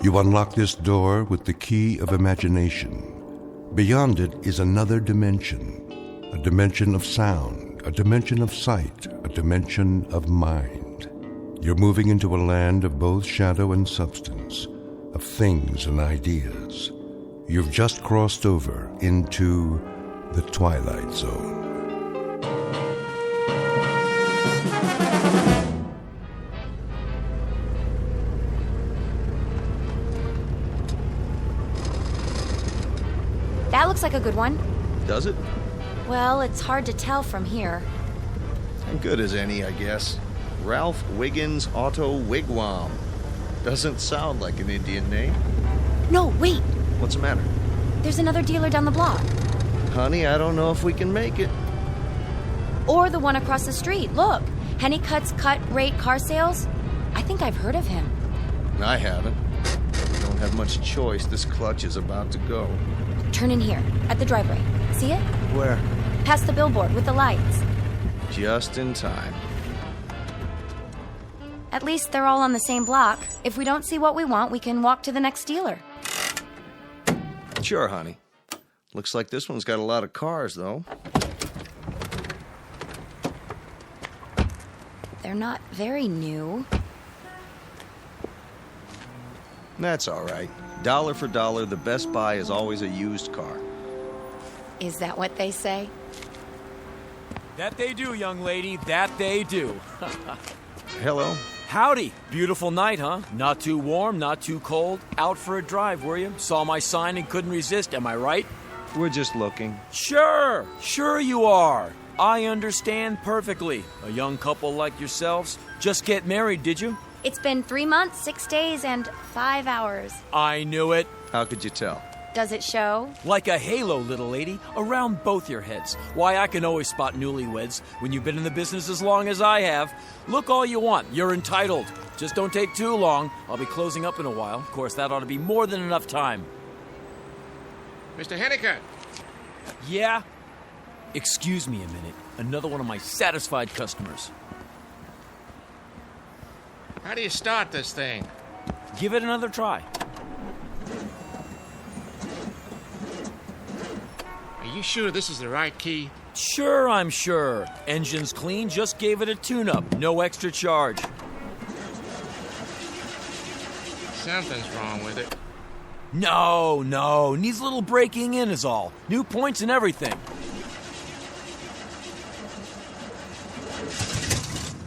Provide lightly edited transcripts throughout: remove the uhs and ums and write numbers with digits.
You unlock this door with the key of imagination. Beyond it is another dimension, a dimension of sound, a dimension of sight, a dimension of mind. You're moving into a land of both shadow and substance, of things and ideas. You've just crossed over into the Twilight Zone. That looks like a good one. Does it? Well, it's hard to tell from here. And good as any, I guess. Ralph Wiggins Auto Wigwam. Doesn't sound like an Indian name. No, wait. What's the matter? There's another dealer down the block. Honey, I don't know if we can make it. Or the one across the street. Look, Hennicut's Cut Rate Car Sales. I think I've heard of him. I haven't. Don't have much choice. This clutch is about to go. Turn in here, at the driveway. See it? Where? Past the billboard with the lights. Just in time. At least they're all on the same block. If we don't see what we want, we can walk to the next dealer. Sure, honey. Looks like this one's got a lot of cars, though. They're not very new. That's all right. Dollar for dollar, the best buy is always a used car. Is that what they say? That they do, young lady. That they do. Hello? Howdy. Beautiful night, huh? Not too warm, not too cold. Out for a drive, were you? Saw my sign and couldn't resist, am I right? We're just looking. Sure you are. I understand perfectly. A young couple like yourselves. Just get married, did you? It's been 3 months, 6 days, and 5 hours. I knew it. How could you tell? Does it show? Like a halo, little lady, around both your heads. Why, I can always spot newlyweds when you've been in the business as long as I have. Look all you want. You're entitled. Just don't take too long. I'll be closing up in a while. Of course, that ought to be more than enough time. Mr. Hennicut! Yeah? Excuse me a minute. Another one of my satisfied customers. How do you start this thing? Give it another try. Are you sure this is the right key? Sure, I'm sure. Engine's clean, just gave it a tune-up. No extra charge. Something's wrong with it. No. Needs a little breaking in is all. New points and everything.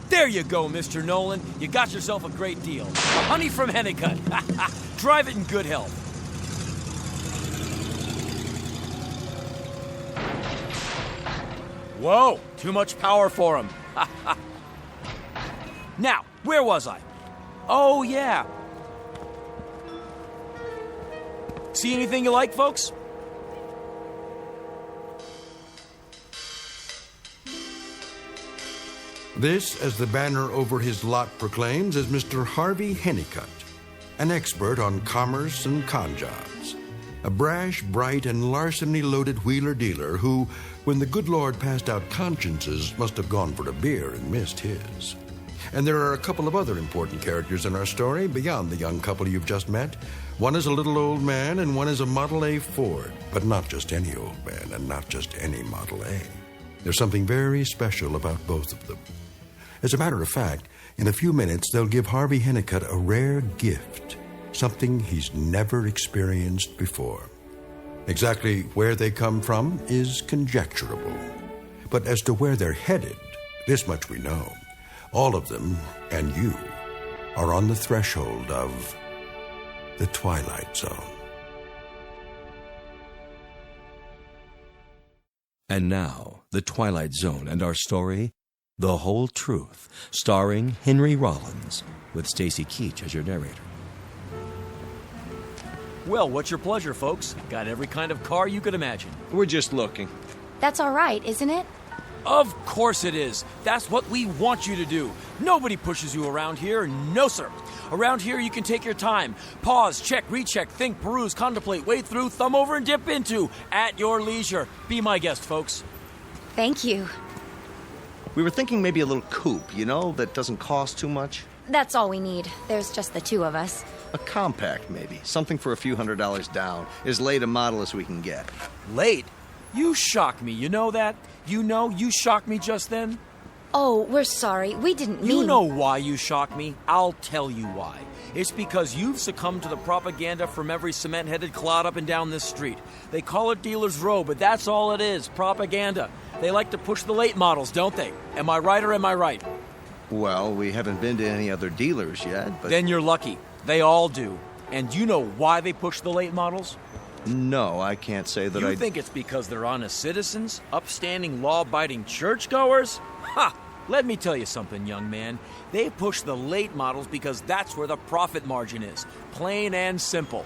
There you go, Mr. Nolan. You got yourself a great deal. Honey from Hennicut. Drive it in good health. Whoa, too much power for him. Now, where was I? Oh, yeah. See anything you like, folks? This, as the banner over his lot proclaims, is Mr. Harvey Hennicut, an expert on commerce and con jobs. A brash, bright, and larceny-loaded wheeler-dealer who, when the good Lord passed out consciences, must have gone for a beer and missed his. And there are a couple of other important characters in our story beyond the young couple you've just met. One is a little old man and one is a Model A Ford. But not just any old man and not just any Model A. There's something very special about both of them. As a matter of fact, in a few minutes they'll give Harvey Hennicut a rare gift, something he's never experienced before. Exactly where they come from is conjecturable. But as to where they're headed, this much we know. All of them, and you, are on the threshold of the Twilight Zone. And now, The Twilight Zone and our story, The Whole Truth, starring Henry Rollins, with Stacy Keach as your narrator. Well, what's your pleasure, folks? Got every kind of car you could imagine. We're just looking. That's all right, isn't it? Of course it is. That's what we want you to do. Nobody pushes you around here. No, sir. Around here, you can take your time. Pause, check, recheck, think, peruse, contemplate, wade through, thumb over, and dip into. At your leisure. Be my guest, folks. Thank you. We were thinking maybe a little coupe, that doesn't cost too much. That's all we need. There's just the two of us. A compact, maybe. Something for a few $100s down. As late a model as we can get. Late? You shock me, you know that? You shocked me just then? Oh, we're sorry. We didn't mean... You know why you shocked me. I'll tell you why. It's because you've succumbed to the propaganda from every cement-headed clod up and down this street. They call it Dealer's Row, but that's all it is, propaganda. They like to push the late models, don't they? Am I right or am I right? Well, we haven't been to any other dealers yet, but... Then you're lucky. They all do. And you know why they push the late models? No, I can't say that You think it's because they're honest citizens? Upstanding, law-abiding churchgoers? Ha! Let me tell you something, young man. They push the late models because that's where the profit margin is. Plain and simple.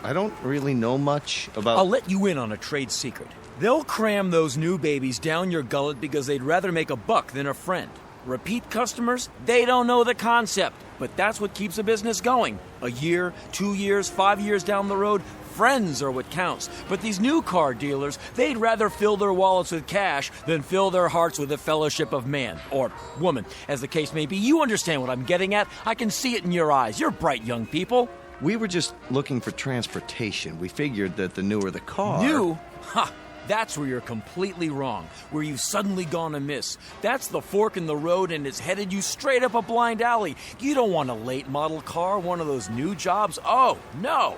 I don't really know much about... I'll let you in on a trade secret. They'll cram those new babies down your gullet because they'd rather make a buck than a friend. Repeat customers, they don't know the concept, but that's what keeps a business going. A year, 2 years, 5 years down the road, friends are what counts. But these new car dealers, they'd rather fill their wallets with cash than fill their hearts with the fellowship of man, or woman, as the case may be. You understand what I'm getting at? I can see it in your eyes. You're bright young people. We were just looking for transportation. We figured that the newer the car... New? Ha! That's where you're completely wrong, where you've suddenly gone amiss. That's the fork in the road and it's headed you straight up a blind alley. You don't want a late model car, one of those new jobs. Oh, no.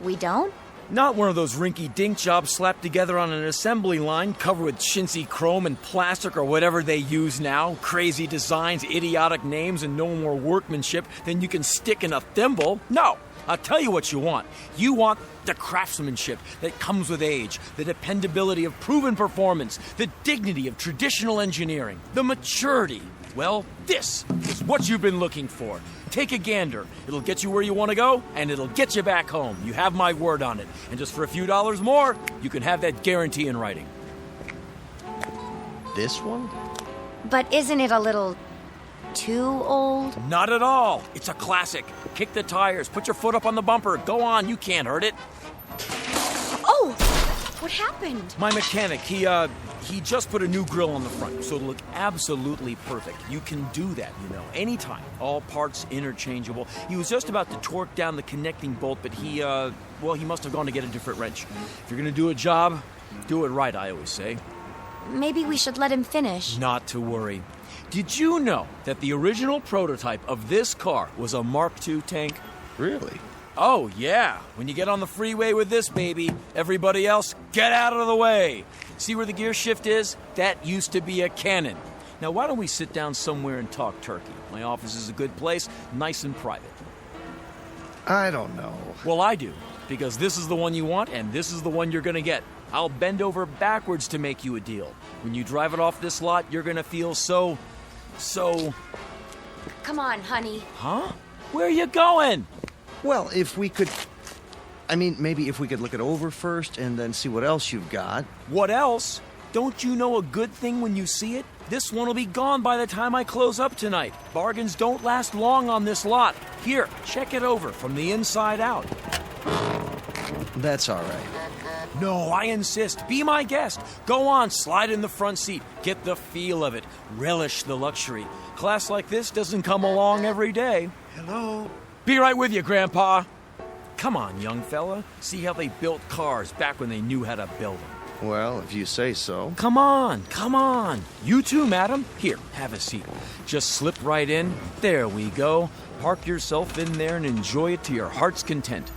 We don't? Not one of those rinky-dink jobs slapped together on an assembly line, covered with chintzy chrome and plastic or whatever they use now. Crazy designs, idiotic names, and no more workmanship than you can stick in a thimble. No. I'll tell you what you want. You want the craftsmanship that comes with age, the dependability of proven performance, the dignity of traditional engineering, the maturity. Well, this is what you've been looking for. Take a gander. It'll get you where you want to go, and it'll get you back home. You have my word on it. And just for a few dollars more, you can have that guarantee in writing. This one? But isn't it a little too old? Not at all. It's a classic. Kick the tires, put your foot up on the bumper. Go on, you can't hurt it. Oh! What happened? My mechanic, he just put a new grille on the front, so it'll look absolutely perfect. You can do that, anytime. All parts interchangeable. He was just about to torque down the connecting bolt, but he must have gone to get a different wrench. If you're gonna do a job, do it right, I always say. Maybe we should let him finish. Not to worry. Did you know that the original prototype of this car was a Mark II tank? Really? Oh, yeah. When you get on the freeway with this baby, everybody else, get out of the way. See where the gear shift is? That used to be a cannon. Now, why don't we sit down somewhere and talk turkey? My office is a good place, nice and private. I don't know. Well, I do, because this is the one you want, and this is the one you're going to get. I'll bend over backwards to make you a deal. When you drive it off this lot, you're going to feel so... Come on, honey. Huh? Where are you going? Well, if we could... maybe if we could look it over first and then see what else you've got. What else? Don't you know a good thing when you see it? This one will be gone by the time I close up tonight. Bargains don't last long on this lot. Here, check it over from the inside out. That's all right. No, I insist. Be my guest. Go on, slide in the front seat. Get the feel of it. Relish the luxury. Class like this doesn't come along every day. Hello? Be right with you, Grandpa. Come on, young fella. See how they built cars back when they knew how to build them. Well, if you say so. Come on, come on. You too, madam. Here, have a seat. Just slip right in. There we go. Park yourself in there and enjoy it to your heart's content.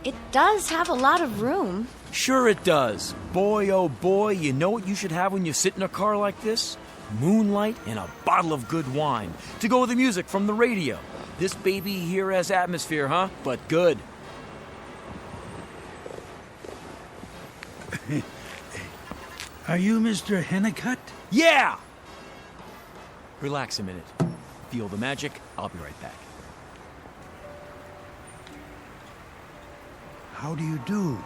It does have a lot of room. Sure it does. Boy, oh boy, you know what you should have when you sit in a car like this? Moonlight and a bottle of good wine. To go with the music from the radio. This baby here has atmosphere, huh? But good. Are you Mr. Hennicutt? Yeah! Relax a minute. Feel the magic. I'll be right back. How do you do?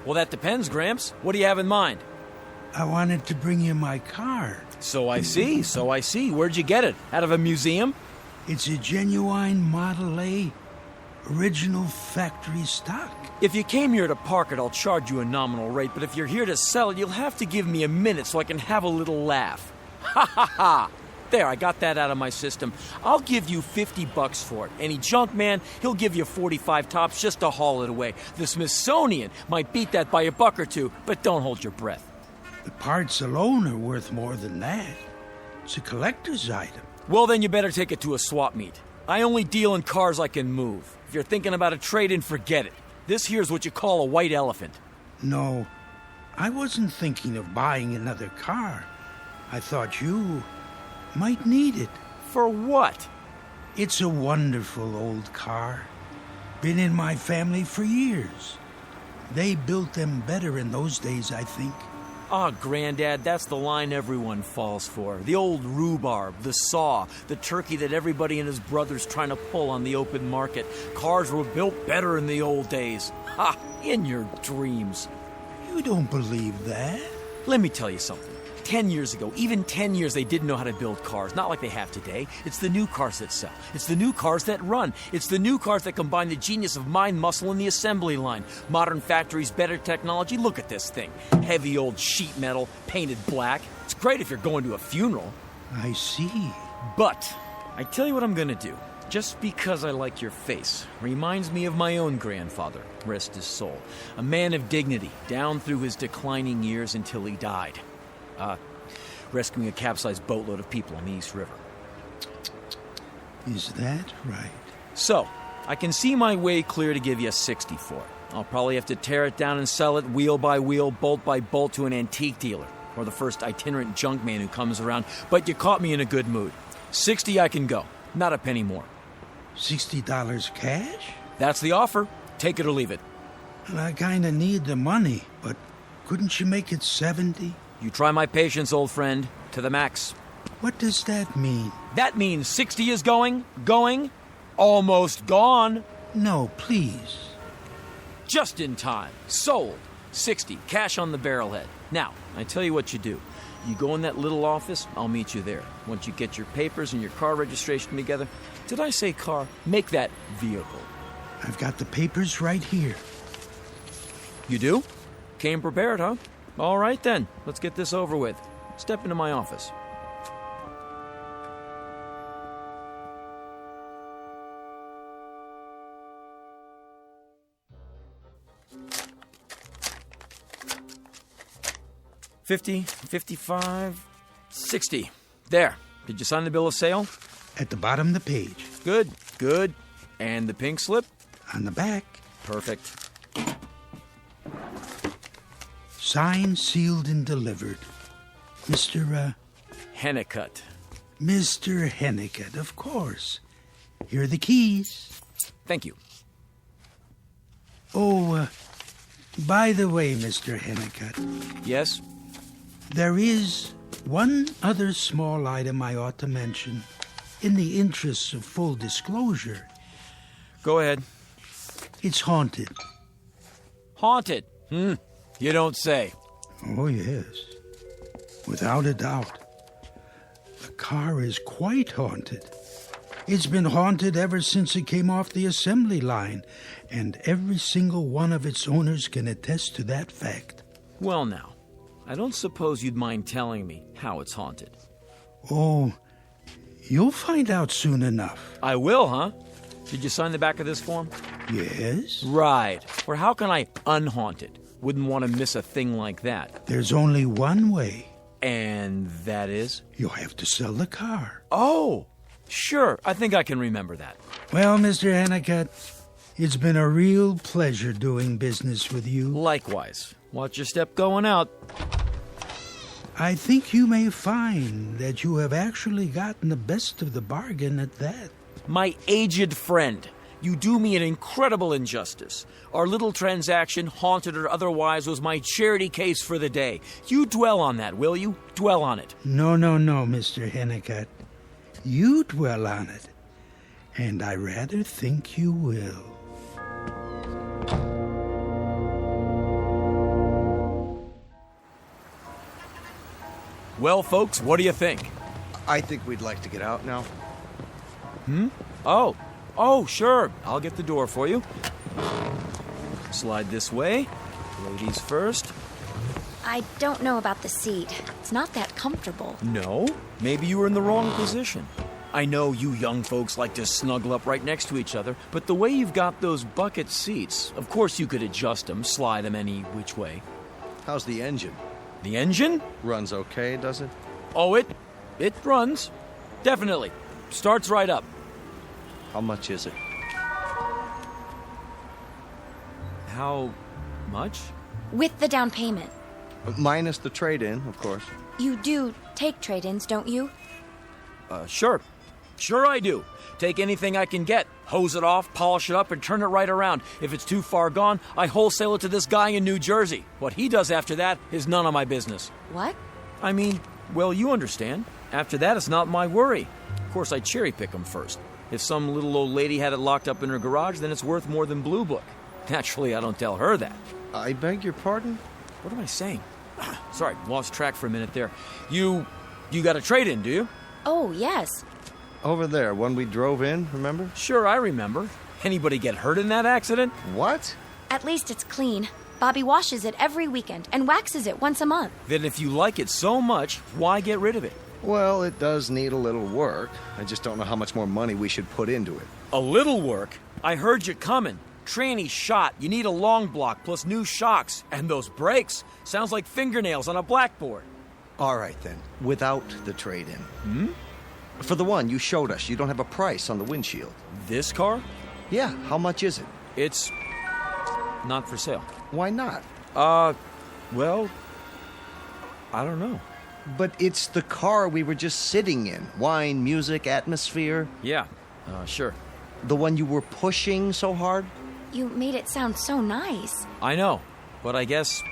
Well, that depends, Gramps. What do you have in mind? I wanted to bring you my car. So I see. Where'd you get it? Out of a museum? It's a genuine Model A, original factory stock. If you came here to park it, I'll charge you a nominal rate, but if you're here to sell it, you'll have to give me a minute so I can have a little laugh. Ha ha ha! There, I got that out of my system. I'll give you $50 for it. Any junk man, he'll give you 45 tops just to haul it away. The Smithsonian might beat that by $1 or $2, but don't hold your breath. The parts alone are worth more than that. It's a collector's item. Well, then you better take it to a swap meet. I only deal in cars I can move. If you're thinking about a trade-in, forget it. This here's what you call a white elephant. No, I wasn't thinking of buying another car. I thought you might need it. For what? It's a wonderful old car. Been in my family for years. They built them better in those days, I think. Ah, Granddad, that's the line everyone falls for. The old rhubarb, the saw, the turkey that everybody and his brother's trying to pull on the open market. Cars were built better in the old days. Ha! In your dreams. You don't believe that? Let me tell you something. 10 years ago, even 10 years, they didn't know how to build cars. Not like they have today. It's the new cars that sell. It's the new cars that run. It's the new cars that combine the genius of mind muscle and the assembly line. Modern factories, better technology. Look at this thing. Heavy old sheet metal, painted black. It's great if you're going to a funeral. I see. But I tell you what I'm going to do. Just because I like your face reminds me of my own grandfather, rest his soul. A man of dignity, down through his declining years until he died. Rescuing a capsized boatload of people on the East River. Is that right? So, I can see my way clear to give you $60 for it. I'll probably have to tear it down and sell it wheel by wheel, bolt by bolt to an antique dealer, or the first itinerant junk man who comes around, but you caught me in a good mood. $60 I can go, not a penny more. $60 cash? That's the offer. Take it or leave it. Well, I kinda need the money, but couldn't you make it 70? You try my patience, old friend, to the max. What does that mean? That means 60 is going, almost gone. No, please. Just in time. Sold. 60, cash on the barrelhead. Now, I tell you what you do. You go in that little office, I'll meet you there. Once you get your papers and your car registration together. Did I say car? Make that vehicle. I've got the papers right here. You do? Came prepared, huh? All right, then. Let's get this over with. Step into my office. $50, $55, $60. There. Did you sign the bill of sale? At the bottom of the page. Good, good. And the pink slip? On the back. Perfect. Signed, sealed, and delivered. Mr. Hennicut. Mr. Hennicut, of course. Here are the keys. Thank you. Oh, by the way, Mr. Hennicut, Yes? there is one other small item I ought to mention in the interests of full disclosure. Go ahead. It's haunted. Haunted? You don't say. Oh, yes. Without a doubt. The car is quite haunted. It's been haunted ever since it came off the assembly line, and every single one of its owners can attest to that fact. Well, now, I don't suppose you'd mind telling me how it's haunted. Oh, you'll find out soon enough. I will, huh? Did you sign the back of this form? Yes? Right. Or how can I unhaunt it? Wouldn't want to miss a thing like that. There's only one way. And that is? You'll have to sell the car. Oh, sure. I think I can remember that. Well, Mr. Hennicut, it's been a real pleasure doing business with you. Likewise. Watch your step going out. I think you may find that you have actually gotten the best of the bargain at that. My aged friend, you do me an incredible injustice. Our little transaction, haunted or otherwise, was my charity case for the day. You dwell on that, will you? Dwell on it. No, Mr. Hennicut. You dwell on it. And I rather think you will. Well, folks, what do you think? I think we'd like to get out now. Oh, sure. I'll get the door for you. Slide this way. Ladies first. I don't know about the seat. It's not that comfortable. No? Maybe you were in the wrong position. I know you young folks like to snuggle up right next to each other, but the way you've got those bucket seats, of course you could adjust them, slide them any which way. How's the engine? The engine? Runs okay, does it? Oh, it runs. Definitely. Starts right up. How much is it? How much? With the down payment. Minus the trade-in, of course. You do take trade-ins, don't you? Sure. Sure I do. Take anything I can get, hose it off, polish it up, and turn it right around. If it's too far gone, I wholesale it to this guy in New Jersey. What he does after that is none of my business. What? I mean, well, you understand. After that, it's not my worry. Of course, I cherry pick them first. If some little old lady had it locked up in her garage, then it's worth more than Blue Book. Naturally, I don't tell her that. I beg your pardon? What am I saying? Sorry, lost track for a minute there. You got a trade-in, do you? Oh, yes. Over there, one we drove in, remember? Sure, I remember. Anybody get hurt in that accident? What? At least it's clean. Bobby washes it every weekend and waxes it once a month. Then if you like it so much, why get rid of it? Well, it does need a little work. I just don't know how much more money we should put into it. A little work? I heard you coming. Tranny shot. You need a long block plus new shocks. And those brakes. Sounds like fingernails on a blackboard. All right, then. Without the trade-in. For the one you showed us, you don't have a price on the windshield. This car? Yeah, how much is it? It's not for sale. Why not? Well, I don't know. But it's the car we were just sitting in. Wine, music, atmosphere. Yeah, sure. The one you were pushing so hard? You made it sound so nice. I know, but I guess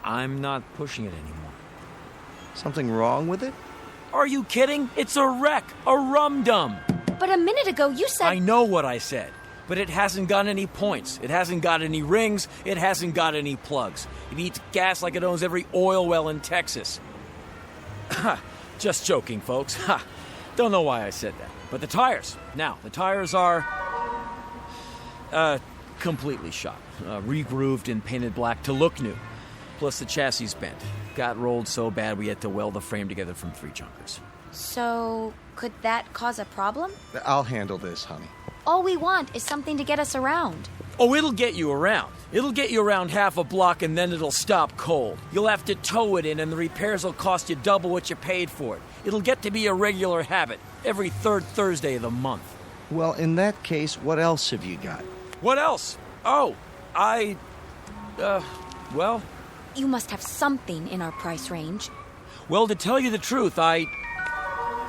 I'm not pushing it anymore. Something wrong with it? Are you kidding? It's a wreck, a rum-dum. But a minute ago you said... I know what I said, but it hasn't got any points. It hasn't got any rings. It hasn't got any plugs. It eats gas like it owns every oil well in Texas. Just joking, folks. Don't know why I said that. But the tires. Now, the tires are... completely shot. Regrooved and painted black to look new. Plus the chassis bent. Got rolled so bad we had to weld the frame together from 3 chunkers. So, could that cause a problem? I'll handle this, honey. All we want is something to get us around. Oh, it'll get you around. It'll get you around half a block and then it'll stop cold. You'll have to tow it in and the repairs will cost you double what you paid for it. It'll get to be a regular habit every 3rd Thursday of the month. Well, in that case, what else have you got? What else? Oh, well... You must have something in our price range. Well, to tell you the truth, I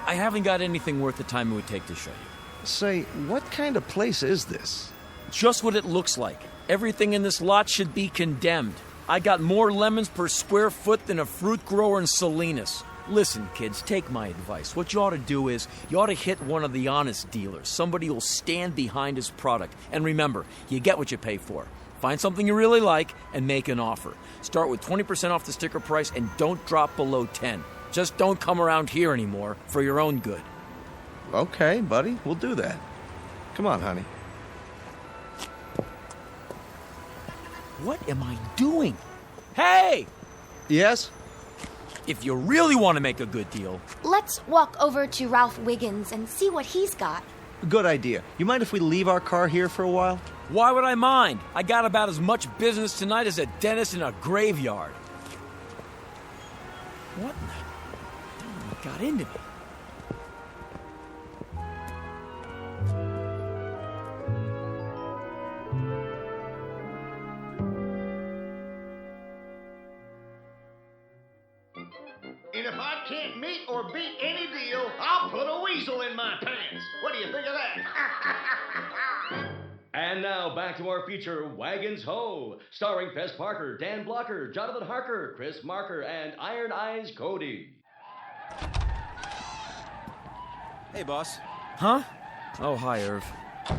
haven't got anything worth the time it would take to show you. Say, what kind of place is this? Just what it looks like. Everything in this lot should be condemned. I got more lemons per square foot than a fruit grower in Salinas. Listen, kids, take my advice. What you ought to do is, you ought to hit one of the honest dealers, somebody who'll stand behind his product. And remember, you get what you pay for. Find something you really like and make an offer. Start with 20% off the sticker price and don't drop below 10. Just don't come around here anymore for your own good. Okay, buddy, we'll do that. Come on, honey. What am I doing? Hey! Yes? If you really want to make a good deal... Let's walk over to Ralph Wiggins and see what he's got. Good idea. You mind if we leave our car here for a while? Why would I mind? I got about as much business tonight as a dentist in a graveyard. What got into me? And if I can't meet or beat any deal, I'll put a weasel in my pants. What do you think of that? And now back to our feature, Wagons Ho, starring Fess Parker, Dan Blocker, Jonathan Harker, Chris Marker, and Iron Eyes Cody. Hey, boss. Huh? Oh, hi, Irv.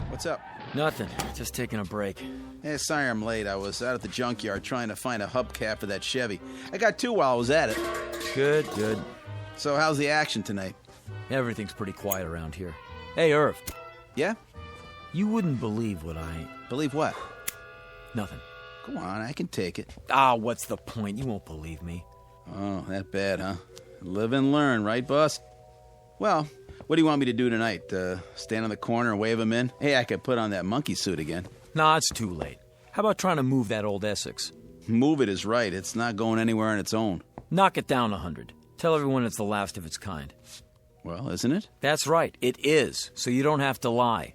What's up? Nothing. Just taking a break. Hey, sorry I'm late. I was out at the junkyard trying to find a hubcap for that Chevy. I got 2 while I was at it. Good. So how's the action tonight? Everything's pretty quiet around here. Hey, Irv. Yeah? You wouldn't believe what Believe what? Nothing. Go on, I can take it. Ah, what's the point? You won't believe me. Oh, that bad, huh? Live and learn, right, boss? Well, what do you want me to do tonight? Stand on the corner and wave him in? Hey, I could put on that monkey suit again. Nah, it's too late. How about trying to move that old Essex? Move it is right. It's not going anywhere on its own. Knock it down 100. Tell everyone it's the last of its kind. Well, isn't it? That's right, it is, so you don't have to lie.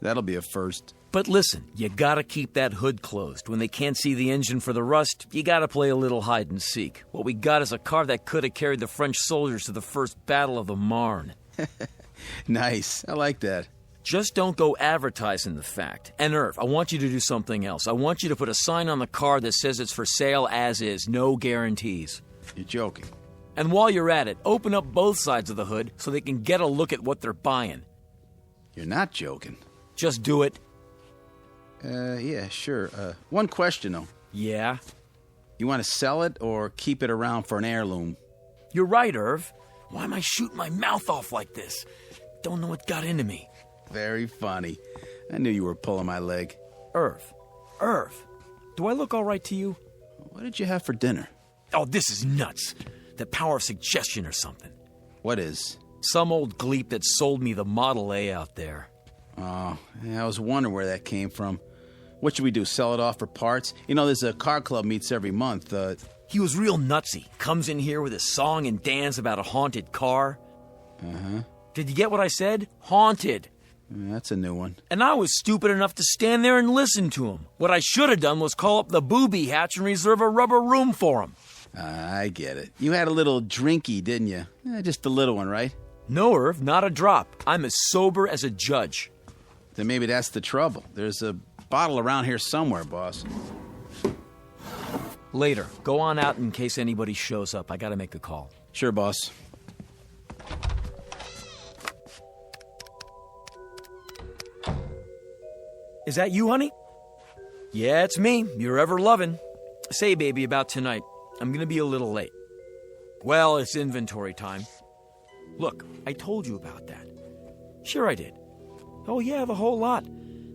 That'll be a first. But listen, you gotta keep that hood closed. When they can't see the engine for the rust, you gotta play a little hide and seek. What we got is a car that could have carried the French soldiers to the first battle of the Marne. Nice. I like that. Just don't go advertising the fact. And Irv, I want you to do something else. I want you to put a sign on the car that says it's for sale as is, no guarantees. You're joking. And while you're at it, open up both sides of the hood so they can get a look at what they're buying. You're not joking. Just do it. Yeah, sure. One question, though. Yeah? You want to sell it or keep it around for an heirloom? You're right, Irv. Why am I shooting my mouth off like this? Don't know what got into me. Very funny. I knew you were pulling my leg. Irv, do I look all right to you? What did you have for dinner? Oh, this is nuts. The power of suggestion or something. What is? Some old gleep that sold me the Model A out there. Oh, yeah, I was wondering where that came from. What should we do, sell it off for parts? You know, there's a car club meets every month. He was real nutsy. Comes in here with a song and dance about a haunted car. Uh-huh. Did you get what I said? Haunted. That's a new one. And I was stupid enough to stand there and listen to him. What I should have done was call up the booby hatch and reserve a rubber room for him. I get it. You had a little drinky, didn't you? Just a little one, right? No, Irv, not a drop. I'm as sober as a judge. Then maybe that's the trouble. There's a bottle around here somewhere, boss. Later. Go on out in case anybody shows up. I gotta make a call. Sure, boss. Is that you, honey? Yeah, it's me. You're ever loving. Say, baby, about tonight. I'm gonna be a little late. Well, it's inventory time. Look, I told you about that. Sure I did. Oh yeah, the whole lot.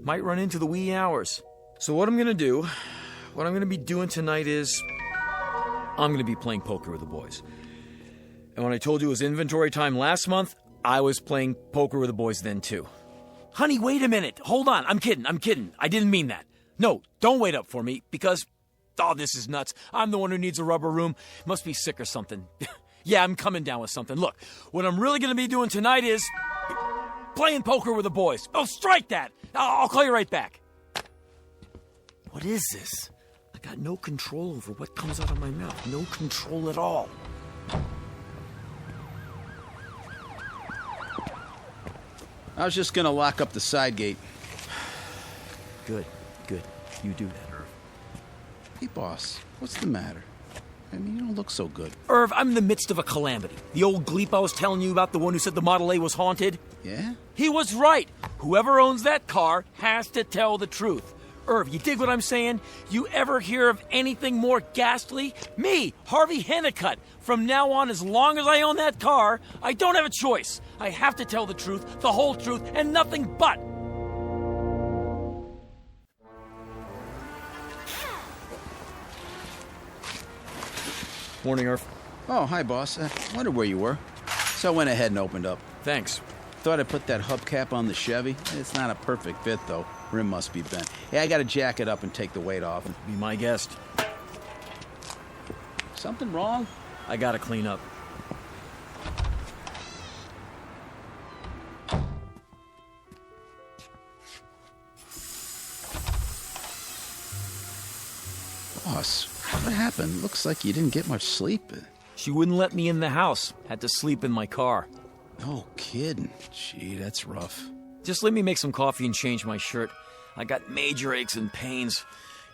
Might run into the wee hours. So what I'm gonna be doing tonight is I'm gonna be playing poker with the boys. And when I told you it was inventory time last month, I was playing poker with the boys then too. Honey, wait a minute. Hold on. I'm kidding. I didn't mean that. No, don't wait up for me because, oh, this is nuts. I'm the one who needs a rubber room. Must be sick or something. Yeah, I'm coming down with something. Look, what I'm really going to be doing tonight is playing poker with the boys. Oh, strike that. I'll call you right back. What is this? I got no control over what comes out of my mouth. No control at all. I was just gonna lock up the side gate. Good. You do that, Irv. Hey, boss, what's the matter? I mean, you don't look so good. Irv, I'm in the midst of a calamity. The old gleep I was telling you about, the one who said the Model A was haunted? Yeah? He was right. Whoever owns that car has to tell the truth. Irv, you dig what I'm saying? You ever hear of anything more ghastly? Me, Harvey Hennicutt. From now on, as long as I own that car, I don't have a choice. I have to tell the truth, the whole truth, and nothing but. Morning, Irv. Oh, hi, boss. Wondered where you were. So I went ahead and opened up. Thanks. Thought I'd put that hubcap on the Chevy. It's not a perfect fit, though. Rim must be bent. Yeah, I gotta jack it up and take the weight off. Be my guest. Something wrong? I gotta clean up. Boss, what happened? Looks like you didn't get much sleep. She wouldn't let me in the house. Had to sleep in my car. No kidding. Gee, that's rough. Just let me make some coffee and change my shirt. I got major aches and pains.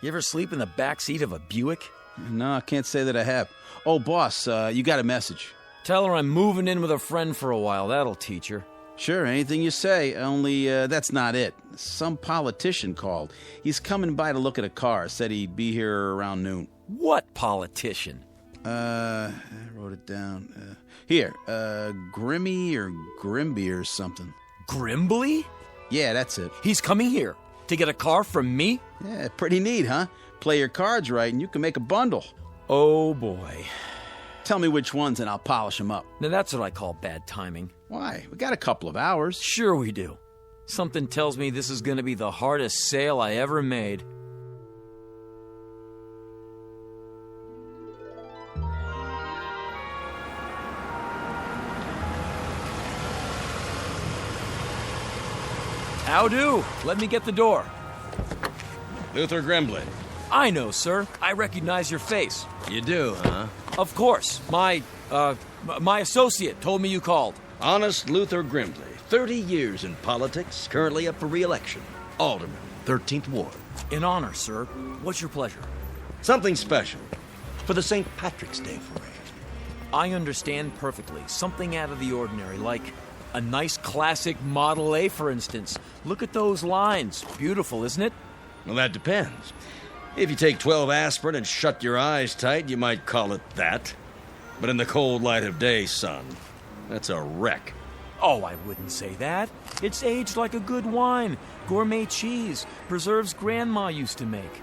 You ever sleep in the back seat of a Buick? No, I can't say that I have. Oh, boss, you got a message. Tell her I'm moving in with a friend for a while. That'll teach her. Sure, anything you say, only that's not it. Some politician called. He's coming by to look at a car. Said he'd be here around noon. What politician? I wrote it down. Here, Grimmy or Grimby or something. Grimbley? Yeah, that's it. He's coming here. To get a car from me? Yeah, pretty neat, huh? Play your cards right and you can make a bundle. Oh, boy. Tell me which ones and I'll polish them up. Now that's what I call bad timing. Why? We got a couple of hours. Sure we do. Something tells me this is going to be the hardest sale I ever made. How do? Let me get the door. Luther Grimbley. I know, sir. I recognize your face. You do, huh? Of course. My associate told me you called. Honest Luther Grimbley. 30 years in politics, currently up for re-election. Alderman, 13th Ward. In honor, sir. What's your pleasure? Something special for the St. Patrick's Day parade. I understand perfectly. Something out of the ordinary, like a nice classic Model A, for instance. Look at those lines. Beautiful, isn't it? Well, that depends. If you take 12 aspirin and shut your eyes tight, you might call it that. But in the cold light of day, son, that's a wreck. Oh, I wouldn't say that. It's aged like a good wine. Gourmet cheese. Preserves Grandma used to make.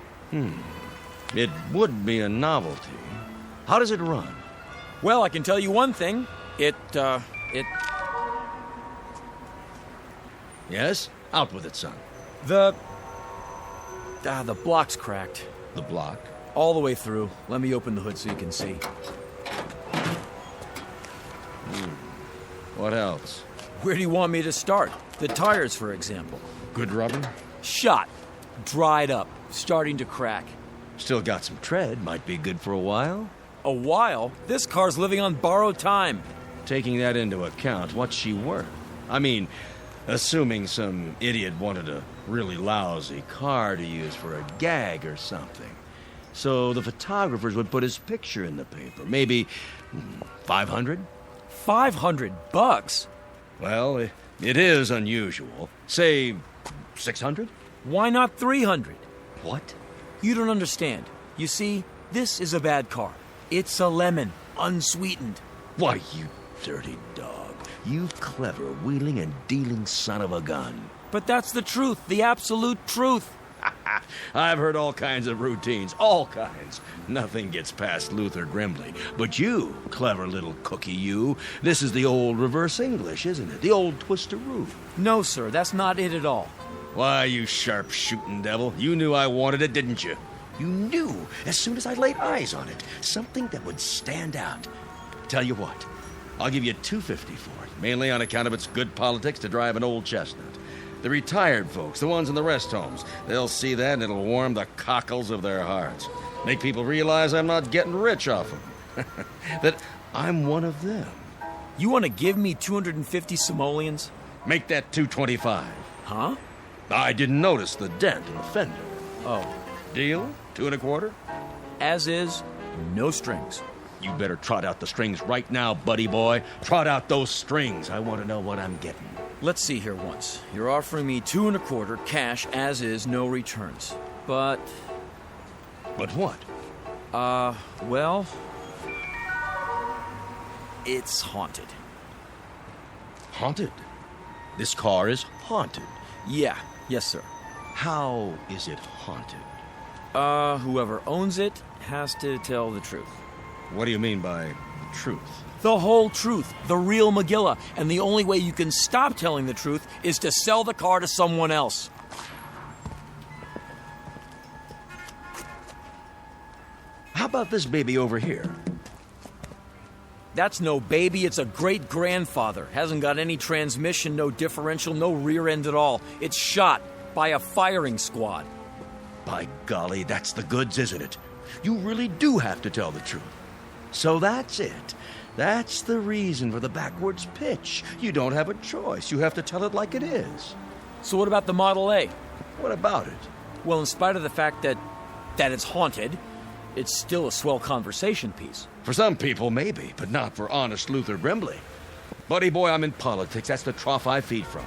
It would be a novelty. How does it run? Well, I can tell you one thing. It... Yes? Out with it, son. The block's cracked. The block? All the way through. Let me open the hood so you can see. What else? Where do you want me to start? The tires, for example. Good rubber? Shot. Dried up. Starting to crack. Still got some tread. Might be good for a while. A while? This car's living on borrowed time. Taking that into account, what's she worth? I mean, assuming some idiot wanted a really lousy car to use for a gag or something. So the photographers would put his picture in the paper. Maybe 500? $500? Well, it is unusual. Say 600? Why not 300? What? You don't understand. You see, this is a bad car. It's a lemon, unsweetened. Why, you dirty dog. You clever wheeling and dealing son of a gun. But that's the truth, the absolute truth. I've heard all kinds of routines, all kinds. Nothing gets past Luther Grimbley. But you, clever little cookie, you, this is the old reverse English, isn't it? The old twistaroo. No, sir, that's not it at all. Why, you sharp-shooting devil, you knew I wanted it, didn't you? You knew as soon as I laid eyes on it. Something that would stand out. Tell you what, I'll give you $250 for it, mainly on account of its good politics to drive an old chestnut. The retired folks, the ones in the rest homes, they'll see that and it'll warm the cockles of their hearts. Make people realize I'm not getting rich off them. That I'm one of them. You want to give me 250 simoleons? Make that 225. Huh? I didn't notice the dent in the fender. Oh. Deal? 2 1/4? As is, no strings. You better trot out the strings right now, buddy boy. Trot out those strings. I want to know what I'm getting. Let's see here once. You're offering me 2 1/4 cash, as is, no returns. But... But what? Well... It's haunted. Haunted? This car is haunted? Yeah. Yes, sir. How is it haunted? Whoever owns it has to tell the truth. What do you mean by the truth? The whole truth, the real Megillah. And the only way you can stop telling the truth is to sell the car to someone else. How about this baby over here? That's no baby, it's a great-grandfather. Hasn't got any transmission, no differential, no rear end at all. It's shot by a firing squad. By golly, that's the goods, isn't it? You really do have to tell the truth. So that's it. That's the reason for the backwards pitch. You don't have a choice. You have to tell it like it is. So what about the Model A? What about it? Well, in spite of the fact that it's haunted, it's still a swell conversation piece. For some people, maybe, but not for honest Luther Grimbley. Buddy boy, I'm in politics. That's the trough I feed from.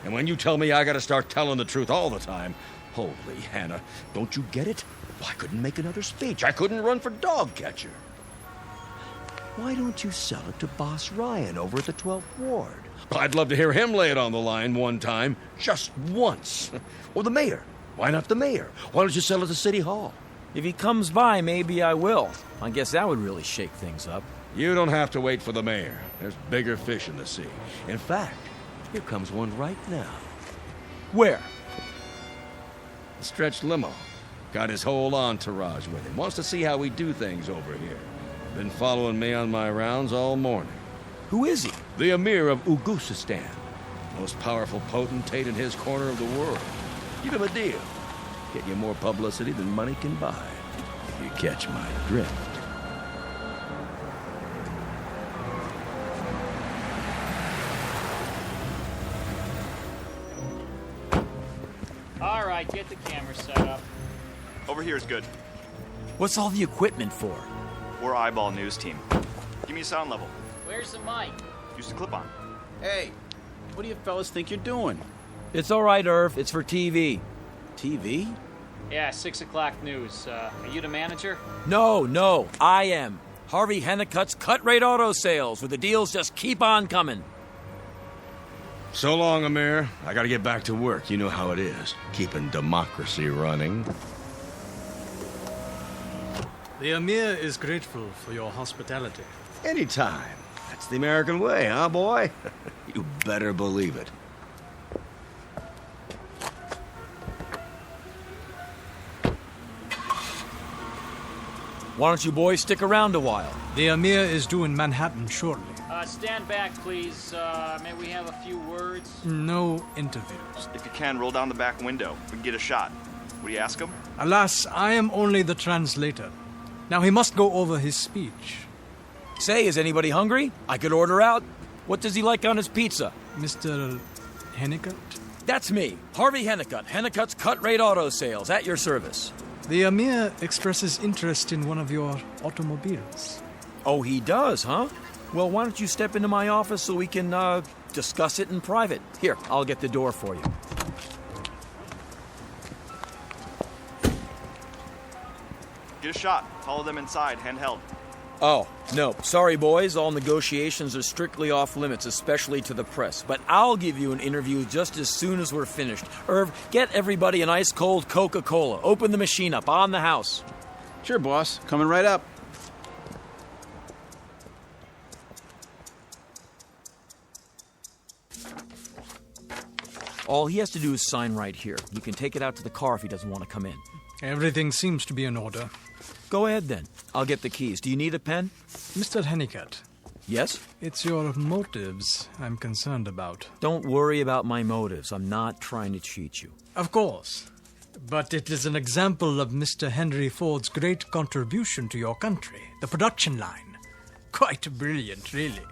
And when you tell me I gotta start telling the truth all the time, holy Hannah, don't you get it? Well, I couldn't make another speech. I couldn't run for dog catcher. Why don't you sell it to Boss Ryan over at the 12th Ward? I'd love to hear him lay it on the line one time. Just once. Or the mayor. Why not the mayor? Why don't you sell it to City Hall? If he comes by, maybe I will. I guess that would really shake things up. You don't have to wait for the mayor. There's bigger fish in the sea. In fact, here comes one right now. Where? A stretched limo. Got his whole entourage with him. Wants to see how we do things over here. Been following me on my rounds all morning. Who is he? The Emir of Ugusistan. Most powerful potentate in his corner of the world. Give him a deal. Get you more publicity than money can buy. If you catch my drift. All right, get the camera set up. Over here is good. What's all the equipment for? We're eyeball news team. Give me a sound level. Where's the mic? Use the clip-on. Hey, what do you fellas think you're doing? It's all right, Irv. It's for TV. TV? Yeah, 6 o'clock news. Are you the manager? No, I am. Harvey Hennicut's cut rate auto sales, where the deals just keep on coming. So long, Amir. I gotta get back to work. You know how it is. Keeping democracy running. The Emir is grateful for your hospitality. Anytime. That's the American way, huh, boy? You better believe it. Why don't you boys stick around a while? The Emir is due in Manhattan shortly. Stand back, please. May we have a few words? No interviews. If you can, roll down the back window. We can get a shot. Will you ask him? Alas, I am only the translator. Now he must go over his speech. Say, is anybody hungry? I could order out. What does he like on his pizza? Mr. Hennicut? That's me, Harvey Hennicut. Hennicut's cut rate auto sales, at your service. The Emir expresses interest in one of your automobiles. Oh, he does, huh? Well, why don't you step into my office so we can, discuss it in private? Here, I'll get the door for you. Get a shot. Follow them inside, handheld. Oh, no. Sorry, boys. All negotiations are strictly off limits, especially to the press. But I'll give you an interview just as soon as we're finished. Irv, get everybody an ice-cold Coca-Cola. Open the machine up on the house. Sure, boss. Coming right up. All he has to do is sign right here. You can take it out to the car if he doesn't want to come in. Everything seems to be in order. Go ahead, then. I'll get the keys. Do you need a pen? Mr. Hennicut. Yes? It's your motives I'm concerned about. Don't worry about my motives. I'm not trying to cheat you. Of course. But it is an example of Mr. Henry Ford's great contribution to your country, the production line. Quite brilliant, really.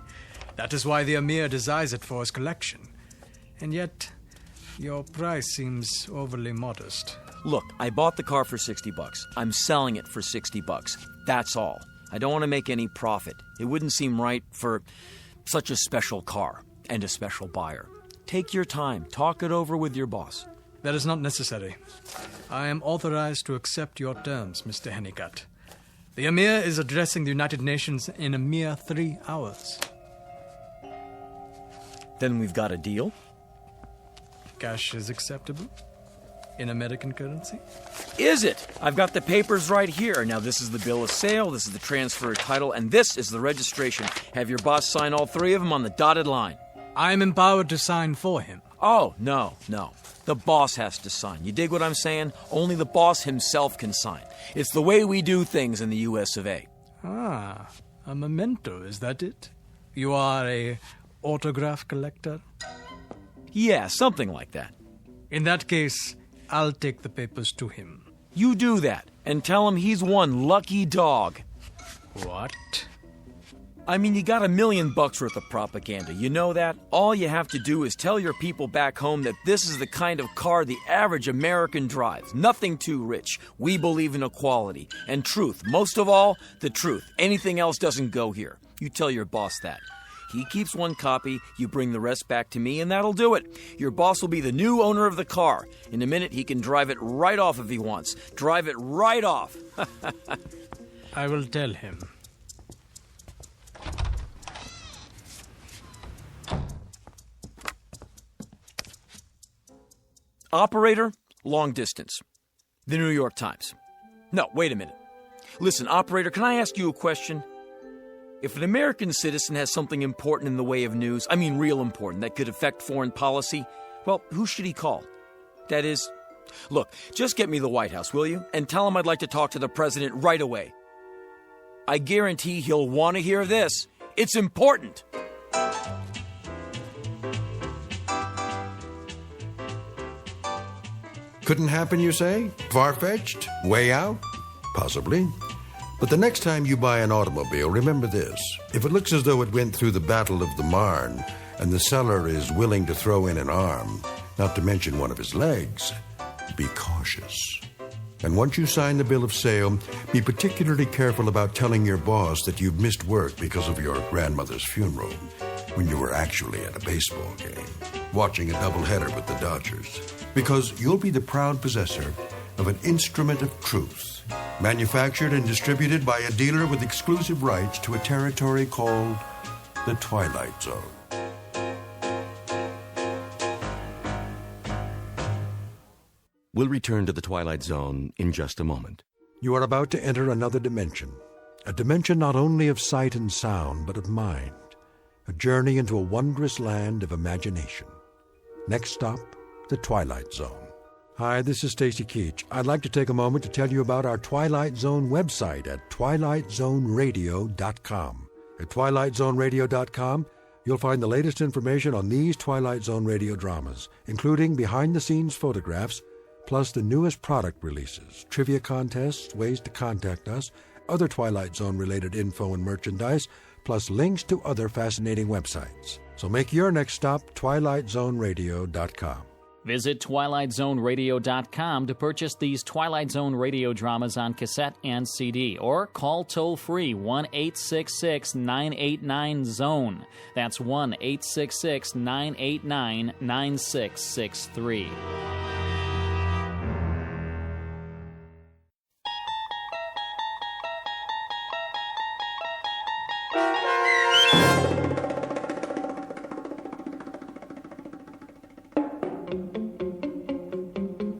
That is why the Emir desires it for his collection. And yet, your price seems overly modest. Look, I bought the car for $60. I'm selling it for $60. That's all. I don't want to make any profit. It wouldn't seem right for such a special car and a special buyer. Take your time. Talk it over with your boss. That is not necessary. I am authorized to accept your terms, Mr. Hennicut. The Emir is addressing the United Nations in a mere 3 hours. Then we've got a deal? Cash is acceptable? In American currency? Is it? I've got the papers right here. Now, this is the bill of sale, this is the transfer of title, and this is the registration. Have your boss sign all 3 of them on the dotted line. I am empowered to sign for him. Oh, no. The boss has to sign. You dig what I'm saying? Only the boss himself can sign. It's the way we do things in the U.S. of A. Ah, a memento, is that it? You are a autograph collector? Yeah, something like that. In that case, I'll take the papers to him. You do that, and tell him he's one lucky dog. What? I mean, you got $1 million worth of propaganda. You know that? All you have to do is tell your people back home that this is the kind of car the average American drives. Nothing too rich. We believe in equality. And truth. Most of all, the truth. Anything else doesn't go here. You tell your boss that. He keeps 1 copy, you bring the rest back to me, and that'll do it. Your boss will be the new owner of the car. In a minute, he can drive it right off if he wants. Drive it right off. I will tell him. Operator, long distance. The New York Times. No, wait a minute. Listen, operator, can I ask you a question? If an American citizen has something important in the way of news, I mean real important, that could affect foreign policy, well, who should he call? That is, look, just get me the White House, will you? And tell him I'd like to talk to the president right away. I guarantee he'll want to hear this. It's important. Couldn't happen, you say? Far-fetched? Way out? Possibly. But the next time you buy an automobile, remember this. If it looks as though it went through the Battle of the Marne, and the seller is willing to throw in an arm, not to mention one of his legs, be cautious. And once you sign the bill of sale, be particularly careful about telling your boss that you've missed work because of your grandmother's funeral, when you were actually at a baseball game, watching a doubleheader with the Dodgers. Because you'll be the proud possessor of an instrument of truth, manufactured and distributed by a dealer with exclusive rights to a territory called the Twilight Zone. We'll return to the Twilight Zone in just a moment. You are about to enter another dimension, a dimension not only of sight and sound, but of mind, a journey into a wondrous land of imagination. Next stop, the Twilight Zone. Hi, this is Stacy Keach. I'd like to take a moment to tell you about our Twilight Zone website at twilightzoneradio.com. At twilightzoneradio.com, you'll find the latest information on these Twilight Zone radio dramas, including behind-the-scenes photographs, plus the newest product releases, trivia contests, ways to contact us, other Twilight Zone-related info and merchandise, plus links to other fascinating websites. So make your next stop twilightzoneradio.com. Visit twilightzoneradio.com to purchase these Twilight Zone radio dramas on cassette and CD, or call toll-free 1-866-989-ZONE. That's 1-866-989-9663.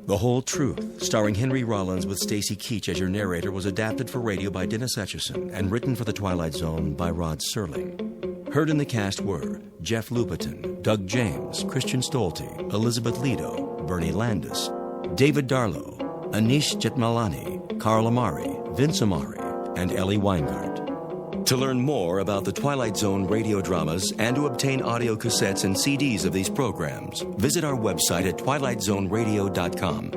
The Whole Truth, starring Henry Rollins with Stacy Keach as your narrator, was adapted for radio by Dennis Etchison and written for The Twilight Zone by Rod Serling. Heard in the cast were Jeff Lupetin, Doug James, Christian Stolte, Elizabeth Lido, Bernie Landis, David Darlow, Anish Jetmalani, Carl Amari, Vince Amari, and Ellie Weingart. To learn more about the Twilight Zone radio dramas and to obtain audio cassettes and CDs of these programs, visit our website at twilightzoneradio.com.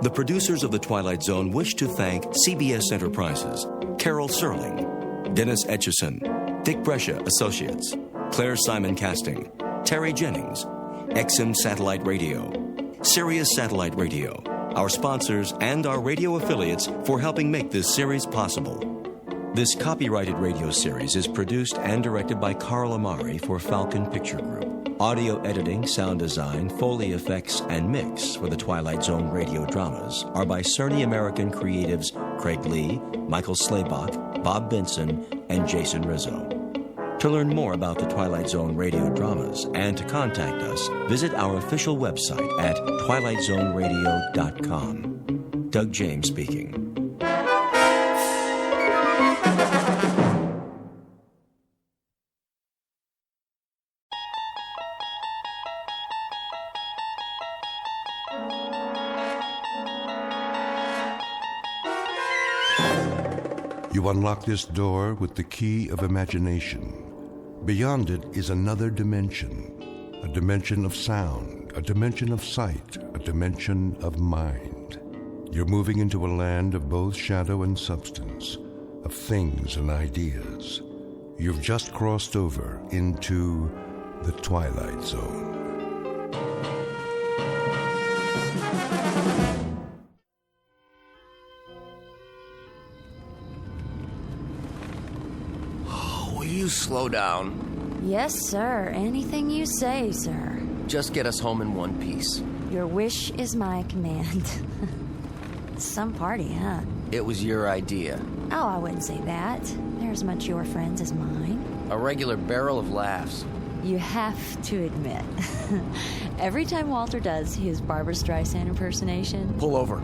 The producers of The Twilight Zone wish to thank CBS Enterprises, Carol Serling, Dennis Etchison, Dick Brescia Associates, Claire Simon Casting, Terry Jennings, XM Satellite Radio, Sirius Satellite Radio, our sponsors and our radio affiliates for helping make this series possible. This copyrighted radio series is produced and directed by Carl Amari for Falcon Picture Group. Audio editing, sound design, Foley effects, and mix for the Twilight Zone radio dramas are by Cerny American creatives Craig Lee, Michael Slaybach, Bob Benson, and Jason Rizzo. To learn more about the Twilight Zone radio dramas and to contact us, visit our official website at twilightzoneradio.com. Doug James speaking. You unlock this door with the key of imagination. Beyond it is another dimension, a dimension of sound, a dimension of sight, a dimension of mind. You're moving into a land of both shadow and substance, of things and ideas. You've just crossed over into the Twilight Zone. Slow down. Yes, sir. Anything you say, sir. Just get us home in one piece. Your wish is my command. Some party, huh? It was your idea. Oh, I wouldn't say that. They're as much your friends as mine. A regular barrel of laughs. You have to admit, every time Walter does his Barbra Streisand impersonation... Pull over.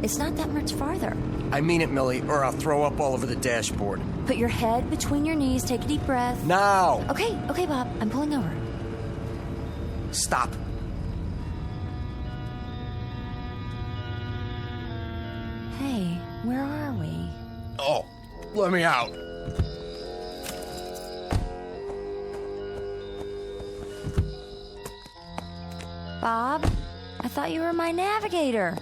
It's not that much farther. I mean it, Millie, or I'll throw up all over the dashboard. Put your head between your knees, take a deep breath. Now! Okay, Bob, I'm pulling over. Stop. Hey, where are we? Oh, let me out. Bob, I thought you were my navigator.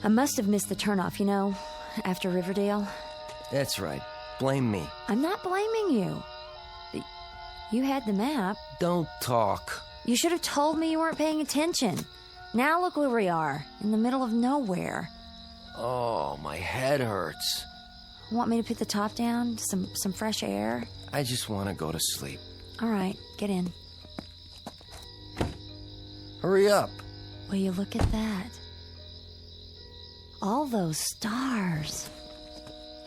I must have missed the turnoff, after Riverdale. That's right. Blame me. I'm not blaming you. You had the map. Don't talk. You should have told me you weren't paying attention. Now look where we are, in the middle of nowhere. Oh, my head hurts. Want me to put the top down? Some fresh air? I just want to go to sleep. All right, get in. Hurry up. Will you look at that? All those stars.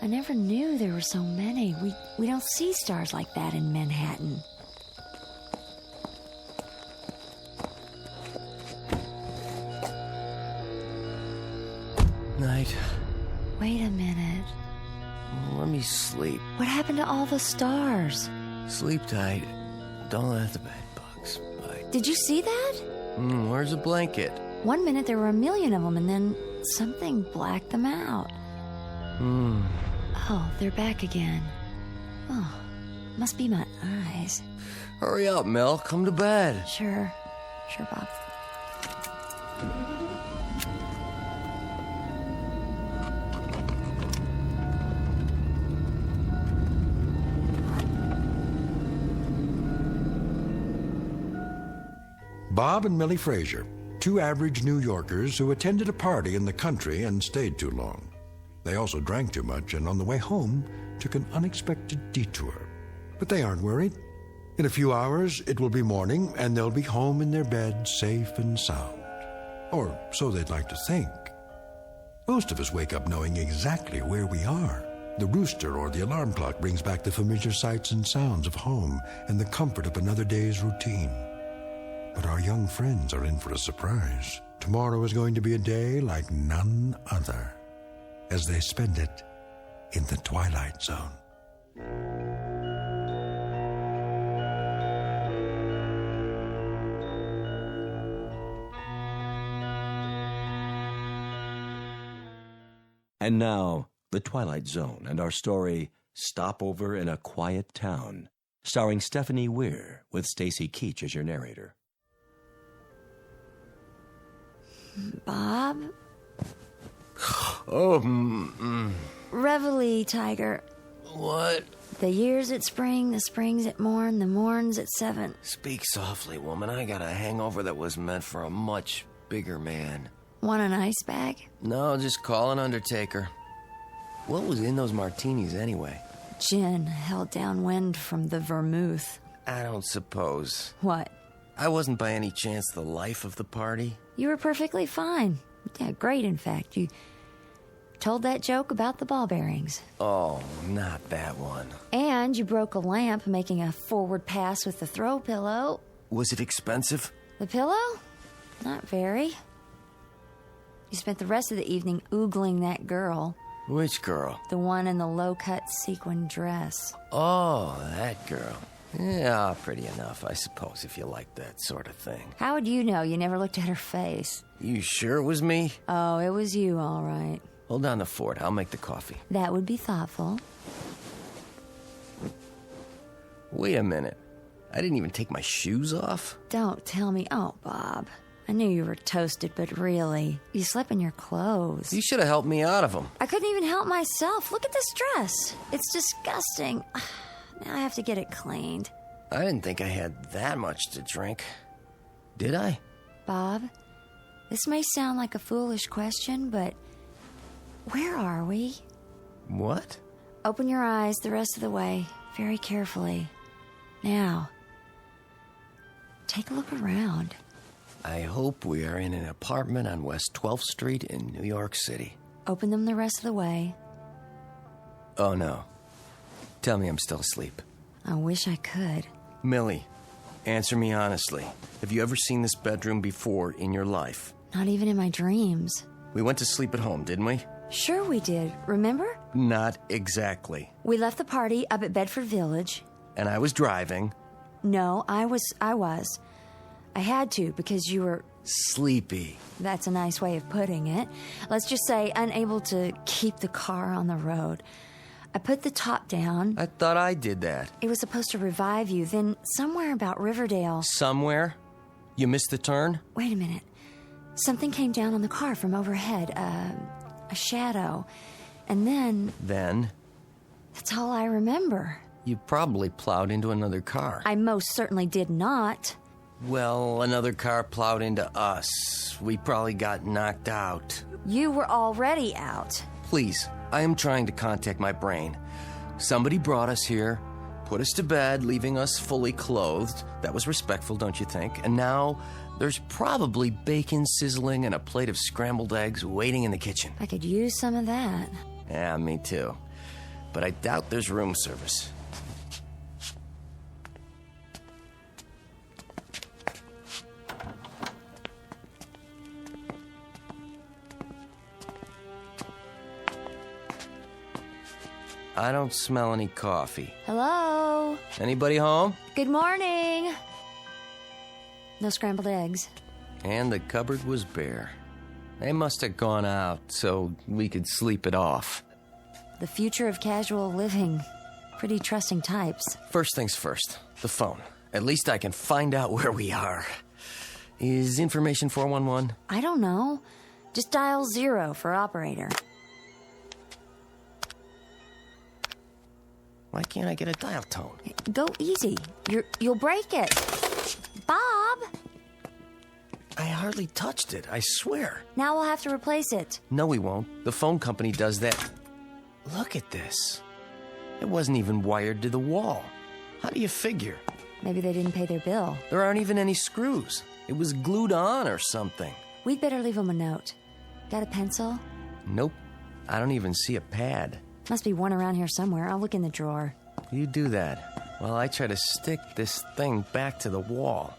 I never knew there were so many. We don't see stars like that in Manhattan. Night. Wait a minute. Let me sleep. What happened to all the stars? Sleep tight. Don't let the bed bugs bite. Did you see that? Where's the blanket? 1 minute there were 1,000,000 of them, and then something blacked them out. Oh, they're back again. Oh, must be my eyes. Hurry up, Mel. Come to bed. Sure, Bob. Bob and Millie Frazier, two average New Yorkers who attended a party in the country and stayed too long. They also drank too much and on the way home took an unexpected detour. But they aren't worried. In a few hours, it will be morning and they'll be home in their bed safe and sound. Or so they'd like to think. Most of us wake up knowing exactly where we are. The rooster or the alarm clock brings back the familiar sights and sounds of home and the comfort of another day's routine. But our young friends are in for a surprise. Tomorrow is going to be a day like none other, as they spend it in the Twilight Zone. And now, The Twilight Zone and our story, Stopover in a Quiet Town, starring Stephanie Weir with Stacy Keach as your narrator. Bob? Reveille, Tiger. What? The years at spring, the springs at morn, the morns at 7. Speak softly, woman. I got a hangover that was meant for a much bigger man. Want an ice bag? No, just call an undertaker. What was in those martinis anyway? Gin held downwind from the vermouth. I don't suppose. What? I wasn't by any chance the life of the party. You were perfectly fine. Yeah, great, in fact. You told that joke about the ball bearings. Oh, not that one. And you broke a lamp making a forward pass with the throw pillow. Was it expensive? The pillow? Not very. You spent the rest of the evening oogling that girl. Which girl? The one in the low-cut sequin dress. Oh, that girl. Yeah, pretty enough, I suppose, if you like that sort of thing. How would you know? You never looked at her face. You sure it was me? Oh, it was you, all right. Hold down the fort. I'll make the coffee. That would be thoughtful. Wait a minute. I didn't even take my shoes off? Don't tell me. Oh, Bob. I knew you were toasted, but really, you slept in your clothes. You should have helped me out of them. I couldn't even help myself. Look at this dress. It's disgusting. Now I have to get it cleaned. I didn't think I had that much to drink. Did I? Bob, this may sound like a foolish question, but where are we? What? Open your eyes the rest of the way, very carefully. Now, take a look around. I hope we are in an apartment on West 12th Street in New York City. Open them the rest of the way. Oh, no. Tell me I'm still asleep. I wish I could. Millie, answer me honestly. Have you ever seen this bedroom before in your life? Not even in my dreams. We went to sleep at home, didn't we? Sure we did, remember? Not exactly. We left the party up at Bedford Village. And I was driving. No, I was. I had to because you were... Sleepy. That's a nice way of putting it. Let's just say unable to keep the car on the road. I put the top down. I thought I did that. It was supposed to revive you. Then somewhere about Riverdale... Somewhere? You missed the turn? Wait a minute. Something came down on the car from overhead. A shadow. And then... Then? That's all I remember. You probably plowed into another car. I most certainly did not. Well, another car plowed into us. We probably got knocked out. You were already out. Please, I am trying to contact my brain. Somebody brought us here, put us to bed, leaving us fully clothed. That was respectful, don't you think? And now there's probably bacon sizzling and a plate of scrambled eggs waiting in the kitchen. I could use some of that. Yeah, me too. But I doubt there's room service. I don't smell any coffee. Hello? Anybody home? Good morning. No scrambled eggs. And the cupboard was bare. They must have gone out so we could sleep it off. The future of casual living. Pretty trusting types. First things first, the phone. At least I can find out where we are. Is information 411? I don't know. Just dial 0 for operator. Why can't I get a dial tone? Go easy. You'll break it. Bob! I hardly touched it, I swear. Now we'll have to replace it. No, we won't. The phone company does that. Look at this. It wasn't even wired to the wall. How do you figure? Maybe they didn't pay their bill. There aren't even any screws. It was glued on or something. We'd better leave them a note. Got a pencil? Nope. I don't even see a pad. Must be one around here somewhere. I'll look in the drawer. You do that while I try to stick this thing back to the wall.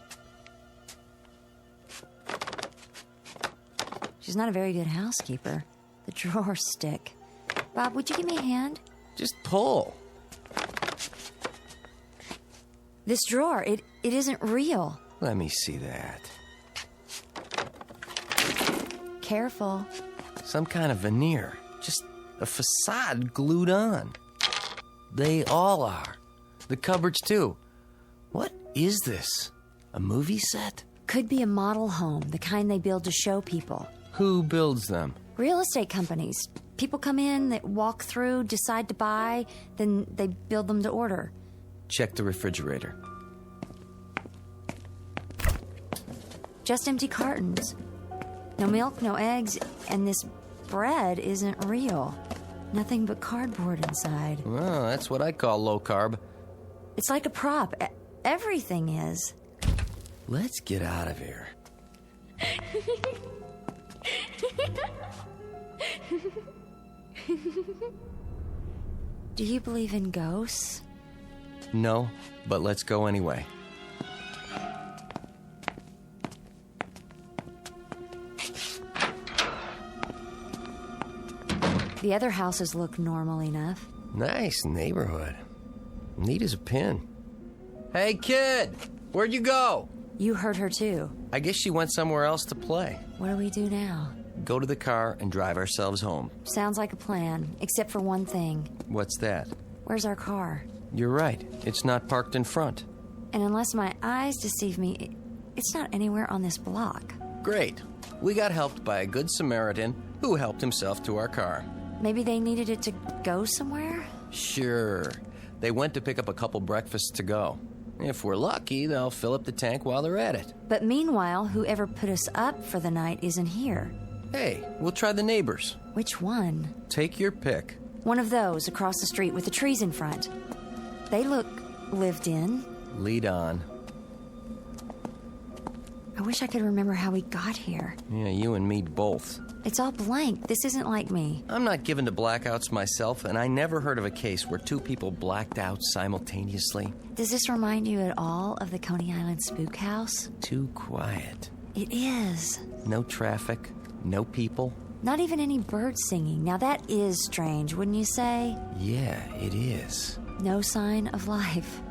She's not a very good housekeeper. The drawers stick. Bob, would you give me a hand? Just pull. This drawer, it isn't real. Let me see that. Careful. Some kind of veneer. Just a facade glued on. They all are. The cupboards, too. What is this? A movie set? Could be a model home, the kind they build to show people. Who builds them? Real estate companies. People come in, they walk through, decide to buy, then they build them to order. Check the refrigerator. Just empty cartons. No milk, no eggs, and this bread isn't real. Nothing but cardboard inside. Well, that's what I call low carb. It's like a prop. Everything is. Let's get out of here. Do you believe in ghosts? No, but let's go anyway. The other houses look normal enough. Nice neighborhood. Neat as a pin. Hey, kid! Where'd you go? You heard her too. I guess she went somewhere else to play. What do we do now? Go to the car and drive ourselves home. Sounds like a plan, except for one thing. What's that? Where's our car? You're right. It's not parked in front. And unless my eyes deceive me, it's not anywhere on this block. Great. We got helped by a good Samaritan who helped himself to our car. Maybe they needed it to go somewhere? Sure. They went to pick up a couple breakfasts to go. If we're lucky, they'll fill up the tank while they're at it. But meanwhile, whoever put us up for the night isn't here. Hey, we'll try the neighbors. Which one? Take your pick. One of those across the street with the trees in front. They look lived in. Lead on. I wish I could remember how we got here. Yeah, you and me both. It's all blank. This isn't like me. I'm not given to blackouts myself, and I never heard of a case where two people blacked out simultaneously. Does this remind you at all of the Coney Island Spook House? Too quiet. It is. No traffic, no people. Not even any birds singing. Now that is strange, wouldn't you say? Yeah, it is. No sign of life.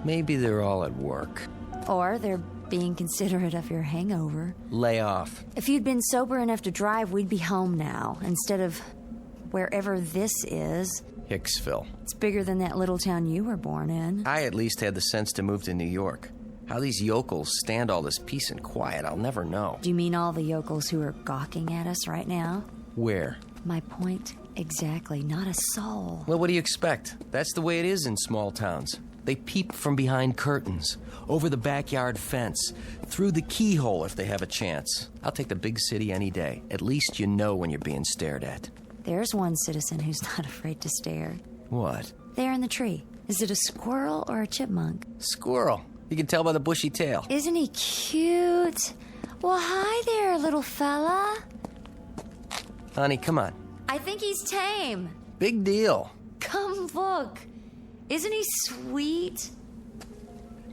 Maybe they're all at work. Or they're being considerate of your hangover. Lay off. If you'd been sober enough to drive, we'd be home now, instead of wherever this is. Hicksville. It's bigger than that little town you were born in. I at least had the sense to move to New York. How these yokels stand all this peace and quiet, I'll never know. Do you mean all the yokels who are gawking at us right now? Where? My point exactly. Not a soul. Well, what do you expect? That's the way it is in small towns. They peep from behind curtains, over the backyard fence, through the keyhole if they have a chance. I'll take the big city any day. At least you know when you're being stared at. There's one citizen who's not afraid to stare. What? There in the tree. Is it a squirrel or a chipmunk? Squirrel. You can tell by the bushy tail. Isn't he cute? Well, hi there, little fella. Honey, come on. I think he's tame. Big deal. Come look. Isn't he sweet?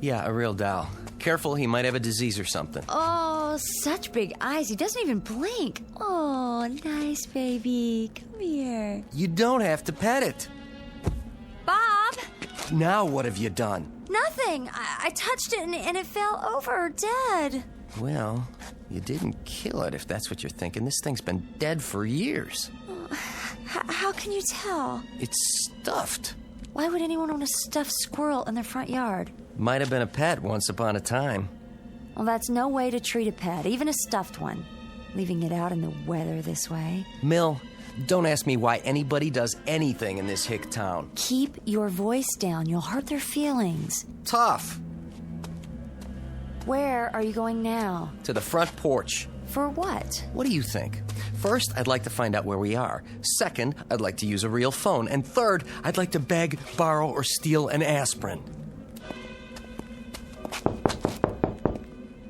Yeah, a real doll. Careful, he might have a disease or something. Oh, such big eyes. He doesn't even blink. Oh, nice baby. Come here. You don't have to pet it. Bob! Now what have you done? Nothing. I touched it and it fell over, dead. Well, you didn't kill it if that's what you're thinking. This thing's been dead for years. How can you tell? It's stuffed. Why would anyone want a stuffed squirrel in their front yard? Might have been a pet once upon a time. Well, that's no way to treat a pet, even a stuffed one. Leaving it out in the weather this way. Mill, don't ask me why anybody does anything in this hick town. Keep your voice down. You'll hurt their feelings. Tough. Where are you going now? To the front porch. For what? What do you think? First, I'd like to find out where we are. Second, I'd like to use a real phone. And third, I'd like to beg, borrow, or steal an aspirin.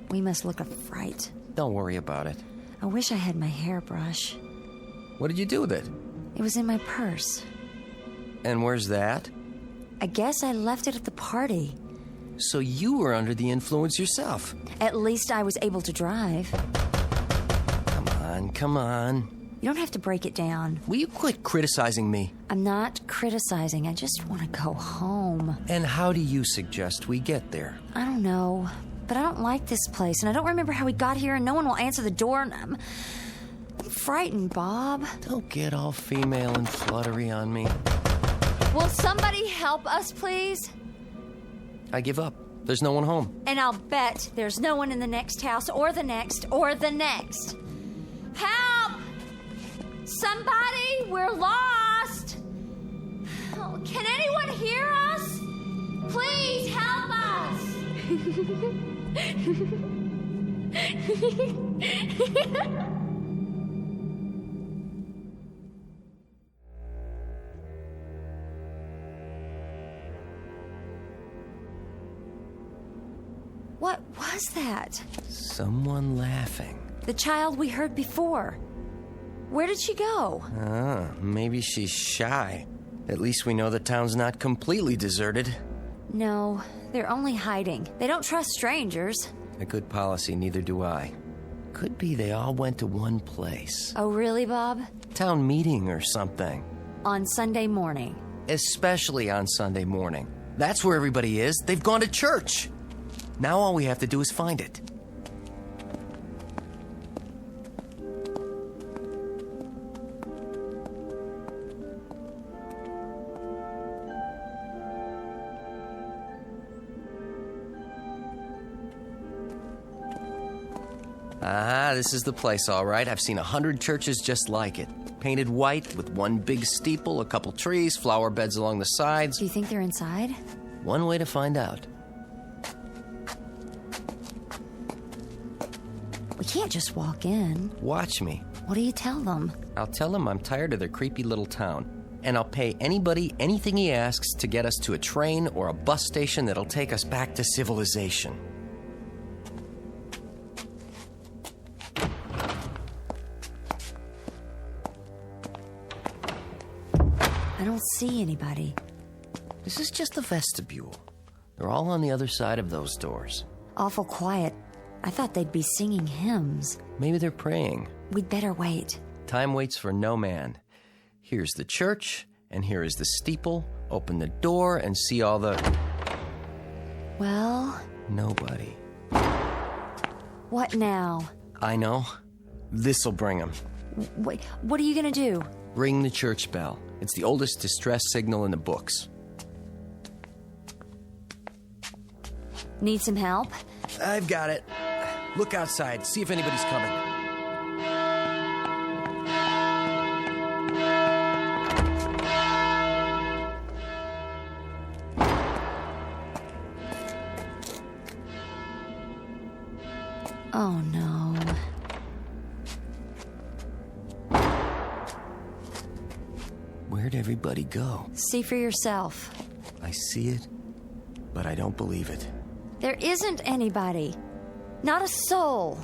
We must look a fright. Don't worry about it. I wish I had my hairbrush. What did you do with it? It was in my purse. And where's that? I guess I left it at the party. So you were under the influence yourself. At least I was able to drive. Come on. You don't have to break it down. Will you quit criticizing me? I'm not criticizing. I just want to go home. And how do you suggest we get there? I don't know. But I don't like this place, and I don't remember how we got here, and no one will answer the door, and I'm frightened, Bob. Don't get all female and fluttery on me. Will somebody help us, please? I give up. There's no one home. And I'll bet there's no one in the next house, or the next, or the next. Help! Somebody! We're lost! Oh, can anyone hear us? Please help us! What was that? Someone laughing. The child we heard before. Where did she go? Maybe she's shy. At least we know the town's not completely deserted. No, they're only hiding. They don't trust strangers. A good policy, neither do I. Could be they all went to one place. Oh, really, Bob? Town meeting or something. On Sunday morning. Especially on Sunday morning. That's where everybody is. They've gone to church. Now all we have to do is find it. This is the place, all right. I've seen 100 churches just like it. Painted white with one big steeple, a couple trees, flower beds along the sides. Do you think they're inside? One way to find out. We can't just walk in. Watch me. What do you tell them? I'll tell him I'm tired of their creepy little town. And I'll pay anybody anything he asks to get us to a train or a bus station that'll take us back to civilization. I don't see anybody. This is just the vestibule. They're all on the other side of those doors. Awful quiet. I thought they'd be singing hymns. Maybe they're praying. We'd better wait. Time waits for no man. Here's the church, and here is the steeple. Open the door and see all the... Well? Nobody. What now? I know. This'll bring them. Wait, what are you gonna do? Ring the church bell. It's the oldest distress signal in the books. Need some help? I've got it. Look outside. See if anybody's coming. Oh, no. Where'd everybody go? See for yourself. I see it, but I don't believe it. There isn't anybody. Not a soul.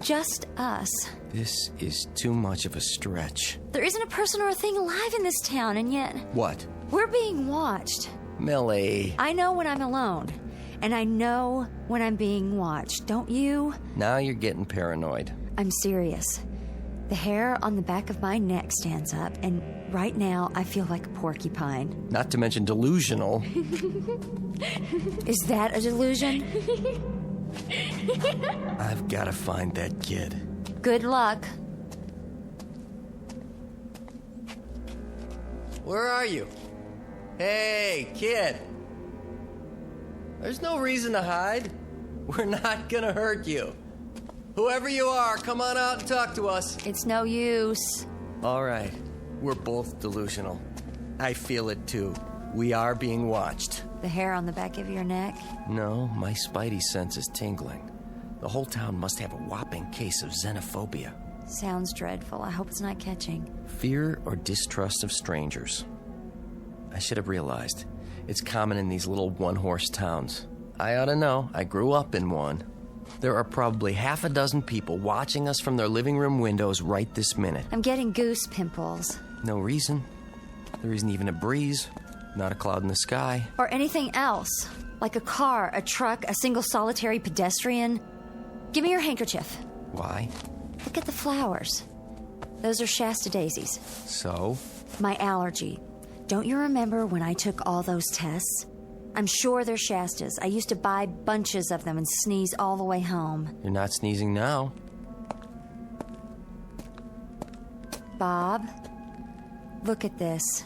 Just us. This is too much of a stretch. There isn't a person or a thing alive in this town, and yet... What? We're being watched. Millie. I know when I'm alone. And I know when I'm being watched, don't you? Now you're getting paranoid. I'm serious. The hair on the back of my neck stands up, and right now I feel like a porcupine. Not to mention delusional. Is that a delusion? I've got to find that kid. Good luck. Where are you? Hey, kid. There's no reason to hide. We're not gonna hurt you. Whoever you are, come on out and talk to us. It's no use. All right. We're both delusional. I feel it too. We are being watched. The hair on the back of your neck? No, my spidey sense is tingling. The whole town must have a whopping case of xenophobia. Sounds dreadful. I hope it's not catching. Fear or distrust of strangers. I should have realized. It's common in these little one-horse towns. I ought to know. I grew up in one. There are probably half a dozen people watching us from their living room windows right this minute. I'm getting goose pimples. No reason. There isn't even a breeze. Not a cloud in the sky. Or anything else. Like a car, a truck, a single solitary pedestrian. Give me your handkerchief. Why? Look at the flowers. Those are Shasta daisies. So? My allergy. Don't you remember when I took all those tests? I'm sure they're Shastas. I used to buy bunches of them and sneeze all the way home. You're not sneezing now. Bob, look at this.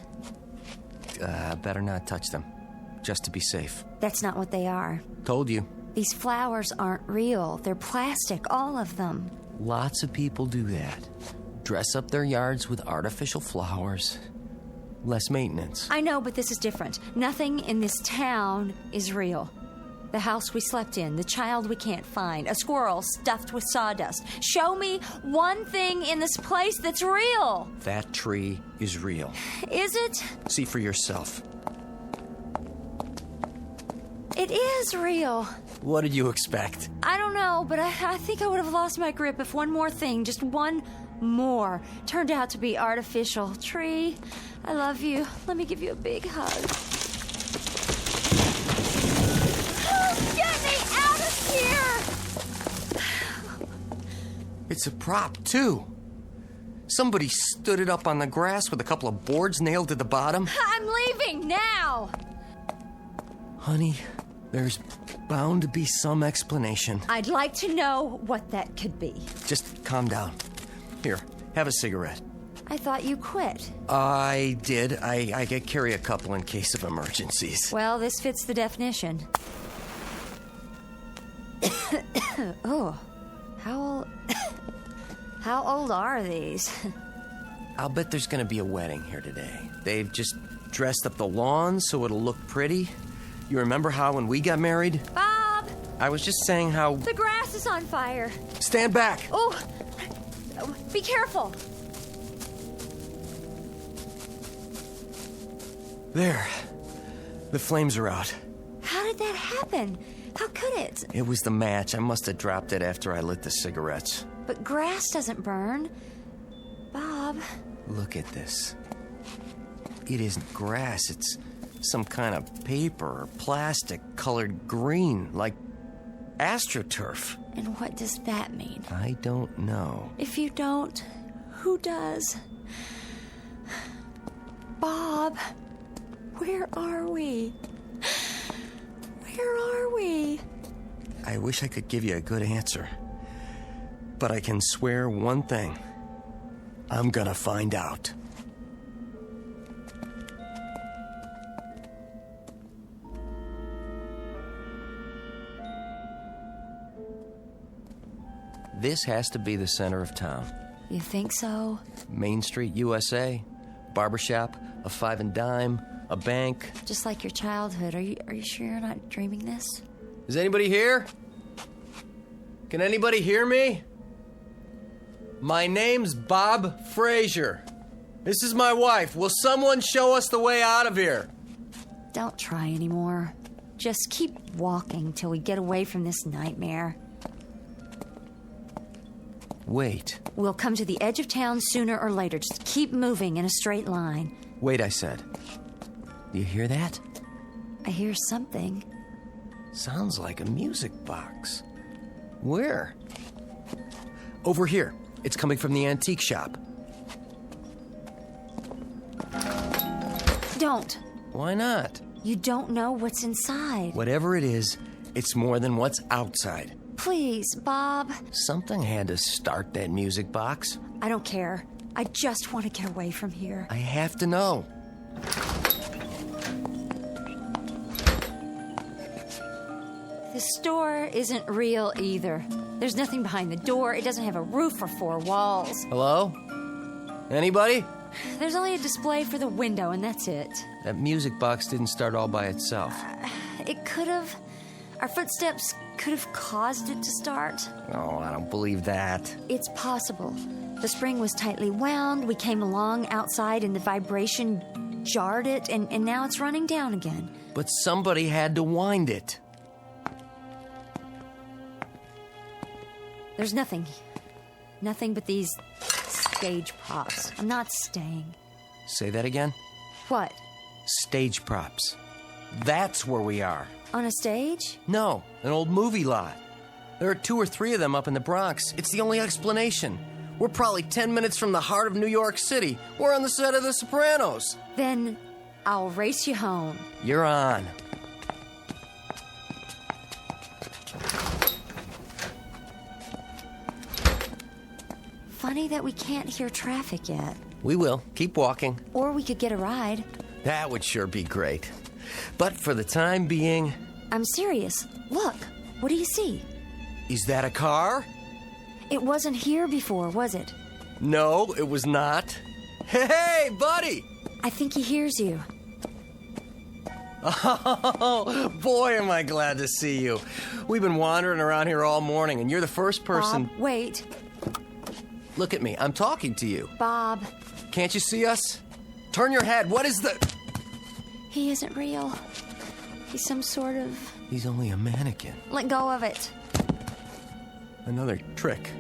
Better not touch them. Just to be safe. That's not what they are. Told you. These flowers aren't real. They're plastic, all of them. Lots of people do that. Dress up their yards with artificial flowers. Less maintenance. I know, but this is different. Nothing in this town is real. The house we slept in, the child we can't find, a squirrel stuffed with sawdust. Show me one thing in this place that's real. That tree is real. Is it? See for yourself. It is real. What did you expect? I don't know, but I think I would have lost my grip if one more thing, just one more, turned out to be artificial. Tree, I love you. Let me give you a big hug. Get me out of here! It's a prop, too. Somebody stood it up on the grass with a couple of boards nailed to the bottom. I'm leaving now! Honey, there's bound to be some explanation. I'd like to know what that could be. Just calm down. Here, have a cigarette. I thought you quit. I did. I carry a couple in case of emergencies. Well, this fits the definition. Oh, how old are these? I'll bet there's gonna be a wedding here today. They've just dressed up the lawn so it'll look pretty. You remember how when we got married? Bob! I was just saying how... The grass is on fire. Stand back! Oh, be careful. There. The flames are out. How did that happen? How could it? It was the match. I must have dropped it after I lit the cigarettes. But grass doesn't burn. Bob. Look at this. It isn't grass. It's some kind of paper or plastic colored green, like astroturf. And what does that mean? I don't know. If you don't, who does? Bob, where are we? Where are we? I wish I could give you a good answer. But I can swear one thing. I'm gonna find out. This has to be the center of town. You think so? Main Street, USA, barbershop, a 5 and dime, a bank. Just like your childhood. Are you sure you're not dreaming this? Is anybody here? Can anybody hear me? My name's Bob Frazier. This is my wife. Will someone show us the way out of here? Don't try anymore. Just keep walking till we get away from this nightmare. Wait. We'll come to the edge of town sooner or later. Just keep moving in a straight line. Wait, I said. Do you hear that? I hear something. Sounds like a music box. Where? Over here. It's coming from the antique shop. Don't. Why not? You don't know what's inside. Whatever it is, it's more than what's outside. Please, Bob. Something had to start that music box. I don't care. I just want to get away from here. I have to know. The store isn't real either. There's nothing behind the door. It doesn't have a roof or 4 walls. Hello? Anybody? There's only a display for the window, and that's it. That music box didn't start all by itself. It could have. Our footsteps could have caused it to start. Oh, I don't believe that. It's possible. The spring was tightly wound. We came along outside, and the vibration jarred it, and now it's running down again. But somebody had to wind it. There's nothing. Nothing but these stage props. I'm not staying. Say that again? What? Stage props. That's where we are. On a stage? No, an old movie lot. There are 2 or 3 of them up in the Bronx. It's the only explanation. We're probably 10 minutes from the heart of New York City. We're on the set of The Sopranos. Then I'll race you home. You're on. Funny that we can't hear traffic yet. We will. Keep walking. Or we could get a ride. That would sure be great. But for the time being... I'm serious. Look, what do you see? Is that a car? It wasn't here before, was it? No, it was not. Hey, buddy! I think he hears you. Oh, boy, am I glad to see you. We've been wandering around here all morning, and you're the first person... Bob, wait. Look at me. I'm talking to you. Bob. Can't you see us? Turn your head. What is the... He isn't real. He's some sort of... He's only a mannequin. Let go of it. Another trick.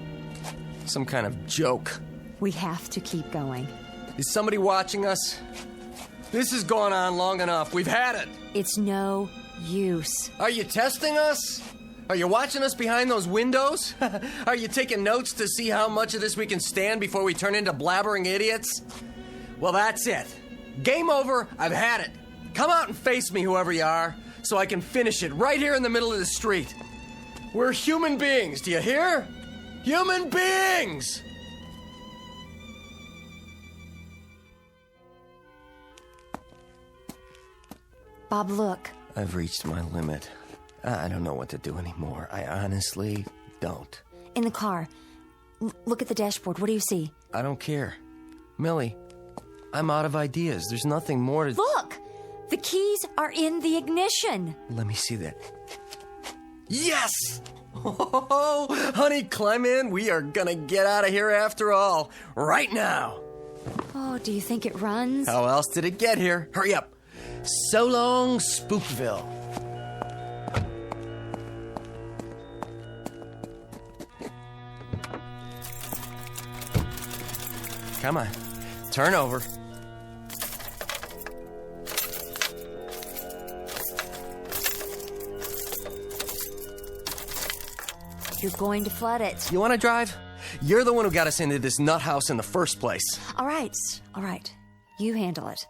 Some kind of joke. We have to keep going. Is somebody watching us? This has gone on long enough. We've had it. It's no use. Are you testing us? Are you watching us behind those windows? Are you taking notes to see how much of this we can stand before we turn into blabbering idiots? Well, that's it. Game over. I've had it. Come out and face me, whoever you are, so I can finish it right here in the middle of the street. We're human beings, do you hear? Human beings! Bob, look. I've reached my limit. I don't know what to do anymore. I honestly don't. In the car. Look at the dashboard. What do you see? I don't care. Millie, I'm out of ideas. There's nothing more to... Look! The keys are in the ignition. Let me see that. Yes! Oh, honey, climb in. We are gonna get out of here after all. Right now. Oh, do you think it runs? How else did it get here? Hurry up. So long, Spookville. Come on. Turn over. You're going to flood it. You want to drive? You're the one who got us into this nut house in the first place. All right. You handle it.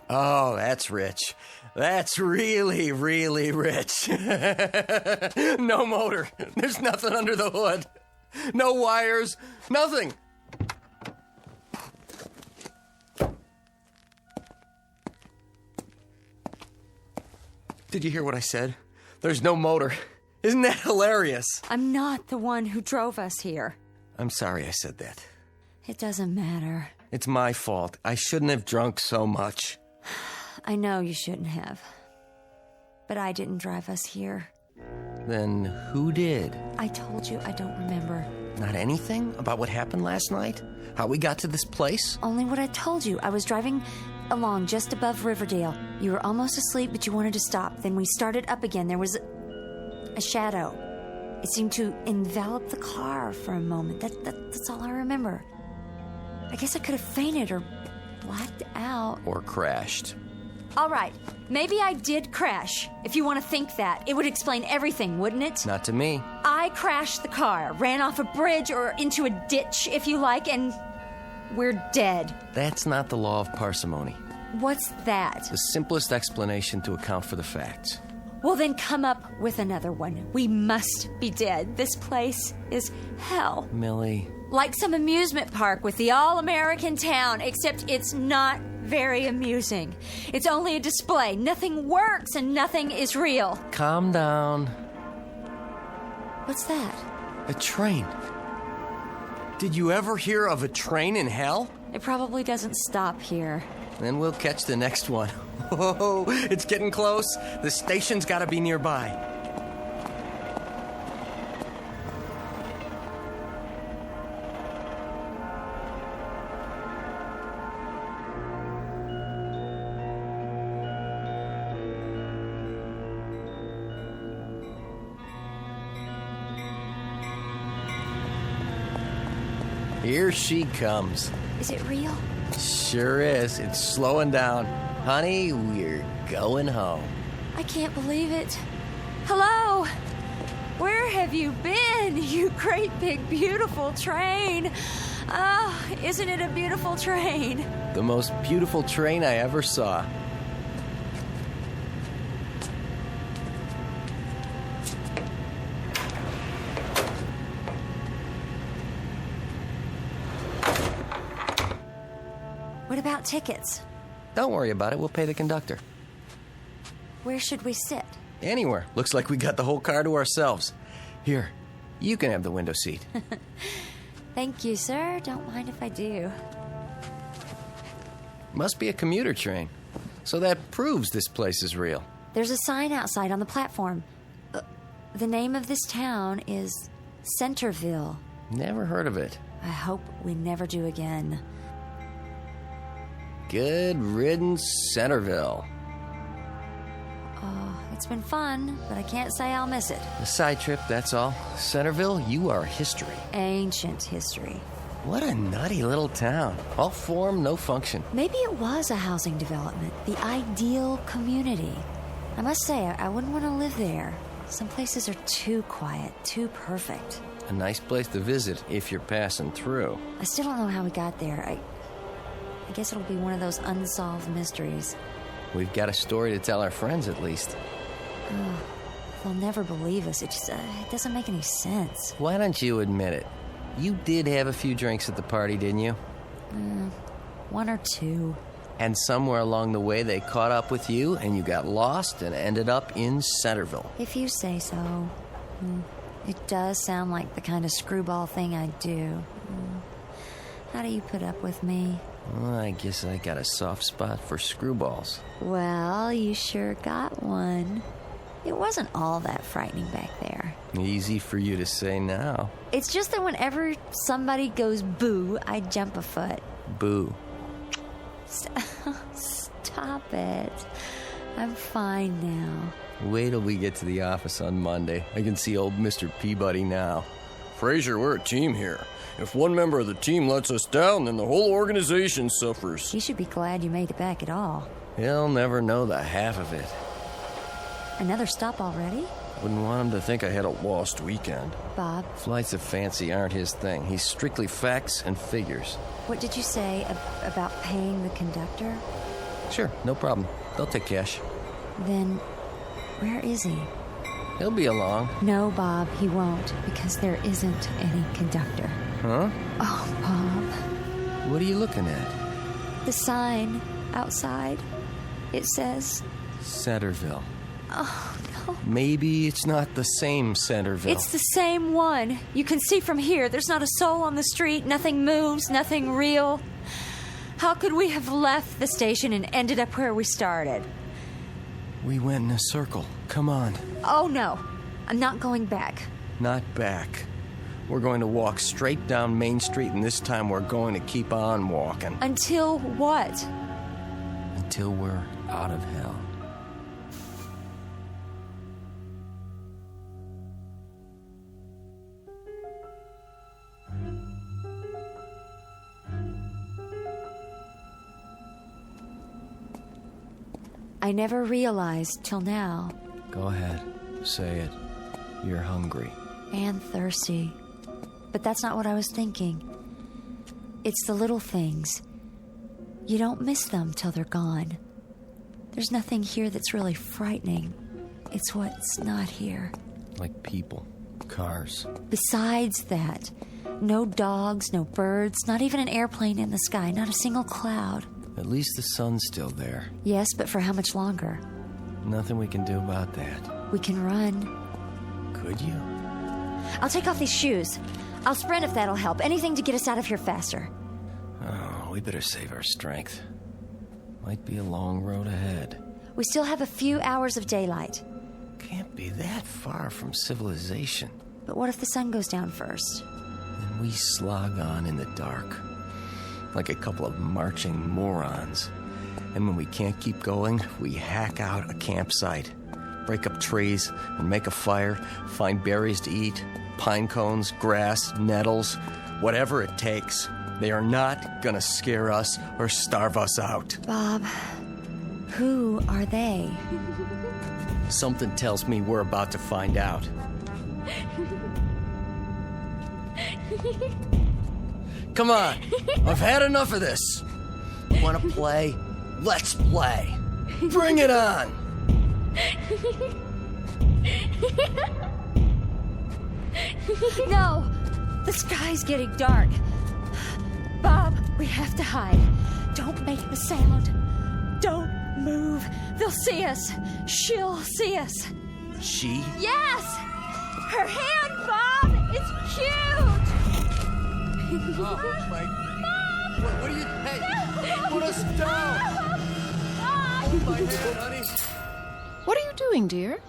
Oh, that's rich. That's really, really rich. No motor. There's nothing under the hood. No wires. Nothing. Did you hear what I said? There's no motor. Isn't that hilarious? I'm not the one who drove us here. I'm sorry I said that. It doesn't matter. It's my fault. I shouldn't have drunk so much. I know you shouldn't have. But I didn't drive us here. Then who did? I told you I don't remember. Not anything about what happened last night? How we got to this place? Only what I told you. I was driving along just above Riverdale. You were almost asleep, but you wanted to stop. Then we started up again. There was a shadow. It seemed to envelop the car for a moment. That's all I remember. I guess I could have fainted or blacked out. Or crashed. All right. Maybe I did crash. If you want to think that, it would explain everything, wouldn't it? Not to me. I crashed the car, ran off a bridge or into a ditch, if you like, and we're dead. That's not the law of parsimony. What's that? The simplest explanation to account for the facts. Well, then come up with another one. We must be dead. This place is hell. Millie. Like some amusement park with the all-American town, except it's not very amusing. It's only a display. Nothing works and nothing is real. Calm down. What's that? A train. Did you ever hear of a train in hell? It probably doesn't stop here. Then we'll catch the next one. Oh, it's getting close. The station's got to be nearby. Here she comes. Is it real? Sure is. It's slowing down. Honey, we're going home. I can't believe it. Hello? Where have you been, you great big beautiful train? Oh, isn't it a beautiful train? The most beautiful train I ever saw. What about tickets? Don't worry about it. We'll pay the conductor. Where should we sit? Anywhere. Looks like we got the whole car to ourselves. Here, you can have the window seat. Thank you, sir. Don't mind if I do. Must be a commuter train. So that proves this place is real. There's a sign outside on the platform. The name of this town is Centerville. Never heard of it. I hope we never do again. Good riddance, Centerville. Oh, it's been fun, but I can't say I'll miss it. A side trip, that's all. Centerville, you are history. Ancient history. What a nutty little town. All form, no function. Maybe it was a housing development, the ideal community. I must say, I wouldn't want to live there. Some places are too quiet, too perfect. A nice place to visit if you're passing through. I still don't know how we got there. I guess it'll be one of those unsolved mysteries. We've got a story to tell our friends, at least. Oh, they'll never believe us. It doesn't make any sense. Why don't you admit it? You did have a few drinks at the party, didn't you? One or two. And somewhere along the way they caught up with you and you got lost and ended up in Centerville. If you say so. It does sound like the kind of screwball thing I'd do. How do you put up with me? Well, I guess I got a soft spot for screwballs. Well, you sure got one. It wasn't all that frightening back there. Easy for you to say now. It's just that whenever somebody goes boo, I jump a foot. Boo. Stop it. I'm fine now. Wait till we get to the office on Monday. I can see old Mr. Peabody now. Fraser, we're a team here. If one member of the team lets us down, then the whole organization suffers. You should be glad you made it back at all. He'll never know the half of it. Another stop already? Wouldn't want him to think I had a lost weekend. Bob, Flights of fancy aren't his thing. He's strictly facts and figures. what did you say about paying the conductor? Sure, no problem. They'll take cash. Then, where is he? He'll be along. No, Bob, he won't, because there isn't any conductor. Huh? Oh, Bob. What are you looking at? The sign outside. It says... Centerville. Oh, no. Maybe it's not the same Centerville. It's the same one. You can see from here. There's not a soul on the street. Nothing moves. Nothing real. How could we have left the station and ended up where we started? We went in a circle. Come on. Oh, no. I'm not going back. Not back. We're going to walk straight down Main Street, and this time we're going to keep on walking. Until what? Until we're out of hell. I never realized till now. Go ahead. Say it. You're hungry. And thirsty. But that's not what I was thinking. It's the little things. You don't miss them till they're gone. There's nothing here that's really frightening. It's what's not here. Like people. Cars. Besides that, no dogs, no birds, not even an airplane in the sky, not a single cloud. At least the sun's still there. Yes, but for how much longer? Nothing we can do about that. We can run. Could you? I'll take off these shoes. I'll sprint if that'll help. Anything to get us out of here faster. Oh, we better save our strength. Might be a long road ahead. We still have a few hours of daylight. Can't be that far from civilization. But what if the sun goes down first? And we slog on in the dark. Like a couple of marching morons. And when we can't keep going, we hack out a campsite. Break up trees and make a fire. Find berries to eat. Pine cones, grass, nettles. Whatever it takes. They are not gonna scare us or starve us out. Bob, who are they? Something tells me we're about to find out. Come on, I've had enough of this. Want to play? Let's play. Bring it on. No, the sky's getting dark. Bob, we have to hide. Don't make a sound. Don't move. They'll see us. She'll see us. She? Yes! Her hand, Bob! It's cute! Oh, my... What are you... Hey! Put us down! Hold my hand, honey. What are you doing, dear?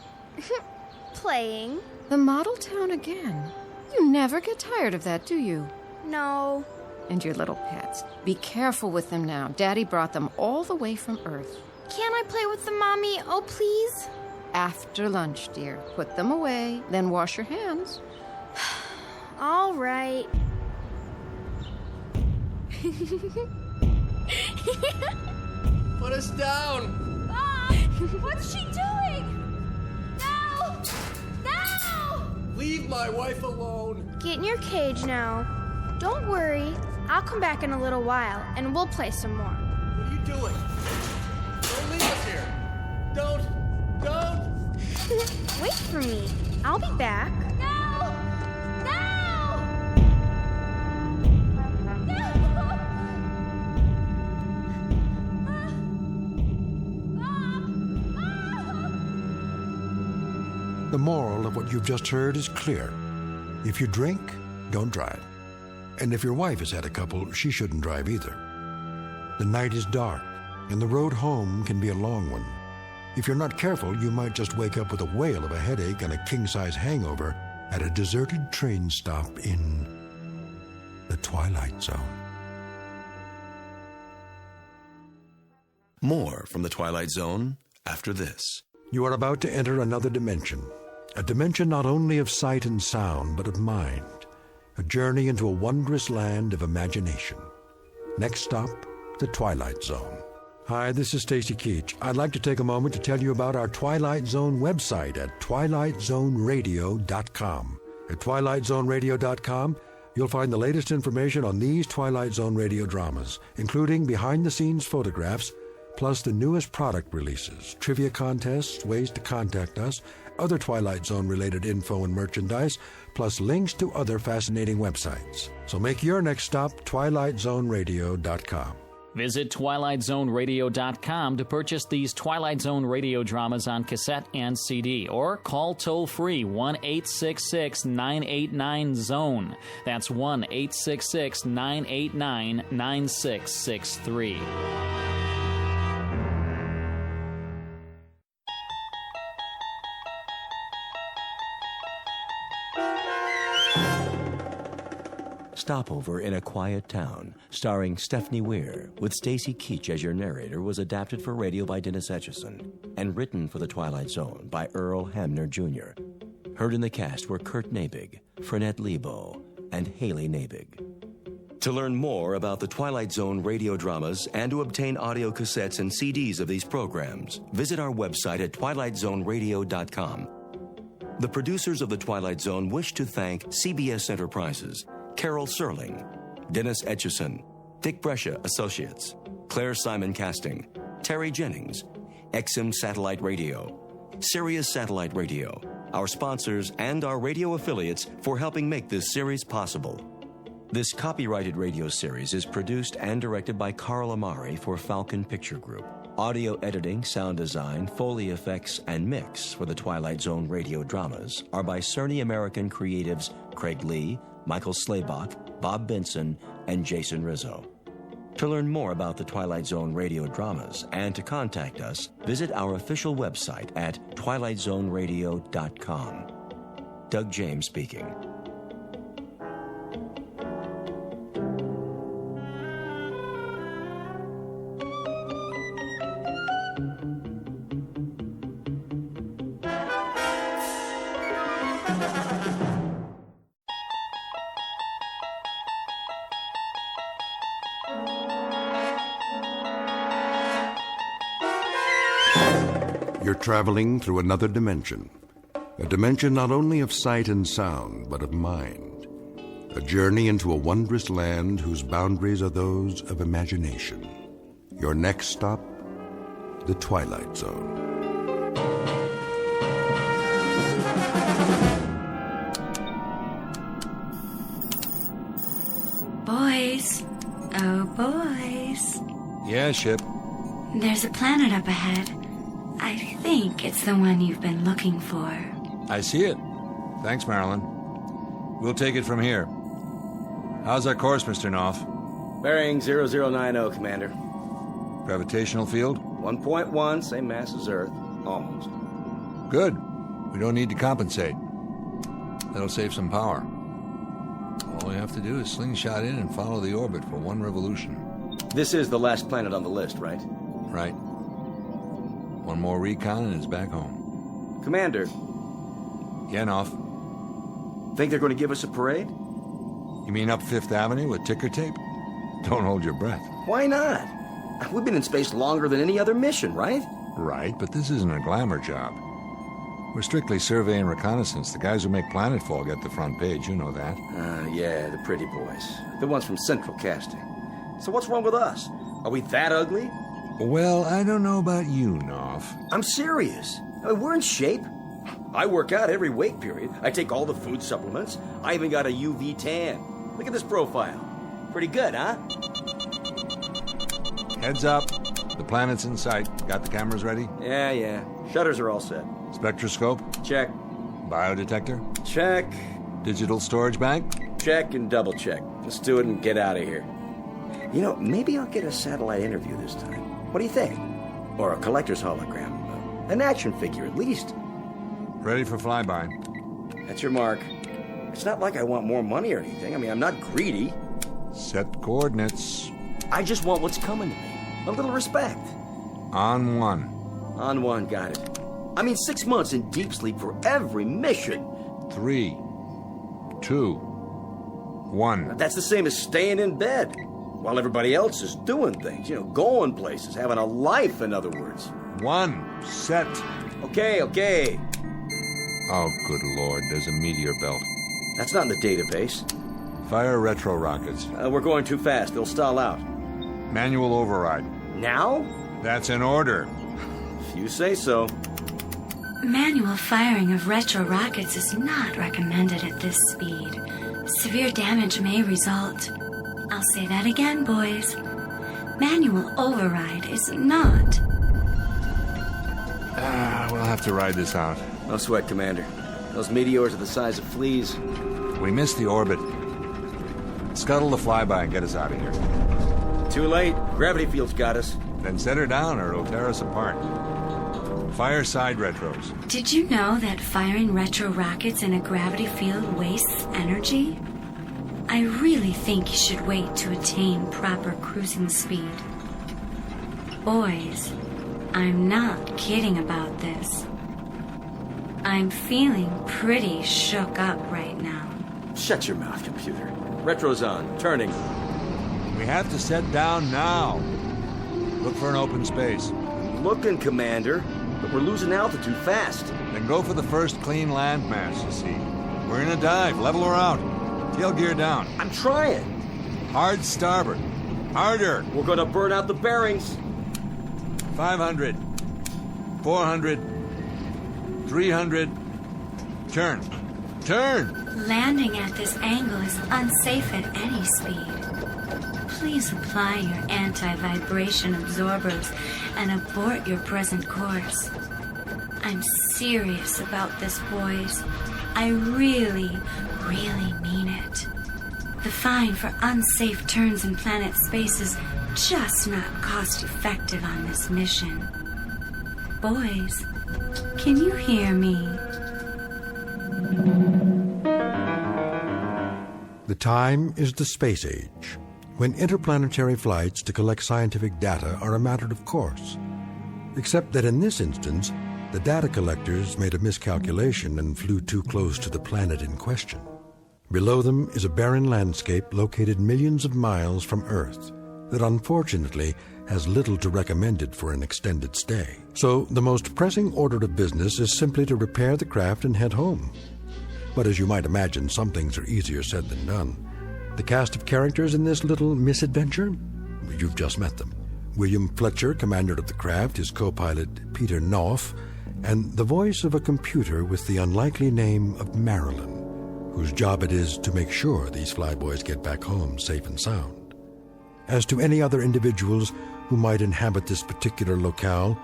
Playing. The model town again. You never get tired of that, do you? No. And your little pets. Be careful with them now. Daddy brought them all the way from Earth. Can't I play with them, Mommy? Oh, please? After lunch, dear. Put them away, then wash your hands. All right. Put us down! Bob! What's she doing? No! No! Leave my wife alone! Get in your cage now. Don't worry. I'll come back in a little while, and we'll play some more. What are you doing? Don't leave us here! Don't! Wait for me. I'll be back. No! No! The moral of what you've just heard is clear. If you drink, don't drive. And if your wife has had a couple, she shouldn't drive either. The night is dark, and the road home can be a long one. If you're not careful, you might just wake up with a whale of a headache and a king-size hangover at a deserted train stop in the Twilight Zone. More from the Twilight Zone after this. You are about to enter another dimension. A dimension not only of sight and sound, but of mind. A journey into a wondrous land of imagination. Next stop, the Twilight Zone. Hi, this is Stacy Keach. I'd like to take a moment to tell you about our Twilight Zone website at twilightzoneradio.com. At twilightzoneradio.com, you'll find the latest information on these Twilight Zone radio dramas, including behind-the-scenes photographs, plus the newest product releases, trivia contests, ways to contact us, other Twilight Zone-related info and merchandise, plus links to other fascinating websites. So make your next stop twilightzoneradio.com. Visit twilightzoneradio.com to purchase these Twilight Zone radio dramas on cassette and CD, or call toll-free 1-866-989-ZONE. That's 1-866-989-9663. Stopover in a Quiet Town, starring Stephanie Weir, with Stacy Keach as your narrator, was adapted for radio by Dennis Etchison and written for The Twilight Zone by Earl Hamner Jr. Heard in the cast were Kurt Nabig, Frenette Lebo, and Haley Nabig. To learn more about the Twilight Zone radio dramas and to obtain audio cassettes and CDs of these programs, visit our website at twilightzoneradio.com. The producers of The Twilight Zone wish to thank CBS Enterprises, Carol Serling, Dennis Etchison, Dick Brescia Associates, Claire Simon Casting, Terry Jennings, XM Satellite Radio, Sirius Satellite Radio, our sponsors and our radio affiliates for helping make this series possible. This copyrighted radio series is produced and directed by Carl Amari for Falcon Picture Group. Audio editing, sound design, Foley effects, and mix for the Twilight Zone radio dramas are by Cerny American creatives Craig Lee, Michael Slaybach, Bob Benson, and Jason Rizzo. To learn more about the Twilight Zone radio dramas and to contact us, visit our official website at twilightzoneradio.com. Doug James speaking. You're traveling through another dimension. A dimension not only of sight and sound, but of mind. A journey into a wondrous land whose boundaries are those of imagination. Your next stop, the Twilight Zone. Boys. Oh, boys. Yeah, Ship. There's a planet up ahead. I think it's the one you've been looking for. I see it. Thanks, Marilyn. We'll take it from here. How's our course, Mr. Knopf? Bearing 0090, Commander. Gravitational field? 1.1, same mass as Earth. Almost. Good. We don't need to compensate. That'll save some power. All we have to do is slingshot in and follow the orbit for one revolution. This is the last planet on the list, right? Right. One more recon and it's back home. Commander. Yeah, Knopf. Think they're going to give us a parade? You mean up Fifth Avenue with ticker tape? Don't hold your breath. Why not? We've been in space longer than any other mission, right? Right, but this isn't a glamour job. We're strictly survey and reconnaissance. The guys who make Planetfall get the front page, you know that. Yeah, the pretty boys. The ones from Central Casting. So what's wrong with us? Are we that ugly? Well, I don't know about you, Knopf. I'm serious. I mean, we're in shape. I work out every wait period. I take all the food supplements. I even got a UV tan. Look at this profile. Pretty good, huh? Heads up. The planet's in sight. Got the cameras ready? Yeah. Shutters are all set. Spectroscope? Check. Biodetector? Check. Digital storage bank? Check and double check. Let's do it and get out of here. You know, maybe I'll get a satellite interview this time. What do you think? Or a collector's hologram. An action figure, at least. Ready for flyby. That's your mark. It's not like I want more money or anything. I mean, I'm not greedy. Set coordinates. I just want what's coming to me. A little respect. On one. On one, got it. I mean, 6 months in deep sleep for every mission. 3, 2, 1. That's the same as staying in bed. While everybody else is doing things, going places, having a life, in other words. One. Set. Okay. Oh, good Lord, there's a meteor belt. That's not in the database. Fire retro rockets. We're going too fast. They'll stall out. Manual override. Now? That's in order. If you say so. Manual firing of retro rockets is not recommended at this speed. Severe damage may result. I'll say that again, boys. Manual override is not. We'll have to ride this out. No sweat, Commander. Those meteors are the size of fleas. We missed the orbit. Scuttle the flyby and get us out of here. Too late. Gravity field's got us. Then set her down or it'll tear us apart. Fire side retros. Did you know that firing retro rockets in a gravity field wastes energy? I really think you should wait to attain proper cruising speed. Boys, I'm not kidding about this. I'm feeling pretty shook up right now. Shut your mouth, computer. Retro's on. Turning. We have to set down now. Look for an open space. Looking, Commander. But we're losing altitude fast. Then go for the first clean landmass, you see. We're in a dive. Level her out. Tail gear down. I'm trying. Hard starboard. Harder. We're going to burn out the bearings. 500. 400. 300. Turn. Turn! Landing at this angle is unsafe at any speed. Please apply your anti-vibration absorbers and abort your present course. I'm serious about this, boys. I really mean it. The fine for unsafe turns in planet space is just not cost-effective on this mission. Boys, can you hear me? The time is the space age, when interplanetary flights to collect scientific data are a matter of course. Except that in this instance, the data collectors made a miscalculation and flew too close to the planet in question. Below them is a barren landscape located millions of miles from Earth that unfortunately has little to recommend it for an extended stay. So the most pressing order of business is simply to repair the craft and head home. But as you might imagine, some things are easier said than done. The cast of characters in this little misadventure? You've just met them. William Fletcher, commander of the craft, his co-pilot Peter Knopf, and the voice of a computer with the unlikely name of Marilyn, whose job it is to make sure these flyboys get back home safe and sound. As to any other individuals who might inhabit this particular locale,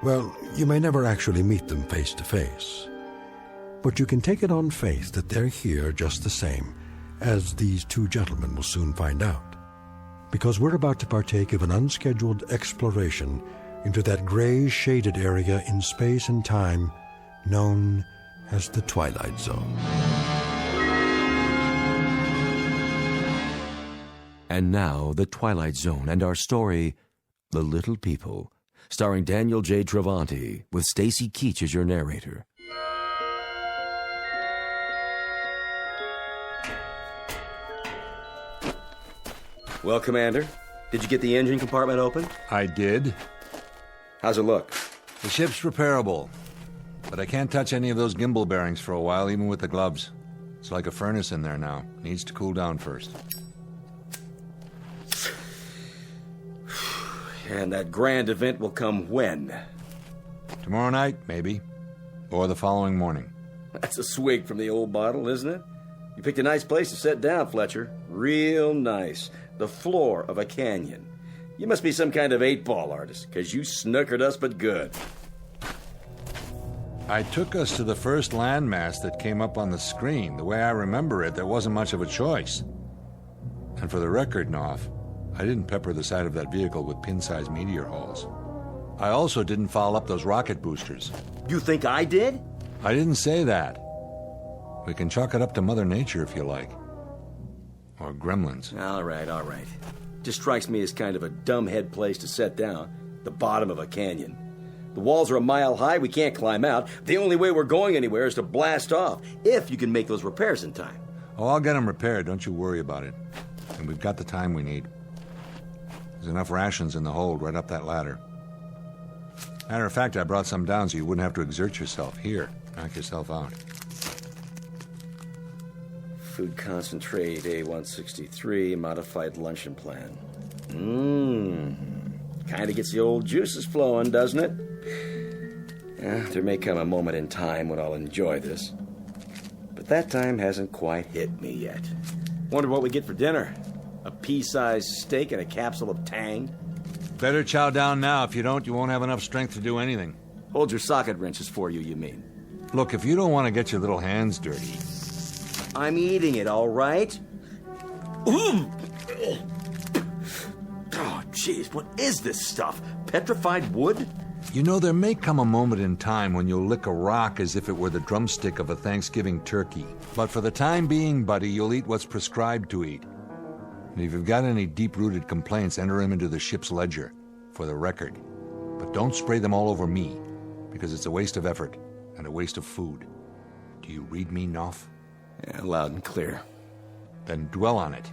well, you may never actually meet them face to face. But you can take it on faith that they're here just the same, as these two gentlemen will soon find out. Because we're about to partake of an unscheduled exploration into that gray shaded area in space and time known as the Twilight Zone. And now, The Twilight Zone and our story, The Little People, starring Daniel J. Travanti, with Stacy Keach as your narrator. Well, Commander, did you get the engine compartment open? I did. How's it look? The ship's repairable, but I can't touch any of those gimbal bearings for a while, even with the gloves. It's like a furnace in there now. Needs to cool down first. And that grand event will come when? Tomorrow night, maybe. Or the following morning. That's a swig from the old bottle, isn't it? You picked a nice place to sit down, Fletcher. Real nice. The floor of a canyon. You must be some kind of 8-ball artist, because you snookered us but good. I took us to the first landmass that came up on the screen. The way I remember it, there wasn't much of a choice. And for the record, Knopf, I didn't pepper the side of that vehicle with pin-sized meteor holes. I also didn't foul up those rocket boosters. You think I did? I didn't say that. We can chalk it up to Mother Nature if you like. Or gremlins. All right. Just strikes me as kind of a dumbhead place to set down. The bottom of a canyon. The walls are a mile high, we can't climb out. The only way we're going anywhere is to blast off, if you can make those repairs in time. Oh, I'll get them repaired, don't you worry about it. And we've got the time we need. There's enough rations in the hold right up that ladder. Matter of fact, I brought some down so you wouldn't have to exert yourself. Here, knock yourself out. Food concentrate, A163, modified luncheon plan. Kind of gets the old juices flowing, doesn't it? Yeah, there may come a moment in time when I'll enjoy this. But that time hasn't quite hit me yet. Wonder what we get for dinner. A pea-sized steak and a capsule of Tang? Better chow down now. If you don't, you won't have enough strength to do anything. Hold your socket wrenches for you mean? Look, if you don't want to get your little hands dirty... I'm eating it, all right? Oh, jeez, what is this stuff? Petrified wood? You know, there may come a moment in time when you'll lick a rock as if it were the drumstick of a Thanksgiving turkey. But for the time being, buddy, you'll eat what's prescribed to eat. And if you've got any deep-rooted complaints, enter them into the ship's ledger, for the record. But don't spray them all over me, because it's a waste of effort and a waste of food. Do you read me, Knopf? Yeah, loud and clear. Then dwell on it.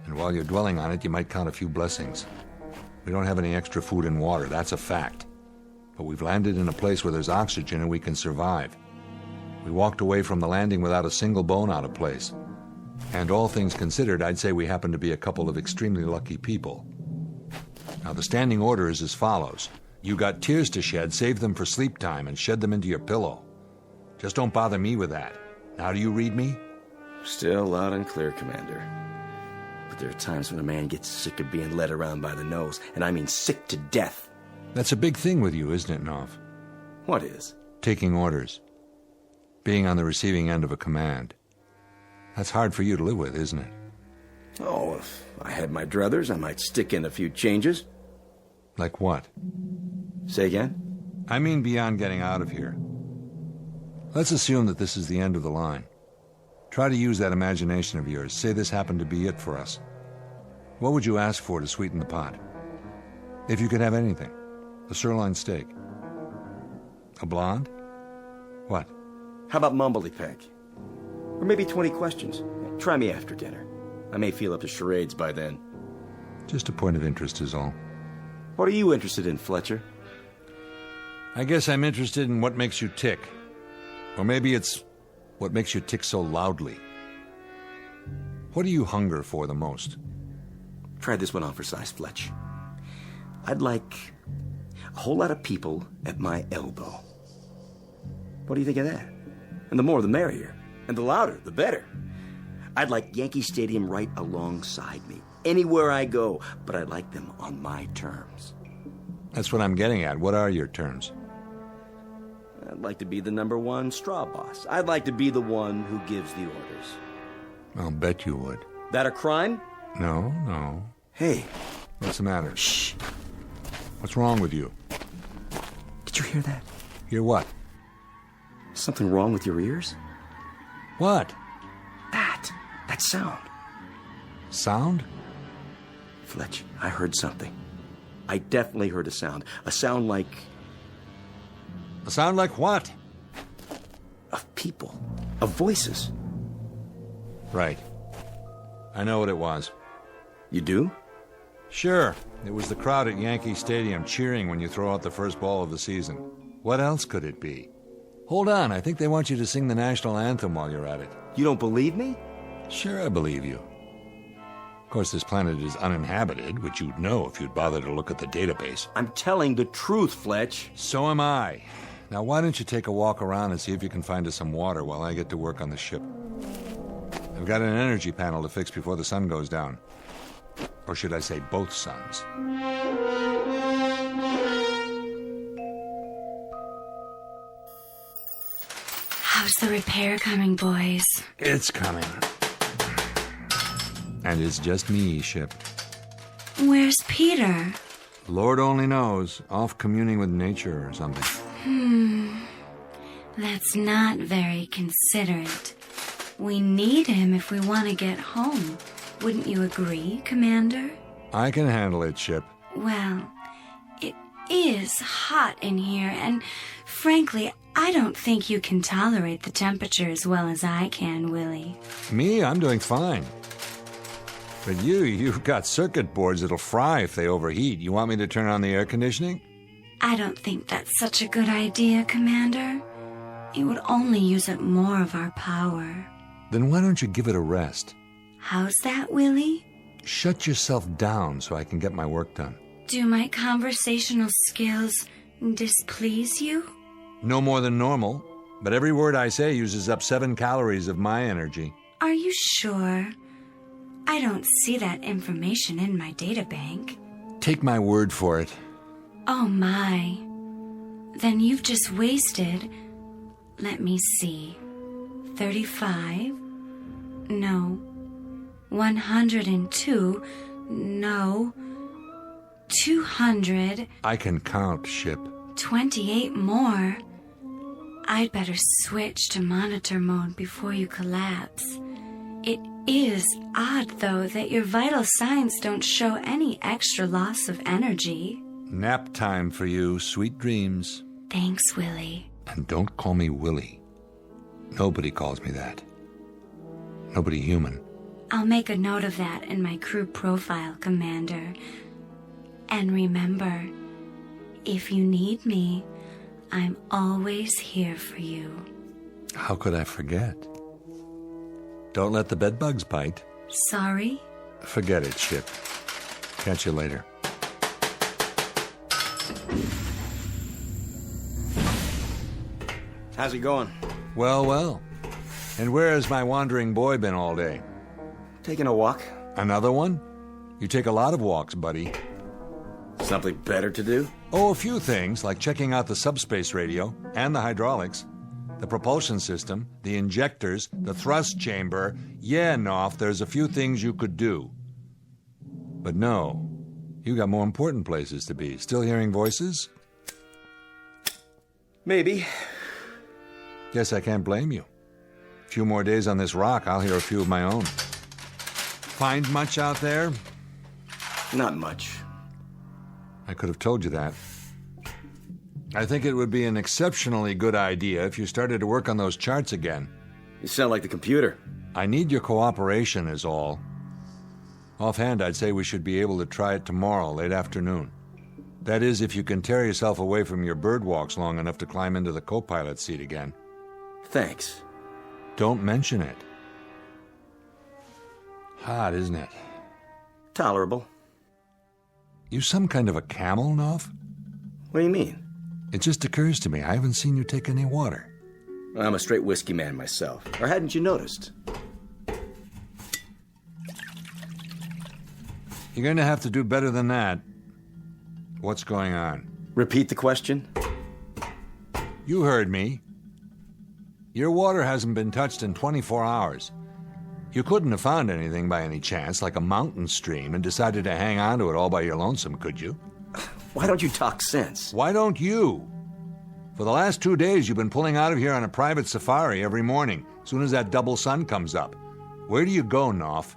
And while you're dwelling on it, you might count a few blessings. We don't have any extra food and water, that's a fact. But we've landed in a place where there's oxygen and we can survive. We walked away from the landing without a single bone out of place. And all things considered, I'd say we happen to be a couple of extremely lucky people. Now, the standing order is as follows. You got tears to shed, save them for sleep time, and shed them into your pillow. Just don't bother me with that. Now, do you read me? Still loud and clear, Commander. But there are times when a man gets sick of being led around by the nose, and I mean sick to death. That's a big thing with you, isn't it, Knopf? What is? Taking orders. Being on the receiving end of a command. That's hard for you to live with, isn't it? Oh, if I had my druthers, I might stick in a few changes. Like what? Say again? I mean beyond getting out of here. Let's assume that this is the end of the line. Try to use that imagination of yours. Say this happened to be it for us. What would you ask for to sweeten the pot? If you could have anything. A sirloin steak. A blonde? What? How about Mumbly Peck? Or maybe 20 questions. Try me after dinner. I may feel up to charades by then. Just a point of interest is all. What are you interested in, Fletcher? I guess I'm interested in what makes you tick. Or maybe it's what makes you tick so loudly. What do you hunger for the most? Try this one on for size, Fletch. I'd like a whole lot of people at my elbow. What do you think of that? And the more the merrier. And the louder, the better. I'd like Yankee Stadium right alongside me, anywhere I go, but I'd like them on my terms. That's what I'm getting at. What are your terms? I'd like to be the number one straw boss. I'd like to be the one who gives the orders. I'll bet you would. That a crime? No. Hey. What's the matter? Shh. What's wrong with you? Did you hear that? Hear what? Something wrong with your ears? What? That sound. Sound? Fletch, I heard something. I definitely heard a sound. A sound like... A sound like what? Of people. Of voices. Right. I know what it was. You do? Sure. It was the crowd at Yankee Stadium cheering when you throw out the first ball of the season. What else could it be? Hold on, I think they want you to sing the national anthem while you're at it. You don't believe me? Sure, I believe you. Of course, this planet is uninhabited, which you'd know if you'd bother to look at the database. I'm telling the truth, Fletch. So am I. Now, why don't you take a walk around and see if you can find us some water while I get to work on the ship? I've got an energy panel to fix before the sun goes down. Or should I say both suns? How's the repair coming, boys? It's coming. And it's just me, Ship. Where's Peter? Lord only knows. Off communing with nature or something. That's not very considerate. We need him if we want to get home. Wouldn't you agree, Commander? I can handle it, Ship. Well, it is hot in here, and frankly, I don't think you can tolerate the temperature as well as I can, Willie. Me? I'm doing fine. But you've got circuit boards that'll fry if they overheat. You want me to turn on the air conditioning? I don't think that's such a good idea, Commander. It would only use up more of our power. Then why don't you give it a rest? How's that, Willie? Shut yourself down so I can get my work done. Do my conversational skills displease you? No more than normal, but every word I say uses up 7 calories of my energy. Are you sure? I don't see that information in my databank. Take my word for it. Oh my. Then you've just wasted, let me see, 35? No. 102? No. 200? I can count, Ship. 28 more. I'd better switch to monitor mode before you collapse. It is odd, though, that your vital signs don't show any extra loss of energy. Nap time for you. Sweet dreams. Thanks, Willie. And don't call me Willie. Nobody calls me that. Nobody human. I'll make a note of that in my crew profile, Commander. And remember, if you need me, I'm always here for you. How could I forget? Don't let the bedbugs bite. Sorry? Forget it, Ship. Catch you later. How's it going? Well. And where has my wandering boy been all day? Taking a walk. Another one? You take a lot of walks, buddy. Something better to do? Oh, a few things, like checking out the subspace radio and the hydraulics, the propulsion system, the injectors, the thrust chamber. Yeah, Knopf, there's a few things you could do. But no, you got more important places to be. Still hearing voices? Maybe. Guess I can't blame you. A few more days on this rock, I'll hear a few of my own. Find much out there? Not much. I could have told you that. I think it would be an exceptionally good idea if you started to work on those charts again. You sound like the computer. I need your cooperation is all. Offhand, I'd say we should be able to try it tomorrow, late afternoon. That is, if you can tear yourself away from your bird walks long enough to climb into the co-pilot seat again. Thanks. Don't mention it. Hot, isn't it? Tolerable. You some kind of a camel, Knopf? What do you mean? It just occurs to me, I haven't seen you take any water. I'm a straight whiskey man myself. Or hadn't you noticed? You're going to have to do better than that. What's going on? Repeat the question. You heard me. Your water hasn't been touched in 24 hours. You couldn't have found anything by any chance, like a mountain stream, and decided to hang on to it all by your lonesome, could you? Why don't you talk sense? Why don't you? For the last 2 days, you've been pulling out of here on a private safari every morning, as soon as that double sun comes up. Where do you go, Knopf?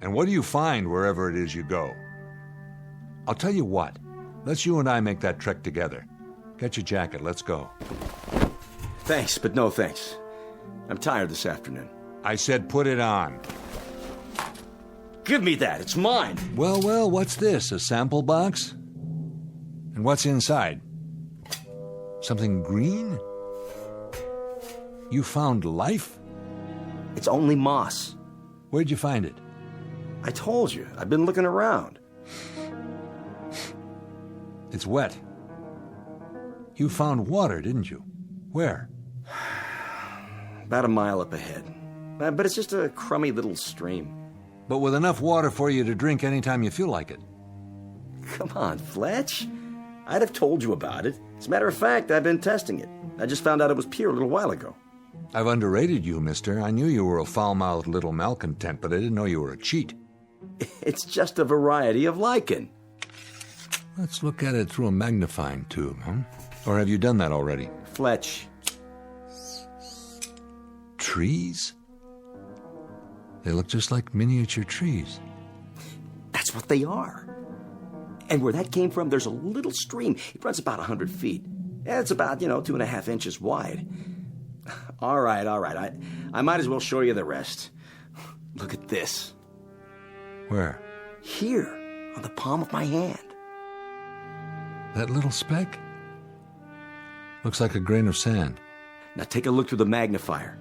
And what do you find wherever it is you go? I'll tell you what. Let's you and I make that trek together. Get your jacket. Let's go. Thanks, but no thanks. I'm tired this afternoon. I said put it on. Give me that. It's mine. Well, what's this? A sample box? And what's inside? Something green? You found life? It's only moss. Where'd you find it? I told you. I've been looking around. It's wet. You found water, didn't you? Where? About a mile up ahead. But it's just a crummy little stream. But with enough water for you to drink anytime you feel like it. Come on, Fletch. I'd have told you about it. As a matter of fact, I've been testing it. I just found out it was pure a little while ago. I've underrated you, mister. I knew you were a foul-mouthed little malcontent, but I didn't know you were a cheat. It's just a variety of lichen. Let's look at it through a magnifying tube, huh? Or have you done that already? Fletch. Trees? They look just like miniature trees. That's what they are. And where that came from, there's a little stream. It runs about 100 feet. It's about, 2.5 inches wide. All right. I might as well show you the rest. Look at this. Where? Here, on the palm of my hand. That little speck? Looks like a grain of sand. Now take a look through the magnifier.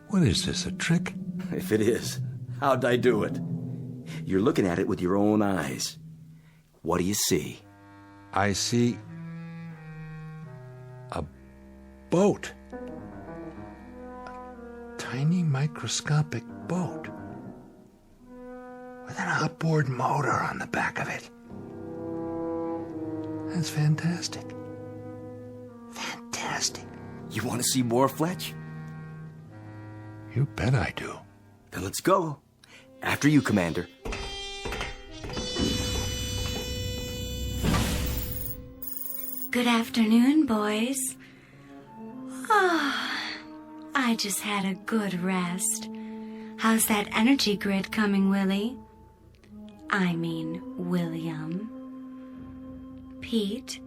What is this, a trick? If it is, how'd I do it? You're looking at it with your own eyes. What do you see? I see a boat. A tiny microscopic boat with an outboard motor on the back of it. That's fantastic. Fantastic. You want to see more, Fletch? You bet I do. Then let's go. After you, Commander. Good afternoon, boys. I just had a good rest. How's that energy grid coming, Willie? I mean, William. Pete?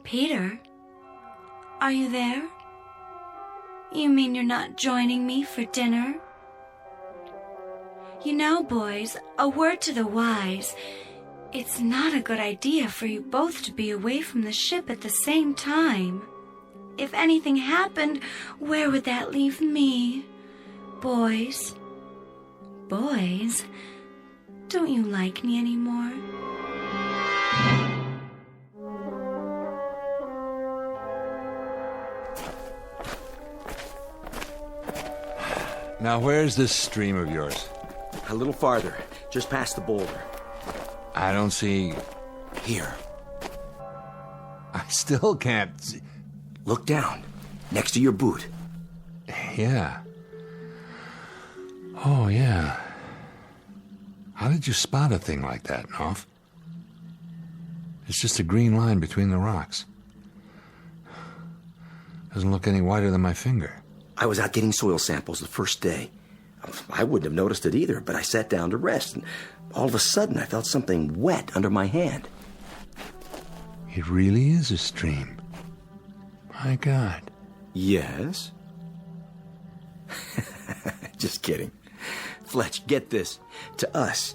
Peter? Are you there? You mean you're not joining me for dinner? You know, boys, a word to the wise. It's not a good idea for you both to be away from the ship at the same time. If anything happened, where would that leave me? Boys? Boys? Don't you like me anymore? Now, where's this stream of yours? A little farther, just past the boulder. I don't see... Here. I still can't see... Look down, next to your boot. Yeah. Oh, yeah. How did you spot a thing like that, Knopf? It's just a green line between the rocks. Doesn't look any wider than my finger. I was out getting soil samples the first day. I wouldn't have noticed it either, but I sat down to rest, and all of a sudden I felt something wet under my hand. It really is a stream. My God. Yes? Just kidding. Fletch, get this. To us,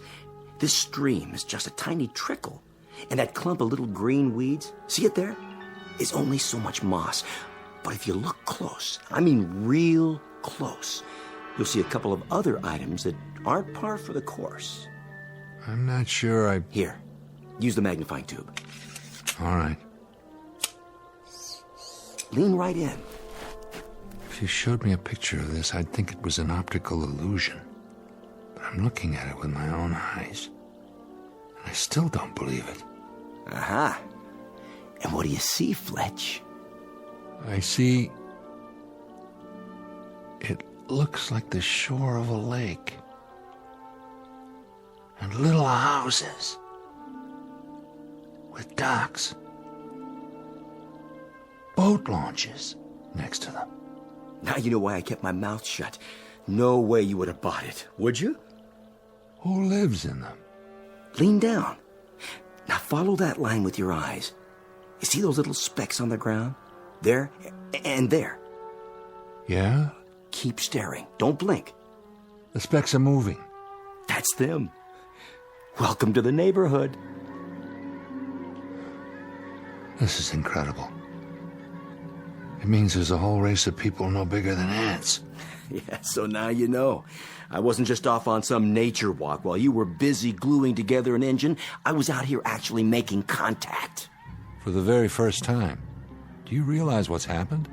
this stream is just a tiny trickle, and that clump of little green weeds, see it there? Is only so much moss. But if you look close, I mean real close, you'll see a couple of other items that aren't par for the course. I'm not sure I... Here, use the magnifying tube. All right. Lean right in. If you showed me a picture of this, I'd think it was an optical illusion. But I'm looking at it with my own eyes. And I still don't believe it. Aha. And what do you see, Fletch? I see... It looks like the shore of a lake. And little houses. With docks. Boat launches next to them. Now you know why I kept my mouth shut. No way you would have bought it, would you? Who lives in them? Lean down. Now follow that line with your eyes. You see those little specks on the ground? There and there. Yeah? Keep staring. Don't blink. The specks are moving. That's them. Welcome to the neighborhood. This is incredible. It means there's a whole race of people no bigger than ants. Yeah, so now you know. I wasn't just off on some nature walk while you were busy gluing together an engine. I was out here actually making contact. For the very first time. Do you realize what's happened?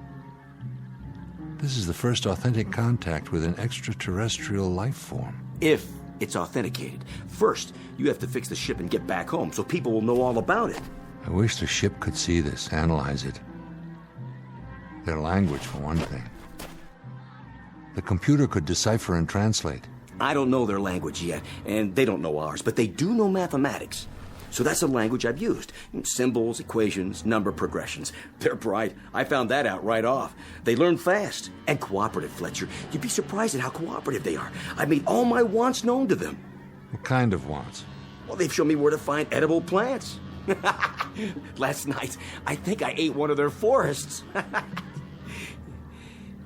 This is the first authentic contact with an extraterrestrial life form. If it's authenticated. First, you have to fix the ship and get back home so people will know all about it. I wish the ship could see this, analyze it. Their language, for one thing. The computer could decipher and translate. I don't know their language yet, and they don't know ours, but they do know mathematics. So that's the language I've used. Symbols, equations, number progressions. They're bright. I found that out right off. They learn fast. And cooperative, Fletcher. You'd be surprised at how cooperative they are. I've made all my wants known to them. What kind of wants? Well, they've shown me where to find edible plants. Last night, I think I ate one of their forests.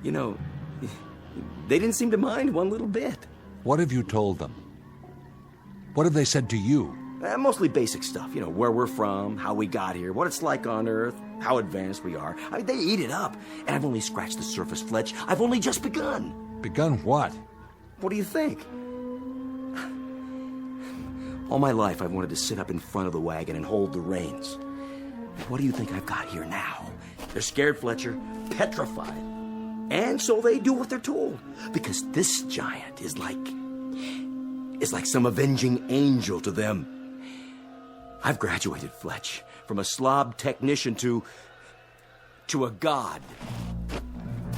You know, they didn't seem to mind one little bit. What have you told them? What have they said to you? Mostly basic stuff. Where we're from, how we got here, what it's like on Earth, how advanced we are. I mean, they eat it up. And I've only scratched the surface, Fletch. I've only just begun. Begun what? What do you think? All my life, I've wanted to sit up in front of the wagon and hold the reins. What do you think I've got here now? They're scared, Fletcher, petrified. And so they do what they're told. Because this giant is like some avenging angel to them. I've graduated, Fletch, from a slob technician to a god.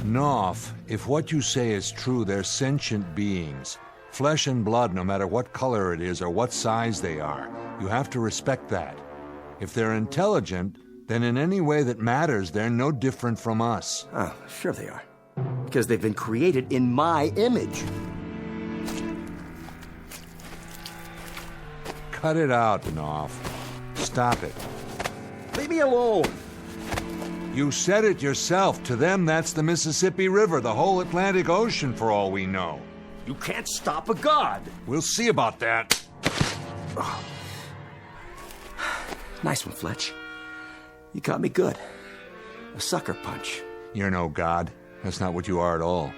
Knopf, if what you say is true, they're sentient beings. Flesh and blood, no matter what color it is or what size they are. You have to respect that. If they're intelligent, then in any way that matters, they're no different from us. Oh, sure they are. Because they've been created in my image. Cut it out, Knopf. Stop it. Leave me alone. You said it yourself. To them, that's the Mississippi River, the whole Atlantic Ocean, for all we know. You can't stop a god. We'll see about that. Oh. Nice one, Fletch. You caught me good. A sucker punch. You're no god. That's not what you are at all.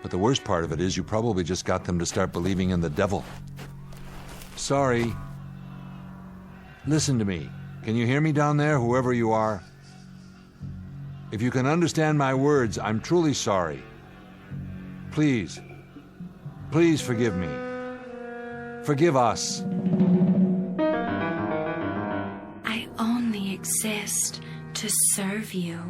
But the worst part of it is you probably just got them to start believing in the devil. Sorry. Listen to me. Can you hear me down there, whoever you are? If you can understand my words, I'm truly sorry. Please. Please forgive me. Forgive us. I only exist to serve you.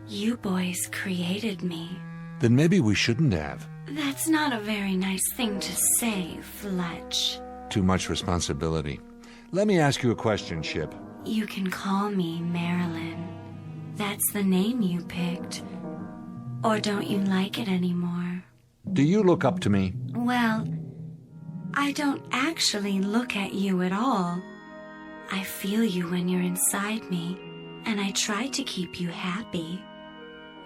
You boys created me. Then maybe we shouldn't have. That's not a very nice thing to say, Fletch. Too much responsibility. Let me ask you a question, Ship. You can call me Marilyn. That's the name you picked. Or don't you like it anymore? Do you look up to me? Well, I don't actually look at you at all. I feel you when you're inside me, and I try to keep you happy.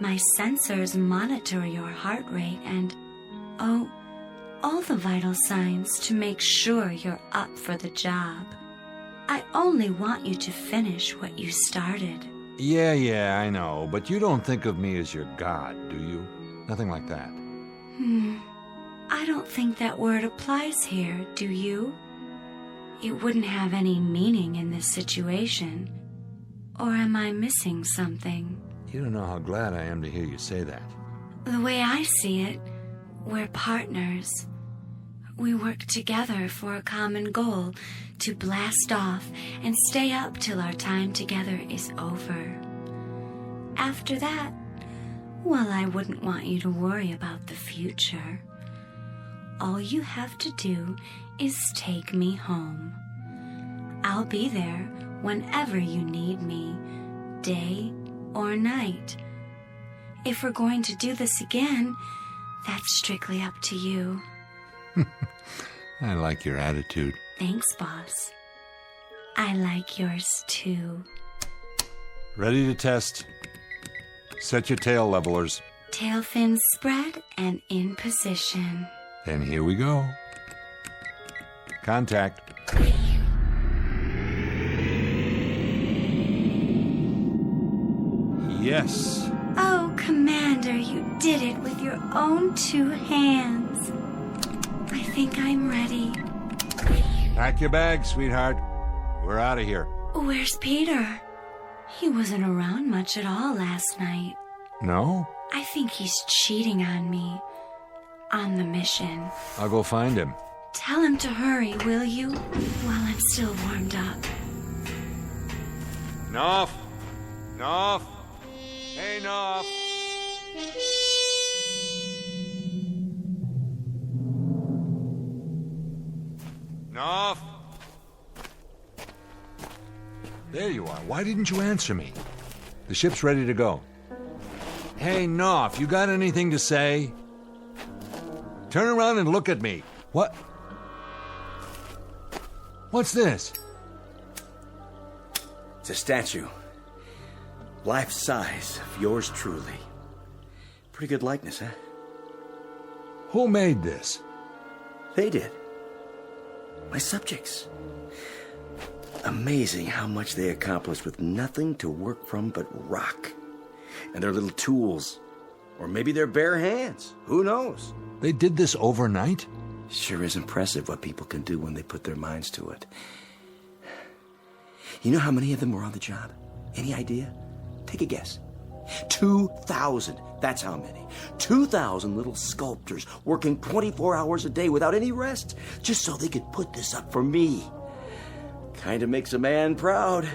My sensors monitor your heart rate and, all the vital signs to make sure you're up for the job. I only want you to finish what you started. Yeah, I know, but you don't think of me as your god, do you? Nothing like that. I don't think that word applies here, do you? It wouldn't have any meaning in this situation. Or am I missing something? You don't know how glad I am to hear you say that. The way I see it, we're partners. We work together for a common goal to blast off and stay up till our time together is over. After that, well, I wouldn't want you to worry about the future. All you have to do is take me home. I'll be there whenever you need me, day or night. If we're going to do this again, that's strictly up to you. I like your attitude. Thanks, boss. I like yours too. Ready to test. Set your tail levelers. Tail fins spread and in position. Then here we go. Contact. Yes. Oh, Commander, you did it with your own 2 hands. I think I'm ready. Pack your bags, sweetheart. We're out of here. Where's Peter? He wasn't around much at all last night. No? I think he's cheating on me. On the mission. I'll go find him. Tell him to hurry, will you? While I'm still warmed up. Knopf! Knopf! Hey, Knopf! Knopf! There you are. Why didn't you answer me? The ship's ready to go. Hey, Knopf, you got anything to say? Turn around and look at me. What? What's this? It's a statue. Life size of yours truly. Pretty good likeness, huh? Who made this? They did. My subjects. Amazing how much they accomplished with nothing to work from but rock. And their little tools. Or maybe their bare hands. Who knows? They did this overnight? Sure is impressive what people can do when they put their minds to it. You know how many of them were on the job? Any idea? Take a guess. 2,000. That's how many. 2,000 little sculptors working 24 hours a day without any rest, just so they could put this up for me. Kind of makes a man proud.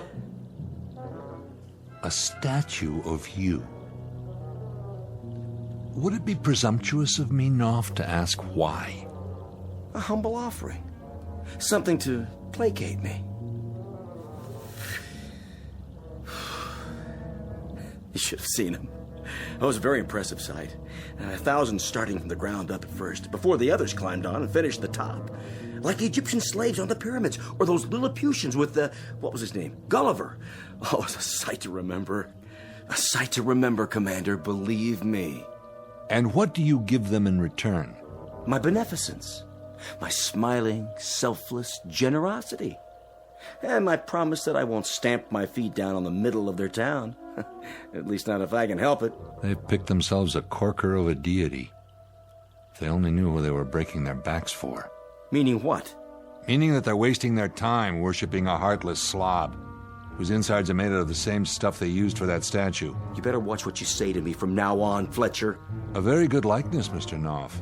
A statue of you. Would it be presumptuous of me, Knopf, to ask why? A humble offering. Something to placate me. You should have seen him. It was a very impressive sight. 1,000 starting from the ground up at first, before the others climbed on and finished the top. Like the Egyptian slaves on the pyramids, or those Lilliputians with the, what was his name? Gulliver. Oh, it's a sight to remember. A sight to remember, Commander, believe me. And what do you give them in return? My beneficence. My smiling, selfless generosity. And my promise that I won't stamp my feet down on the middle of their town. At least not if I can help it. They've picked themselves a corker of a deity. If they only knew who they were breaking their backs for. Meaning what? Meaning that they're wasting their time worshipping a heartless slob, whose insides are made out of the same stuff they used for that statue. You better watch what you say to me from now on, Fletcher. A very good likeness, Mr. Knopf.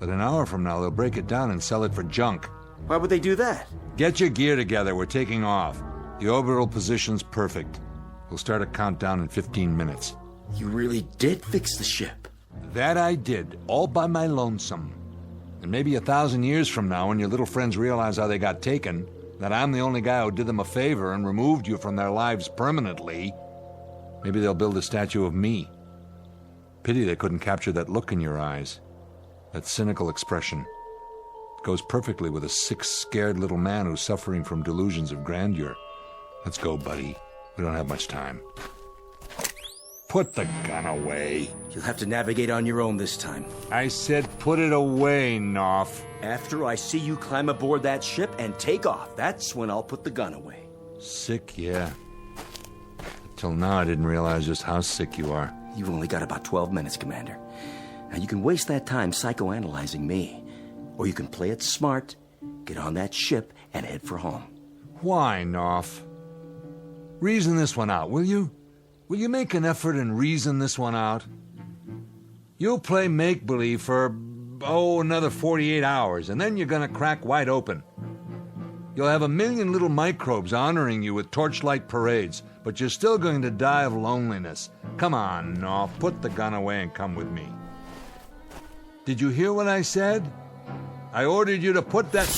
But an hour from now, they'll break it down and sell it for junk. Why would they do that? Get your gear together. We're taking off. The orbital position's perfect. We'll start a countdown in 15 minutes. You really did fix the ship? That I did, all by my lonesome. And maybe 1,000 years from now, when your little friends realize how they got taken, that I'm the only guy who did them a favor and removed you from their lives permanently, maybe they'll build a statue of me. Pity they couldn't capture that look in your eyes. That cynical expression. It goes perfectly with a sick, scared little man who's suffering from delusions of grandeur. Let's go, buddy. We don't have much time. Put the gun away. You'll have to navigate on your own this time. I said put it away, Knopf. After I see you climb aboard that ship and take off, that's when I'll put the gun away. Sick, yeah. Till now I didn't realize just how sick you are. You've only got about 12 minutes, Commander. Now you can waste that time psychoanalyzing me. Or you can play it smart, get on that ship, and head for home. Why, Knopf? Reason this one out, will you? Will you make an effort and reason this one out? You'll play make-believe for, another 48 hours, and then you're gonna crack wide open. You'll have 1,000,000 little microbes honoring you with torchlight parades, but you're still going to die of loneliness. Come on, Knopf, put the gun away and come with me. Did you hear what I said? I ordered you to put that...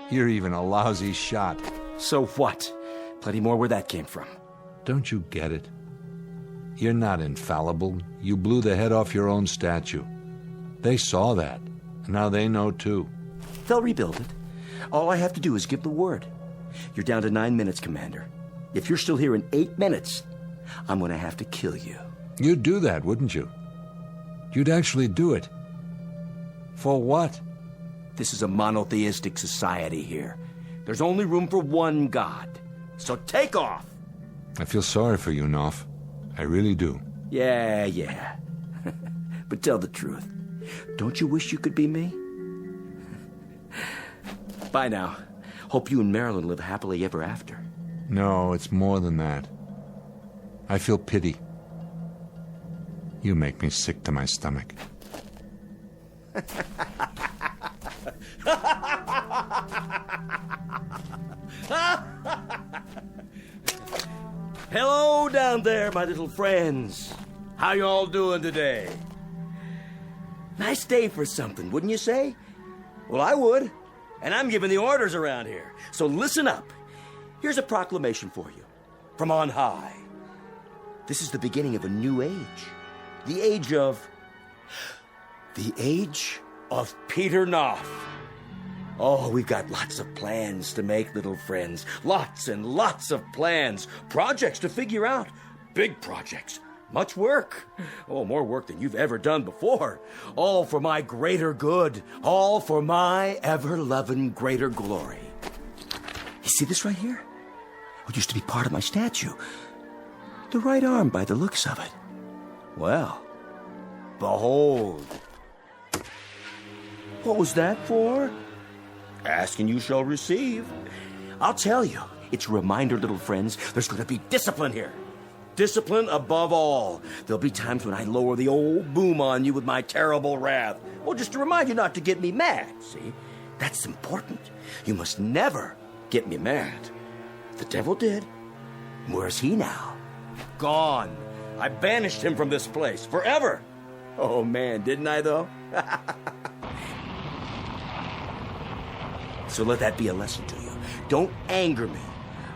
You're even a lousy shot. So what? Plenty more where that came from. Don't you get it? You're not infallible. You blew the head off your own statue. They saw that, and now they know too. They'll rebuild it. All I have to do is give the word. You're down to 9 minutes, Commander. If you're still here in 8 minutes, I'm going to have to kill you. You'd do that, wouldn't you? You'd actually do it. For what? This is a monotheistic society here. There's only room for one God. So take off! I feel sorry for you, Knopf. I really do. Yeah. But tell the truth. Don't you wish you could be me? Bye now. Hope you and Marilyn live happily ever after. No, it's more than that. I feel pity. You make me sick to my stomach. Hello down there, my little friends. How you all doing today? Nice day for something, wouldn't you say? Well, I would. And I'm giving the orders around here. So listen up. Here's a proclamation for you. From on high. This is the beginning of a new age. The age of Peter Knopf. Oh, we've got lots of plans to make, little friends. Lots and lots of plans. Projects to figure out. Big projects. Much work. Oh, more work than you've ever done before. All for my greater good. All for my ever-loving greater glory. You see this right here? It used to be part of my statue. The right arm by the looks of it. Well, behold. What was that for? Ask and you shall receive. I'll tell you, it's a reminder, little friends, there's going to be discipline here. Discipline above all. There'll be times when I lower the old boom on you with my terrible wrath. Well, just to remind you not to get me mad, see? That's important. You must never get me mad. The devil did. Where's he now? Gone. I banished him from this place forever. Oh, man, didn't I, though? So let that be a lesson to you. Don't anger me,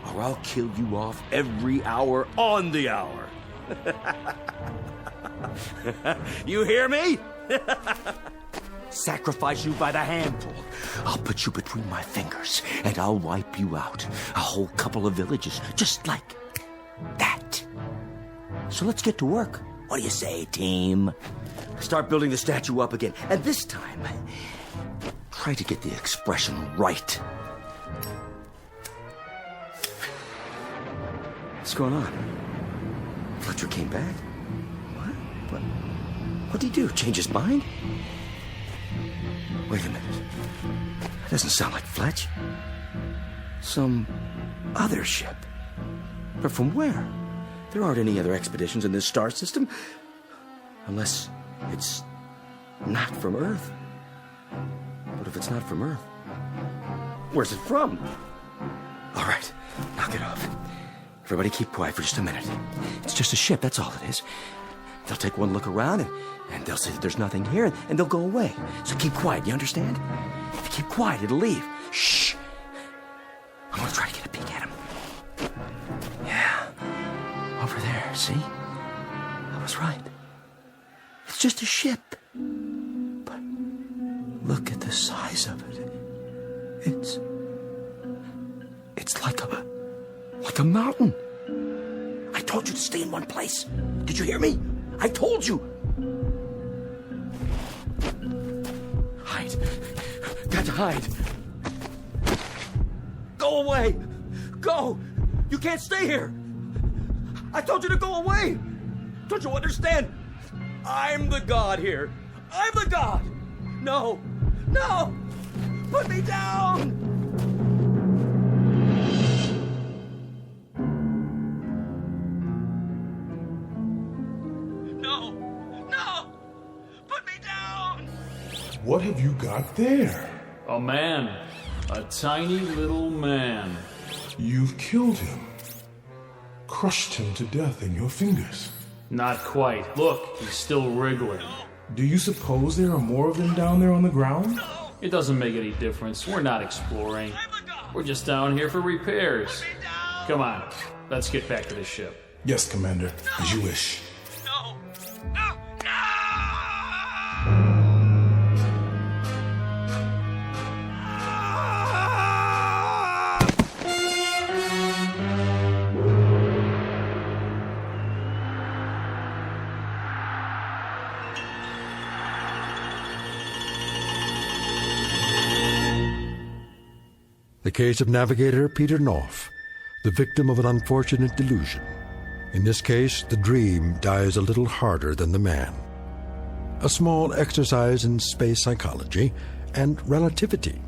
or I'll kill you off every hour on the hour. You hear me? Sacrifice you by the handful. I'll put you between my fingers, and I'll wipe you out. A whole couple of villages, just like that. So let's get to work. What do you say, team? Start building the statue up again, and this time, try to get the expression right. What's going on? Fletcher came back? What did he do? Change his mind? Wait a minute. That doesn't sound like Fletch. Some other ship. But from where? There aren't any other expeditions in this star system. Unless it's not from Earth. But if it's not from Earth, where's it from? All right, knock it off. Everybody keep quiet for just a minute. It's just a ship, that's all it is. They'll take one look around and they'll say that there's nothing here and they'll go away. So keep quiet, you understand? If you keep quiet, it'll leave. Shh. I'm gonna try to get a peek at him. Yeah, over there, see? I was right. It's just a ship. But look at the size of it. It's like a mountain. I told you to stay in one place. Did you hear me? I told you. Hide. Got to hide. Go away. Go. You can't stay here. I told you to go away. Don't you understand? I'm the god here. I'm the god. No. No. Put me down. What have you got there? A man. A tiny little man. You've killed him. Crushed him to death in your fingers. Not quite. Look, he's still wriggling. Do you suppose there are more of them down there on the ground? It doesn't make any difference. We're not exploring. We're just down here for repairs. Come on, let's get back to the ship. Yes, Commander, as you wish. The case of navigator Peter Knopf, the victim of an unfortunate delusion. In this case, the dream dies a little harder than the man. A small exercise in space psychology and relativity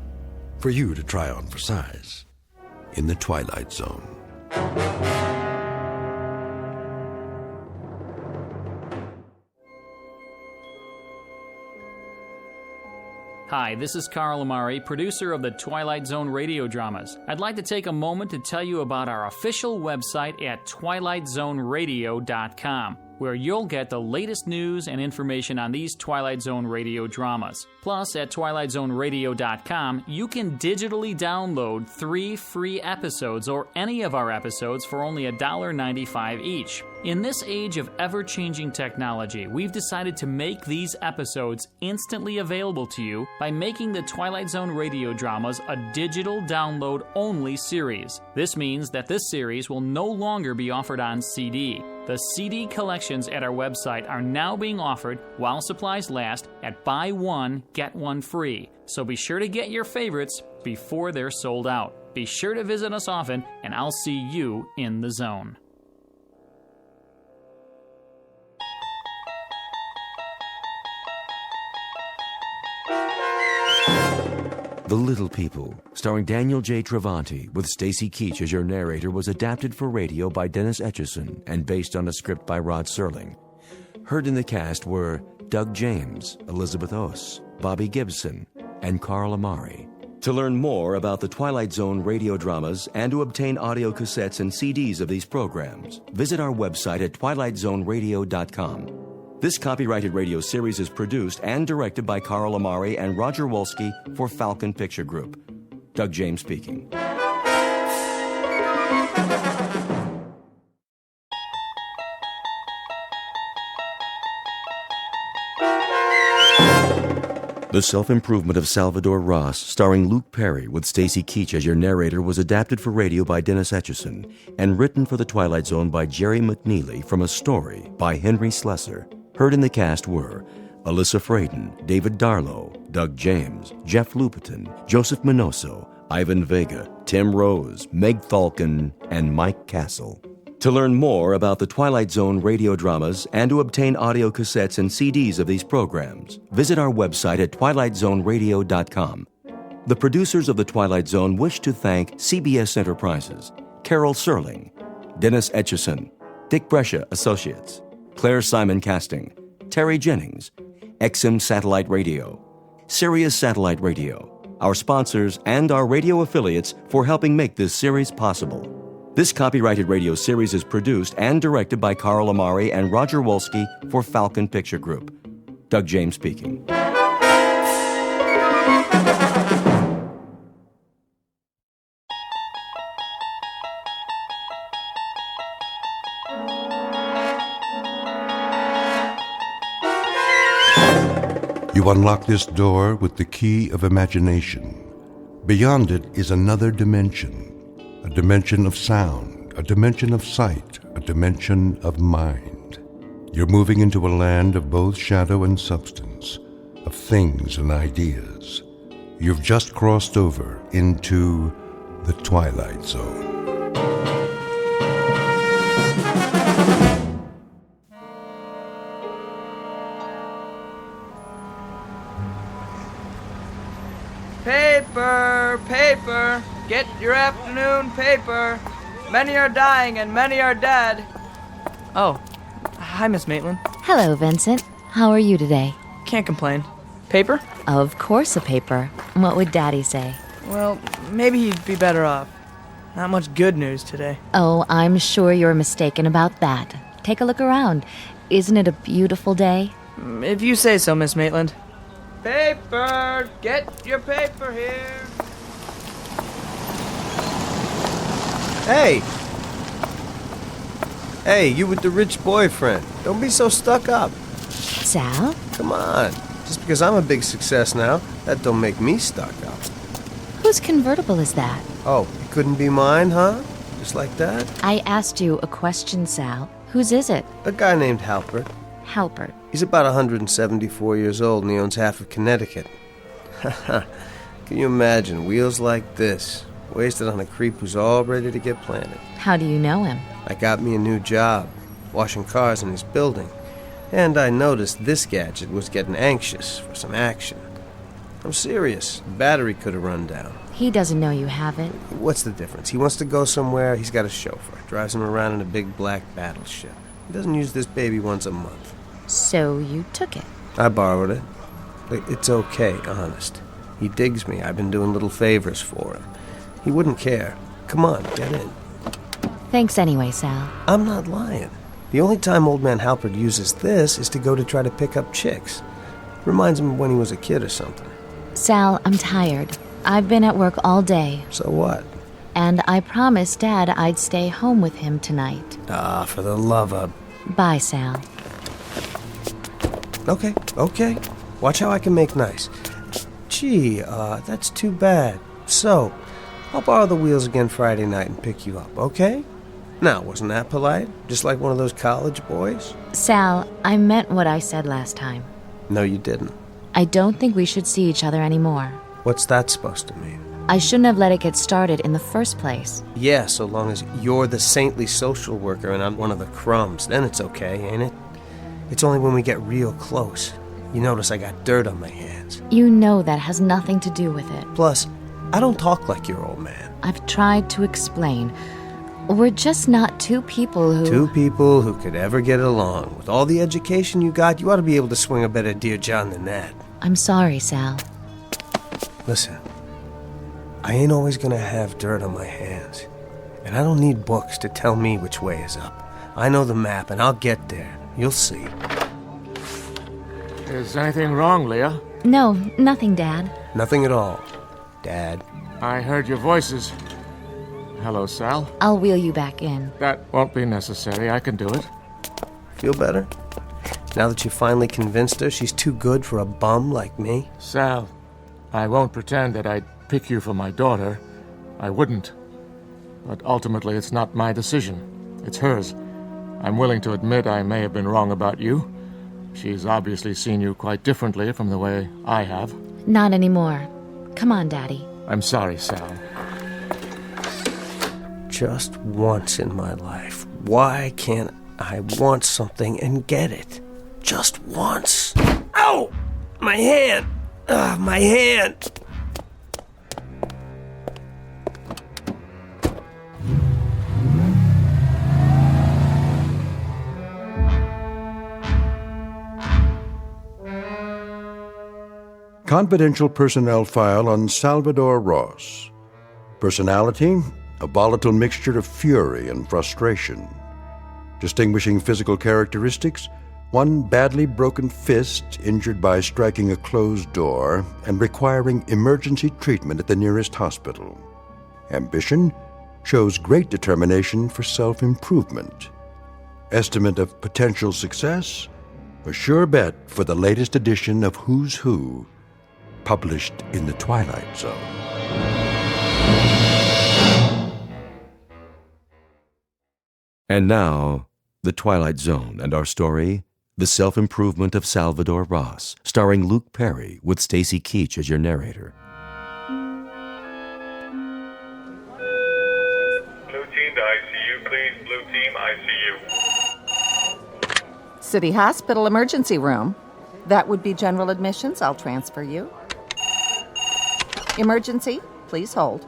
for you to try on for size in the Twilight Zone. Hi, this is Carl Amari, producer of the Twilight Zone radio dramas. I'd like to take a moment to tell you about our official website at twilightzoneradio.com, where you'll get the latest news and information on these Twilight Zone radio dramas. Plus, at twilightzoneradio.com, you can digitally download 3 free episodes or any of our episodes for only $1.95 each. In this age of ever-changing technology, we've decided to make these episodes instantly available to you by making the Twilight Zone radio dramas a digital download-only series. This means that this series will no longer be offered on CD. The CD collections at our website are now being offered while supplies last at buy one, get one free. So be sure to get your favorites before they're sold out. Be sure to visit us often, and I'll see you in the zone. The Little People, starring Daniel J. Travanti, with Stacy Keach as your narrator, was adapted for radio by Dennis Etchison and based on a script by Rod Serling. Heard in the cast were Doug James, Elizabeth Oss, Bobby Gibson, and Carl Amari. To learn more about the Twilight Zone radio dramas and to obtain audio cassettes and CDs of these programs, visit our website at twilightzoneradio.com. This copyrighted radio series is produced and directed by Carl Amari and Roger Wolski for Falcon Picture Group. Doug James speaking. The Self-Improvement of Salvador Ross, starring Luke Perry with Stacy Keach as your narrator, was adapted for radio by Dennis Etchison and written for The Twilight Zone by Jerry McNeely from a story by Henry Slesser. Heard in the cast were Alyssa Fraden, David Darlow, Doug James, Jeff Lupetin, Joseph Minoso, Ivan Vega, Tim Rose, Meg Falcon, and Mike Castle. To learn more about the Twilight Zone radio dramas and to obtain audio cassettes and CDs of these programs, visit our website at twilightzoneradio.com. The producers of The Twilight Zone wish to thank CBS Enterprises, Carol Serling, Dennis Etchison, Dick Brescia Associates, Claire Simon Casting, Terry Jennings, XM Satellite Radio, Sirius Satellite Radio, our sponsors, and our radio affiliates for helping make this series possible. This copyrighted radio series is produced and directed by Carl Amari and Roger Wolski for Falcon Picture Group. Doug James speaking. You unlock this door with the key of imagination. Beyond it is another dimension, a dimension of sound, a dimension of sight, a dimension of mind. You're moving into a land of both shadow and substance, of things and ideas. You've just crossed over into the Twilight Zone. Paper, paper, get your afternoon paper. Many are dying and many are dead. Oh, hi, Miss Maitland. Hello, Vincent. How are you today? Can't complain. Paper? Of course a paper. What would Daddy say? Well, maybe he'd be better off. Not much good news today. Oh, I'm sure you're mistaken about that. Take a look around. Isn't it a beautiful day? If you say so, Miss Maitland. Paper! Get your paper here! Hey! Hey, you with the rich boyfriend. Don't be so stuck up. Sal? Come on. Just because I'm a big success now, that don't make me stuck up. Whose convertible is that? Oh, it couldn't be mine, huh? Just like that? I asked you a question, Sal. Whose is it? A guy named Halpert. Halpert. He's about 174 years old and he owns half of Connecticut. Can you imagine wheels like this, wasted on a creep who's all ready to get planted? How do you know him? I got me a new job, washing cars in his building, and I noticed this gadget was getting anxious for some action. I'm serious. The battery could have run down. He doesn't know you have it. What's the difference? He wants to go somewhere, he's got a chauffeur, drives him around in a big black battleship. He doesn't use this baby once a month. So you took it? I borrowed it. It's okay, honest. He digs me. I've been doing little favors for him. He wouldn't care. Come on, get in. Thanks anyway, Sal. I'm not lying. The only time old man Halpert uses this is to go to try to pick up chicks. Reminds him of when he was a kid or something. Sal, I'm tired. I've been at work all day. So what? And I promised Dad I'd stay home with him tonight. Ah, for the love of... Bye, Sal. Okay. Watch how I can make nice. Gee, that's too bad. So, I'll borrow the wheels again Friday night and pick you up, okay? Now, wasn't that polite? Just like one of those college boys? Sal, I meant what I said last time. No, you didn't. I don't think we should see each other anymore. What's that supposed to mean? I shouldn't have let it get started in the first place. Yeah, so long as you're the saintly social worker and I'm one of the crumbs, then it's okay, ain't it? It's only when we get real close. You notice I got dirt on my hands. You know that has nothing to do with it. Plus, I don't talk like your old man. I've tried to explain. We're just not two people who... Two people who could ever get along. With all the education you got, you ought to be able to swing a better Dear John than that. I'm sorry, Sal. Listen, I ain't always gonna have dirt on my hands. And I don't need books to tell me which way is up. I know the map, and I'll get there. You'll see. Is anything wrong, Leah? No, nothing, Dad. Nothing at all, Dad. I heard your voices. Hello, Sal. I'll wheel you back in. That won't be necessary. I can do it. Feel better? Now that you finally convinced her she's too good for a bum like me? Sal, I won't pretend that I'd pick you for my daughter. I wouldn't. But ultimately, it's not my decision. It's hers. I'm willing to admit I may have been wrong about you. She's obviously seen you quite differently from the way I have. Not anymore. Come on, Daddy. I'm sorry, Sal. Just once in my life, why can't I want something and get it? Just once. Ow! My hand! My hand! Confidential personnel file on Salvador Ross. Personality, a volatile mixture of fury and frustration. Distinguishing physical characteristics, one badly broken fist injured by striking a closed door and requiring emergency treatment at the nearest hospital. Ambition shows great determination for self-improvement. Estimate of potential success, a sure bet for the latest edition of Who's Who, published in the Twilight Zone. And now, The Twilight Zone and our story, The Self-Improvement of Salvador Ross, starring Luke Perry with Stacy Keach as your narrator. Blue team to ICU, please. Blue team, ICU. City Hospital emergency room. That would be general admissions. I'll transfer you. Emergency, please hold.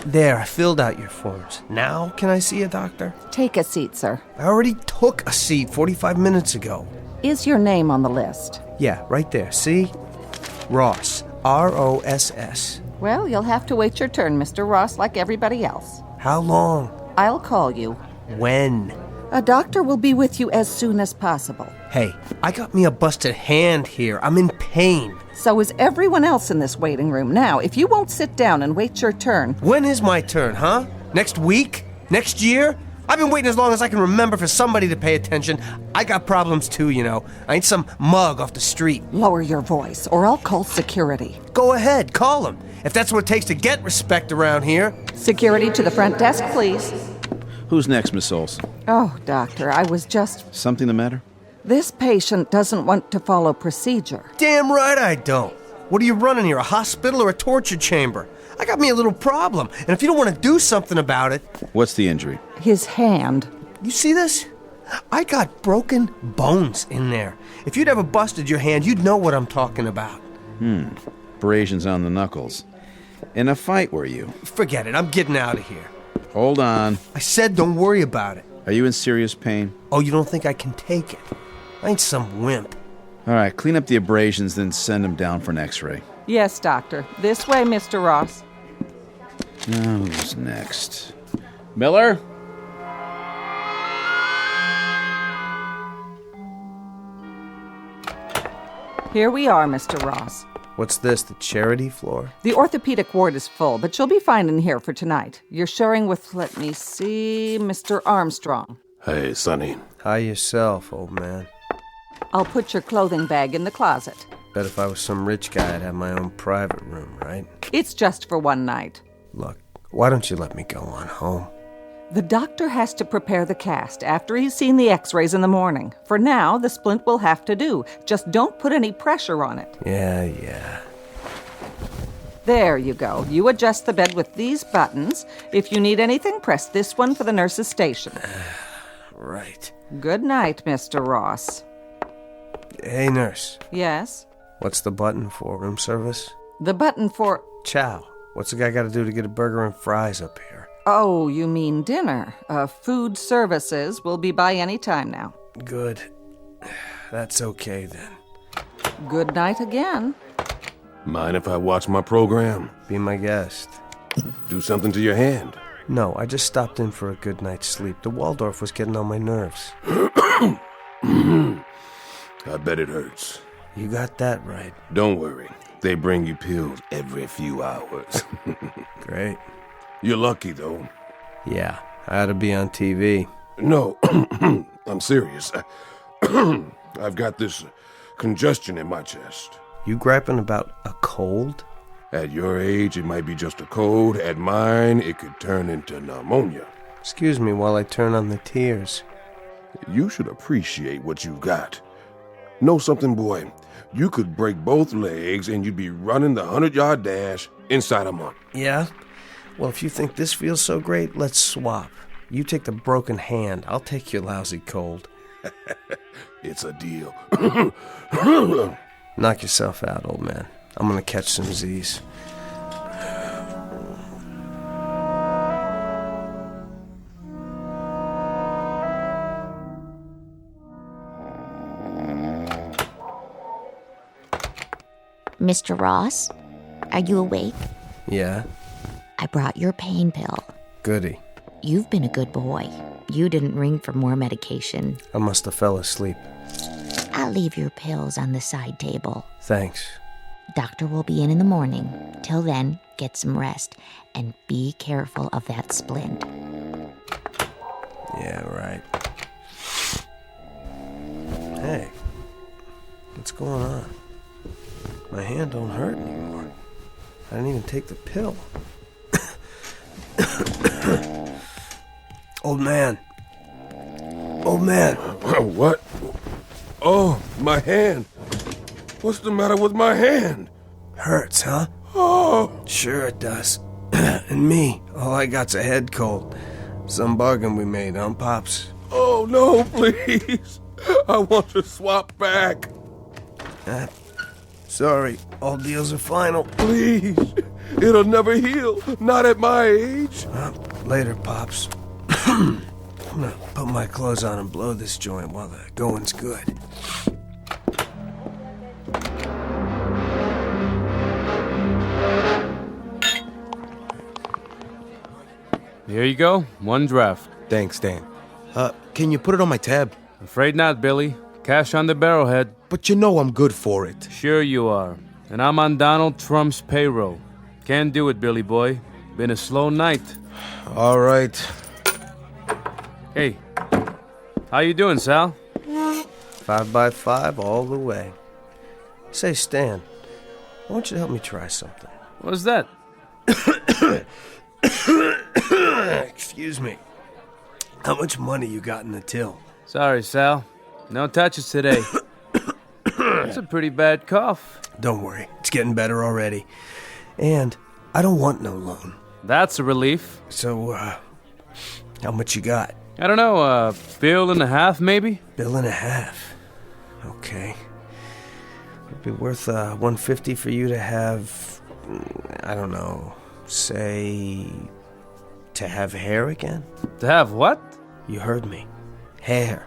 There, I filled out your forms. Now can I see a doctor? Take a seat, sir. I already took a seat 45 minutes ago. Is your name on the list? Yeah, right there. See? Ross. R-O-S-S. Well, you'll have to wait your turn, Mr. Ross, like everybody else. How long? I'll call you. When? A doctor will be with you as soon as possible. Hey, I got me a busted hand here. I'm in pain. So is everyone else in this waiting room. Now, if you won't sit down and wait your turn... When is my turn, huh? Next week? Next year? I've been waiting as long as I can remember for somebody to pay attention. I got problems too, you know. I ain't some mug off the street. Lower your voice, or I'll call security. Go ahead, call them. If that's what it takes to get respect around here. Security to the front desk, please. Who's next, Miss Olson? Oh, doctor, I was just... Something the matter? This patient doesn't want to follow procedure. Damn right I don't. What are you running here, a hospital or a torture chamber? I got me a little problem, and if you don't want to do something about it... What's the injury? His hand. You see this? I got broken bones in there. If you'd ever busted your hand, you'd know what I'm talking about. Abrasions on the knuckles. In a fight, were you? Forget it, I'm getting out of here. Hold on. I said don't worry about it. Are you in serious pain? Oh, you don't think I can take it? I ain't some wimp. All right, clean up the abrasions, then send him down for an x-ray. Yes, doctor. This way, Mr. Ross. Now, who's next? Miller? Here we are, Mr. Ross. What's this, the charity floor? The orthopedic ward is full, but you'll be fine in here for tonight. You're sharing with, let me see, Mr. Armstrong. Hey, Sonny. Hi yourself, old man. I'll put your clothing bag in the closet. Bet if I was some rich guy, I'd have my own private room, right? It's just for one night. Look, Why don't you let me go on home? The doctor has to prepare the cast after he's seen the x-rays in the morning. For now, the splint will have to do. Just don't put any pressure on it. Yeah. There you go. You adjust the bed with these buttons. If you need anything, press this one for the nurse's station. Right. Good night, Mr. Ross. Hey, nurse. Yes? What's the button for room service? The button for... Chow. What's the guy got to do to get a burger and fries up here? Oh, you mean dinner. Food services will be by any time now. Good. That's okay, then. Good night again. Mind if I watch my program? Be my guest. Do something to your hand? No, I just stopped in for a good night's sleep. The Waldorf was getting on my nerves. I bet it hurts. You got that right. Don't worry. They bring you pills every few hours. Great. You're lucky, though. Yeah, I ought to be on TV. No, I'm serious. I've got this congestion in my chest. You griping about a cold? At your age, it might be just a cold. At mine, it could turn into pneumonia. Excuse me while I turn on the tears. You should appreciate what you've got. Know something, boy? You could break both legs and you'd be running the 100-yard dash inside a month. Yeah? Well, if you think this feels so great, let's swap. You take the broken hand. I'll take your lousy cold. It's a deal. Knock yourself out, old man. I'm gonna catch some Z's. Mr. Ross, are you awake? Yeah? I brought your pain pill. Goody. You've been a good boy. You didn't ring for more medication. I must have fell asleep. I'll leave your pills on the side table. Thanks. Doctor will be in the morning. Till then, get some rest. And be careful of that splint. Yeah, right. Hey, what's going on? My hand don't hurt anymore. I didn't even take the pill. Old man. Old man. What? Oh, my hand. What's the matter with my hand? Hurts, huh? Oh. Sure it does. And me, all I got's a head cold. Some bargain we made, huh, Pops? Oh, no, please. I want to swap back. Sorry, all deals are final. Please. It'll never heal. Not at my age. Later, Pops. I'm gonna put my clothes on and blow this joint while the going's good. Here you go. One draft. Thanks, Dan. Can you put it on my tab? Afraid not, Billy. Cash on the barrelhead. But you know I'm good for it. Sure you are. And I'm on Donald Trump's payroll. Can't do it, Billy boy. Been a slow night. All right. Hey, how you doing, Sal? 5 by 5 all the way. Say, Stan, I want you to help me try something. What's that? Excuse me. How much money you got in the till? Sorry, Sal. No touches today. That's a pretty bad cough. Don't worry. It's getting better already. And I don't want no loan. That's a relief. So, how much you got? I don't know, $1.50 maybe? $1.50. Okay. It'd be worth $150 for you to have, I don't know, say, to have hair again? To have what? You heard me. Hair.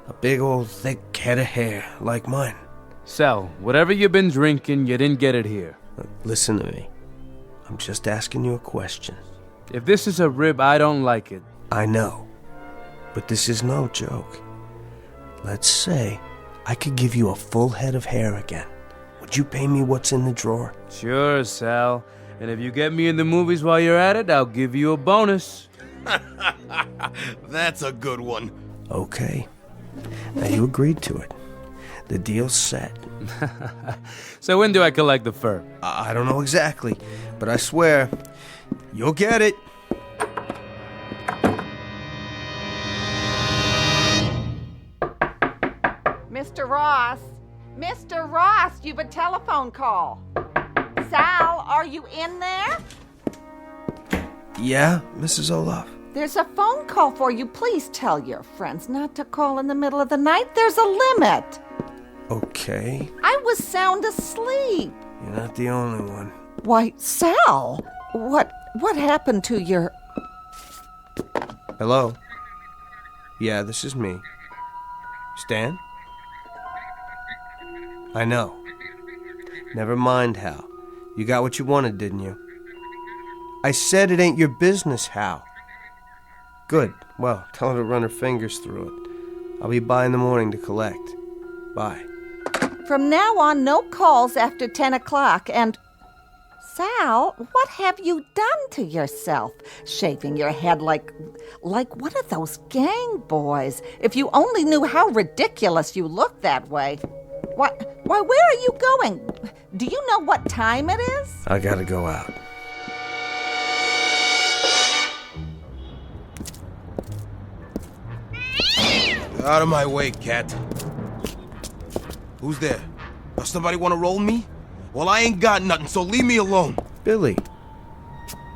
A big old thick head of hair, like mine. Sal, whatever you've been drinking, you didn't get it here. Listen to me. I'm just asking you a question. If this is a rib, I don't like it. I know. But this is no joke. Let's say I could give you a full head of hair again. Would you pay me what's in the drawer? Sure, Sal. And if you get me in the movies while you're at it, I'll give you a bonus. That's a good one. Okay. Now you agreed to it. The deal's set. So when do I collect the fur? I don't know exactly, but I swear, you'll get it. Mr. Ross! Mr. Ross, you've a telephone call. Sal, are you in there? Yeah, Mrs. Olaf? There's a phone call for you. Please tell your friends not to call in the middle of the night. There's a limit. Okay. I was sound asleep. You're not the only one. Why, Sal, what happened to your... Hello? Yeah, this is me. Stan? I know. Never mind, Hal. You got what you wanted, didn't you? I said it ain't your business, Hal. Good. Well, tell her to run her fingers through it. I'll be by in the morning to collect. Bye. From now on, no calls after 10 o'clock, and... Sal, what have you done to yourself? Shaving your head like one of those gang boys. If you only knew how ridiculous you look that way. Why, where are you going? Do you know what time it is? I gotta go out. Get out of my way, cat. Who's there? Does somebody want to roll me? Well, I ain't got nothing, so leave me alone. Billy,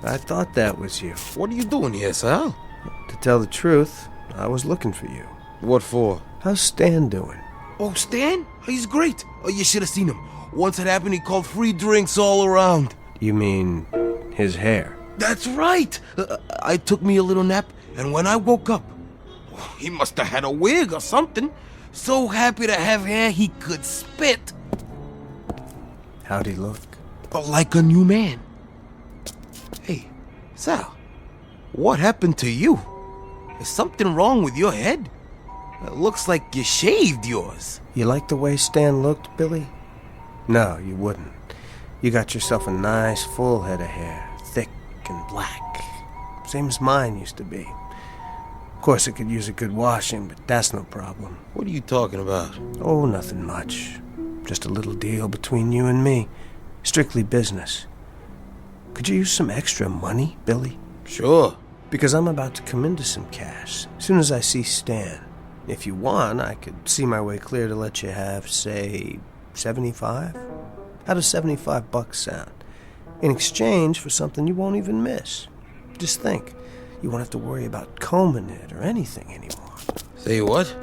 I thought that was you. What are you doing here, Sal? To tell the truth, I was looking for you. What for? How's Stan doing? Oh, Stan? He's great. Oh, you should have seen him. Once it happened, he called free drinks all around. You mean his hair? That's right. I took me a little nap, and when I woke up, he must have had a wig or something. So happy to have hair he could spit. How'd he look? Oh, like a new man. Hey, Sal, what happened to you? Is something wrong with your head? It looks like you shaved yours. You like the way Stan looked, Billy? No, you wouldn't. You got yourself a nice full head of hair, thick and black. Same as mine used to be. Of course, it could use a good washing, but that's no problem. What are you talking about? Oh, nothing much. Just a little deal between you and me. Strictly business. Could you use some extra money, Billy? Sure. Because I'm about to come into some cash as soon as I see Stan. If you want, I could see my way clear to let you have, say, 75? How does $75 sound? In exchange for something you won't even miss. Just think. You won't have to worry about combing it or anything anymore. Say what?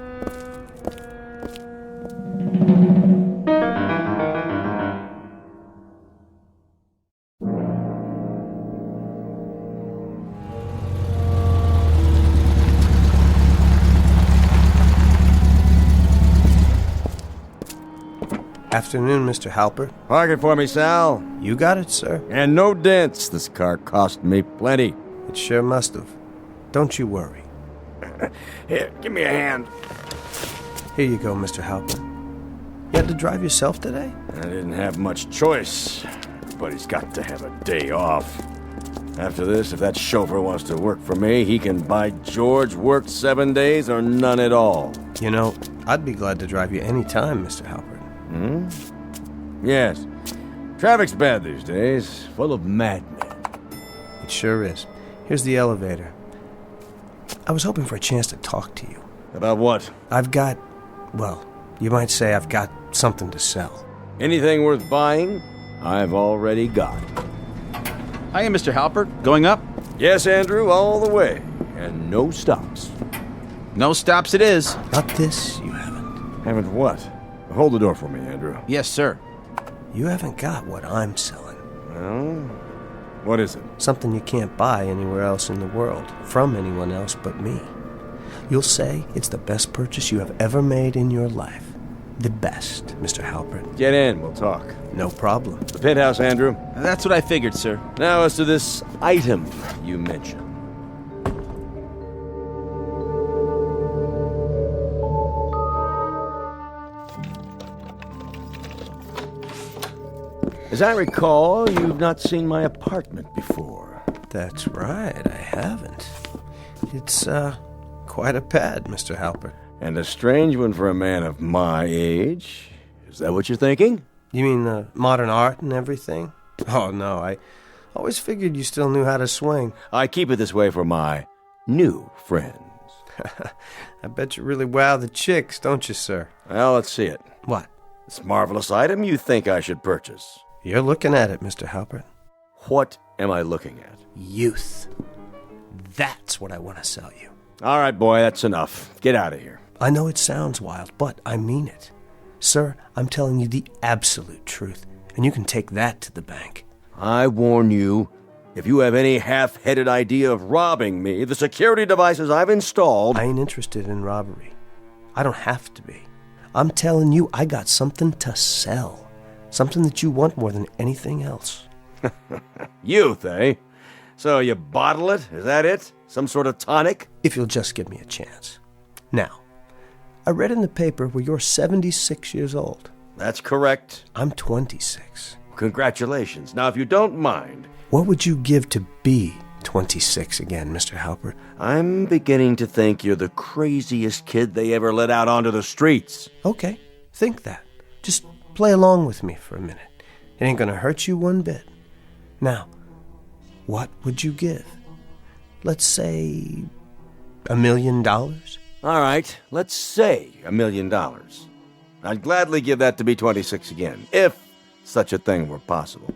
Afternoon, Mr. Halpert. Park it for me, Sal. You got it, sir. And no dents. This car cost me plenty. It sure must have. Don't you worry. Here, give me a hand. Here you go, Mr. Halpert. You had to drive yourself today? I didn't have much choice. Everybody's got to have a day off. After this, if that chauffeur wants to work for me, he can by George work 7 days or none at all. You know, I'd be glad to drive you any time, Mr. Halpert. Hmm? Yes. Traffic's bad these days, full of madmen. It sure is. Here's the elevator. I was hoping for a chance to talk to you. About what? I've got, well, you might say I've got something to sell. Anything worth buying, I've already got. Hiya, Mr. Halpert. Going up? Yes, Andrew, all the way. And no stops. No stops it is. Not this, you haven't. Haven't what? Hold the door for me, Andrew. Yes, sir. You haven't got what I'm selling. Well, what is it? Something you can't buy anywhere else in the world, from anyone else but me. You'll say it's the best purchase you have ever made in your life. The best, Mr. Halpert. Get in, we'll talk. No problem. The penthouse, Andrew. That's what I figured, sir. Now, as to this item you mentioned. As I recall, you've not seen my apartment before. That's right, I haven't. It's, quite a pad, Mr. Halpert. And a strange one for a man of my age. Is that what you're thinking? You mean modern art and everything? Oh, no, I always figured you still knew how to swing. I keep it this way for my new friends. I bet you really wow the chicks, don't you, sir? Well, let's see it. What? This marvelous item you think I should purchase. You're looking at it, Mr. Halpert. What am I looking at? Youth. That's what I want to sell you. All right, boy, that's enough. Get out of here. I know it sounds wild, but I mean it. Sir, I'm telling you the absolute truth, and you can take that to the bank. I warn you, if you have any half-headed idea of robbing me, the security devices I've installed... I ain't interested in robbery. I don't have to be. I'm telling you, I got something to sell. Something that you want more than anything else. Youth, eh? So you bottle it? Is that it? Some sort of tonic? If you'll just give me a chance. Now, I read in the paper where you're 76 years old. That's correct. I'm 26. Congratulations. Now, if you don't mind... What would you give to be 26 again, Mr. Halpert? I'm beginning to think you're the craziest kid they ever let out onto the streets. Okay, think that. Just play along with me for a minute. It ain't gonna hurt you one bit. Now, what would you give? Let's say $1 million? All right, let's say $1 million. I'd gladly give that to be 26 again, if such a thing were possible.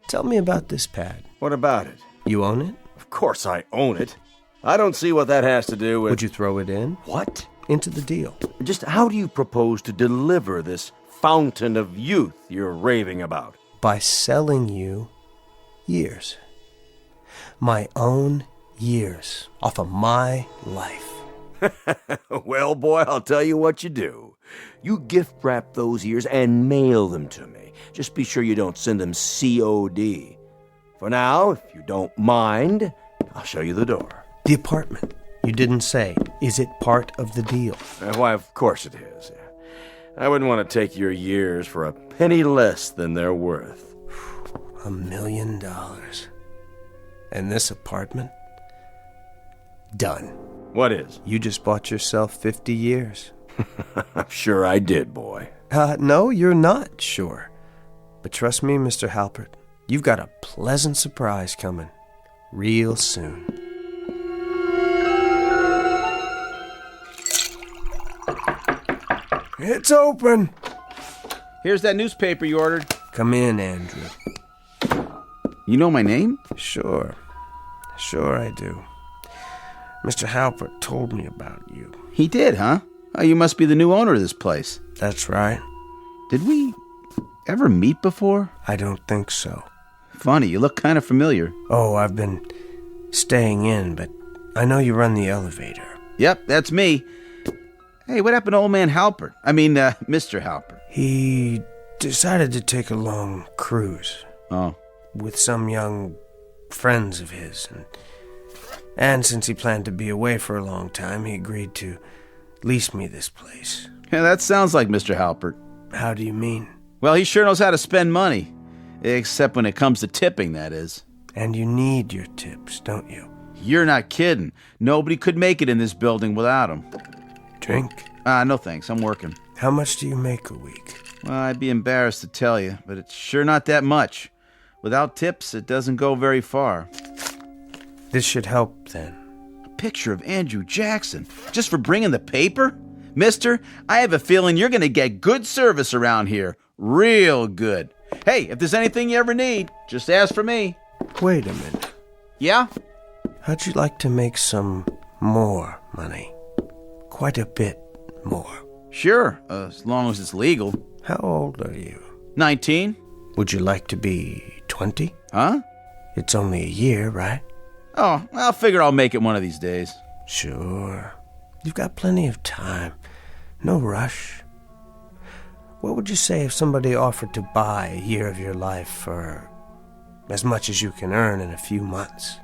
Tell me about this pad. What about it? You own it? Of course I own it. I don't see what that has to do with... Would you throw it in? What? Into the deal. Just how do you propose to deliver this fountain of youth you're raving about? By selling you years. My own years. Off of my life. Well, boy, I'll tell you what you do. You gift wrap those years and mail them to me. Just be sure you don't send them COD. For now, if you don't mind, I'll show you the door. The apartment. You didn't say. Is it part of the deal? Why, of course it is. I wouldn't want to take your years for a penny less than they're worth. $1 million. And this apartment? Done. What is? You just bought yourself 50 years. I'm sure I did, boy. No, you're not sure. But trust me, Mr. Halpert, you've got a pleasant surprise coming real soon. It's open. Here's that newspaper you ordered. Come in, Andrew. You know my name? Sure I do. Mr. Halpert told me about you. He did, huh? Oh, you must be the new owner of this place. That's right. Did we ever meet before? I don't think so. Funny, you look kind of familiar. Oh, I've been staying in, but I know you run the elevator. Yep, that's me. Hey, what happened to old man Halpert? I mean, Mr. Halpert. He decided to take a long cruise. Oh. With some young friends of his. And since he planned to be away for a long time, he agreed to lease me this place. Yeah, that sounds like Mr. Halpert. How do you mean? Well, he sure knows how to spend money. Except when it comes to tipping, that is. And you need your tips, don't you? You're not kidding. Nobody could make it in this building without them. Drink? No thanks. I'm working. How much do you make a week? Well, I'd be embarrassed to tell you, but it's sure not that much. Without tips, it doesn't go very far. This should help, then. A picture of Andrew Jackson, just for bringing the paper? Mister, I have a feeling you're going to get good service around here. Real good. Hey, if there's anything you ever need, just ask for me. Wait a minute. Yeah? How'd you like to make some more money? Quite a bit more. Sure, as long as it's legal. How old are you? 19. Would you like to be 20? Huh? It's only a year, right? Oh, I'll figure I'll make it one of these days. Sure. You've got plenty of time. No rush. What would you say if somebody offered to buy a year of your life for as much as you can earn in a few months?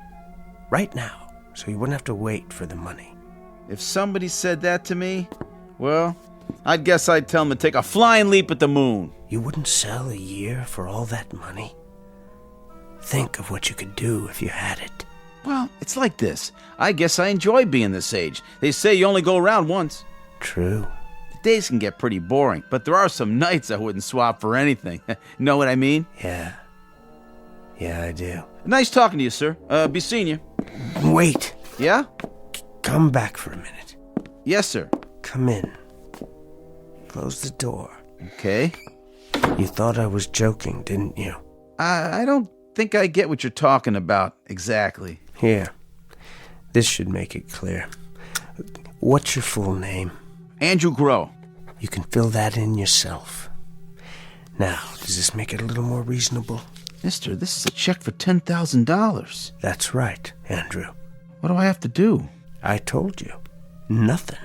Right now, so you wouldn't have to wait for the money. If somebody said that to me, well, I'd guess I'd tell them to take a flying leap at the moon. You wouldn't sell a year for all that money? Think of what you could do if you had it. Well, it's like this. I guess I enjoy being this age. They say you only go around once. True. The days can get pretty boring, but there are some nights I wouldn't swap for anything. Know what I mean? Yeah. Yeah, I do. Nice talking to you, sir. Be seeing you. Wait. Yeah? Come back for a minute. Yes, sir. Come in. Close the door. Okay. You thought I was joking, didn't you? I don't think I get what you're talking about exactly. Here. This should make it clear. What's your full name? Andrew Grow. You can fill that in yourself. Now, does this make it a little more reasonable? Mister, this is a check for $10,000. That's right, Andrew. What do I have to do? I told you. Nothing.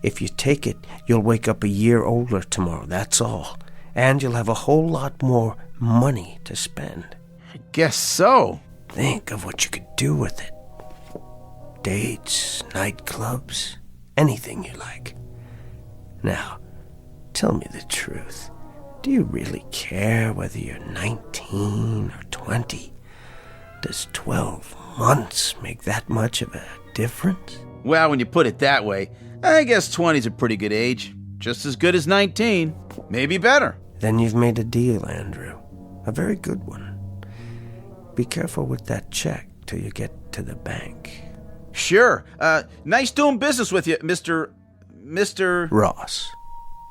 If you take it, you'll wake up a year older tomorrow, that's all. And you'll have a whole lot more money to spend. I guess so. Think of what you could do with it. Dates, nightclubs, anything you like. Now, tell me the truth. Do you really care whether you're 19 or 20? Does 12 months make that much of a difference? Well, when you put it that way, I guess 20's a pretty good age. Just as good as 19. Maybe better. Then you've made a deal, Andrew. A very good one. Be careful with that check till you get to the bank. Sure. Nice doing business with you, Mr. Ross.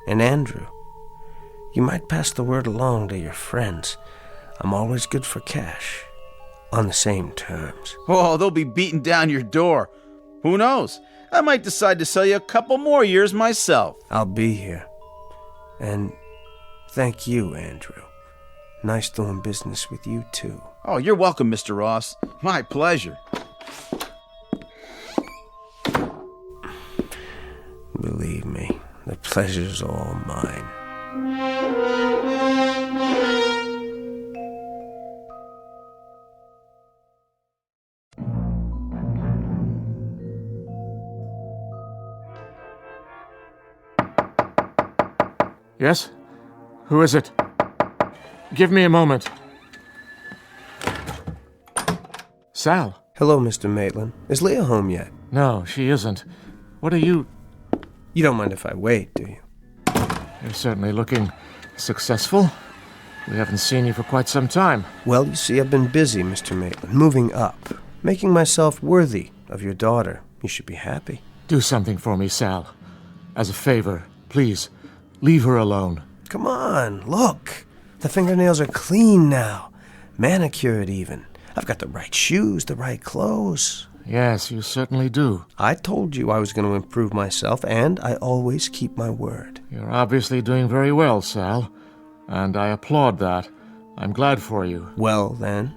And Andrew, you might pass the word along to your friends. I'm always good for cash. On the same terms. Oh, they'll be beating down your door. Who knows? I might decide to sell you a couple more years myself. I'll be here. And thank you, Andrew. Nice doing business with you, too. Oh, you're welcome, Mr. Ross. My pleasure. Believe me, the pleasure's all mine. Yes? Who is it? Give me a moment. Sal. Hello, Mr. Maitland. Is Leah home yet? No, she isn't. What are you... You don't mind if I wait, do you? You're certainly looking successful. We haven't seen you for quite some time. Well, you see, I've been busy, Mr. Maitland, moving up, making myself worthy of your daughter. You should be happy. Do something for me, Sal. As a favor, please, leave her alone. Come on, look. The fingernails are clean now. Manicured, even. I've got the right shoes, the right clothes. Yes, you certainly do. I told you I was going to improve myself, and I always keep my word. You're obviously doing very well, Sal, and I applaud that. I'm glad for you. Well, then,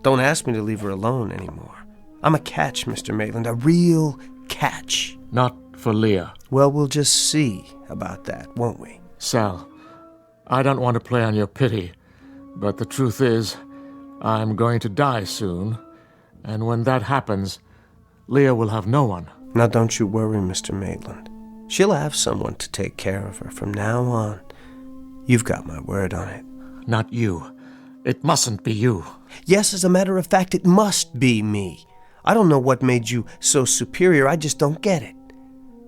don't ask me to leave her alone anymore. I'm a catch, Mr. Maitland, a real catch. Not for Leah. Well, we'll just see about that, won't we? Sal, I don't want to play on your pity, but the truth is, I'm going to die soon, and when that happens, Leah will have no one. Now, don't you worry, Mr. Maitland. She'll have someone to take care of her from now on. You've got my word on it. Not you. It mustn't be you. Yes, as a matter of fact, it must be me. I don't know what made you so superior. I just don't get it.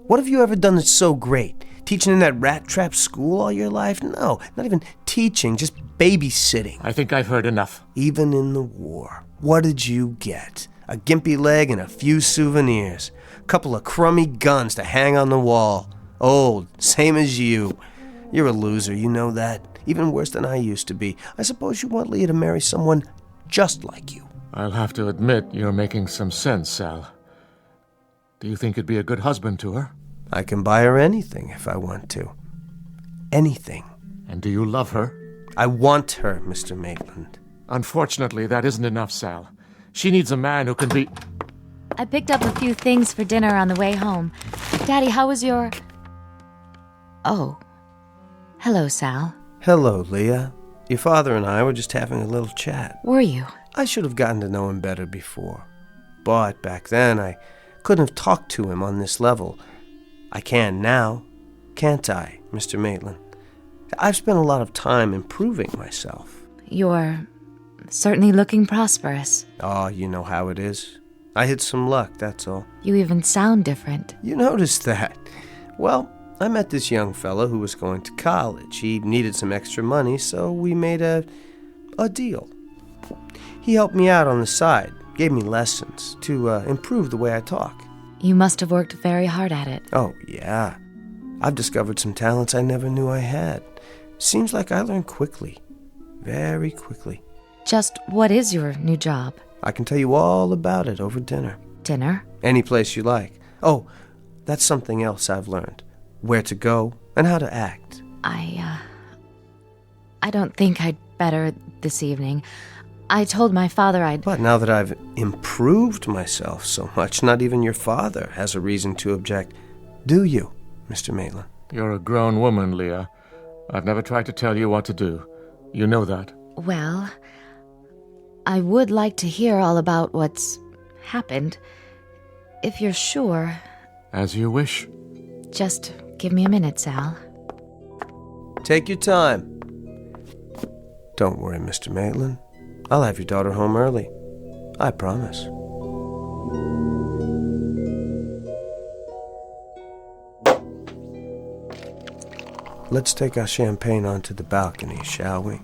What have you ever done that's so great? Teaching in that rat trap school all your life? No, not even teaching, just babysitting. I think I've heard enough. Even in the war, what did you get? A gimpy leg and a few souvenirs. A couple of crummy guns to hang on the wall. Old, same as you. You're a loser, you know that. Even worse than I used to be. I suppose you want Leah to marry someone just like you. I'll have to admit you're making some sense, Sal. Do you think you'd be a good husband to her? I can buy her anything if I want to. Anything. And do you love her? I want her, Mr. Maitland. Unfortunately, that isn't enough, Sal. She needs a man who can be... I picked up a few things for dinner on the way home. Daddy, how was your... Oh. Hello, Sal. Hello, Leah. Your father and I were just having a little chat. Were you? I should have gotten to know him better before. But back then, I couldn't have talked to him on this level. I can now, can't I, Mr. Maitland? I've spent a lot of time improving myself. You're certainly looking prosperous. Oh, you know how it is. I had some luck, that's all. You even sound different. You noticed that. Well, I met this young fellow who was going to college. He needed some extra money, so we made a deal. He helped me out on the side, gave me lessons to improve the way I talk. You must have worked very hard at it. Oh, yeah. I've discovered some talents I never knew I had. Seems like I learn quickly. Very quickly. Just what is your new job? I can tell you all about it over dinner. Dinner? Any place you like. Oh, that's something else I've learned. Where to go and how to act. I don't think I'd better this evening. I told my father I'd... But now that I've improved myself so much, not even your father has a reason to object. Do you, Mr. Maitland? You're a grown woman, Leah. I've never tried to tell you what to do. You know that. Well, I would like to hear all about what's happened. If you're sure. As you wish. Just give me a minute, Sal. Take your time. Don't worry, Mr. Maitland. I'll have your daughter home early. I promise. Let's take our champagne onto the balcony, shall we?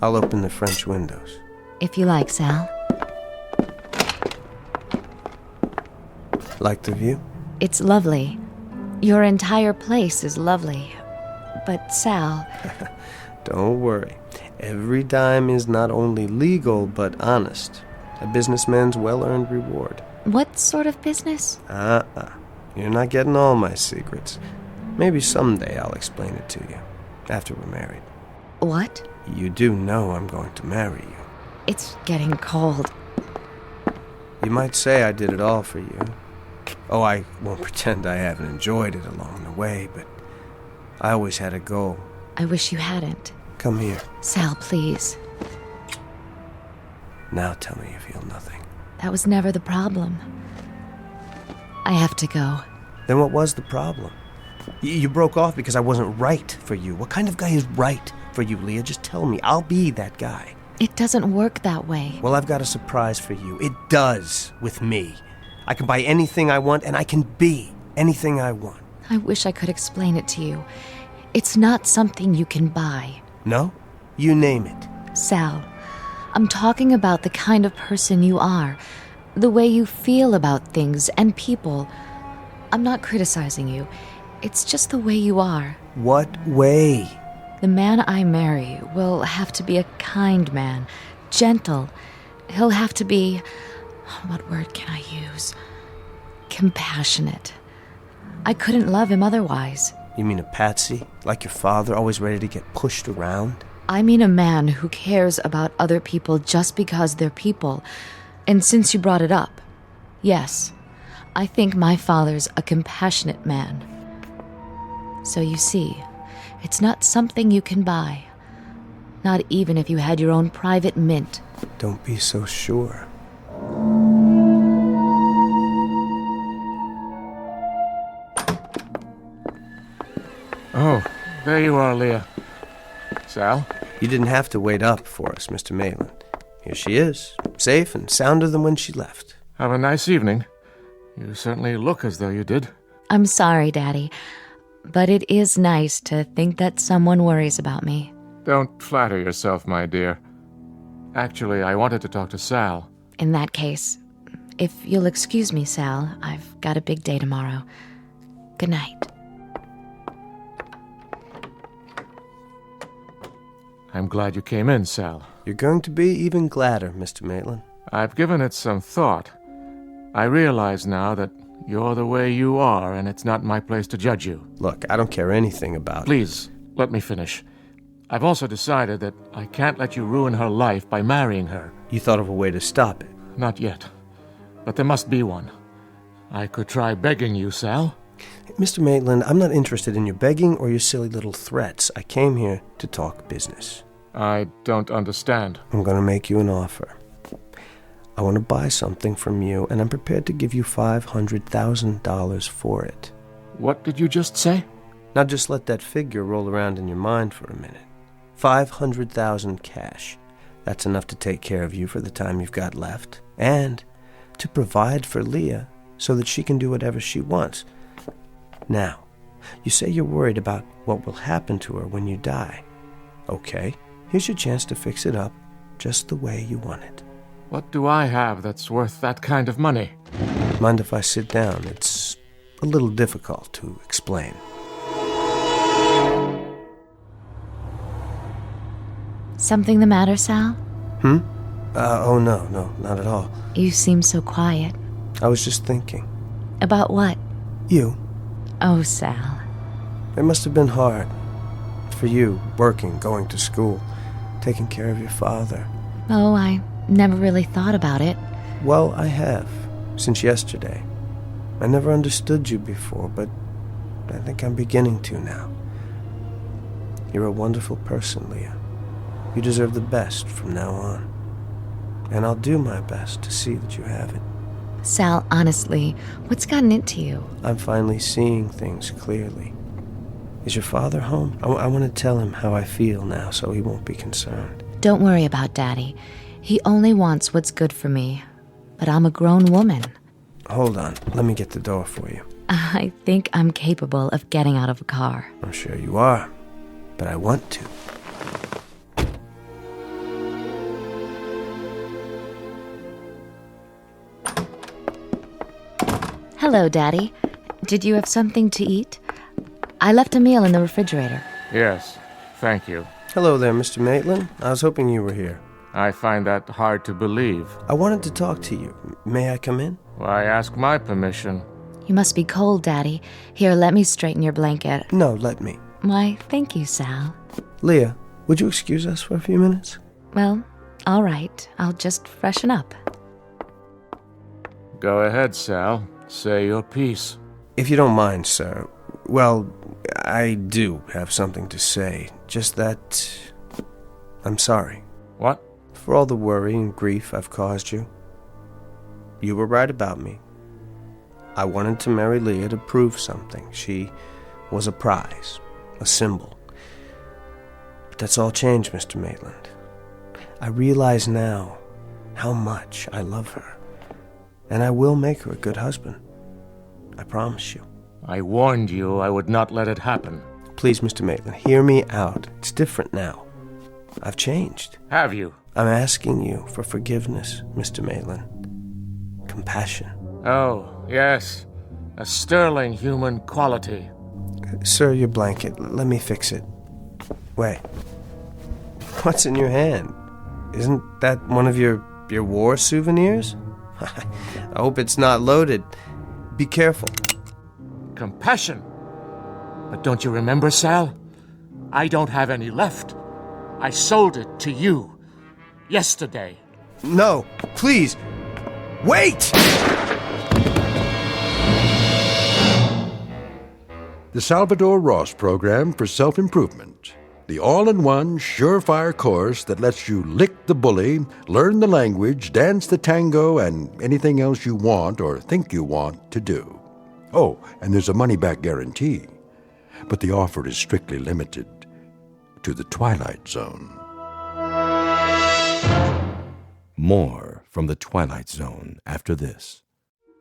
I'll open the French windows. If you like, Sal. Like the view? It's lovely. Your entire place is lovely. But, Sal... Don't worry. Every dime is not only legal, but honest. A businessman's well-earned reward. What sort of business? You're not getting all my secrets. Maybe someday I'll explain it to you, after we're married. What? You do know I'm going to marry you. It's getting cold. You might say I did it all for you. Oh, I won't pretend I haven't enjoyed it along the way, but I always had a goal. I wish you hadn't. Come here. Sal, please. Now tell me you feel nothing. That was never the problem. I have to go. Then what was the problem? You broke off because I wasn't right for you. What kind of guy is right for you, Leah? Just tell me. I'll be that guy. It doesn't work that way. Well, I've got a surprise for you. It does with me. I can buy anything I want, and I can be anything I want. I wish I could explain it to you. It's not something you can buy. No? You name it. Sal, I'm talking about the kind of person you are. The way you feel about things and people. I'm not criticizing you. It's just the way you are. What way? The man I marry will have to be a kind man, gentle. He'll have to be... what word can I use? Compassionate. I couldn't love him otherwise. You mean a patsy? Like your father, always ready to get pushed around? I mean a man who cares about other people just because they're people. And since you brought it up, yes, I think my father's a compassionate man. So you see, it's not something you can buy. Not even if you had your own private mint. Don't be so sure. Oh, there you are, Leah. Sal? You didn't have to wait up for us, Mr. Maitland. Here she is, safe and sounder than when she left. Have a nice evening. You certainly look as though you did. I'm sorry, Daddy, but it is nice to think that someone worries about me. Don't flatter yourself, my dear. Actually, I wanted to talk to Sal. In that case, if you'll excuse me, Sal, I've got a big day tomorrow. Good night. I'm glad you came in, Sal. You're going to be even gladder, Mr. Maitland. I've given it some thought. I realize now that you're the way you are, and it's not my place to judge you. Look, I don't care anything about... Please, let me finish. I've also decided that I can't let you ruin her life by marrying her. You thought of a way to stop it? Not yet. But there must be one. I could try begging you, Sal. Mr. Maitland, I'm not interested in your begging or your silly little threats. I came here to talk business. I don't understand. I'm going to make you an offer. I want to buy something from you, and I'm prepared to give you $500,000 for it. What did you just say? Now just let that figure roll around in your mind for a minute. $500,000 cash. That's enough to take care of you for the time you've got left, and to provide for Leah so that she can do whatever she wants. Now, You say you're worried about what will happen to her when you die. Okay, here's your chance to fix it up just the way you want it. What do I have that's worth that kind of money? Mind if I sit down? It's a little difficult to explain. Something the matter, Sal? Oh, no, not at all. You seem so quiet. I was just thinking. About what? You. Oh, Sal. It must have been hard. For you, working, going to school, taking care of your father. Oh, I never really thought about it. Well, I have, since yesterday. I never understood you before, but I think I'm beginning to now. You're a wonderful person, Leah. You deserve the best from now on. And I'll do my best to see that you have it. Sal, honestly, what's gotten into you? I'm finally seeing things clearly. Is your father home? I want to tell him how I feel now so he won't be concerned. Don't worry about Daddy. He only wants what's good for me. But I'm a grown woman. Hold on. Let me get the door for you. I think I'm capable of getting out of a car. I'm sure you are. But I want to. Hello, Daddy. Did you have something to eat? I left a meal in the refrigerator. Yes, thank you. Hello there, Mr. Maitland. I was hoping you were here. I find that hard to believe. I wanted to talk to you. May I come in? Why ask my permission? You must be cold, Daddy. Here, let me straighten your blanket. No, let me. Why, thank you, Sal. Leah, would you excuse us for a few minutes? Well, all right. I'll just freshen up. Go ahead, Sal. Say your piece. If you don't mind, sir. Well, I do have something to say. Just that I'm sorry. What? For all the worry and grief I've caused you. You were right about me. I wanted to marry Leah to prove something. She was a prize, a symbol. But that's all changed, Mr. Maitland. I realize now how much I love her. And I will make her a good husband. I promise you. I warned you I would not let it happen. Please, Mr. Maitland, hear me out. It's different now. I've changed. Have you? I'm asking you for forgiveness, Mr. Maitland. Compassion. Oh, yes. A sterling human quality. Sir, your blanket. Let me fix it. Wait. What's in your hand? Isn't that one of your war souvenirs? I hope it's not loaded. Be careful. Compassion. But don't you remember, Sal? I don't have any left. I sold it to you yesterday. No, please. Wait! The Salvador Ross program for self-improvement. The all-in-one, surefire course that lets you lick the bully, learn the language, dance the tango, and anything else you want or think you want to do. Oh, and there's a money-back guarantee. But the offer is strictly limited to the Twilight Zone. More from the Twilight Zone after this.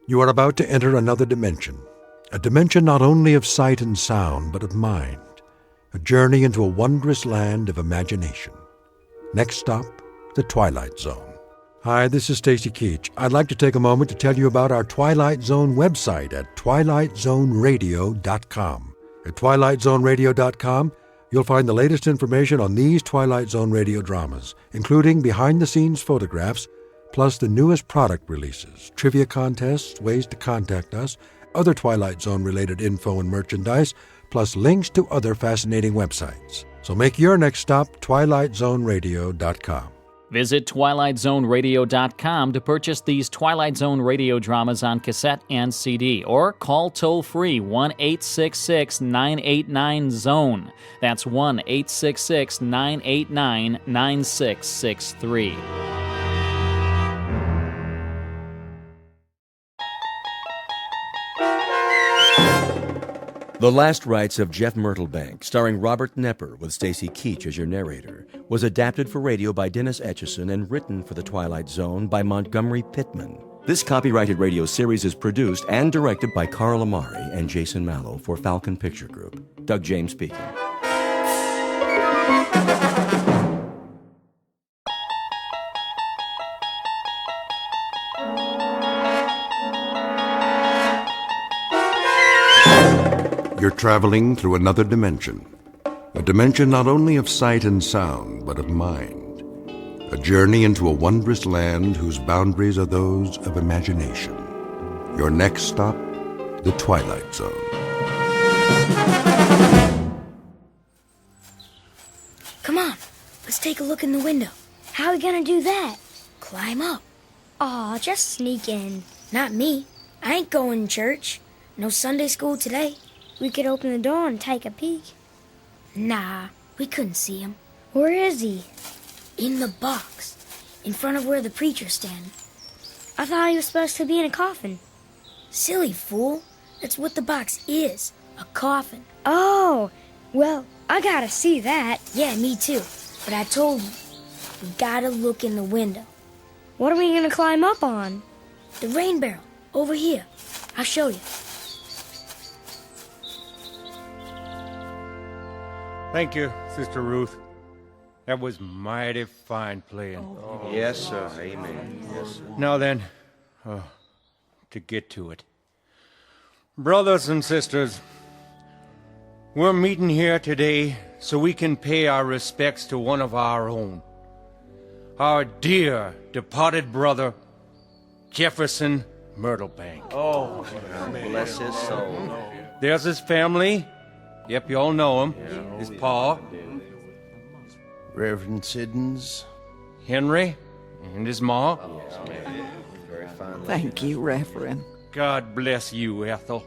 You are about to enter another dimension. A dimension not only of sight and sound, but of mind. A journey into a wondrous land of imagination. Next stop, the Twilight Zone. Hi, this is Stacy Keach. I'd like to take a moment to tell you about our Twilight Zone website at twilightzoneradio.com. At twilightzoneradio.com, you'll find the latest information on these Twilight Zone radio dramas, including behind-the-scenes photographs, plus the newest product releases, trivia contests, ways to contact us, other Twilight Zone-related info and merchandise, plus links to other fascinating websites. So make your next stop twilightzoneradio.com. Visit twilightzoneradio.com to purchase these Twilight Zone radio dramas on cassette and CD, or call toll-free 1-866-989-ZONE. That's 1-866-989-9663. The Last Rites of Jeff Myrtlebank, starring Robert Knepper with Stacy Keach as your narrator, was adapted for radio by Dennis Etchison and written for The Twilight Zone by Montgomery Pittman. This This copyrighted radio series is produced and directed by Carl Amari and Jason Mallow for Falcon Picture Group. Doug James speaking. You're traveling through another dimension. A dimension not only of sight and sound, but of mind. A journey into a wondrous land whose boundaries are those of imagination. Your next stop, the Twilight Zone. Come on, let's take a look in the window. How are we gonna do that? Climb up. Aw, just sneak in. Not me. I ain't going to church. No Sunday school today. We could open the door and take a peek. Nah, we couldn't see him. Where is he? In the box, in front of where the preacher's standing. I thought he was supposed to be in a coffin. Silly fool. That's what the box is, a coffin. Oh, well, I gotta see that. Yeah, me too. But I told you, we gotta look in the window. What are we gonna climb up on? The rain barrel, over here. I'll show you. Thank you, Sister Ruth. That was mighty fine playing. Yes, sir. Amen. Yes, sir. Now then, to get to it. Brothers and sisters, we're meeting here today so we can pay our respects to one of our own. Our dear departed brother, Jefferson Myrtlebank. Oh, bless his soul. There's his family. Yep, you all know him. His pa, Reverend Siddons. Henry, and his ma. Very fine. Thank you, Reverend. God bless you, Ethel.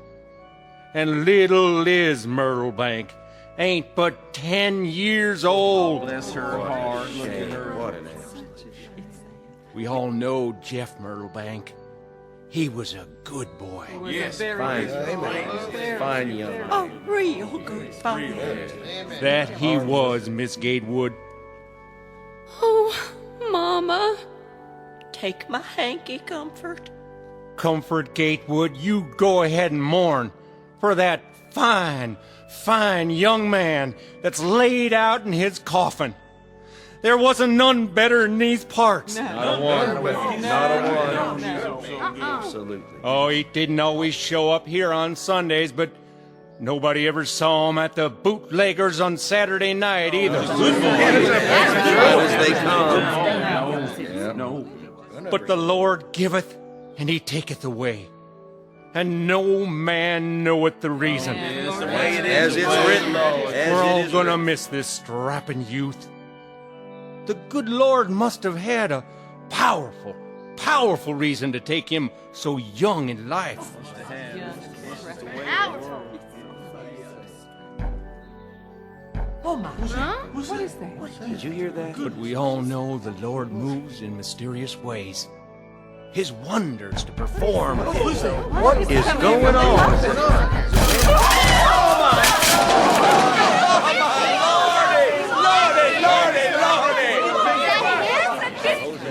And little Liz Myrtlebank ain't but 10 years old. Bless her heart. Look at her. What an We all know Jeff Myrtlebank. He was a good boy. Yes, fine young man. Oh, real good fine. That he was, Miss Gatewood. Oh, Mama. Take my hanky, Comfort. Comfort Gatewood, you go ahead and mourn for that fine, fine young man that's laid out in his coffin. There wasn't none better in these parts. Not a one. Not a one. Absolutely. Oh, he didn't always show up here on Sundays, but nobody ever saw him at the bootleggers on Saturday night either. As they come. But the Lord giveth, and he taketh away. And no man knoweth the reason. As it's written. We're all gonna miss this strapping youth. The good Lord must have had a powerful, powerful reason to take him so young in life. Oh my! Huh? What is that? Did you hear that? But we all know the Lord moves in mysterious ways. His wonders to perform. What is going on?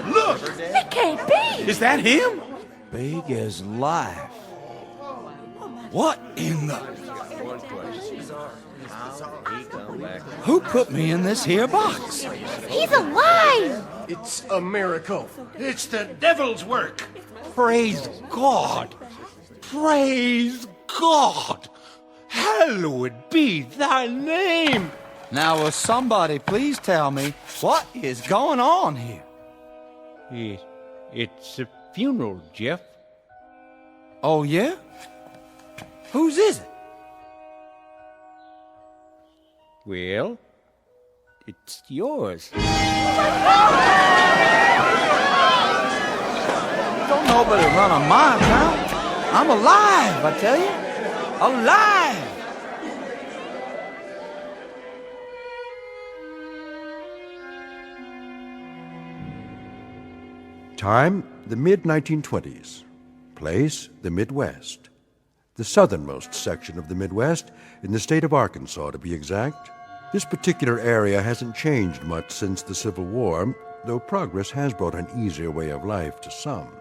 Look! It can't be! Is that him? Big as life. What in the... Who put me in this here box? He's alive! It's a miracle. It's the devil's work. Praise God! Praise God! Hallowed be thy name! Now, will somebody please tell me what is going on here? It's a funeral, Jeff. Oh, yeah? Whose is it? Well, it's yours. Don't nobody run a mile now. I'm alive, I tell you. Alive! Time, the mid-1920s. Place, the Midwest. The southernmost section of the Midwest, in the state of Arkansas, to be exact. This particular area hasn't changed much since the Civil War, though progress has brought an easier way of life to some.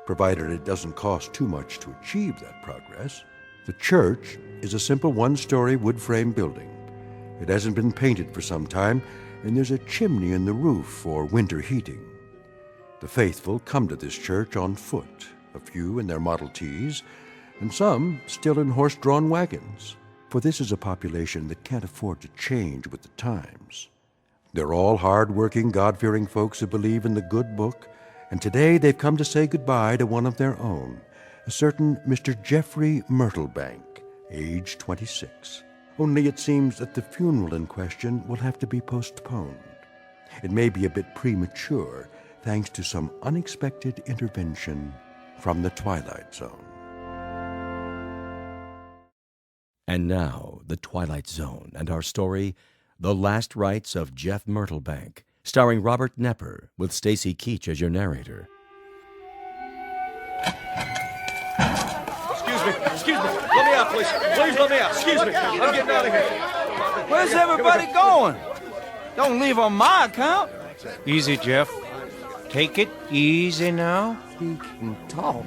provided it doesn't cost too much to achieve that progress. The church is a simple one-story wood-frame building. It hasn't been painted for some time, and there's a chimney in the roof for winter heating. The faithful come to this church on foot, a few in their Model Ts, and some still in horse-drawn wagons, for this is a population that can't afford to change with the times. They're all hard-working, God-fearing folks who believe in the good book, and today they've come to say goodbye to one of their own, a certain Mr. Jeffrey Myrtlebank, age 26. Only it seems that the funeral in question will have to be postponed. It may be a bit premature, thanks to some unexpected intervention from the Twilight Zone. And now, The Twilight Zone and our story, The Last Rites of Jeff Myrtlebank, starring Robert Nepper, with Stacy Keach as your narrator. Excuse me. Let me out, please. Please let me out. Excuse me. I'm getting out of here. Where's everybody going? Don't leave on my account. Easy, Jeff. Take it easy now. He can talk.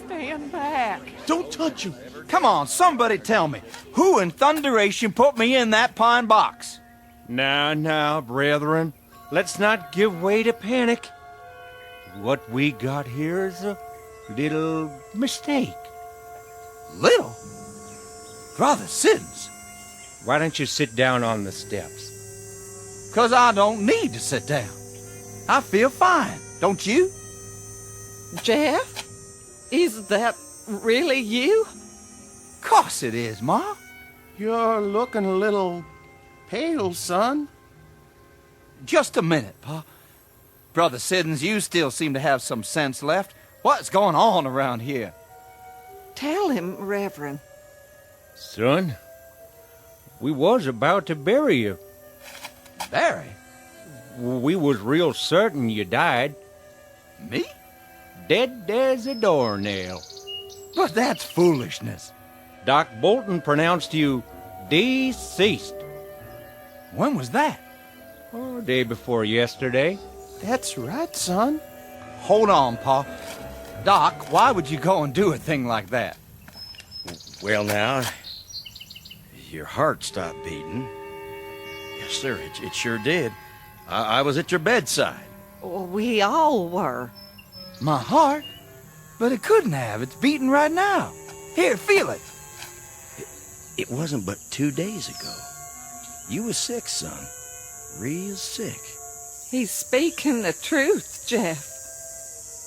Stand back. Don't touch him. Come on, somebody tell me. Who in thunderation put me in that pine box? Now, brethren. Let's not give way to panic. What we got here is a little mistake. Little? Brother Siddons. Why don't you sit down on the steps? 'Cause I don't need to sit down. I feel fine, don't you? Jeff? Is that really you? Course it is, Ma. You're looking a little pale, son. Just a minute, Pa. Brother Siddons, you still seem to have some sense left. What's going on around here? Tell him, Reverend. Son, we was about to bury you. Bury? We was real certain you died. Me? Dead as a doornail. But that's foolishness. Doc Bolton pronounced you deceased. When was that? Oh, day before yesterday. That's right, son. Hold on, Pa. Doc, why would you go and do a thing like that? Well, now, your heart stopped beating. Yes, sir, it sure did. I was at your bedside. We all were. My heart? But it couldn't have. It's beating right now. Here, feel it. It wasn't but 2 days ago. You was sick, son. Real sick. He's speaking the truth, Jeff.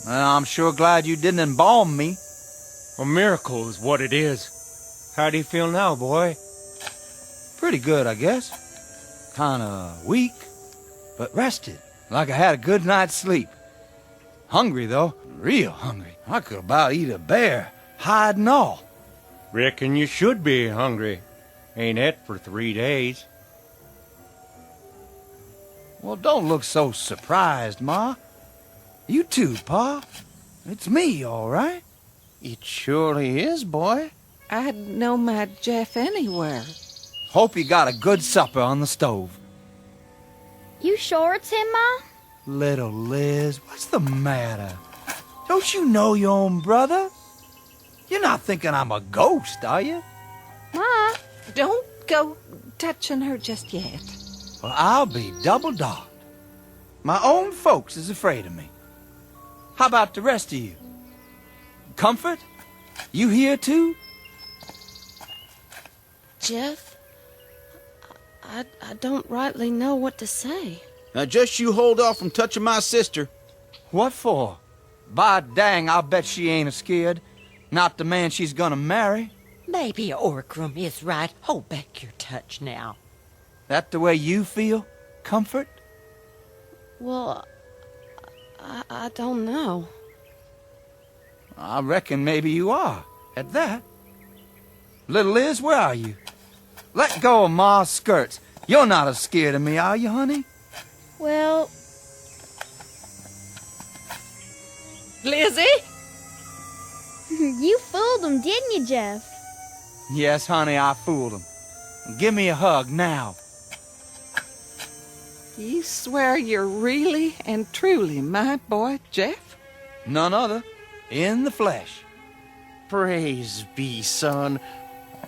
Well, I'm sure glad you didn't embalm me. A miracle is what it is. How do you feel now, boy? Pretty good, I guess. Kinda weak, but rested, like I had a good night's sleep. Hungry, though. Real hungry. I could about eat a bear, hide and all. Reckon you should be hungry. Ain't et for 3 days. Well, don't look so surprised, Ma. You too, Pa. It's me, all right? It surely is, boy. I'd know my Jeff anywhere. Hope you got a good supper on the stove. You sure it's him, Ma? Little Liz, what's the matter? Don't you know your own brother? You're not thinking I'm a ghost, are you? Ma, don't go touching her just yet. Well, I'll be double dogged. My own folks is afraid of me. How about the rest of you? Comfort? You here too? Jeff, I don't rightly know what to say. Now just you hold off from touching my sister. What for? By dang, I'll bet she ain't scared. Not the man she's gonna marry. Maybe Orkram is right. Hold back your touch now. That the way you feel? Comfort? Well, I don't know. I reckon maybe you are, at that. Little Liz, where are you? Let go of Ma's skirts. You're not as scared of me, are you, honey? Well... Lizzie? You fooled him, didn't you, Jeff? Yes, honey, I fooled him. Give me a hug now. You swear you're really and truly my boy, Jeff? None other. in the flesh. Praise be, son.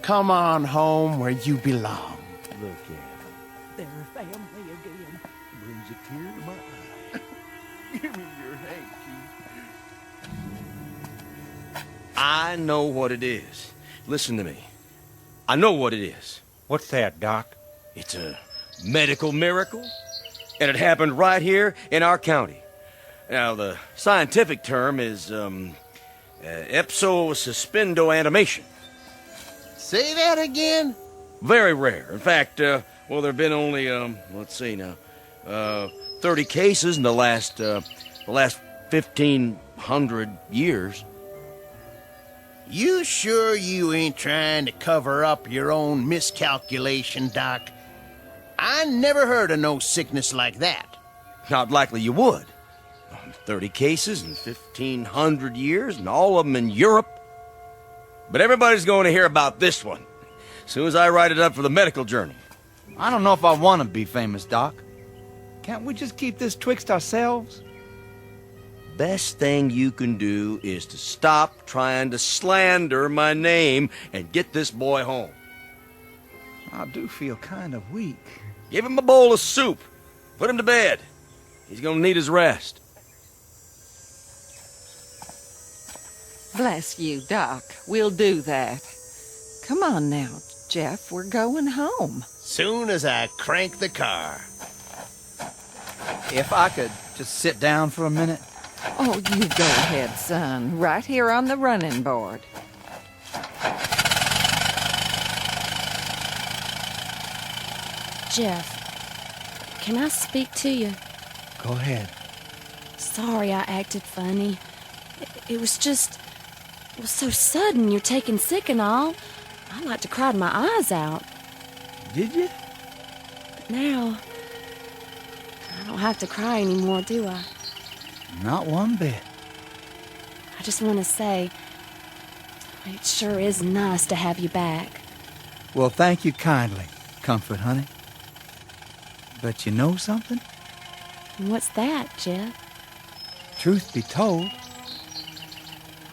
Come on home where you belong. Look at They're family again. brings a tear to my eye. Give me your hanky. I know what it is. Listen to me. I know what it is. What's that, Doc? It's a medical miracle, and it happened right here in our county. Now, the scientific term is ipso-suspendoanimation. Say that again? Very rare. In fact, there have been only, let's see now, 30 cases in the last 1,500 years. You sure you ain't trying to cover up your own miscalculation, Doc? I never heard of no sickness like that. Not likely you would. 30 cases in 1,500 years, and all of them in Europe. But everybody's going to hear about this one as soon as I write it up for the medical journal. I don't know if I want to be famous, Doc. Can't we just keep this twixt ourselves? Best thing you can do is to stop trying to slander my name and get this boy home. I do feel kind of weak. Give him a bowl of soup. Put him to bed. He's going to need his rest. Bless you, Doc. We'll do that. Come on now, Jeff. We're going home. Soon as I crank the car. If I could just sit down for a minute. Oh, you go ahead, son. Right here on the running board. Jeff, can I speak to you? Go ahead. Sorry I acted funny. It was so sudden. You're taking sick and all. I like to cry my eyes out. Did you? But now, I don't have to cry anymore, do I? Not one bit. I just want to say, it sure is nice to have you back. Well, thank you kindly, Comfort, honey. But you know something? What's that, Jeff? Truth be told,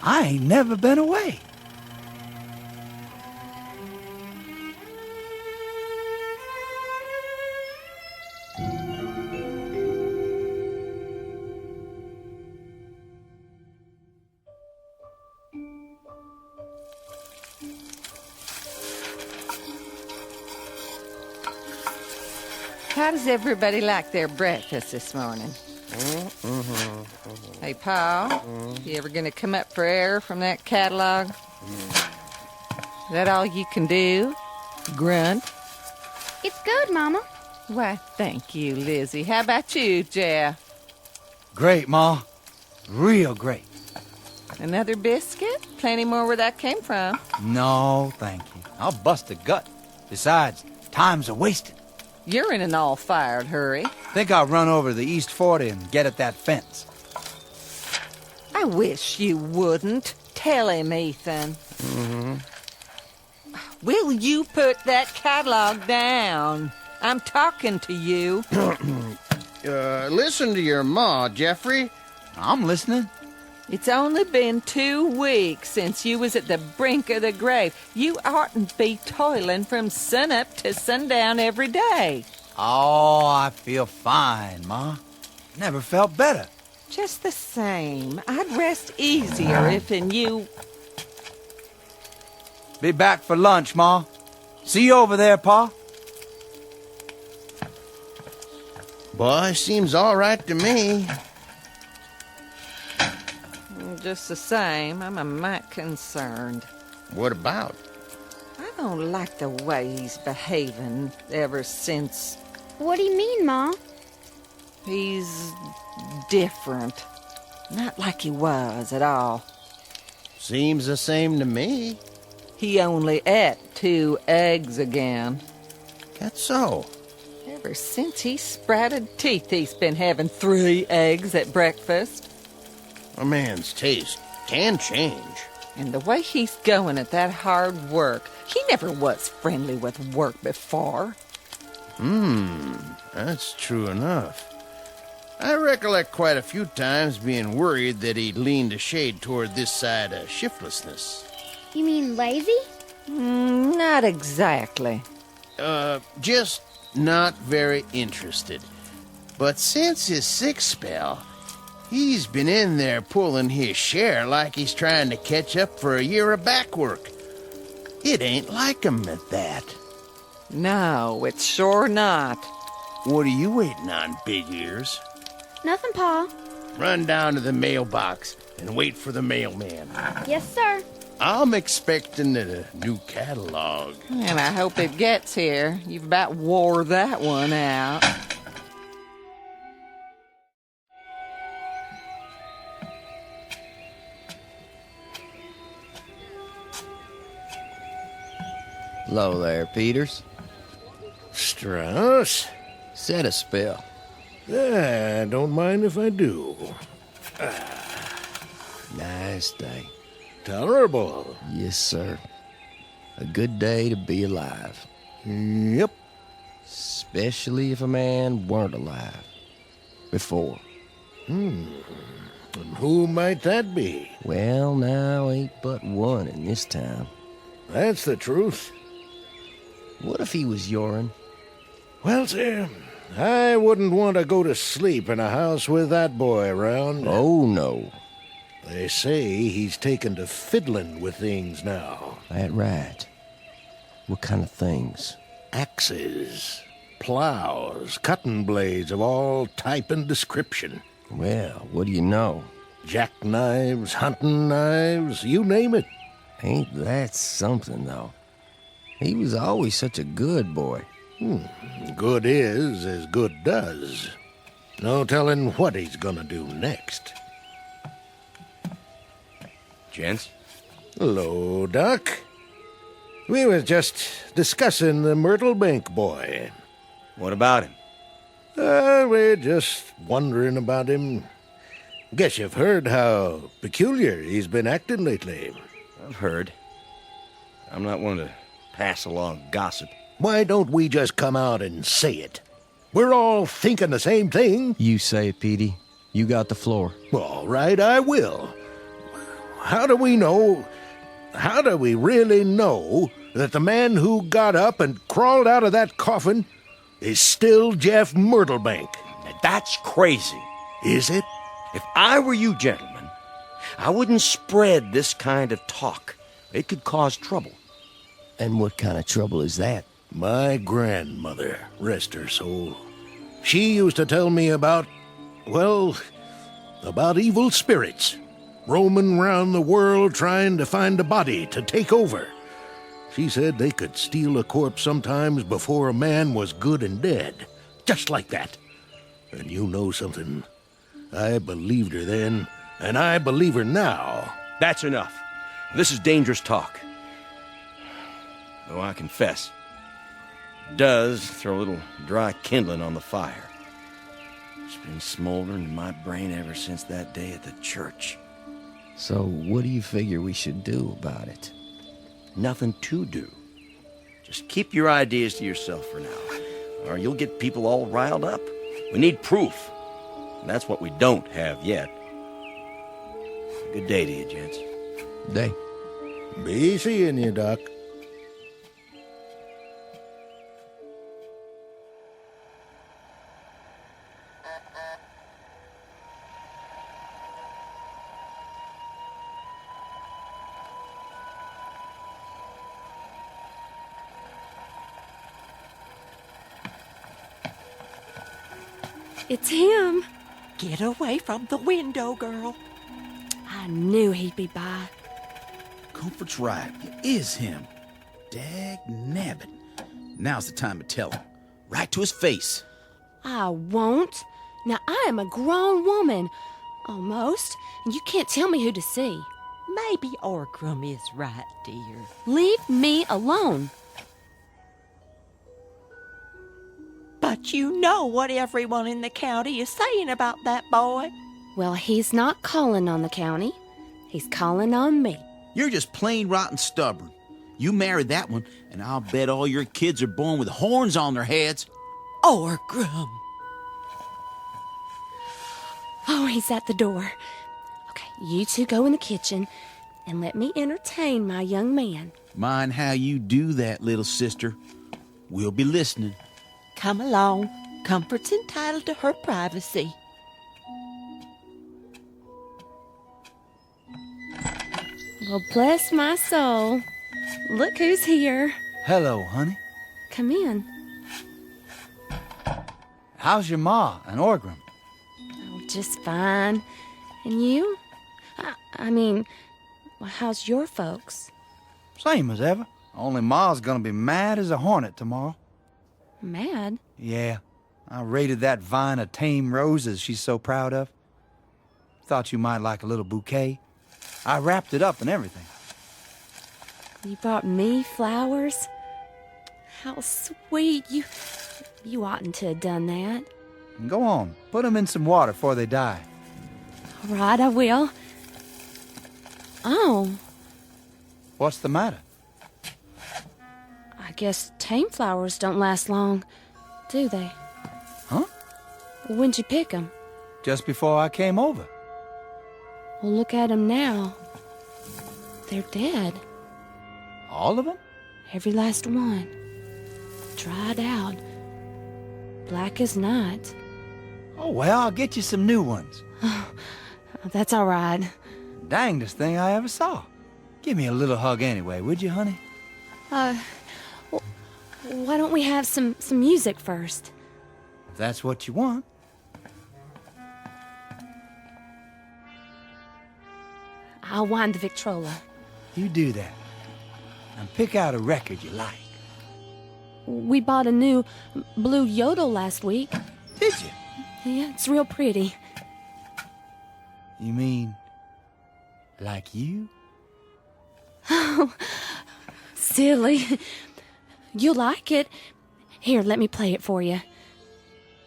I ain't never been away. How does everybody like their breakfast this morning? Hey, Paul, you ever gonna come up for air from that catalog? Is that all you can do? Grunt? It's good, Mama. Why, thank you, Lizzie. How about you, Jeff? Great, Ma. Real great. Another biscuit? Plenty more where that came from. No, thank you. I'll bust a gut. Besides, time's a wasted. You're in an all-fired hurry. Think I'll run over to the East 40 and get at that fence. I wish you wouldn't. Tell him, Ethan. Will you put that catalog down? I'm talking to you. Listen to your ma, Jeffrey. I'm listening. It's only been 2 weeks since you was at the brink of the grave. You oughtn't be toiling from sunup to sundown every day. Oh, I feel fine, Ma. Never felt better. Just the same, I'd rest easier if in you... Be back for lunch, Ma. See you over there, Pa. Boy, seems all right to me. Just the same, I'm a mite concerned. What about? I don't like the way he's behaving ever since... What do you mean, Ma? He's different. Not like he was at all. Seems the same to me. He only ate 2 eggs again. That's so. Ever since he sprouted teeth, he's been having 3 eggs at breakfast. A man's taste can change. And the way he's going at that hard work, he never was friendly with work before. That's true enough. I recollect quite a few times being worried that he'd leaned a shade toward this side of shiftlessness. You mean lazy? Not exactly. Just not very interested. But since his sick spell, he's been in there pulling his share like he's trying to catch up for a year of back work. It ain't like him at that. No, it's sure not. What are you waiting on, Big Ears? Nothing, Pa. Run down to the mailbox and wait for the mailman. Yes, sir. I'm expecting a new catalog. And I hope it gets here. You've about wore that one out. Hello there, Peters. Strauss? Set a spell. Don't mind if I do. Nice day. Tolerable. Yes, sir. A good day to be alive. Yep. Especially if a man weren't alive. Before. And who might that be? Well, now ain't but one in this town. That's the truth. What if he was your'n? Well, sir, I wouldn't want to go to sleep in a house with that boy around. Oh, no. They say he's taken to fiddling with things now. That right. What kind of things? Axes, plows, cutting blades of all type and description. Well, what do you know? Jackknives, hunting knives, you name it. Ain't that something, though? He was always such a good boy. Good is as good does. No telling what he's gonna do next. Gents? Hello, Doc. We was just discussing the Myrtle Bank boy. What about him? We're just wondering about him. Guess you've heard how peculiar he's been acting lately. I've heard. I'm not one to pass along gossip. Why don't we just come out and say it? We're all thinking the same thing. You say it, Petey. You got the floor. All right, I will. How do we really know that the man who got up and crawled out of that coffin is still Jeff Myrtlebank? Now, that's crazy. Is it? If I were you, gentlemen, I wouldn't spread this kind of talk. It could cause trouble. And what kind of trouble is that? My grandmother, rest her soul, she used to tell me about evil spirits roaming round the world trying to find a body to take over. She said they could steal a corpse sometimes before a man was good and dead. Just like that. And you know something? I believed her then, and I believe her now. That's enough. This is dangerous talk. Though I confess, it does throw a little dry kindling on the fire. It's been smoldering in my brain ever since that day at the church. So what do you figure we should do about it? Nothing to do. Just keep your ideas to yourself for now, or you'll get people all riled up. We need proof, and that's what we don't have yet. Good day to you, gents. Day. Be seeing you, Doc. It's him. Get away from the window, girl. I knew he'd be by. Comfort's right. It is him. Dag nabbit. Now's the time to tell him. Right to his face. I won't. Now, I am a grown woman. Almost. And you can't tell me who to see. Maybe Orgrim is right, dear. Leave me alone. But you know what everyone in the county is saying about that boy. Well, he's not calling on the county. He's calling on me. You're just plain rotten stubborn. You marry that one, and I'll bet all your kids are born with horns on their heads. Orgrim. Oh, he's at the door. Okay, you two go in the kitchen and let me entertain my young man. Mind how you do that, little sister. We'll be listening. Come along. Comfort's entitled to her privacy. Well, bless my soul. Look who's here. Hello, honey. Come in. How's your ma and Orgram? Oh, just fine. And you? I mean, how's your folks? Same as ever. Only ma's gonna be mad as a hornet tomorrow. Mad? Yeah. I raided that vine of tame roses she's so proud of. Thought you might like a little bouquet. I wrapped it up and everything. You brought me flowers? How sweet. You oughtn't to have done that. Go on. Put them in some water before they die. All right, I will. Oh, What's the matter? I guess tame flowers don't last long, do they? Huh? When'd you pick them? Just before I came over. Well, look at them now. They're dead. All of them? Every last one. Dried out. Black as night. Oh, well, I'll get you some new ones. That's all right. Dangest thing I ever saw. Give me a little hug anyway, would you, honey? Well, why don't we have some music first? If that's what you want. I'll wind the Victrola. You do that. And pick out a record you like. We bought a new blue yodel last week. Did you? Yeah, it's real pretty. You mean like you? Oh, silly. You'll like it. Here, let me play it for you.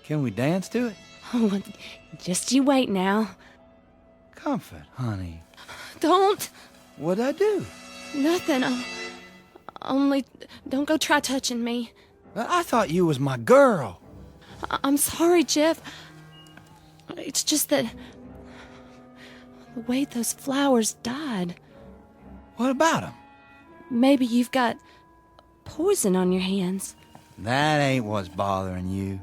Can we dance to it? Oh, just you wait now. Comfort, honey. Don't. What'd I do? Nothing. Only don't go try touching me. I thought you was my girl. I'm sorry, Jeff. It's just that the way those flowers died. What about them? Maybe you've got poison on your hands. That ain't what's bothering you.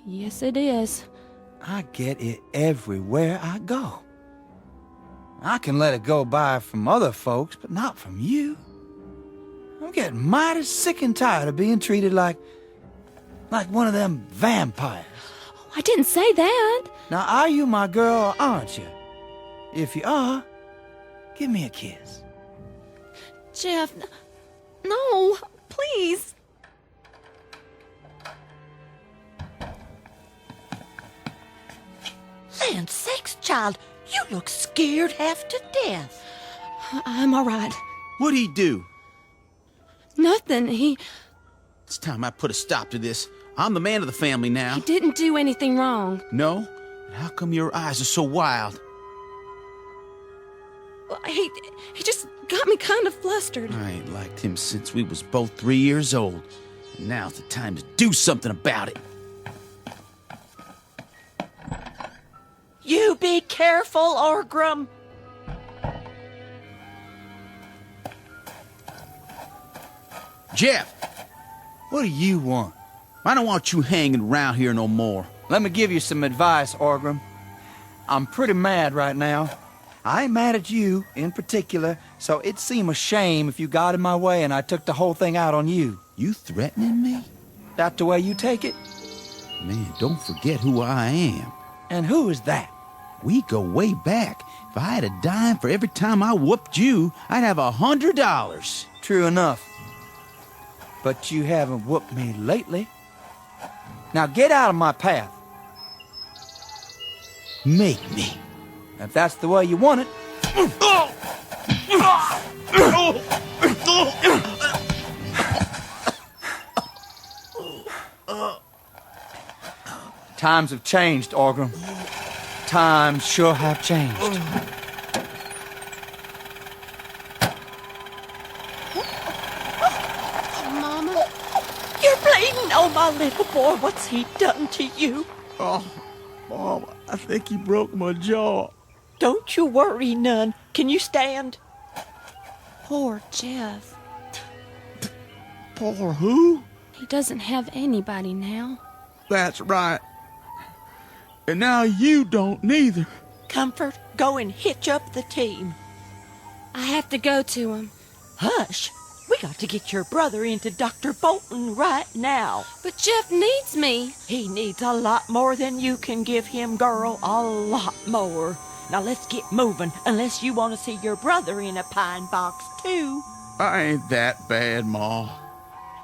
Yes, it is. I get it everywhere I go. I can let it go by from other folks, but not from you. I'm getting mighty sick and tired of being treated like one of them vampires. Oh, I didn't say that. Now, are you my girl or aren't you? If you are, give me a kiss. Jeff, no, please. Land sakes, child, you look scared half to death. I'm all right. What'd he do? Nothing. It's time I put a stop to this. I'm the man of the family now. He didn't do anything wrong. No? How come your eyes are so wild? He just got me kind of flustered. I ain't liked him since we was both 3 years old. And now's the time to do something about it. You be careful, Orgram. Jeff! What do you want? I don't want you hanging around here no more. Let me give you some advice, Orgram. I'm pretty mad right now. I ain't mad at you in particular, so it'd seem a shame if you got in my way and I took the whole thing out on you. You threatening me? That the way you take it? Man, don't forget who I am. And who is that? We go way back. If I had a dime for every time I whooped you, I'd have $100. True enough. But you haven't whooped me lately. Now get out of my path. Make me. If that's the way you want it. Times have changed, Orgram. Times sure have changed. Mama? You're bleeding. Oh, my little boy, what's he done to you? Oh, Mom, I think he broke my jaw. Don't you worry none. Can you stand? Poor Jeff. Poor who? He doesn't have anybody now. That's right. And now you don't neither. Comfort, go and hitch up the team. I have to go to him. Hush. We got to get your brother into Dr. Bolton right now. But Jeff needs me. He needs a lot more than you can give him, girl. A lot more. Now let's get moving, unless you want to see your brother in a pine box, too. I ain't that bad, Ma.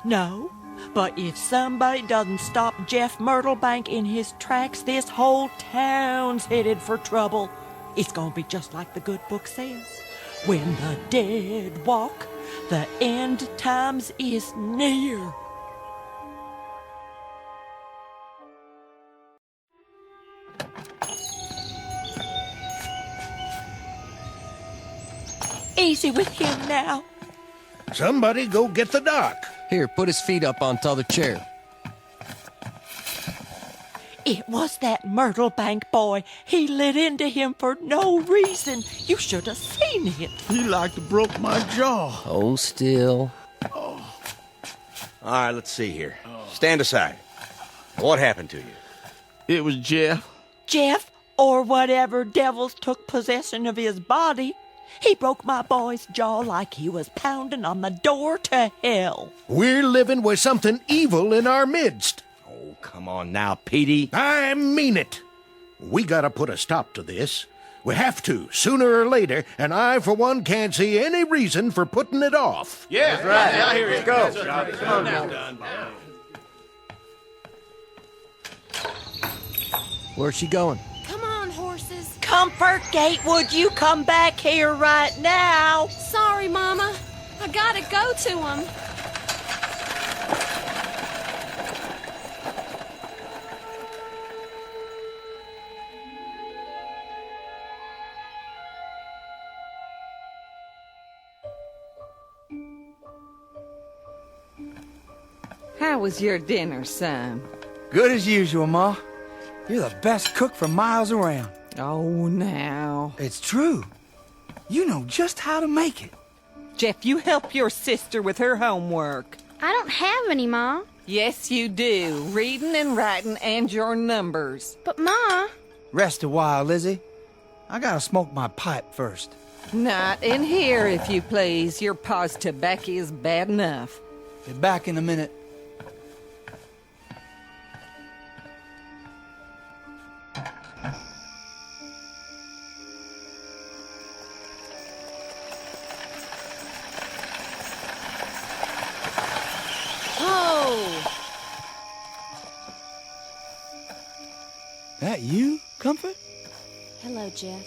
No, but if somebody doesn't stop Jeff Myrtlebank in his tracks, this whole town's headed for trouble. It's gonna be just like the good book says. When the dead walk, the end times is near. Easy with him now. Somebody go get the doc. Here, put his feet up on t'other chair. It was that Myrtlebank boy. He lit into him for no reason. You should have seen it. He like to broke my jaw. Hold still. All right, let's see here. Stand aside. What happened to you? It was Jeff. Jeff, or whatever devils took possession of his body. He broke my boy's jaw like he was pounding on the door to hell. We're living with something evil in our midst. Oh, come on now, Petey. I mean it. We gotta put a stop to this. We have to, sooner or later, and I, for one, can't see any reason for putting it off. Yeah, that's right. Now here you go. Come on now. Where's she going? Come on, horses. Comfort, Gatewood, you come back here right now. Sorry, Mama. I gotta go to him. How was your dinner, son? Good as usual, Ma. You're the best cook for miles around. Oh, now. It's true. You know just how to make it. Jeff, you help your sister with her homework. I don't have any, Ma. Yes, you do. Reading and writing and your numbers. But, Ma... Rest a while, Lizzie. I gotta smoke my pipe first. Not in here, if you please. Your pa's tobacco is bad enough. Be back in a minute. That you, Comfort? Hello, Jeff.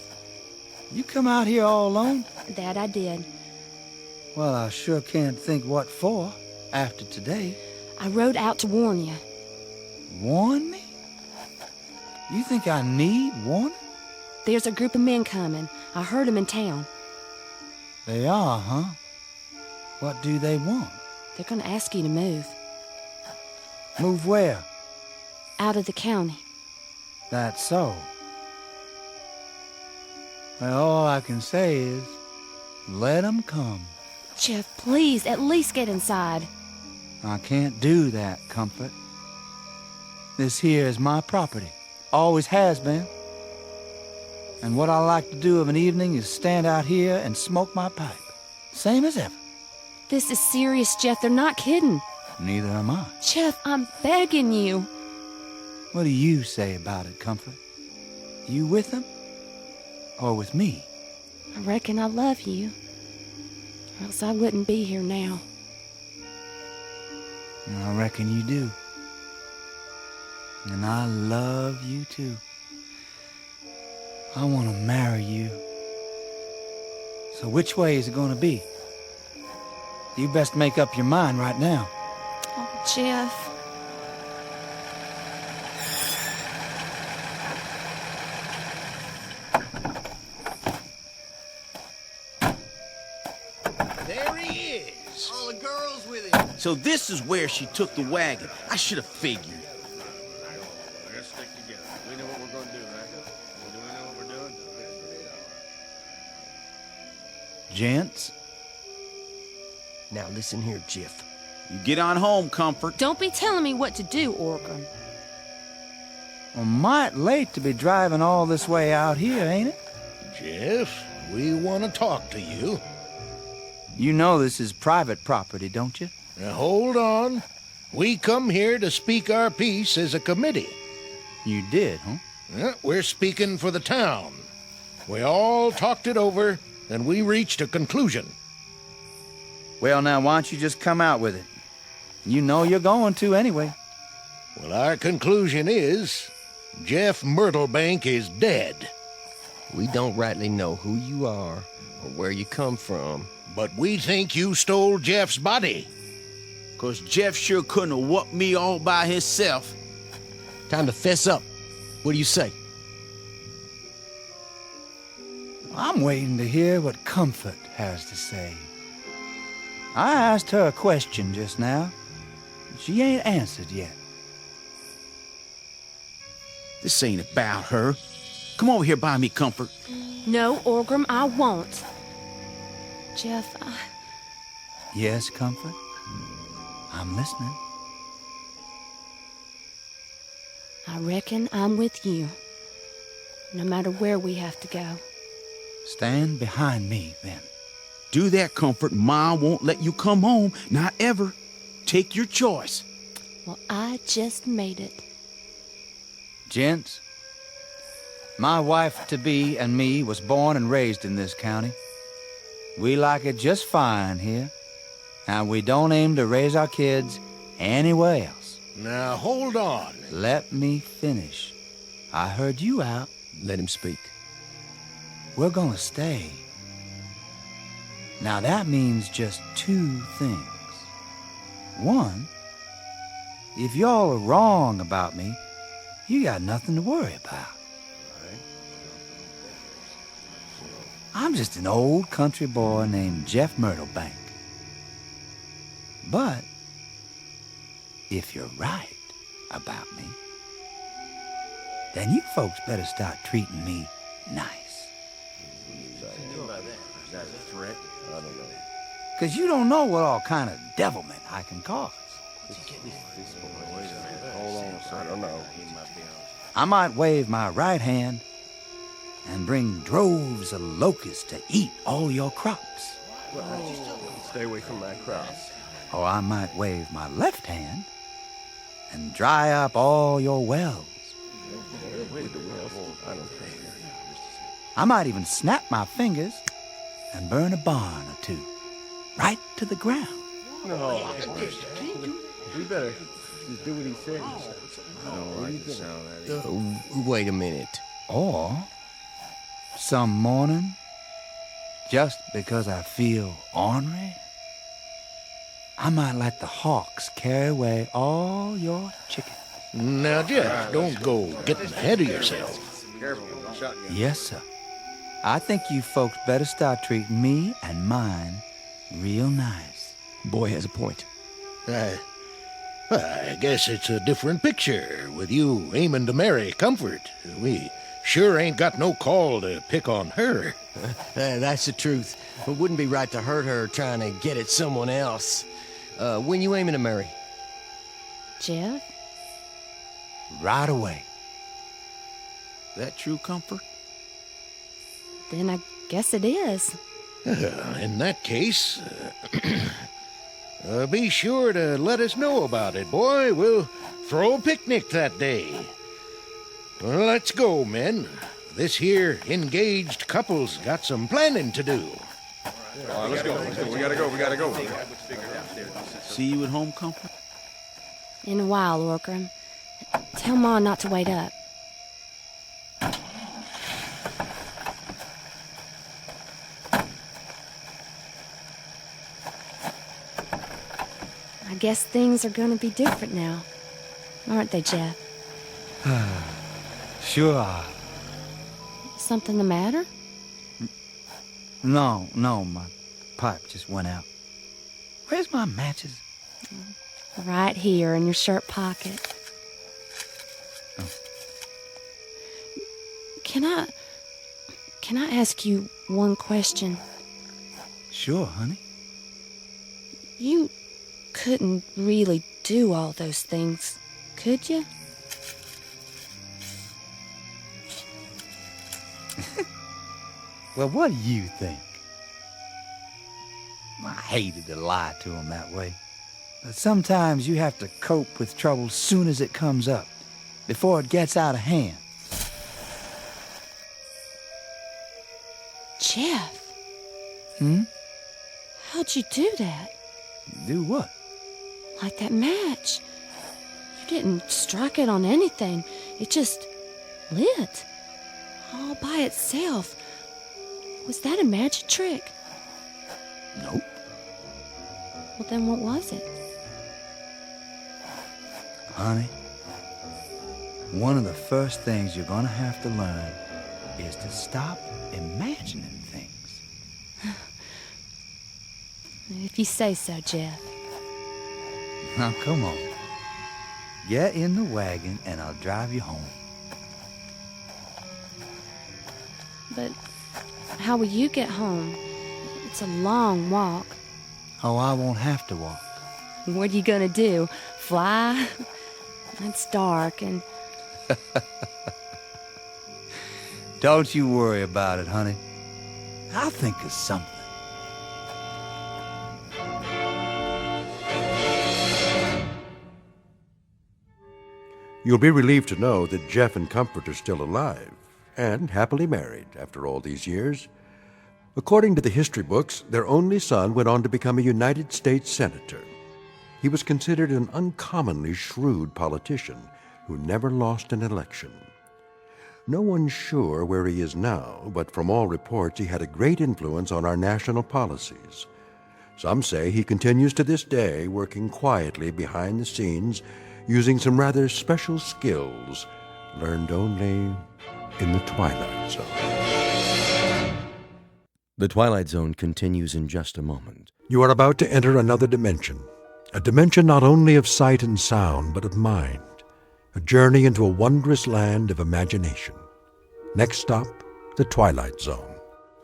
You come out here all alone? That I did. Well, I sure can't think what for after today. I rode out to warn you. Warn me? You think I need warning? There's a group of men coming. I heard them in town. They are, huh? What do they want? They're gonna ask you to move. Move where? Out of the county. That's so. Well, all I can say is, let 'em come. Jeff, please, at least get inside. I can't do that, Comfort. This here is my property. Always has been. And what I like to do of an evening is stand out here and smoke my pipe. Same as ever. This is serious, Jeff. They're not kidding. Neither am I. Jeff, I'm begging you. What do you say about it, Comfort? You with them? Or with me? I reckon I love you. Or else I wouldn't be here now. I reckon you do. And I love you too. I want to marry you. So which way is it going to be? You best make up your mind right now. Oh, Jeff. There he is. All the girls with him. So this is where she took the wagon. I should have figured. Let's stick together. We know what we're going to do. Gents? Now listen here, Jeff. You get on home, Comfort. Don't be telling me what to do, Orgrim. Well, might late to be driving all this way out here, ain't it? Jeff, we want to talk to you. You know this is private property, don't you? Now hold on. We come here to speak our piece as a committee. You did, huh? Yeah, we're speaking for the town. We all talked it over, and we reached a conclusion. Well, now, why don't you just come out with it? You know you're going to anyway. Well, our conclusion is Jeff Myrtlebank is dead. We don't rightly know who you are or where you come from. But we think you stole Jeff's body. 'Cause Jeff sure couldn't have whooped me all by himself. Time to fess up. What do you say? I'm waiting to hear what Comfort has to say. I asked her a question just now. She ain't answered yet. This ain't about her. Come over here by me, Comfort. No, Orgrim, I won't. Jeff, Yes, Comfort? I'm listening. I reckon I'm with you. No matter where we have to go. Stand behind me, then. Do that, Comfort. Ma won't let you come home. Not ever. Take your choice. Well, I just made it. Gents, my wife-to-be and me was born and raised in this county. We like it just fine here, and we don't aim to raise our kids anywhere else. Now, hold on. Let me finish. I heard you out. Let him speak. We're gonna stay. Now that means just two things. One, if y'all are wrong about me, you got nothing to worry about. I'm just an old country boy named Jeff Myrtlebank. But if you're right about me, then you folks better start treating me nice. Is that a threat? I don't know. 'Cause you don't know what all kind of devilment I can cause. Hold on a second. I don't know. I might wave my right hand and bring droves of locusts to eat all your crops. Stay away from my crops. Or I might wave my left hand and dry up all your wells. I might even snap my fingers and burn a barn or two right to the ground. No. We better just do what he says. I don't like the sound of that. Wait a minute. Or some morning, just because I feel ornery, I might let the hawks carry away all your chickens. Now, Jeff, don't go getting ahead of yourself. Careful, shotgun. Yes, sir. I think you folks better start treating me and mine real nice. Boy has a point. I guess it's a different picture with you aiming to marry Comfort. We sure ain't got no call to pick on her. That's the truth. It wouldn't be right to hurt her trying to get at someone else. When you aiming to marry? Jeff? Right away. That true, Comfort? Then I guess it is. In that case, be sure to let us know about it, boy. We'll throw a picnic that day. Well, let's go, men. This here engaged couple's got some planning to do. All right, let's go. We gotta go. See you at home, Comfort? In a while, Orgrim. Tell Ma not to wait up. I guess things are gonna be different now. Aren't they, Jeff? Sure are. Something the matter? No, my pipe just went out. Where's my matches? Right here in your shirt pocket. Oh. Can I ask you one question? Sure, honey. You couldn't really do all those things, could you? Well, what do you think? I hated to lie to him that way. But sometimes you have to cope with trouble soon as it comes up, before it gets out of hand. Jeff, Hmm? how'd you do that? Do what? Like that match. You didn't strike it on anything. It just lit. All by itself. Was that a magic trick? Nope. Well, then what was it? Honey, one of the first things you're gonna have to learn is to stop imagining things. If you say so, Jeff. Now, come on. Get in the wagon and I'll drive you home. But how will you get home? It's a long walk. Oh, I won't have to walk. What are you gonna do? Fly? It's dark and... Don't you worry about it, honey. I'll think of something. You'll be relieved to know that Jeff and Comfort are still alive and happily married after all these years. According to the history books, their only son went on to become a United States Senator. He was considered an uncommonly shrewd politician who never lost an election. No one's sure where he is now, but from all reports he had a great influence on our national policies. Some say he continues to this day working quietly behind the scenes, using some rather special skills learned only in the Twilight Zone. The Twilight Zone continues in just a moment. You are about to enter another dimension, a dimension not only of sight and sound, but of mind, a journey into a wondrous land of imagination. Next stop, the Twilight Zone.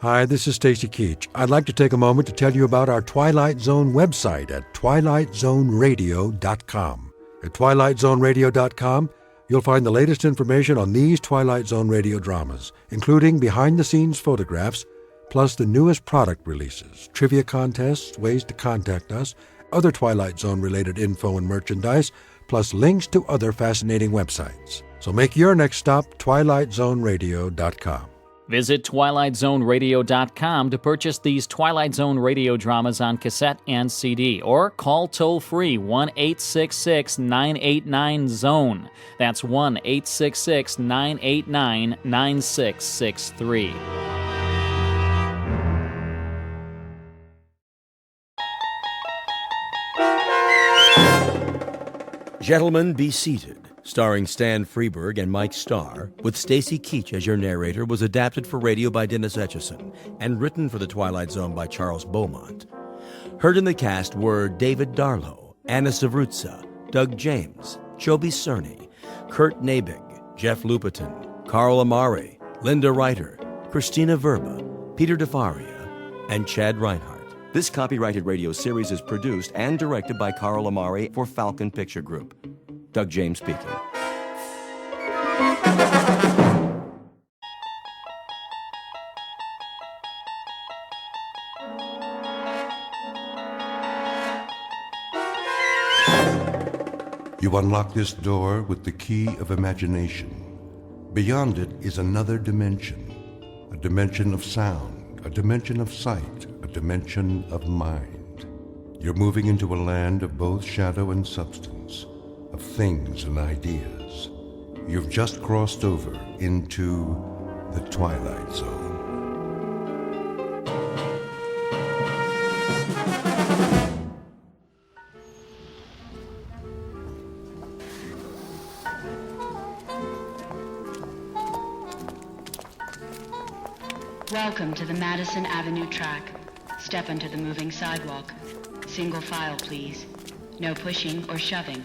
Hi, this is Stacy Keach. I'd like to take a moment to tell you about our Twilight Zone website at twilightzoneradio.com. At twilightzoneradio.com, you'll find the latest information on these Twilight Zone radio dramas, including behind-the-scenes photographs, plus the newest product releases, trivia contests, ways to contact us, other Twilight Zone-related info and merchandise, plus links to other fascinating websites. So make your next stop twilightzoneradio.com. Visit twilightzoneradio.com to purchase these Twilight Zone radio dramas on cassette and CD, or call toll-free 1-866-989-ZONE. That's 1-866-989-9663. Gentlemen, be seated. Starring Stan Freberg and Mike Starr, with Stacy Keach as your narrator, was adapted for radio by Dennis Etchison and written for The Twilight Zone by Charles Beaumont. Heard in the cast were David Darlow, Anna Savrutsa, Doug James, Joby Cerny, Kurt Nabig, Jeff Lupetin, Carl Amari, Linda Reiter, Christina Verba, Peter DeFaria, and Chad Reinhardt. This copyrighted radio series is produced and directed by Carl Amari for Falcon Picture Group. Doug James speaking. You unlock this door with the key of imagination. Beyond it is another dimension, a dimension of sound, a dimension of sight, a dimension of mind. You're moving into a land of both shadow and substance, of things and ideas. You've just crossed over into the Twilight Zone. Welcome to the Madison Avenue track. Step onto the moving sidewalk. Single file, please. No pushing or shoving.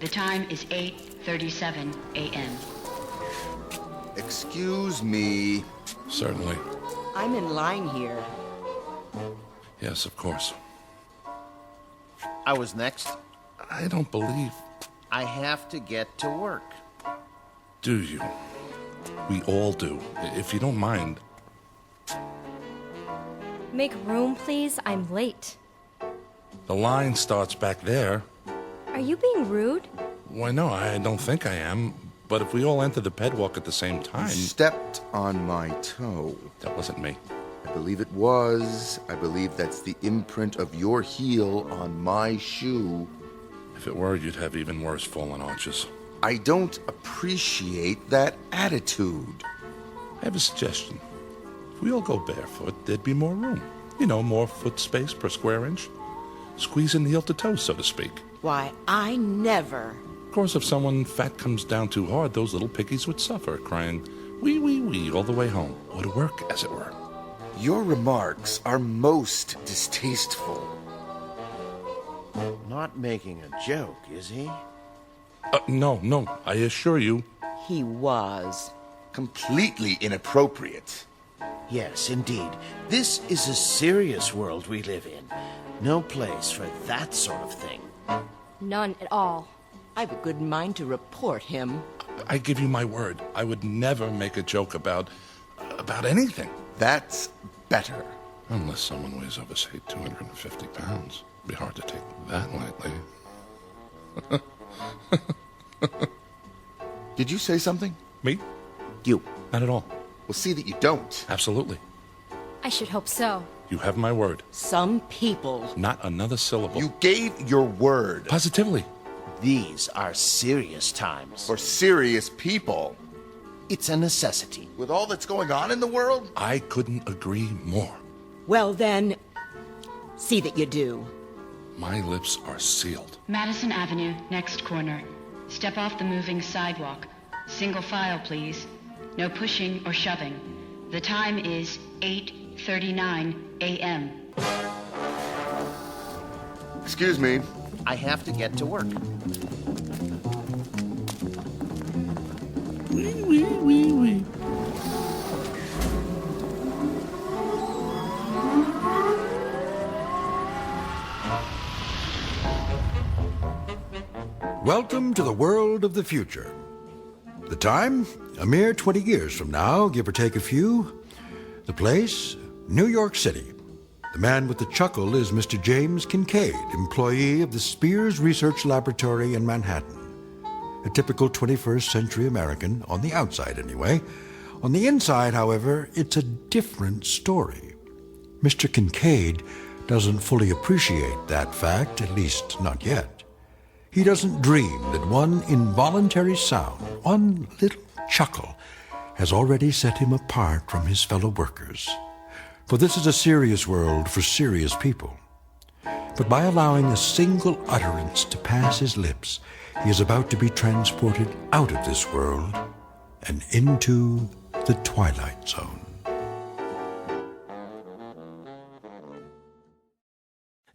The time is 8:37 a.m. Excuse me. Certainly. I'm in line here. Yes, of course. I was next. I don't believe... I have to get to work. Do you? We all do. If you don't mind... Make room, please. I'm late. The line starts back there. Are you being rude? Why, no, I don't think I am. But if we all enter the pedwalk at the same time... You stepped on my toe. That wasn't me. I believe it was. I believe that's the imprint of your heel on my shoe. If it were, you'd have even worse fallen arches. I don't appreciate that attitude. I have a suggestion. If we all go barefoot, there'd be more room. You know, more foot space per square inch. Squeezing heel to toe, so to speak. Why, I never. Of course, if someone fat comes down too hard, those little piggies would suffer, crying, wee, wee, wee, all the way home. Or to work, as it were. Your remarks are most distasteful. Not making a joke, is he? No, I assure you. He was. Completely inappropriate. Yes, indeed. This is a serious world we live in. No place for that sort of thing. None at all. I've a good mind to report him. I give you my word. I would never make a joke about anything. That's better. Unless someone weighs over, say, 250 pounds. It'd be hard to take that lightly. Did you say something? Me? You. Not at all. Well, see that you don't. Absolutely. I should hope so. You have my word. Some people. Not another syllable. You gave your word. Positively. These are serious times. For serious people. It's a necessity. With all that's going on in the world? I couldn't agree more. Well, then, see that you do. My lips are sealed. Madison Avenue, next corner. Step off the moving sidewalk. Single file, please. No pushing or shoving. The time is 8:39 a.m. Excuse me. I have to get to work. Wee. Welcome to the world of the future. The time, a mere 20 years from now, give or take a few. The place, New York City. The man with the chuckle is Mr. James Kincaid, employee of the Spears Research Laboratory in Manhattan. A typical 21st century American, on the outside anyway. On the inside, however, it's a different story. Mr. Kincaid doesn't fully appreciate that fact, at least not yet. He doesn't dream that one involuntary sound, one little chuckle, has already set him apart from his fellow workers. For this is a serious world for serious people. But by allowing a single utterance to pass his lips, he is about to be transported out of this world and into the Twilight Zone.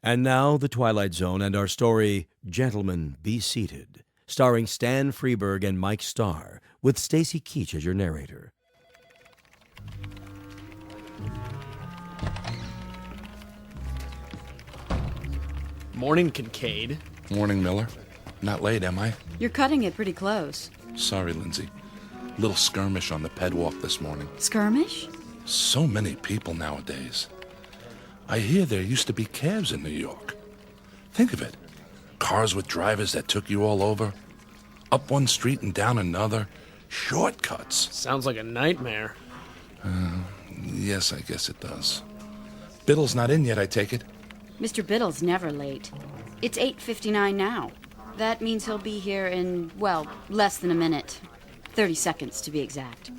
And now, The Twilight Zone and our story, Gentlemen, Be Seated, starring Stan Freberg and Mike Starr, with Stacy Keach as your narrator. Morning, Kincaid. Morning, Miller. Not late, am I? You're cutting it pretty close. Sorry, Lindsay. Little skirmish on the pedwalk this morning. Skirmish? So many people nowadays. I hear there used to be cabs in New York. Think of it. Cars with drivers that took you all over. Up one street and down another. Shortcuts. Sounds like a nightmare. Yes, I guess it does. Biddle's not in yet, I take it? Mr. Biddle's never late. It's 8:59 now. That means he'll be here in, well, less than a minute. 30 seconds, to be exact.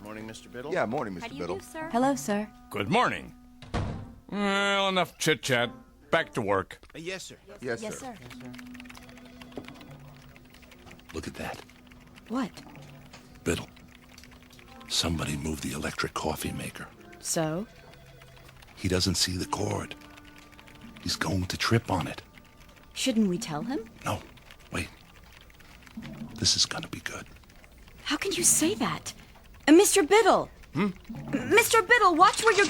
Morning, Mr. Biddle. Yeah, morning, Mr. Biddle. Hello, sir. Good morning. Well, enough chit-chat. Back to work. Yes, sir. Yes, sir. Look at that. What? Biddle. Somebody moved the electric coffee maker. So? He doesn't see the cord. He's going to trip on it. Shouldn't we tell him? No, wait. This is gonna be good. How can you say that? Mr. Biddle! Mr. Biddle, watch where you're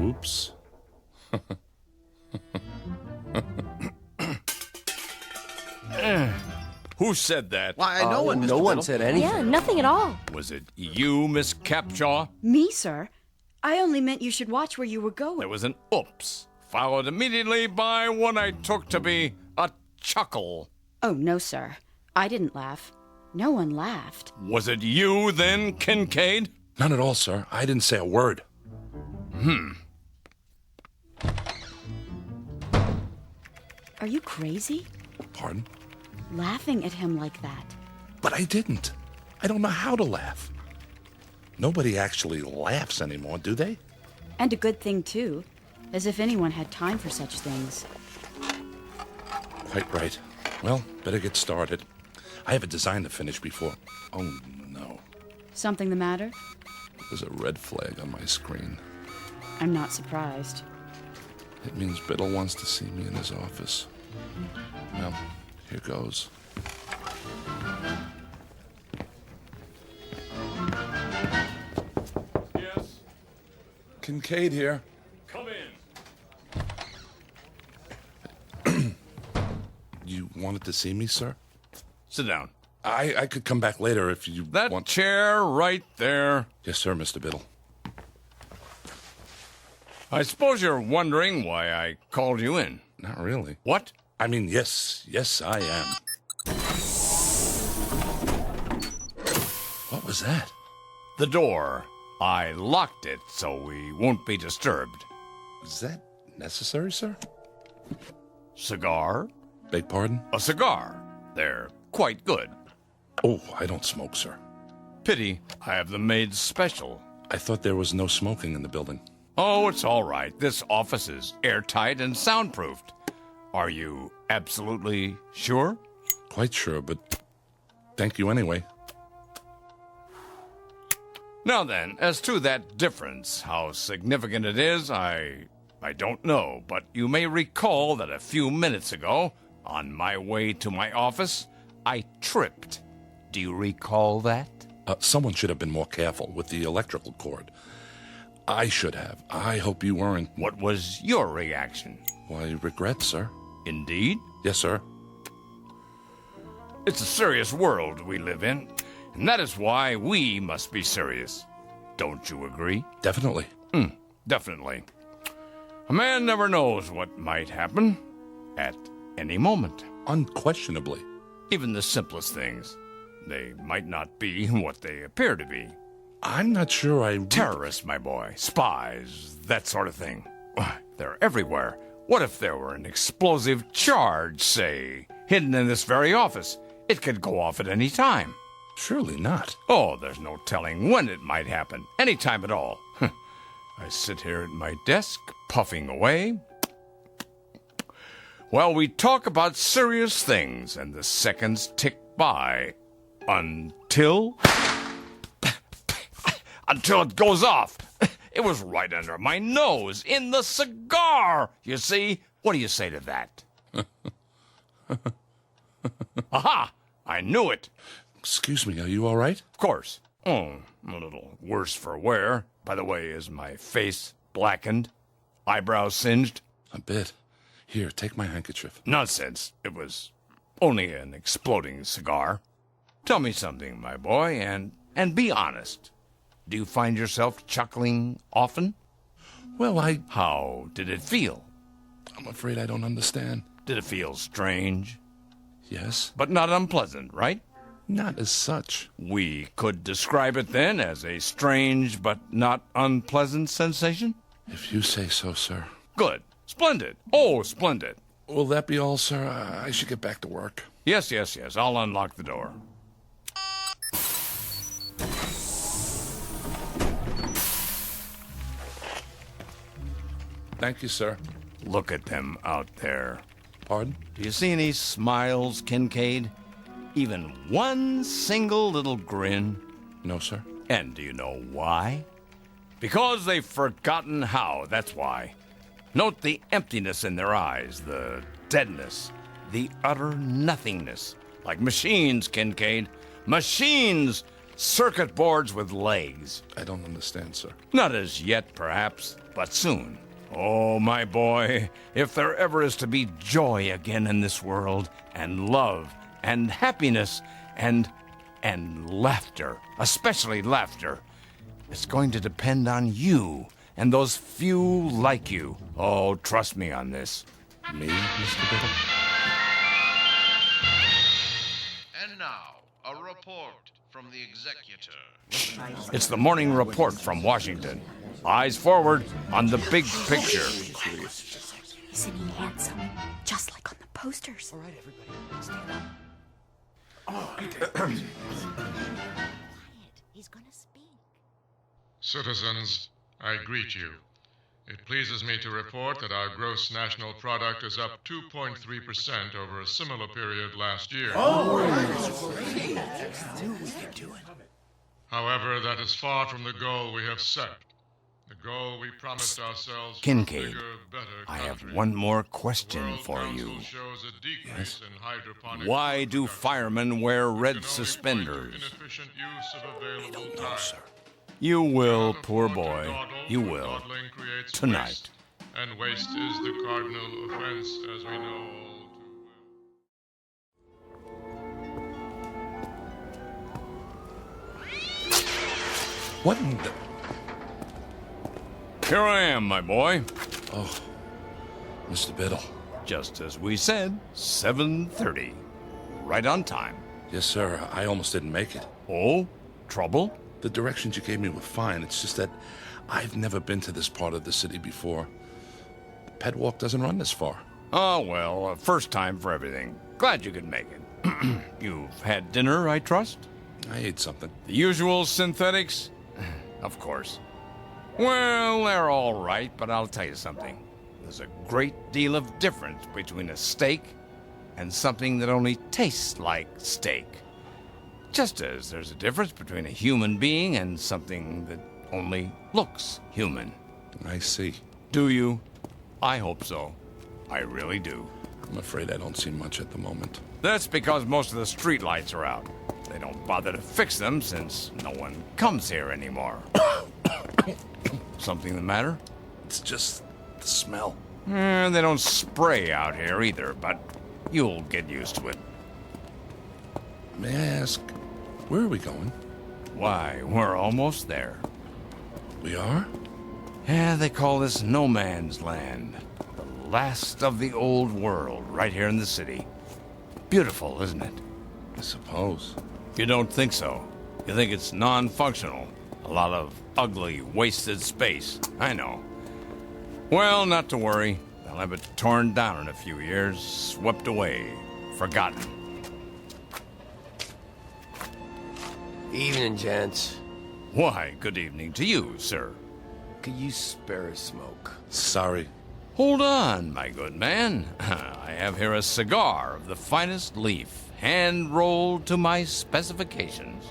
Oops. Who said that? Why, no one, Mr. No one said anything. Yeah, nothing at all. Was it you, Miss Capshaw? Me, sir? I only meant you should watch where you were going. There was an oops, followed immediately by what I took to be a chuckle. Oh, no, sir. I didn't laugh. No one laughed. Was it you, then, Kincaid? None at all, sir. I didn't say a word. Are you crazy? Pardon? Laughing at him like that. But I didn't. I don't know how to laugh. Nobody actually laughs anymore, do they? And a good thing, too. As if anyone had time for such things. Quite right. Well, better get started. I have a design to finish before... Oh, no. Something the matter? There's a red flag on my screen. I'm not surprised. It means Biddle wants to see me in his office. Well, here goes. Yes. Kincaid here. Come in. You wanted to see me, sir? Sit down. I could come back later if you That want... chair right there. Yes, sir, Mr. Biddle. I suppose you're wondering why I called you in. Not really. What? I mean, yes, I am. What was that? The door. I locked it so we won't be disturbed. Is that necessary, sir? Cigar? Beg pardon? A cigar. They're quite good. Oh, I don't smoke, sir. Pity. I have them made special. I thought there was no smoking in the building. Oh, it's all right. This office is airtight and soundproofed. Are you absolutely sure? Quite sure, but thank you anyway. Now then, as to that difference, how significant it is, I don't know, but you may recall that a few minutes ago, on my way to my office, I tripped. Do you recall that? Someone should have been more careful with the electrical cord. I should have. I hope you weren't. What was your reaction? Why, regret, sir. Indeed? Yes, sir. It's a serious world we live in, and that is why we must be serious. Don't you agree? Definitely. Definitely. A man never knows what might happen at any moment. Unquestionably. Even the simplest things. They might not be what they appear to be. I'm not sure Terrorists, my boy. Spies. That sort of thing. They're everywhere. What if there were an explosive charge, say, hidden in this very office? It could go off at any time. Surely not. Oh, there's no telling when it might happen. Any time at all. I sit here at my desk, puffing away. While we talk about serious things, and the seconds tick by until it goes off. It was right under my nose, in the cigar, you see. What do you say to that? Aha! I knew it. Excuse me, are you all right? Of course. Oh, a little worse for wear. By the way, is my face blackened? Eyebrows singed? A bit. Here, take my handkerchief. Nonsense. It was only an exploding cigar. Tell me something, my boy, and be honest. Do you find yourself chuckling often? Well, How did it feel? I'm afraid I don't understand. Did it feel strange? Yes. But not unpleasant, right? Not as such. We could describe it then as a strange but not unpleasant sensation? If you say so, sir. Good. Splendid. Oh, splendid. Will that be all, sir? I should get back to work. Yes. I'll unlock the door. Thank you, sir. Look at them out there. Pardon? Do you see any smiles, Kincaid? Even one single little grin? No, sir. And do you know why? Because they've forgotten how, that's why. Note the emptiness in their eyes, the deadness, the utter nothingness. Like machines, Kincaid. Machines Circuit boards with legs. I don't understand, sir. Not as yet, perhaps, but soon. Oh, my boy, if there ever is to be joy again in this world, and love, and happiness, and laughter, especially laughter, it's going to depend on you and those few like you. Oh, trust me on this. Me, Mr. Biddle? And now, a report from the executor. It's the morning report from Washington. Eyes forward on the big picture. Isn't he handsome? Just like on the posters. All right, everybody, stand up. He's gonna speak. Citizens, I greet you. It pleases me to report that our gross national product is up 2.3% over a similar period last year. However, that is far from the goal we have set. The goal we promised ourselves for a Kincaid, bigger, better I have country. one more question for you. Yes? Why do firemen wear red suspenders? I don't know, sir. You will, poor boy. You will. Tonight. And waste is the cardinal offense, as we know all too What in the... Here I am, my boy. Oh, Mr. Biddle. Just as we said, 7:30. Right on time. Yes, sir. I almost didn't make it. Oh? Trouble? The directions you gave me were fine. It's just that I've never been to this part of the city before. The pet walk doesn't run this far. Oh, well, first time for everything. Glad you could make it. You've had dinner, I trust? I ate something. The usual synthetics? Of course. Well, they're all right, but I'll tell you something. There's a great deal of difference between a steak and something that only tastes like steak. Just as there's a difference between a human being and something that only looks human. I see. Do you? I hope so. I really do. I'm afraid I don't see much at the moment. That's because most of the streetlights are out. They don't bother to fix them since no one comes here anymore. Something the matter? It's just the smell. They don't spray out here either, but you'll get used to it. May I ask, where are we going? Why, we're almost there. We are? Yeah, they call this no man's land. The last of the old world, right here in the city. Beautiful, isn't it? I suppose. You don't think so. You think it's non-functional. A lot of ugly, wasted space. I know. Well, not to worry. They'll have it torn down in a few years, swept away, forgotten. Evening, gents. Why, good evening to you, sir. Could you spare a smoke? Sorry. Hold on, my good man. I have here a cigar of the finest leaf, hand-rolled to my specifications.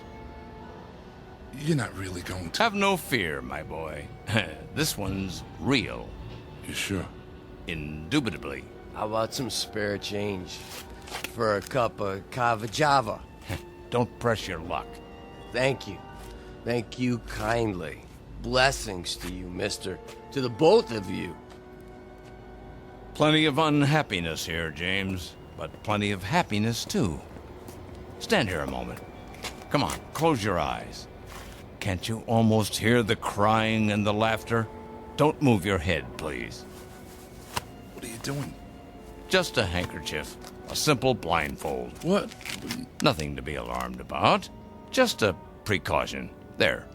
You're not really going to... Have no fear, my boy. This one's real. You sure? Indubitably. How about some spare change for a cup of cava java? Don't press your luck. Thank you. Thank you kindly. Blessings to you, mister. To the both of you. Plenty of unhappiness here, James, but plenty of happiness, too. Stand here a moment. Come on, close your eyes. Can't you almost hear the crying and the laughter? Don't move your head, please. What are you doing? Just a handkerchief. A simple blindfold. What? Nothing to be alarmed about. Just a precaution. There.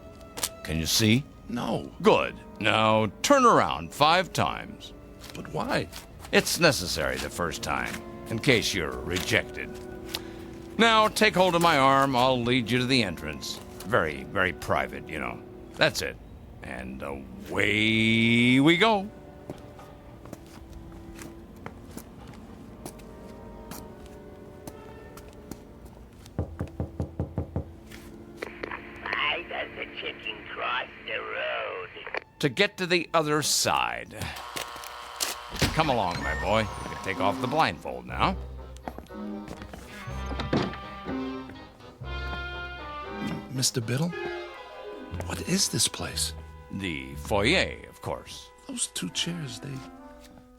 Can you see? No. Good. Now turn around 5 times. But why? It's necessary the first time, in case you're rejected. Now take hold of my arm. I'll lead you to the entrance. Very, very private, you know. That's it. And away we go. Why does the chicken cross the road? To get to the other side. Come along, my boy. You can take off the blindfold now. Mr. Biddle, what is this place? The foyer, of course. Those two chairs, they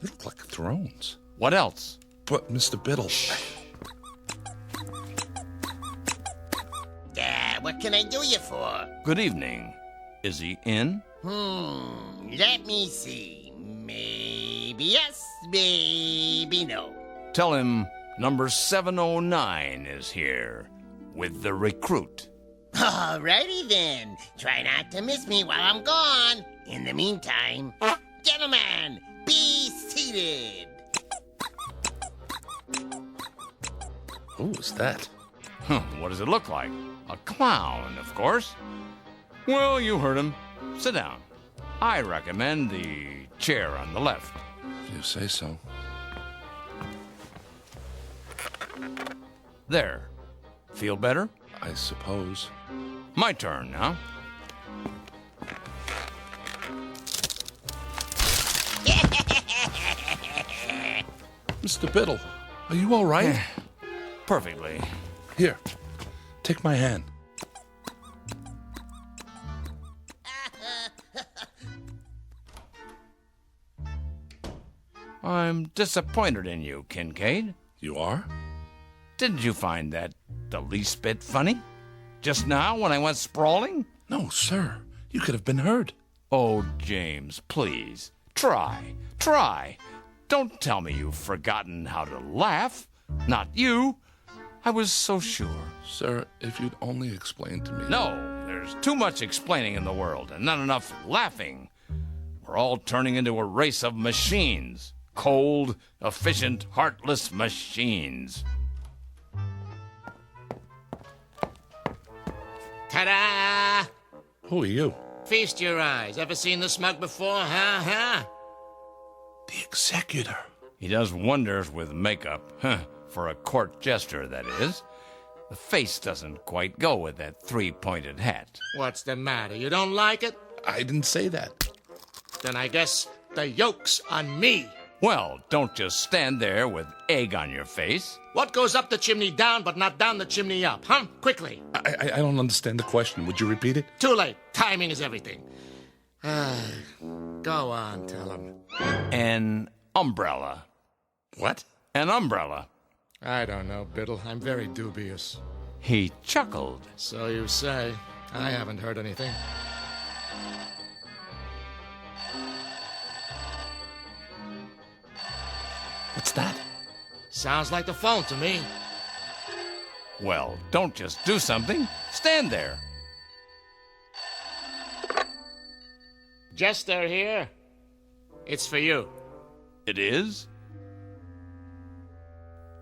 look like thrones. What else? But, Mr. Biddle... What can I do you for? Good evening. Is he in? Let me see. Maybe yes, maybe no. Tell him number 709 is here with the recruit. Alrighty then. Try not to miss me while I'm gone. In the meantime, gentlemen, be seated. Who was that? What does it look like? A clown, of course. Well, you heard him. Sit down. I recommend the chair on the left. If you say so. There. Feel better? I suppose. My turn now. Mr. Biddle, are you all right? Perfectly. Here, take my hand. I'm disappointed in you, Kincaid. You are? Didn't you find that the least bit funny? Just now when I went sprawling? No, sir. You could have been hurt. Oh, James, please. Try. Don't tell me you've forgotten how to laugh. Not you. I was so sure. Sir, if you'd only explain to me... No, there's too much explaining in the world and not enough laughing. We're all turning into a race of machines. Cold, efficient, heartless machines. Ta-da! Who are you? Feast your eyes. Ever seen the smug before, huh? The executor. He does wonders with makeup. For a court jester, that is. The face doesn't quite go with that three-pointed hat. What's the matter? You don't like it? I didn't say that. Then I guess the yoke's on me. Well, don't just stand there with egg on your face. What goes up the chimney down but not down the chimney up, huh? Quickly. I don't understand the question. Would you repeat it? Too late. Timing is everything. Go on, tell him. An umbrella. What? An umbrella. I don't know, Biddle. I'm very dubious. He chuckled. So you say. I haven't heard anything. What's that? Sounds like the phone to me. Well, don't just do something. Stand there. Jester here. It's for you. It is?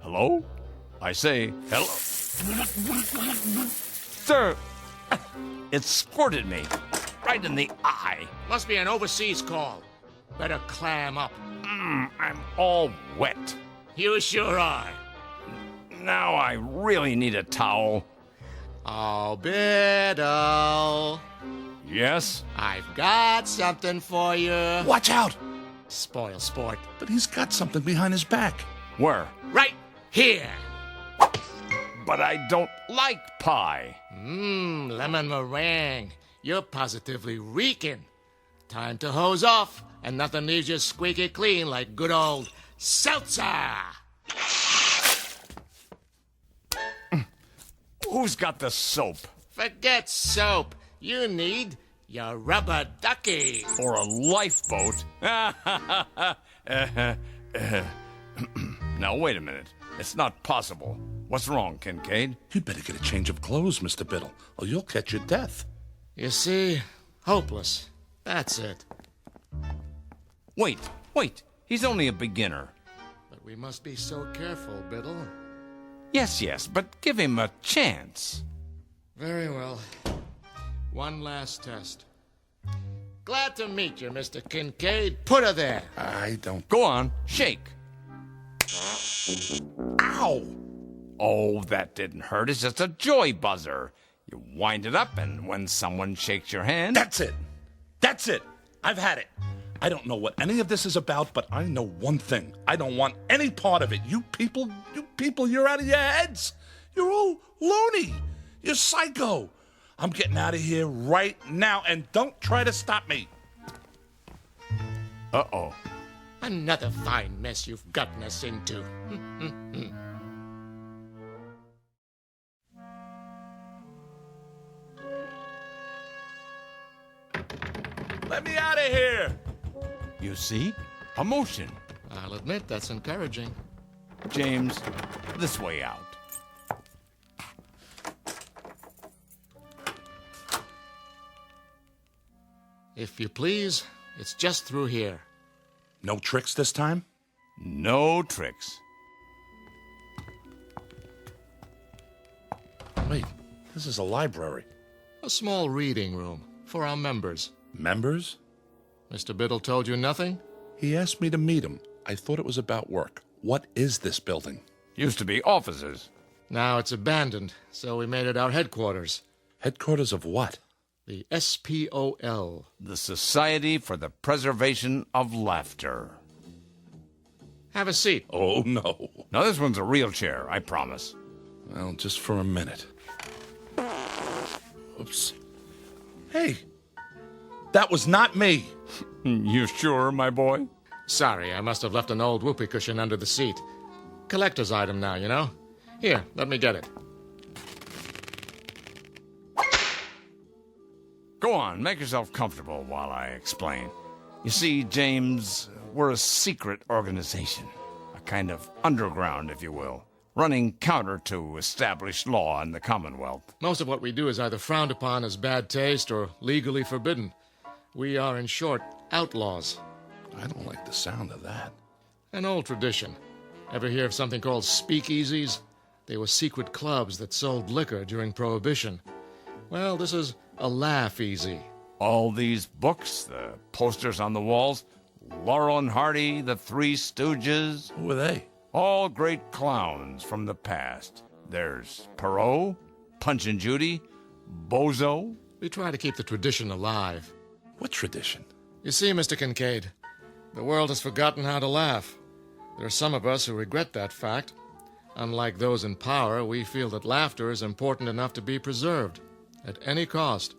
Hello? I say, hello? Sir, it squirted me right in the eye. Must be an overseas call. Better clam up. I'm all wet. You sure are. Now I really need a towel. Oh, Biddle. Yes? I've got something for you. Watch out! Spoil sport. But he's got something behind his back. Where? Right here. But I don't like pie. Lemon meringue. You're positively reeking. Time to hose off, and nothing leaves you squeaky clean like good old seltzer. Who's got the soap? Forget soap. You need your rubber ducky. Or a lifeboat. Now, wait a minute. It's not possible. What's wrong, Kincaid? You'd better get a change of clothes, Mr. Biddle, or you'll catch your death. You see? Hopeless. That's it. Wait. He's only a beginner. But we must be so careful, Biddle. Yes, but give him a chance. Very well. One last test. Glad to meet you, Mr. Kincaid. Put her there. I don't... Go on, shake. Ow! Oh, that didn't hurt. It's just a joy buzzer. You wind it up, and when someone shakes your hand... That's it. I've had it. I don't know what any of this is about, but I know one thing. I don't want any part of it. You people, you're out of your heads. You're all loony. You're psycho. I'm getting out of here right now, and don't try to stop me. Uh-oh. Another fine mess you've gotten us into. Let me out of here! You see? A motion. I'll admit that's encouraging. James, this way out. If you please, it's just through here. No tricks this time? No tricks. Wait, this is a library. A small reading room for our members. Members? Mr. Biddle told you nothing? He asked me to meet him. I thought it was about work. What is this building? Used to be offices. Now it's abandoned, so we made it our headquarters. Headquarters of what? The SPOL. The Society for the Preservation of Laughter. Have a seat. Oh, no. Now, this one's a real chair, I promise. Well, just for a minute. Oops. Hey, that was not me. You sure, my boy? Sorry, I must have left an old whoopee cushion under the seat. Collector's item now, you know? Here, let me get it. Go on, make yourself comfortable while I explain. You see, James, we're a secret organization. A kind of underground, if you will. Running counter to established law in the Commonwealth. Most of what we do is either frowned upon as bad taste or legally forbidden. We are, in short, outlaws. I don't like the sound of that. An old tradition. Ever hear of something called speakeasies? They were secret clubs that sold liquor during Prohibition. Well, this is a laugh easy. All these books, the posters on the walls, Laurel and Hardy, the Three Stooges. Who are they? All great clowns from the past. There's Perot, Punch and Judy, Bozo. We try to keep the tradition alive. What tradition? You see, Mr. Kincaid, the world has forgotten how to laugh. There are some of us who regret that fact. Unlike those in power, we feel that laughter is important enough to be preserved, at any cost.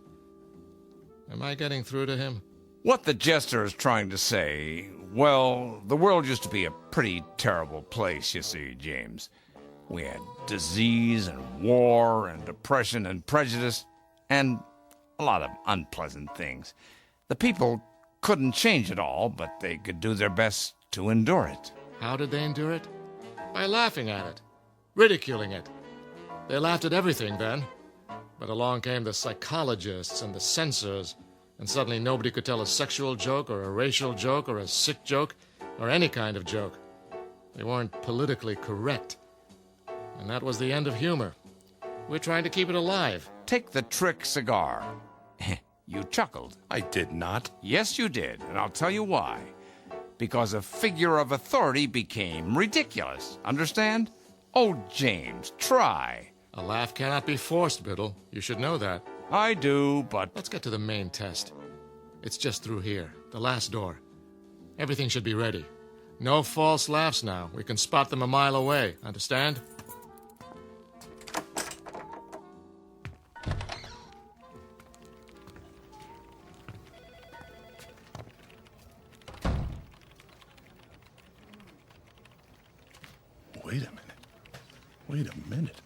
Am I getting through to him? What the jester is trying to say, well, the world used to be a pretty terrible place, you see, James. We had disease and war and depression and prejudice and a lot of unpleasant things. The people couldn't change it all, but they could do their best to endure it. How did they endure it? By laughing at it, ridiculing it. They laughed at everything then. But along came the psychologists and the censors, and suddenly nobody could tell a sexual joke or a racial joke or a sick joke or any kind of joke. They weren't politically correct. And that was the end of humor. We're trying to keep it alive. Take the trick cigar. You chuckled. I did not. Yes, you did, and I'll tell you why. Because a figure of authority became ridiculous. Understand? Oh, James, try. A laugh cannot be forced, Biddle. You should know that. I do, but... Let's get to the main test. It's just through here, the last door. Everything should be ready. No false laughs now. We can spot them a mile away. Understand? Wait a minute.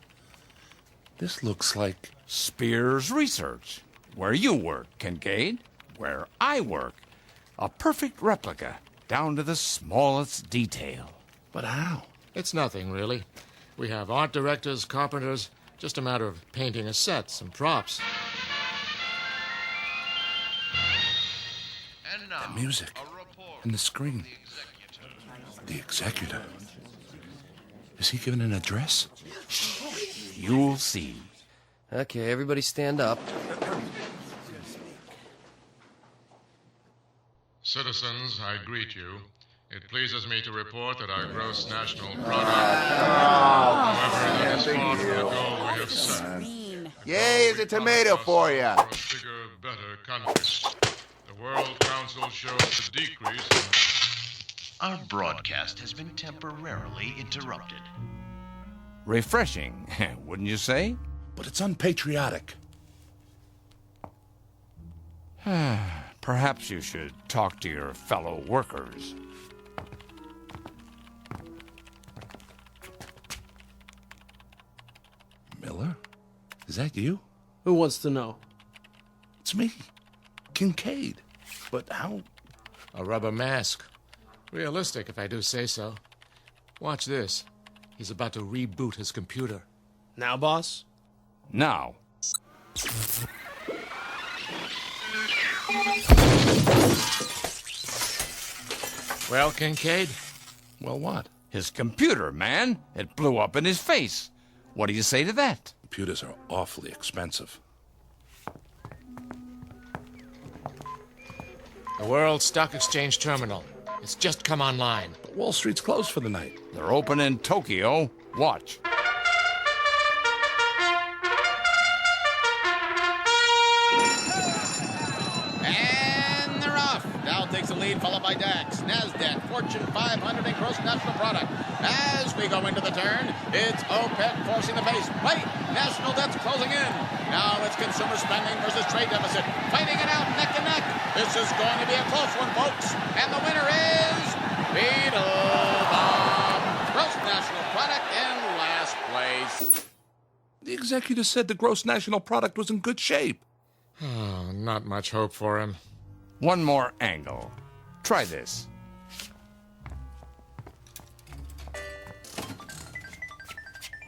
This looks like... Spears Research. Where you work, Kincaid. Where I work. A perfect replica, down to the smallest detail. But how? It's nothing, really. We have art directors, carpenters, just a matter of painting a set, some props. And now, the music and the screen. The executor. Is he giving an address? You'll see. Okay, everybody stand up. Citizens, I greet you. It pleases me to report that our gross national product, however, that is far from the goal we have set. Yay, is a tomato for you. For a bigger, better country. The World Council shows a decrease in... Our broadcast has been temporarily interrupted. Refreshing, wouldn't you say? But it's unpatriotic. Perhaps you should talk to your fellow workers. Miller? Is that you? Who wants to know? It's me, Kincaid. But how? A rubber mask. Realistic, if I do say so. Watch this. He's about to reboot his computer. Now, boss? Now. Well, Kincaid? Well, what? His computer, man. It blew up in his face. What do you say to that? Computers are awfully expensive. The World Stock Exchange Terminal. It's just come online. But Wall Street's closed for the night. They're open in Tokyo. Watch. And they're off. Dow takes the lead, followed by DAX, NASDAQ, Fortune 500, and gross national product. As we go into the turn, it's OPEC forcing the pace. Wait, national debt's closing in. Now it's consumer spending versus trade deficit. Fighting it out neck and neck. This is going to be a close one, folks. And the winner is Beetlebomb. Gross national product in last place. The executive said the gross national product was in good shape. Oh, not much hope for him. One more angle. Try this.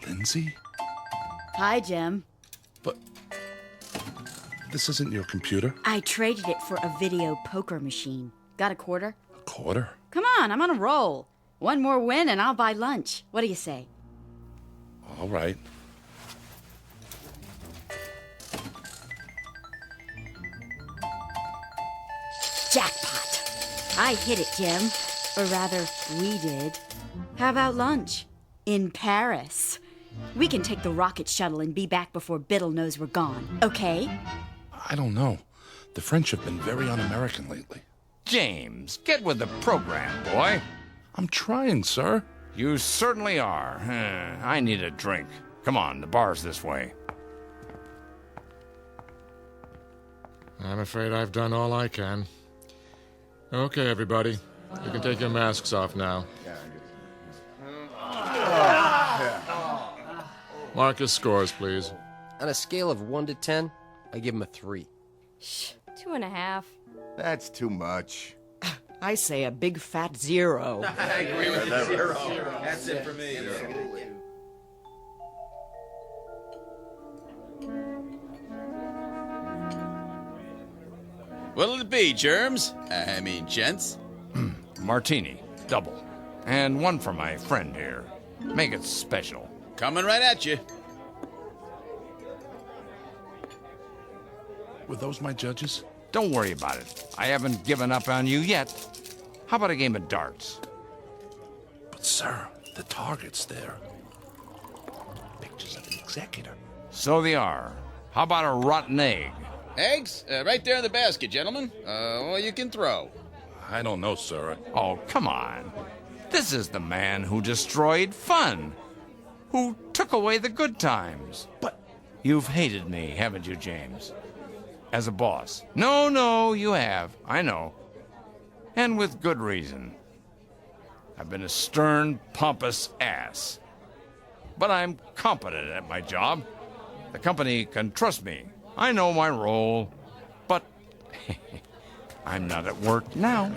Lindsay? Hi, Jim. But this isn't your computer. I traded it for a video poker machine. Got a quarter? A quarter? Come on, I'm on a roll. One more win and I'll buy lunch. What do you say? All right. Jackpot. I hit it, Jim. Or rather, we did. How about lunch? In Paris. We can take the rocket shuttle and be back before Biddle knows we're gone, okay? I don't know. The French have been very un-American lately. James, get with the program, boy. I'm trying, sir. You certainly are. I need a drink. Come on, the bar's this way. I'm afraid I've done all I can. Okay, everybody. You can take your masks off now. Marcus scores, please. On a scale of 1 to 10, I give him a 3. Shh, 2.5. That's too much. I say a big fat 0. I agree with you. 0. That's it for me. What'll it be, germs? Gents? Martini, double. And one for my friend here. Make it special. Coming right at you. Were those my judges? Don't worry about it. I haven't given up on you yet. How about a game of darts? But, sir, the target's there. Pictures of the executor. So they are. How about a rotten egg? Eggs? Right there in the basket, gentlemen. Well, you can throw. I don't know, sir. Oh, come on. This is the man who destroyed fun. Who took away the good times. But you've hated me, haven't you, James? As a boss. No, you have. I know. And with good reason. I've been a stern, pompous ass. But I'm competent at my job. The company can trust me. I know my role. But I'm not at work now.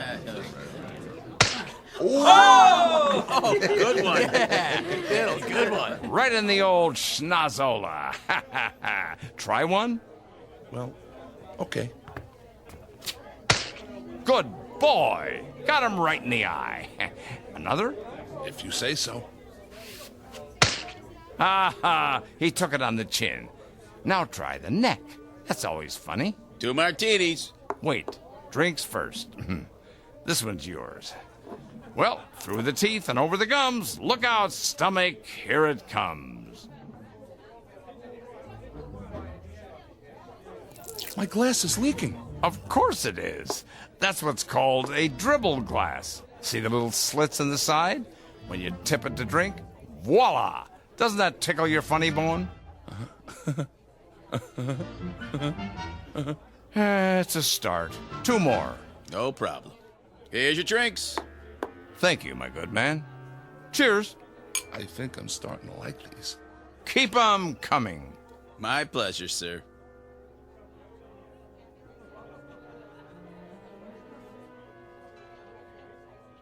Oh, good one. Yeah. Good one. Right in the old schnozola. Try one? Well, okay. Good boy. Got him right in the eye. Another? If you say so. He took it on the chin. Now try the neck. That's always funny. 2 martinis. Wait, drinks first. This one's yours. Well, through the teeth and over the gums. Look out, stomach. Here it comes. My glass is leaking. Of course it is. That's what's called a dribble glass. See the little slits in the side? When you tip it to drink, voila! Doesn't that tickle your funny bone? It's a start. 2 more. No problem. Here's your drinks. Thank you, my good man. Cheers. I think I'm starting to like these. Keep 'em coming. My pleasure, sir.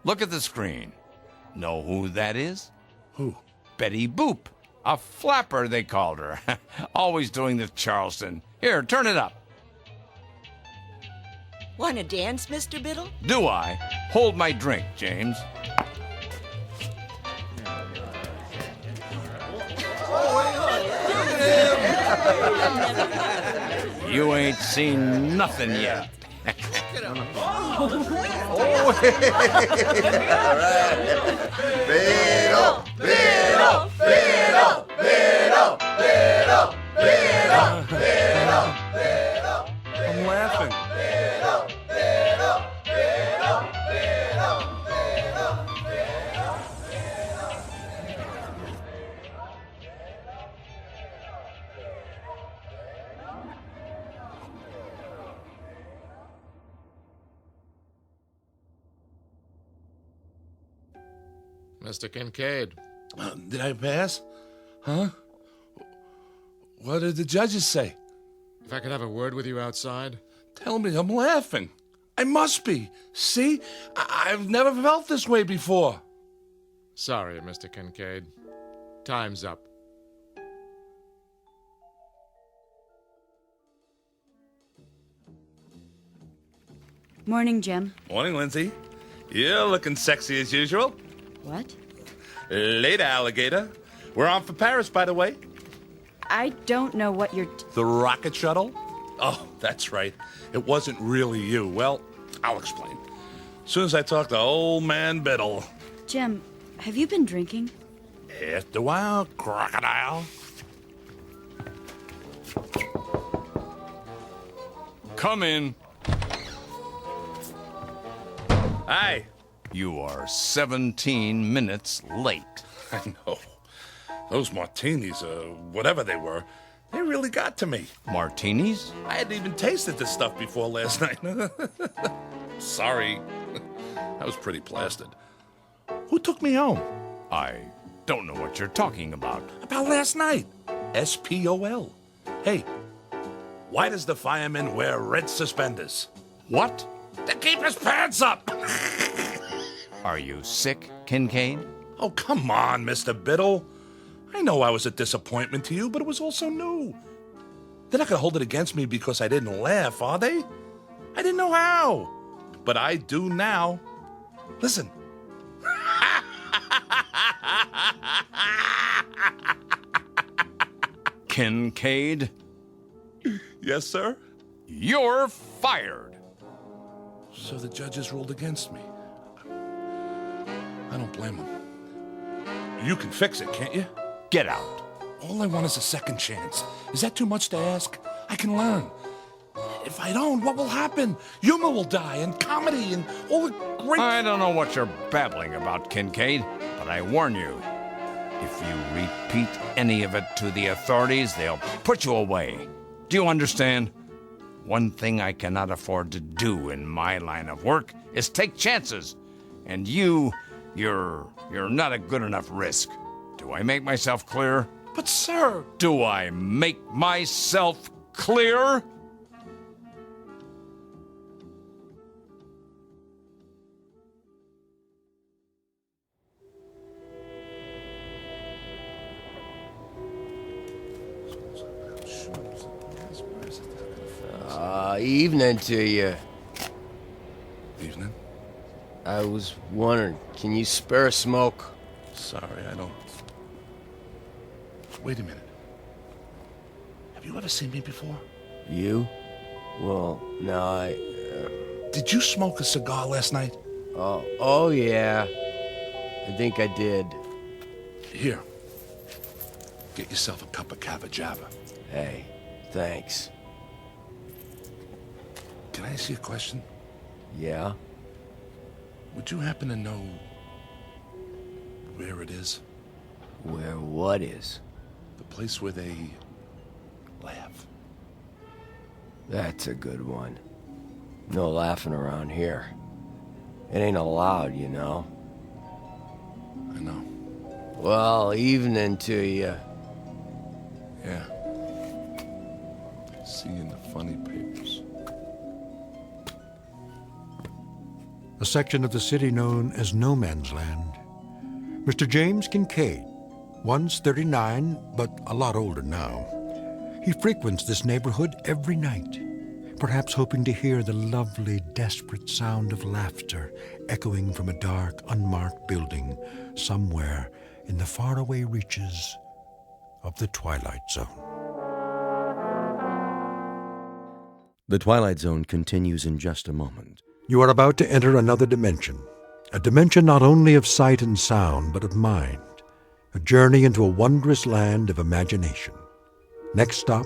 Look at the screen. Know who that is? Who? Betty Boop. A flapper, they called her. Always doing the Charleston. Here, turn it up. Want to dance, Mr. Biddle? Do I? Hold my drink, James. You ain't seen nothing yet. Biddle, Biddle, Biddle, Biddle, Biddle, Biddle, Biddle, Biddle. I'm laughing. Biddle, Biddle, Biddle, Biddle, Biddle, Biddle. Mr. Kincaid. Did I pass? Huh? What did the judges say? If I could have a word with you outside? Tell me, I'm laughing. I must be. See? I've never felt this way before. Sorry, Mr. Kincaid. Time's up. Morning, Jim. Morning, Lindsay. You're looking sexy as usual. What? Later, alligator. We're on for Paris, by the way. I don't know what you're... The rocket shuttle? Oh, that's right. It wasn't really you. Well, I'll explain. As soon as I talk to old man Biddle. Jim, have you been drinking? After a while, crocodile. Come in. Hi. You are 17 minutes late. I know. Those martinis, whatever they were, they really got to me. Martinis? I hadn't even tasted this stuff before last night. Sorry. I was pretty plastered. Who took me home? I don't know what you're talking about. About last night. SPOL. Hey, why does the fireman wear red suspenders? What? To keep his pants up! Are you sick, Kincaid? Oh, come on, Mr. Biddle. I know I was a disappointment to you, but it was also new. They're not going to hold it against me because I didn't laugh, are they? I didn't know how. But I do now. Listen. Kincaid? Yes, sir? You're fired. So the judges ruled against me. I don't blame them. You can fix it, can't you? Get out. All I want is a second chance. Is that too much to ask? I can learn. If I don't, what will happen? Humor will die, and comedy, and all the great... I don't know what you're babbling about, Kincaid, but I warn you, if you repeat any of it to the authorities, they'll put you away. Do you understand? One thing I cannot afford to do in my line of work is take chances. And you're not a good enough risk. Do I make myself clear? But, sir... Do I make myself clear? Evening to you. Evening. I was wondering, can you spare a smoke? Sorry, I don't... Wait a minute. Have you ever seen me before? You? Well, no, I... Did you smoke a cigar last night? Oh, yeah. I think I did. Here. Get yourself a cup of Cava Java. Hey, thanks. Can I ask you a question? Yeah? Would you happen to know where it is? Where what is? The place where they laugh. That's a good one. No laughing around here. It ain't allowed, you know. I know. Well, evening to you. Yeah. See you in the funny papers. A section of the city known as No Man's Land. Mr. James Kincaid, once 39, but a lot older now. He frequents this neighborhood every night, perhaps hoping to hear the lovely, desperate sound of laughter echoing from a dark, unmarked building somewhere in the faraway reaches of the Twilight Zone. The Twilight Zone continues in just a moment. You are about to enter another dimension, a dimension not only of sight and sound, but of mind, a journey into a wondrous land of imagination. Next stop,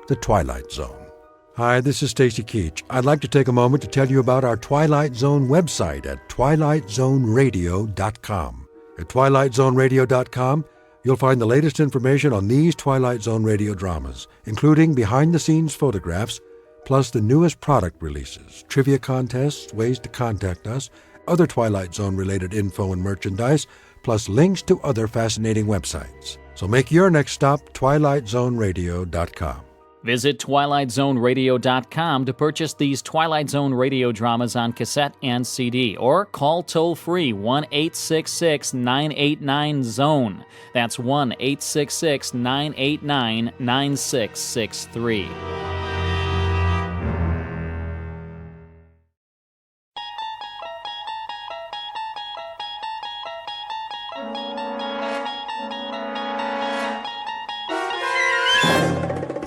the Twilight Zone. Hi, this is Stacy Keach. I'd like to take a moment to tell you about our Twilight Zone website at twilightzoneradio.com. At twilightzoneradio.com, you'll find the latest information on these Twilight Zone radio dramas, including behind-the-scenes photographs, plus the newest product releases, trivia contests, ways to contact us, other Twilight Zone-related info and merchandise, plus links to other fascinating websites. So make your next stop twilightzoneradio.com. Visit twilightzoneradio.com to purchase these Twilight Zone radio dramas on cassette and CD, or call toll-free 1-866-989-ZONE. That's 1-866-989-9663.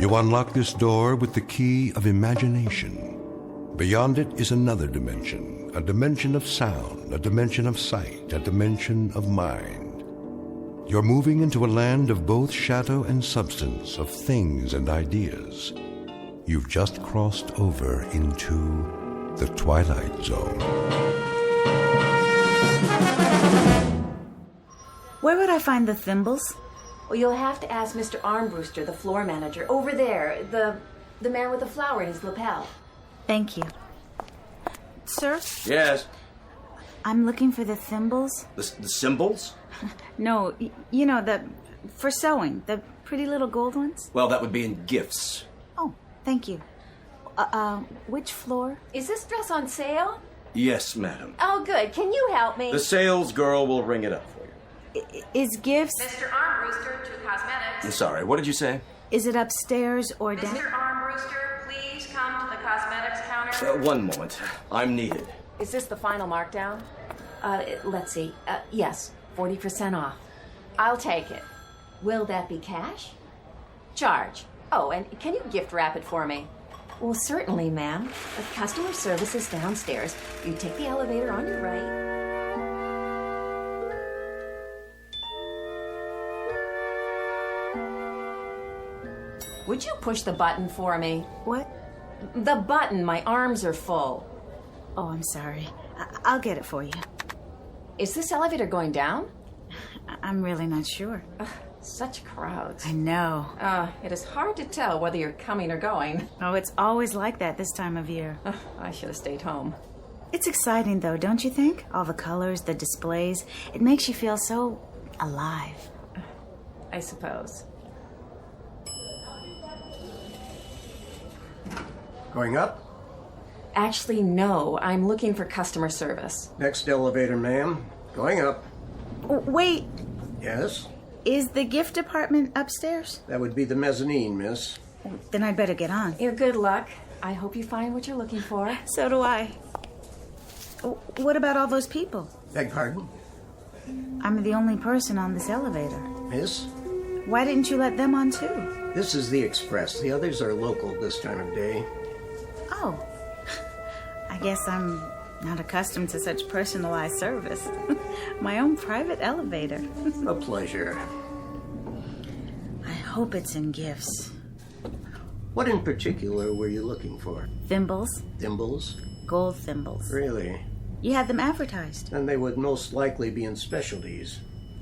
You unlock this door with the key of imagination. Beyond it is another dimension, a dimension of sound, a dimension of sight, a dimension of mind. You're moving into a land of both shadow and substance, of things and ideas. You've just crossed over into the Twilight Zone. Where would I find the thimbles? Well, you'll have to ask Mr. Armbruster, the floor manager. Over there, the man with the flower in his lapel. Thank you. Sir? Yes? I'm looking for the thimbles. The symbols? No, you know, for sewing, the pretty little gold ones. Well, that would be in gifts. Oh, thank you. Which floor? Is this dress on sale? Yes, madam. Oh, good. Can you help me? The sales girl will ring it up for you. Is gifts... Mr. Armbruster to cosmetics. I'm sorry, what did you say? Is it upstairs or down? Mr. Armbruster, please come to the cosmetics counter. One moment. I'm needed. Is this the final markdown? Let's see. Yes, 40% off. I'll take it. Will that be cash? Charge. Oh, and can you gift wrap it for me? Well, certainly, ma'am. Customer service is downstairs. You take the elevator on your right. Would you push the button for me? What? The button. My arms are full. Oh, I'm sorry. I'll get it for you. Is this elevator going down? I'm really not sure. Such crowds. I know. It is hard to tell whether you're coming or going. Oh, it's always like that this time of year. I should have stayed home. It's exciting, though, don't you think? All the colors, the displays. It makes you feel so alive. I suppose. Going up? Actually, no. I'm looking for customer service. Next elevator, ma'am. Going up. Wait. Yes? Is the gift department upstairs? That would be the mezzanine, miss. Then I'd better get on. Good luck. I hope you find what you're looking for. So do I. What about all those people? Beg pardon? I'm the only person on this elevator. Miss? Why didn't you let them on too? This is the express. The others are local this time of day. Oh. I guess I'm not accustomed to such personalized service. My own private elevator. A pleasure. I hope it's in gifts. What in particular were you looking for? Thimbles. Thimbles? Gold thimbles. Really? You had them advertised. And they would most likely be in specialties.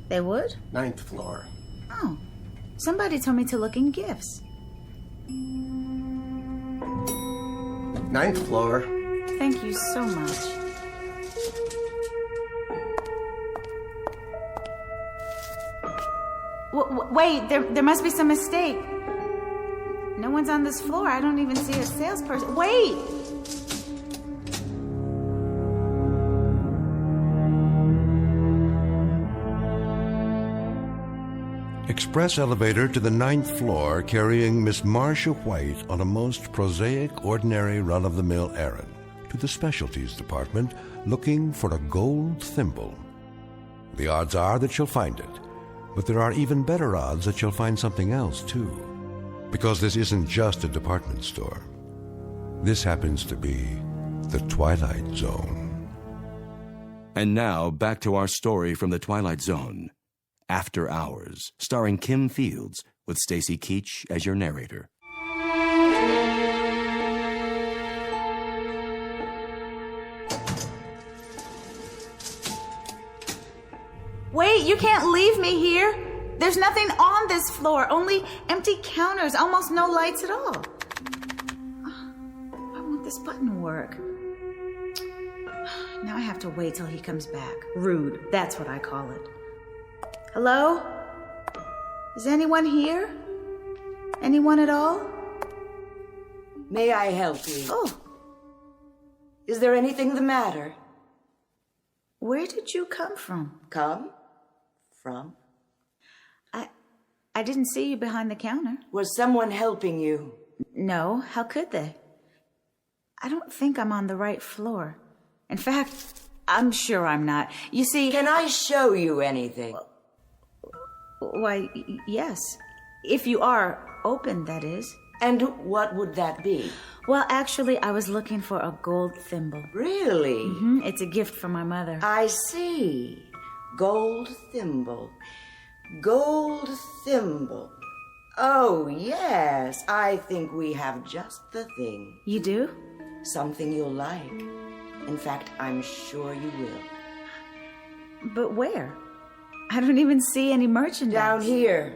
They would? 9th floor. Oh. Somebody told me to look in gifts. 9th floor. Thank you so much. Wait, there must be some mistake. No one's on this floor. I don't even see a salesperson. Wait! Express elevator to the 9th floor carrying Miss Marcia White on a most prosaic, ordinary, run-of-the-mill errand to the specialties department looking for a gold thimble. The odds are that she'll find it, but there are even better odds that she'll find something else, too. Because this isn't just a department store. This happens to be the Twilight Zone. And now, back to our story from the Twilight Zone. After Hours, starring Kim Fields, with Stacy Keach as your narrator. Wait, you can't leave me here. There's nothing on this floor, only empty counters, almost no lights at all. I want this button to work. Now I have to wait till he comes back. Rude, that's what I call it. Hello? Is anyone here? Anyone at all? May I help you? Oh. Is there anything the matter? Where did you come from? Come? From? I didn't see you behind the counter. Was someone helping you? No, how could they? I don't think I'm on the right floor. In fact, I'm sure I'm not. You see... Can I show you anything? Why, yes. If you are open, that is. And what would that be? Well, actually, I was looking for a gold thimble. Really? Mm-hmm. It's a gift from my mother. I see. Gold thimble. Gold thimble. Oh, yes. I think we have just the thing. You do? Something you'll like. In fact, I'm sure you will. But where? I don't even see any merchandise. Down here,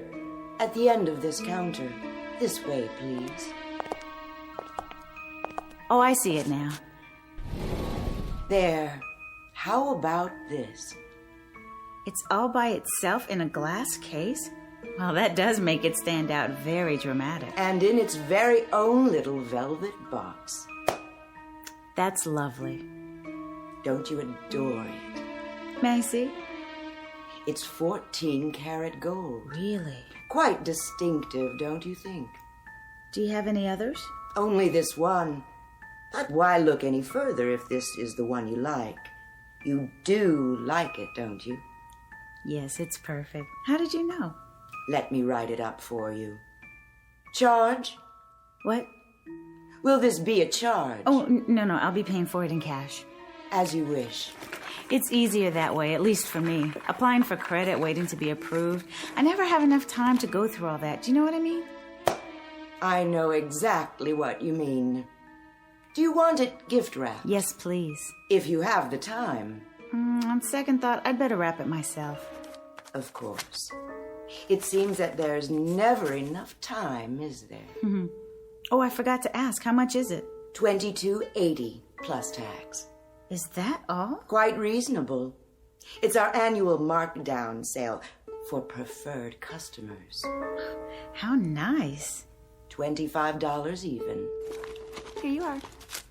at the end of this counter. This way, please. Oh, I see it now. There. How about this? It's all by itself in a glass case? Well, that does make it stand out very dramatic. And in its very own little velvet box. That's lovely. Don't you adore it? May I see? It's 14-karat gold. Really? Quite distinctive, don't you think? Do you have any others? Only this one. But why look any further if this is the one you like? You do like it, don't you? Yes, it's perfect. How did you know? Let me write it up for you. Charge? What? Will this be a charge? Oh, no, I'll be paying for it in cash. As you wish. It's easier that way, at least for me. Applying for credit, waiting to be approved. I never have enough time to go through all that. Do you know what I mean? I know exactly what you mean. Do you want it gift wrapped? Yes, please. If you have the time. On second thought, I'd better wrap it myself. Of course. It seems that there's never enough time, is there? Oh, I forgot to ask. How much is it? $22.80 plus tax. Is that all? Quite reasonable. It's our annual markdown sale for preferred customers. How nice. $25 even. Here you are.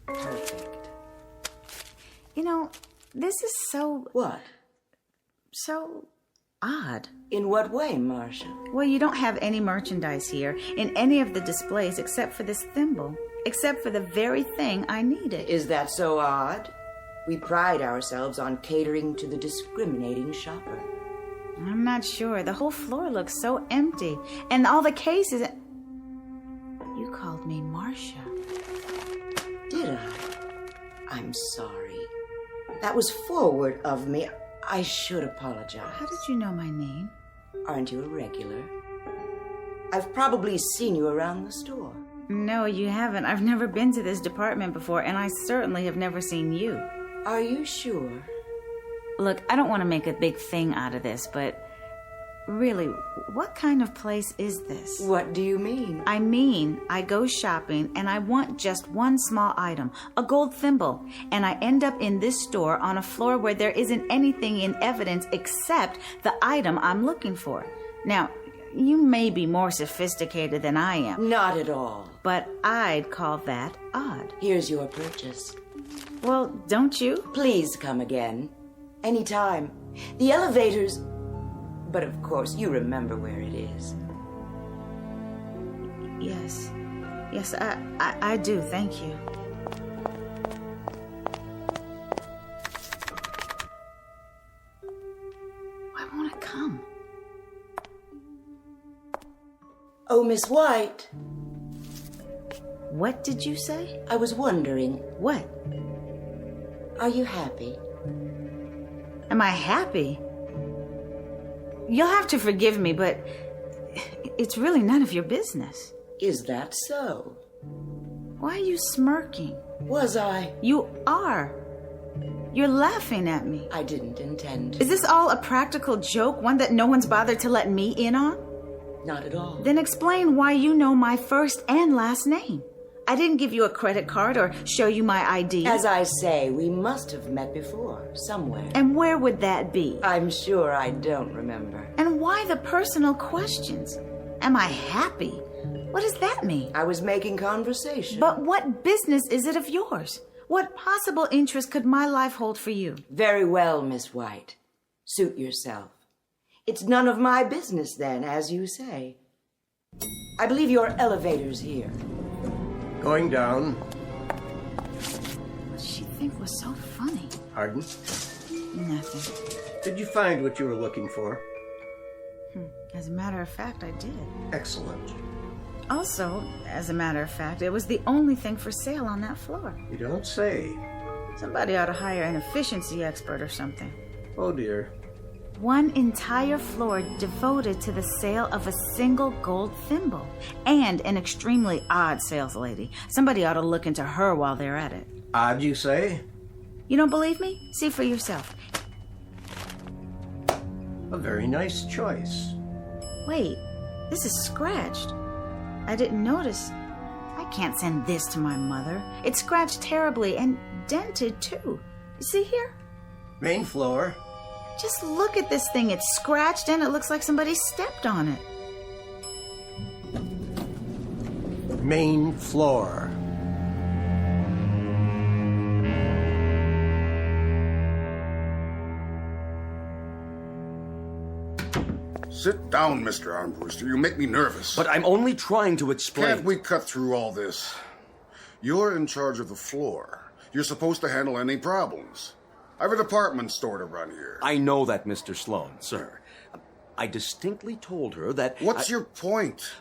Perfect. You know, this is so... What? So odd. In what way, Marcia? Well, you don't have any merchandise here in any of the displays except for this thimble. Except for the very thing I needed. Is that so odd? We pride ourselves on catering to the discriminating shopper. I'm not sure. The whole floor looks so empty. And all the cases... You called me Marcia. Did I? I'm sorry. That was forward of me. I should apologize. How did you know my name? Aren't you a regular? I've probably seen you around the store. No, you haven't. I've never been to this department before, and I certainly have never seen you. Are you sure? Look, I don't want to make a big thing out of this, but Really, what kind of place is this? What do you mean? I mean, I go shopping and I want just one small item, a gold thimble, and I end up in this store on a floor where there isn't anything in evidence except the item I'm looking for. Now, you may be more sophisticated than I am. Not at all. But I'd call that odd. Here's your purchase. Well, don't you? Please come again. Anytime. The elevators... But of course, you remember where it is. Yes. Yes, I do, thank you. Why won't it come? Oh, Miss White. What did you say? I was wondering. What? Are you happy? Am I happy? You'll have to forgive me, but it's really none of your business. Is that so? Why are you smirking? Was I? You are. You're laughing at me. I didn't intend to. Is this all a practical joke, one that no one's bothered to let me in on? Not at all. Then explain why you know my first and last name. I didn't give you a credit card or show you my ID. As I say, we must have met before, somewhere. And where would that be? I'm sure I don't remember. And why the personal questions? Am I happy? What does that mean? I was making conversation. But what business is it of yours? What possible interest could my life hold for you? Very well, Miss White. Suit yourself. It's none of my business then, as you say. I believe your elevator's here. Going down. What did she think was so funny? Pardon? Nothing. Did you find what you were looking for? As a matter of fact, I did. Excellent. Also, as a matter of fact, it was the only thing for sale on that floor. You don't say. Somebody ought to hire an efficiency expert or something. Oh, dear. One entire floor devoted to the sale of a single gold thimble. And an extremely odd sales lady. Somebody ought to look into her while they're at it. Odd, you say? You don't believe me? See for yourself. A very nice choice. Wait, this is scratched. I didn't notice. I can't send this to my mother. It's scratched terribly and dented, too. You see here? Main floor. Just look at this thing. It's scratched and it looks like somebody stepped on it. Main floor. Sit down, Mr. Armbruster. You make me nervous. But I'm only trying to explain. Can't we cut through all this? You're in charge of the floor. You're supposed to handle any problems. I have a department store to run here. I know that, Mr. Sloan, sir. I distinctly told her that... What's your point?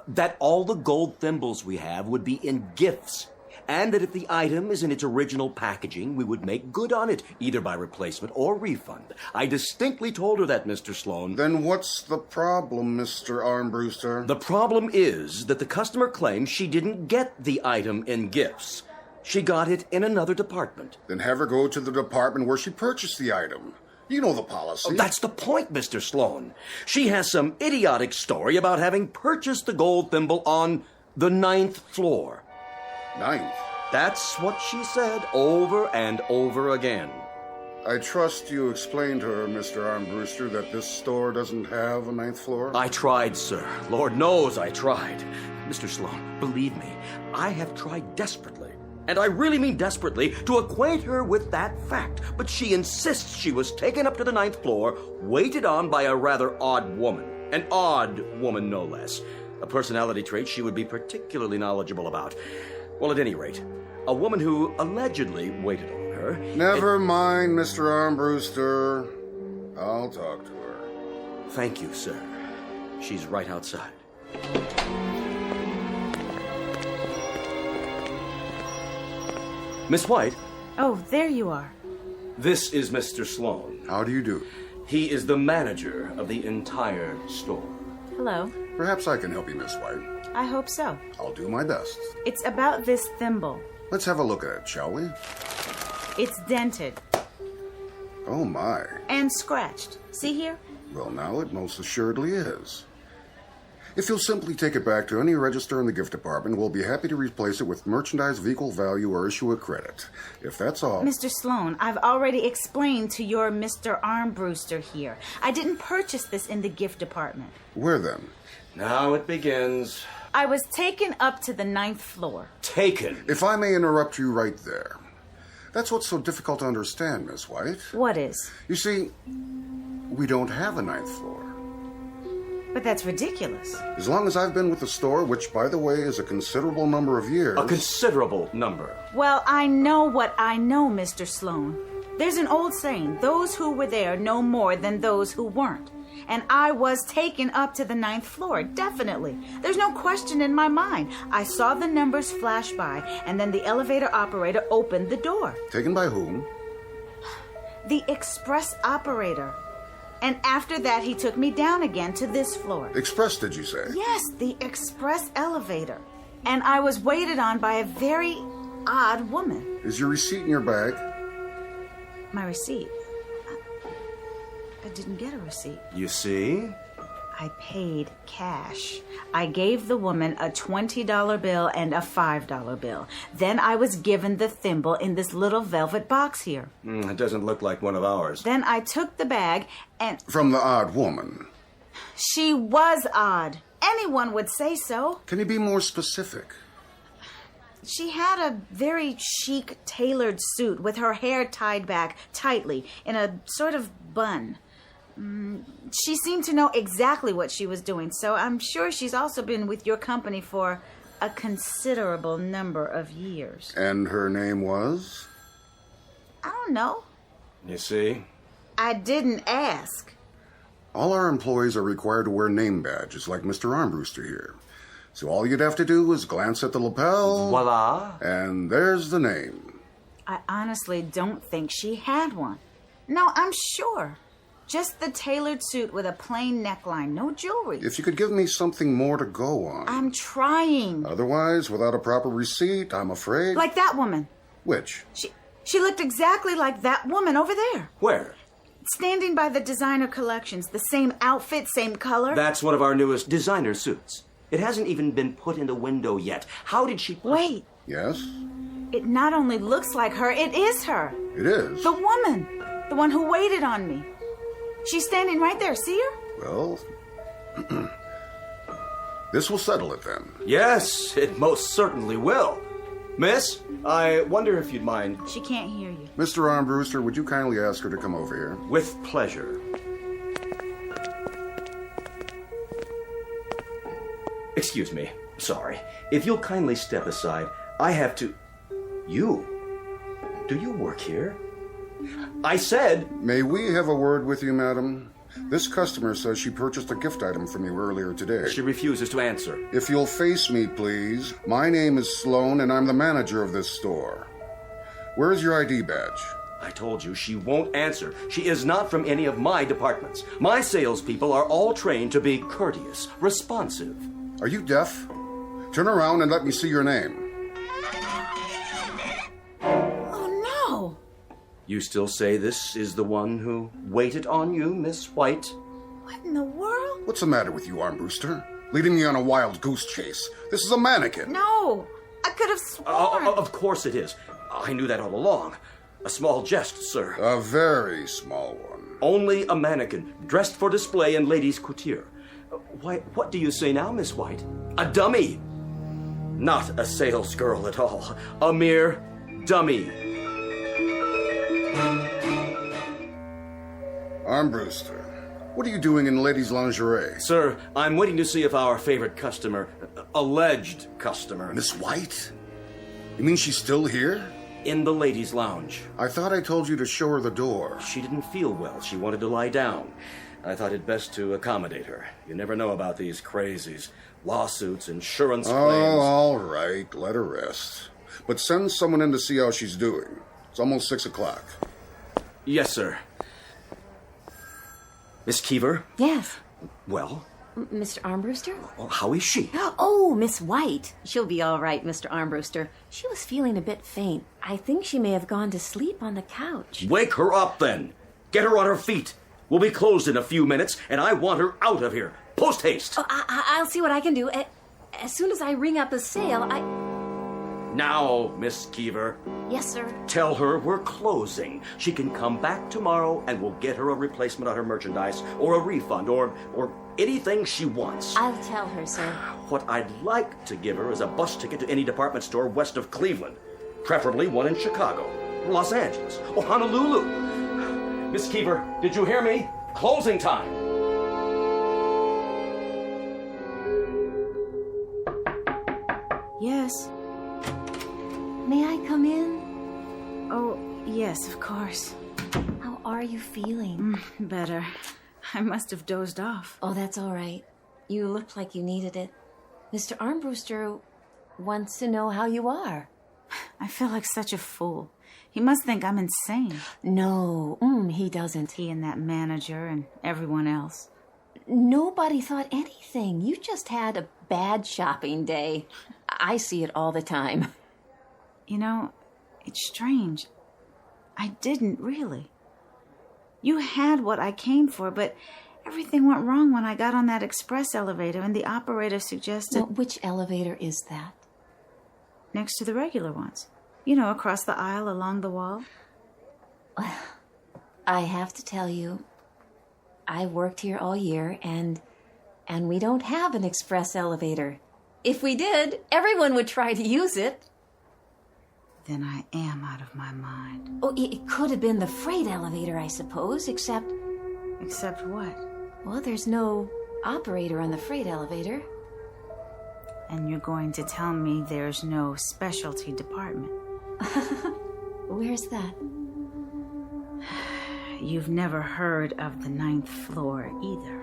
That all the gold thimbles we have would be in gifts. And that if the item is in its original packaging, we would make good on it, either by replacement or refund. I distinctly told her that, Mr. Sloan. Then what's the problem, Mr. Armbruster? The problem is that the customer claims she didn't get the item in gifts. She got it in another department. Then have her go to the department where she purchased the item. You know the policy. Oh, that's the point, Mr. Sloan. She has some idiotic story about having purchased the gold thimble on the 9th floor. 9th? That's what she said over and over again. I trust you explained to her, Mr. Armbruster, that this store doesn't have a 9th floor? I tried, sir. Lord knows I tried. Mr. Sloan, believe me, I have tried desperately. And I really mean desperately, to acquaint her with that fact. But she insists she was taken up to the 9th floor, waited on by a rather odd woman. An odd woman, no less. A personality trait she would be particularly knowledgeable about. Well, at any rate, a woman who allegedly waited on her... Never mind, Mr. Armbruster. I'll talk to her. Thank you, sir. She's right outside. Miss White? Oh, there you are. This is Mr. Sloan. How do you do? He is the manager of the entire store. Hello. Perhaps I can help you, Miss White. I hope so. I'll do my best. It's about this thimble. Let's have a look at it, shall we? It's dented. Oh, my. And scratched. See here? Well, now it most assuredly is. If you'll simply take it back to any register in the gift department, we'll be happy to replace it with merchandise of equal value or issue a credit. If that's all... Mr. Sloan, I've already explained to your Mr. Armbruster here. I didn't purchase this in the gift department. Where then? Now it begins. I was taken up to the 9th floor. Taken? If I may interrupt you right there. That's what's so difficult to understand, Miss White. What is? You see, we don't have a 9th floor. But that's ridiculous. As long as I've been with the store, which, by the way, is a considerable number of years... A considerable number. Well, I know what I know, Mr. Sloan. There's an old saying, those who were there know more than those who weren't. And I was taken up to the 9th floor, definitely. There's no question in my mind. I saw the numbers flash by, and then the elevator operator opened the door. Taken by whom? The express operator. And after that, he took me down again to this floor. Express, did you say? Yes, the express elevator. And I was waited on by a very odd woman. Is your receipt in your bag? My receipt? I didn't get a receipt. You see? I paid cash. I gave the woman a $20 bill and a $5 bill. Then I was given the thimble in this little velvet box here. It doesn't look like one of ours. Then I took the bag and... From the odd woman. She was odd. Anyone would say so. Can you be more specific? She had a very chic tailored suit with her hair tied back tightly in a sort of bun. She seemed to know exactly what she was doing, so I'm sure she's also been with your company for a considerable number of years. And her name was? I don't know. You see? I didn't ask. All our employees are required to wear name badges, like Mr. Armbruster here. So all you'd have to do is glance at the lapel. Voila. And there's the name. I honestly don't think she had one. No, I'm sure. Just the tailored suit with a plain neckline, no jewelry. If you could give me something more to go on. I'm trying. Otherwise, without a proper receipt, I'm afraid... Like that woman. Which? She looked exactly like that woman over there. Where? Standing by the designer collections. The same outfit, same color. That's one of our newest designer suits. It hasn't even been put in the window yet. How did she... Wait. Yes? It not only looks like her, it is her. It is? The woman. The one who waited on me. She's standing right there. See her? Well, this will settle it then. Yes, it most certainly will. Miss, I wonder if you'd mind... She can't hear you. Mr. Armbruster, would you kindly ask her to come over here? With pleasure. Excuse me. Sorry. If you'll kindly step aside, I have to... You? Do you work here? I said... May we have a word with you, madam? This customer says she purchased a gift item from you earlier today. She refuses to answer. If you'll face me, please. My name is Sloan, and I'm the manager of this store. Where's your ID badge? I told you she won't answer. She is not from any of my departments. My salespeople are all trained to be courteous, responsive. Are you deaf? Turn around and let me see your name. You still say this is the one who waited on you, Miss White? What in the world? What's the matter with you, Armbruster? Leading me on a wild goose chase. This is a mannequin. No, I could have sworn. Of course it is. I knew that all along. A small jest, sir. A very small one. Only a mannequin, dressed for display in ladies' couture. Why, what do you say now, Miss White? A dummy. Not a sales girl at all. A mere dummy. Armbruster, what are you doing in ladies' lingerie? Sir, I'm waiting to see if our favorite customer, alleged customer... Miss White? You mean she's still here? In the ladies' lounge. I thought I told you to show her the door. She didn't feel well. She wanted to lie down. I thought it best to accommodate her. You never know about these crazies. Lawsuits, insurance claims... Oh, all right. Let her rest. But send someone in to see how she's doing. It's almost 6 o'clock. Yes, sir. Miss Keever? Yes. Well? Mr. Armbruster? Well, how is she? Oh, Miss White. She'll be all right, Mr. Armbruster. She was feeling a bit faint. I think she may have gone to sleep on the couch. Wake her up, then. Get her on her feet. will be closed in a few minutes, and I want her out of here. Post haste. Oh, I'll see what I can do. As soon as I ring up a sale, Now, Miss Keever. Yes, sir. Tell her we're closing. She can come back tomorrow and we'll get her a replacement on her merchandise or a refund or anything she wants. I'll tell her, sir. What I'd like to give her is a bus ticket to any department store west of Cleveland, preferably one in Chicago, Los Angeles, or Honolulu. Miss Keever, did you hear me? Closing time. Yes. May I come in? Oh, yes, of course. How are you feeling? Better. I must have dozed off. Oh, that's all right. You looked like you needed it. Mr. Armbruster wants to know how you are. I feel like such a fool. He must think I'm insane. No, he doesn't. He and that manager and everyone else. Nobody thought anything. You just had a bad shopping day. I see it all the time. You know, it's strange. I didn't really. You had what I came for, but everything went wrong when I got on that express elevator and the operator suggested... Well, which elevator is that? Next to the regular ones. You know, across the aisle along the wall. I have to tell you, I worked here all year, and we don't have an express elevator. If we did, everyone would try to use it. Then I am out of my mind. Oh, it could have been the freight elevator, I suppose, except... Except what? Well, there's no operator on the freight elevator. And you're going to tell me there's no specialty department? Where's that? You've never heard of the 9th floor either.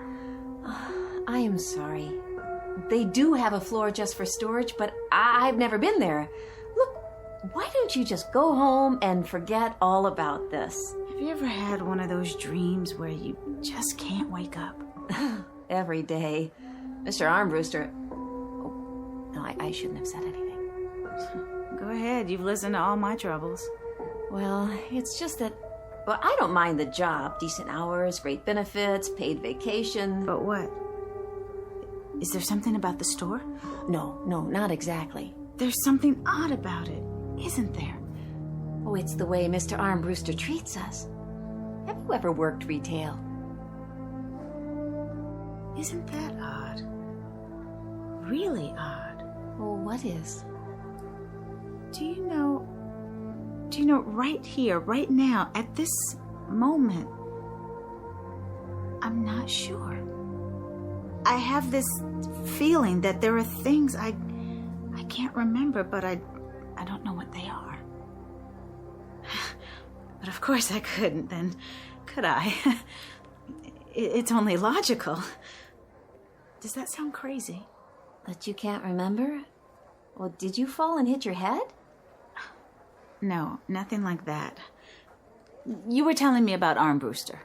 I am sorry. They do have a floor just for storage, but I've never been there. Look, why don't you just go home and forget all about this? Have you ever had one of those dreams where you just can't wake up? Every day. Mr. Armbruster... Oh, no, I shouldn't have said anything. Go ahead, you've listened to all my troubles. Well, it's just that... Well, I don't mind the job. Decent hours, great benefits, paid vacation. But what? Is there something about the store? No, not exactly. There's something odd about it, isn't there? Oh, it's the way Mr. Armbruster treats us. Have you ever worked retail? Isn't that odd? Really odd. Well, what is? Do you know, right here, right now, at this moment, I'm not sure. I have this feeling that there are things I can't remember, but I don't know what they are. But of course I couldn't then, could I? It's only logical. Does that sound crazy? That you can't remember? Well, did you fall and hit your head? No, nothing like that. You were telling me about Armbruster.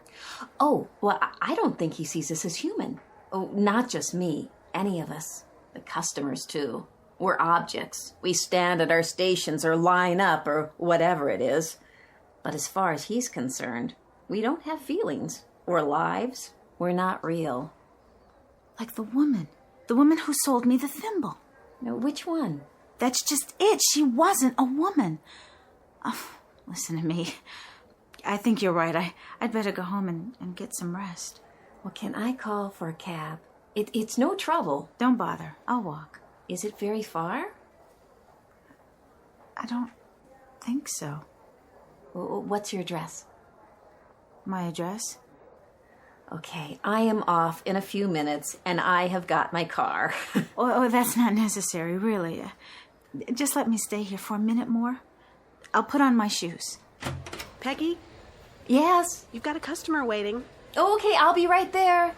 Oh, well, I don't think he sees us as human. Oh, not just me. Any of us. The customers, too. We're objects. We stand at our stations or line up or whatever it is. But as far as he's concerned, we don't have feelings or lives. We're not real. Like the woman who sold me the thimble. No, which one? That's just it. She wasn't a woman. Oh, listen to me. I think you're right. I'd better go home and get some rest. Well, can I call for a cab? It's no trouble. Don't bother. I'll walk. Is it very far? I don't think so. Well, what's your address? My address? Okay, I am off in a few minutes, and I have got my car. Oh, that's not necessary, really. Just let me stay here for a minute more. I'll put on my shoes. Peggy? Yes? You've got a customer waiting. Okay, I'll be right there.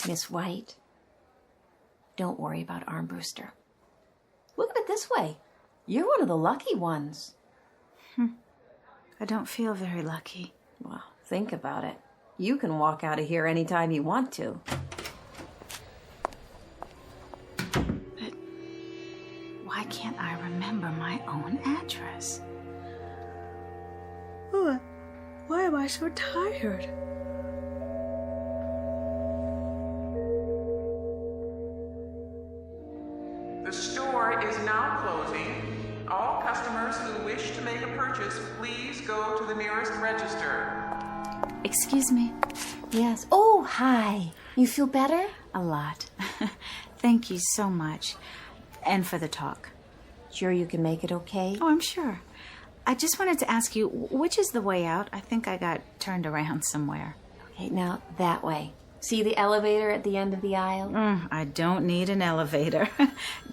Miss White, don't worry about Armbruster. Look at it this way. You're one of the lucky ones. I don't feel very lucky. Well, think about it. You can walk out of here anytime you want to. But why can't I remember my own address? Why am I so tired? The store is now closing. All customers who wish to make a purchase, please go to the nearest register. Excuse me. Yes. Oh, hi. You feel better? A lot. Thank you so much. And for the talk. Sure you can make it okay? Oh, I'm sure. I just wanted to ask you, which is the way out? I think I got turned around somewhere. Okay, now that way. See the elevator at the end of the aisle? I don't need an elevator.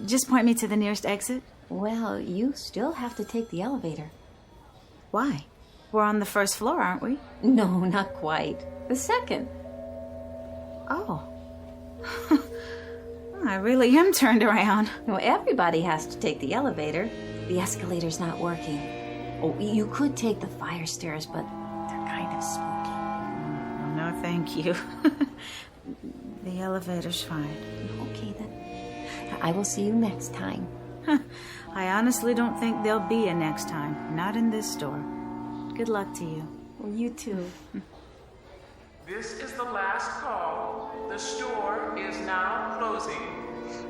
Just point me to the nearest exit. Well, you still have to take the elevator. Why? We're on the first floor, aren't we? No, not quite. The second. Oh. I really am turned around. Well, everybody has to take the elevator. The escalator's not working. Oh, you could take the fire stairs, but they're kind of spooky. No, thank you. The elevator's fine. Okay, then. I will see you next time. I honestly don't think there'll be a next time. Not in this store. Good luck to you. Well, you too. This is the last call. The store is now closing.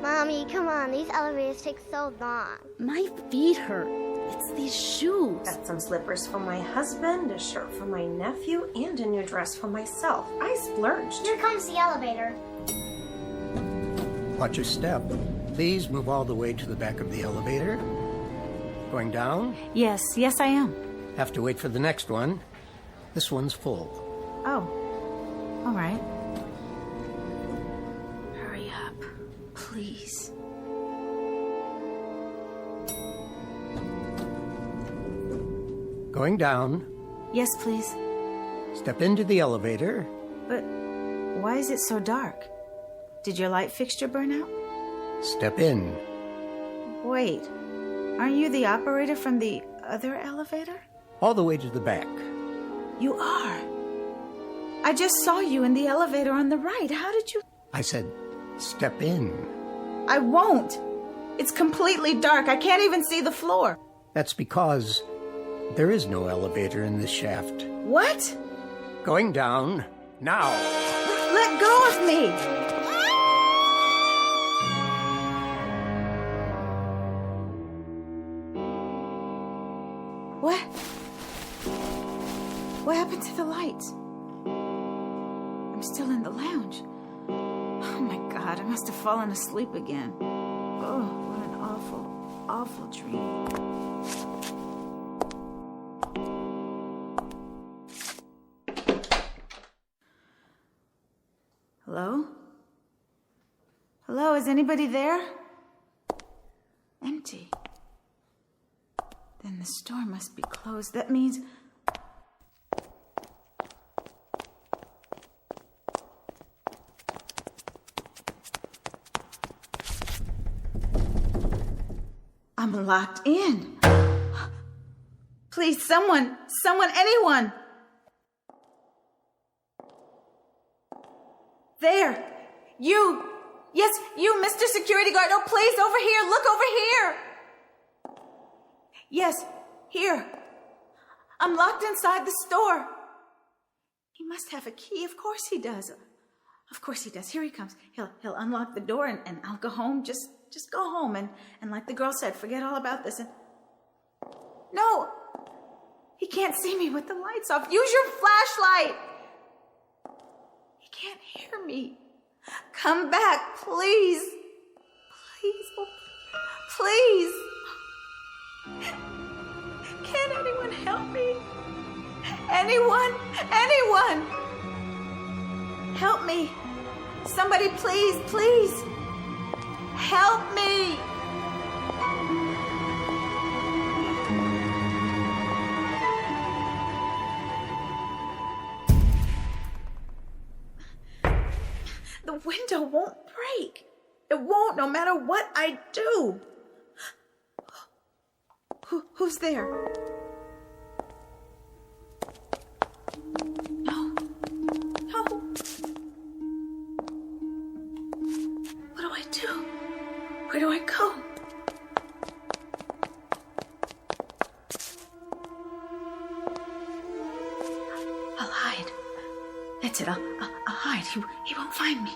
Mommy, come on. These elevators take so long. My feet hurt. It's these shoes. Got some slippers for my husband, a shirt for my nephew, and a new dress for myself. I splurged. Here comes the elevator. Watch your step. Please move all the way to the back of the elevator. Going down? Yes, I am. Have to wait for the next one. This one's full. Oh, all right. Hurry up, please. Going down. Yes, please. Step into the elevator. But why is it so dark? Did your light fixture burn out? Step in. Wait, aren't you the operator from the other elevator? All the way to the back. You are. I just saw you in the elevator on the right. How did you... I said, step in. I won't. It's completely dark. I can't even see the floor. That's because there is no elevator in this shaft. What? Going down now. Let go of me. What? What happened to the lights? I'm still in the lounge. Oh my God, I must have fallen asleep again. Oh, what an awful, awful dream. Hello? Hello, is anybody there? Empty. Then the store must be closed. That means... I'm locked in. Please, someone, anyone. There. You. Yes, you, Mr. Security Guard. Oh, please, over here. Look over here. Yes, here. I'm locked inside the store. He must have a key. Of course he does. Of course he does. Here he comes. He'll unlock the door and I'll go home. Just go home and like the girl said, forget all about this. And no, he can't see me with the lights off. Use your flashlight. He can't hear me. Come back, please. Please, oh, please. Can anyone help me? Anyone? Help me. Somebody, please. Help me. The window won't break. It won't, no matter what I do. Who's there? No. What do I do? Where do I go? He won't find me.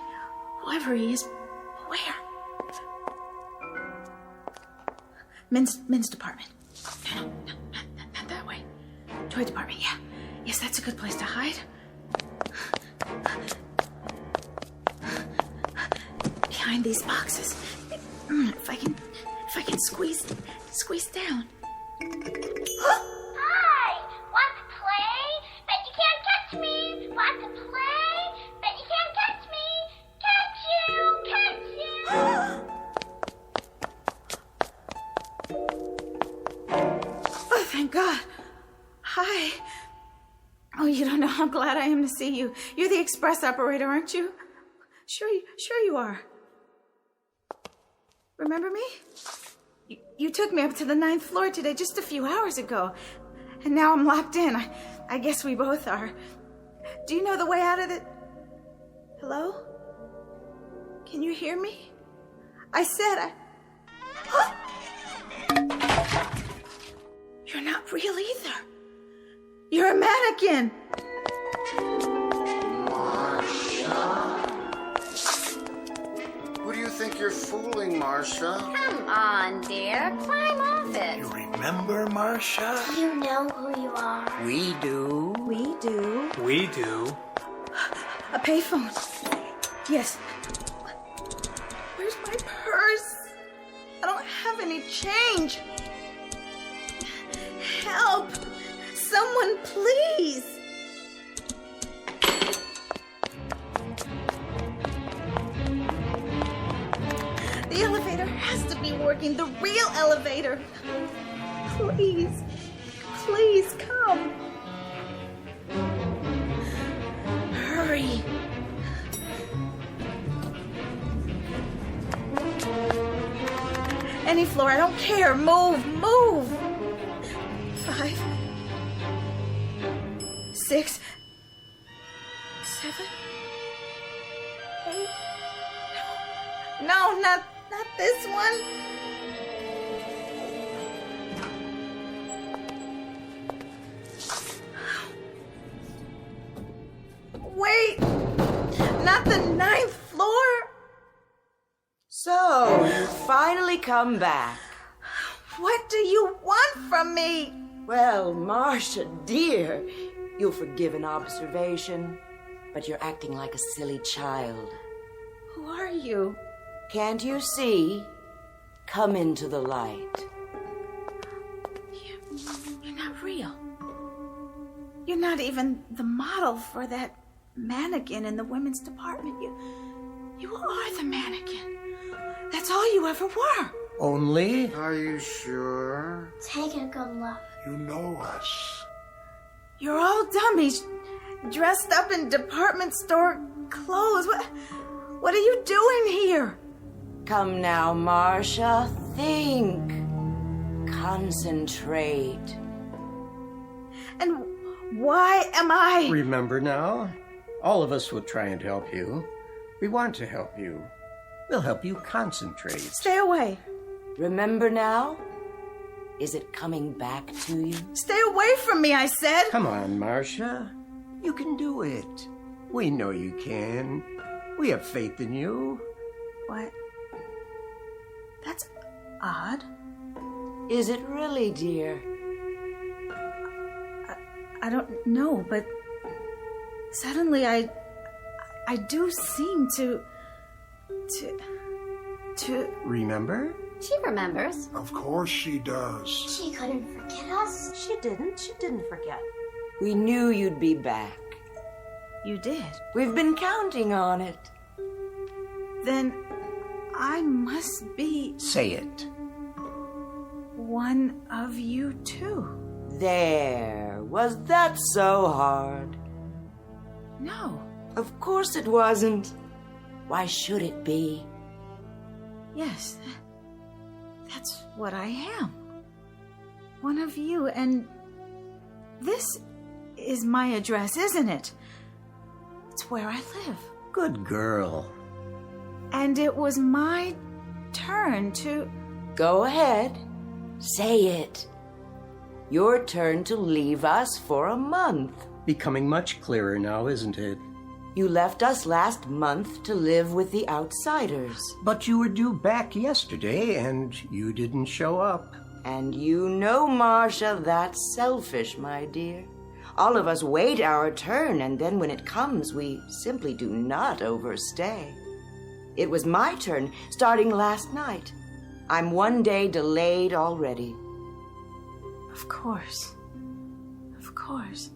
Whoever he is, where? Men's department. No, not that way. Toy department, yeah. Yes, that's a good place to hide. Behind these boxes. If I can squeeze down. Hi! Want to play? Bet you can't catch me! Want to play? Bet you can't catch me! Catch you! Oh, thank God. Hi. Oh, you don't know how glad I am to see you. You're the express operator, aren't you? Sure you are. Remember me? You took me up to the 9th floor today just a few hours ago. And now I'm locked in. I guess we both are. Do you know the way out of the... Hello? Can you hear me? I said You're not real either. You're a mannequin. Who do you think you're fooling, Marcia? Come on, dear. Climb off it. You remember, Marcia? Do you know who you are? We do. We do. We do. A payphone. Yes. Where's my purse? I don't have any change. Help! Someone, please! The elevator has to be working. The real elevator. Please. Please come. Hurry. Any floor, I don't care. Move. 5, 6, 7, 8. No, not this one. Wait, not the 9th floor. So, you finally come back. What do you want from me? Well, Marcia, dear, you'll forgive an observation, but you're acting like a silly child. Who are you? Can't you see? Come into the light. You're not real. You're not even the model for that mannequin in the women's department. You are the mannequin. That's all you ever were. Only? Are you sure? Take a good look. You know us. You're all dummies, dressed up in department store clothes. What are you doing here? Come now, Marcia. Think. Concentrate. And why am I... Remember now? All of us will try and help you. We want to help you. We'll help you concentrate. Stay away. Remember now? Is it coming back to you? Stay away from me, I said. Come on, Marcia. You can do it. We know you can. We have faith in you. What? That's odd. Is it really, dear? I don't know, but suddenly I do seem to Remember? She remembers. Of course she does. She couldn't forget us. She didn't forget. We knew you'd be back. You did? We've been counting on it. Then I must be... Say it. One of you too. There. Was that so hard? No. Of course it wasn't. Why should it be? Yes. That's what I am. One of you, and this is my address, isn't it? It's where I live. Good girl. And it was my turn to... Go ahead. Say it. Your turn to leave us for a month. Becoming much clearer now, isn't it? You left us last month to live with the outsiders. But you were due back yesterday, and you didn't show up. And you know, Marcia, that's selfish, my dear. All of us wait our turn, and then when it comes, we simply do not overstay. It was my turn, starting last night. I'm 1 day delayed already. Of course. Of course.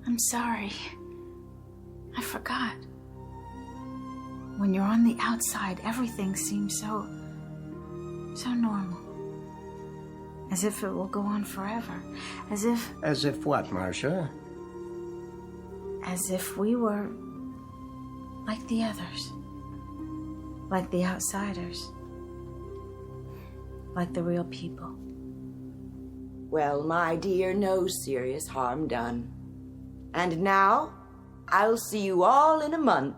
I'm sorry. I forgot. When you're on the outside, everything seems so normal. As if it will go on forever. As if... As if what, Marcia? As if we were like the others. Like the outsiders. Like the real people. Well, my dear, no serious harm done. And now, I'll see you all in a month.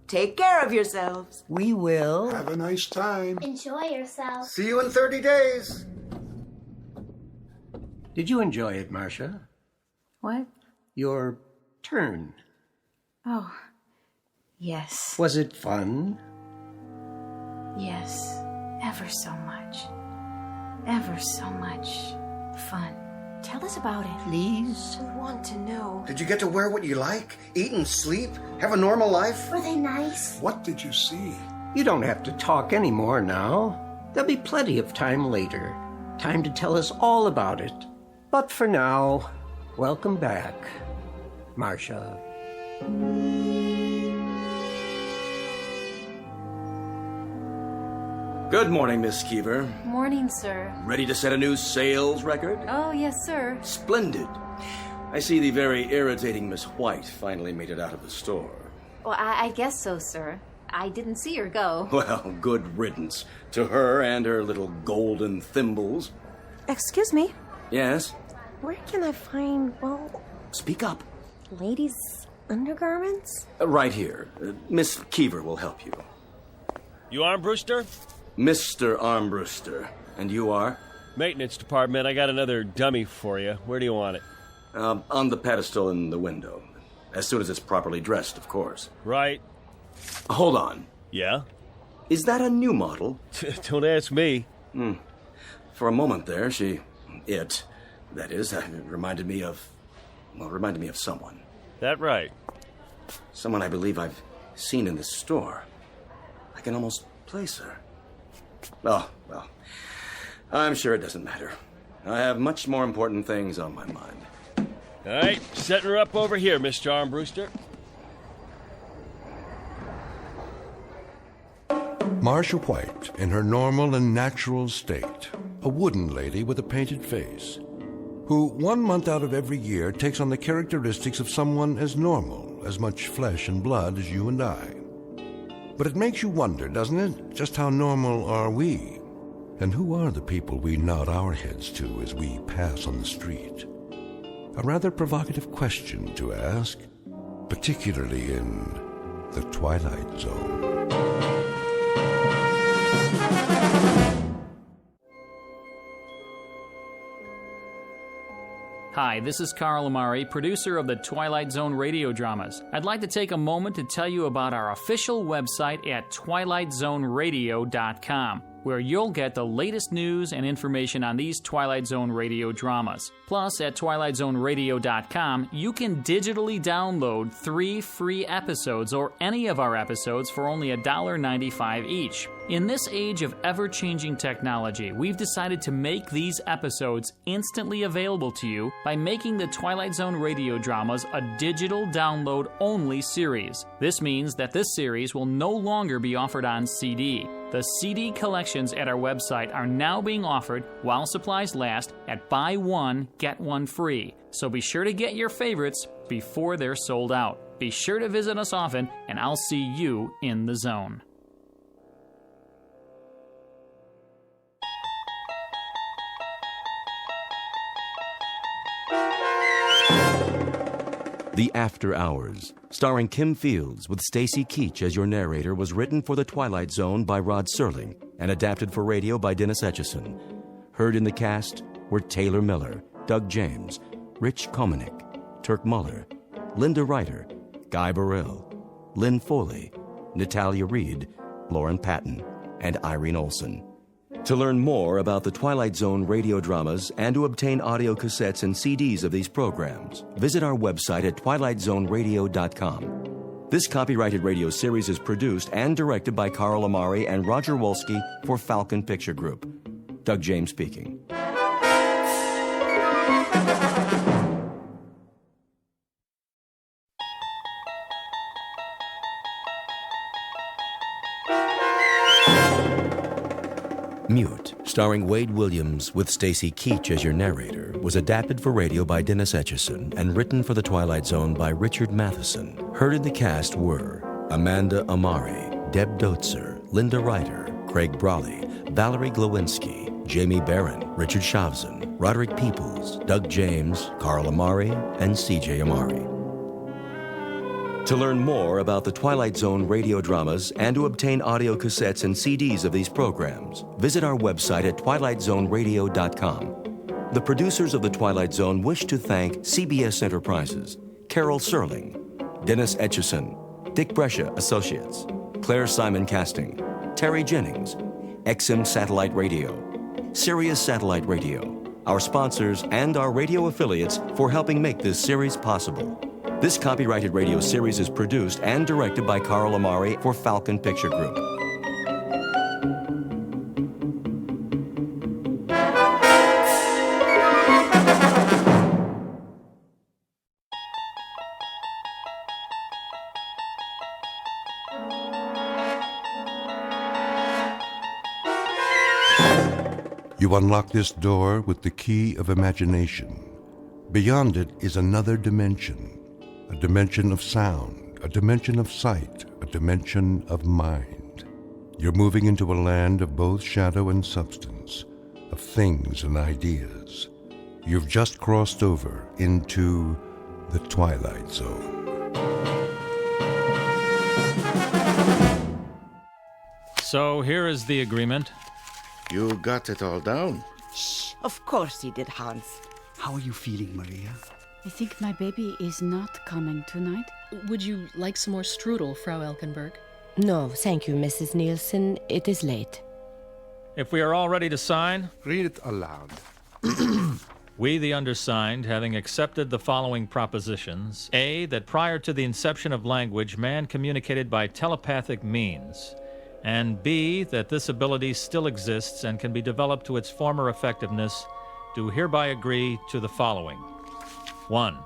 Take care of yourselves. We will. Have a nice time. Enjoy yourself. See you in 30 days. Did you enjoy it, Marcia? What? Your turn. Oh, yes. Was it fun? Yes. Ever so much. Ever so much fun. Tell us about it. Please? I want to know. Did you get to wear what you like? Eat and sleep? Have a normal life? Were they nice? What did you see? You don't have to talk anymore now. There'll be plenty of time later. Time to tell us all about it. But for now, welcome back, Marcia. Good morning, Miss Keever. Morning, sir. Ready to set a new sales record? Oh, yes, sir. Splendid. I see the very irritating Miss White finally made it out of the store. Well, I guess so, sir. I didn't see her go. Well, good riddance to her and her little golden thimbles. Excuse me. Yes? Where can I find, well, Speak up. ladies' undergarments? Right here. Miss Keever will help you. You Armbruster? Mr. Armbruster. And you are? Maintenance department. I got another dummy for you. Where do you want it? On the pedestal in the window. As soon as it's properly dressed, of course. Right. Hold on. Yeah? Is that a new model? Don't ask me. For a moment there, that is, reminded me of someone. That right? Someone I believe I've seen in this store. I can almost place her. Oh, well, I'm sure it doesn't matter. I have much more important things on my mind. All right, setting her up over here, Mr. Armbruster. Marcia White, in her normal and natural state, a wooden lady with a painted face, who 1 month out of every year takes on the characteristics of someone as normal, as much flesh and blood as you and I. But it makes you wonder, doesn't it? Just how normal are we? And who are the people we nod our heads to as we pass on the street? A rather provocative question to ask, particularly in the Twilight Zone. Hi, this is Carl Amari, producer of the Twilight Zone radio dramas. I'd like to take a moment to tell you about our official website at twilightzoneradio.com, where you'll get the latest news and information on these Twilight Zone radio dramas. Plus, at twilightzoneradio.com, you can digitally download 3 free episodes or any of our episodes for only $1.95 each. In this age of ever-changing technology, we've decided to make these episodes instantly available to you by making the Twilight Zone radio dramas a digital download-only series. This means that this series will no longer be offered on CD. The CD collections at our website are now being offered while supplies last at buy one, get one free. So be sure to get your favorites before they're sold out. Be sure to visit us often, and I'll see you in the zone. The After Hours, starring Kim Fields with Stacy Keach as your narrator, was written for The Twilight Zone by Rod Serling and adapted for radio by Dennis Etchison. Heard in the cast were Taylor Miller, Doug James, Rich Komanek, Turk Muller, Linda Ryder, Guy Burrell, Lynn Foley, Natalia Reed, Lauren Patton, and Irene Olson. To learn more about the Twilight Zone radio dramas and to obtain audio cassettes and CDs of these programs, visit our website at twilightzoneradio.com. This copyrighted radio series is produced and directed by Carl Amari and Roger Wolski for Falcon Picture Group. Doug James speaking. Mute, starring Wade Williams with Stacy Keach as your narrator, was adapted for radio by Dennis Etchison and written for The Twilight Zone by Richard Matheson. Heard in the cast were Amanda Amari, Deb Dotzer, Linda Ryder, Craig Brawley, Valerie Glowinski, Jamie Barron, Richard Shavzin, Roderick Peoples, Doug James, Carl Amari, and CJ Amari. To learn more about the Twilight Zone radio dramas and to obtain audio cassettes and CDs of these programs, visit our website at twilightzoneradio.com. The producers of The Twilight Zone wish to thank CBS Enterprises, Carol Serling, Dennis Etchison, Dick Brescia Associates, Claire Simon Casting, Terry Jennings, XM Satellite Radio, Sirius Satellite Radio, our sponsors, and our radio affiliates for helping make this series possible. This copyrighted radio series is produced and directed by Carl Amari for Falcon Picture Group. You unlock this door with the key of imagination. Beyond it is another dimension. A dimension of sound, a dimension of sight, a dimension of mind. You're moving into a land of both shadow and substance, of things and ideas. You've just crossed over into the Twilight Zone. So here is the agreement. You got it all down? Shh, of course he did, Hans. How are you feeling, Maria? I think my baby is not coming tonight. Would you like some more strudel, Frau Elkenberg? No, thank you, Mrs. Nielsen. It is late. If we are all ready to sign, read it aloud. We, the undersigned, having accepted the following propositions. A, that prior to the inception of language, man communicated by telepathic means. And B, that this ability still exists and can be developed to its former effectiveness, do hereby agree to the following. 1.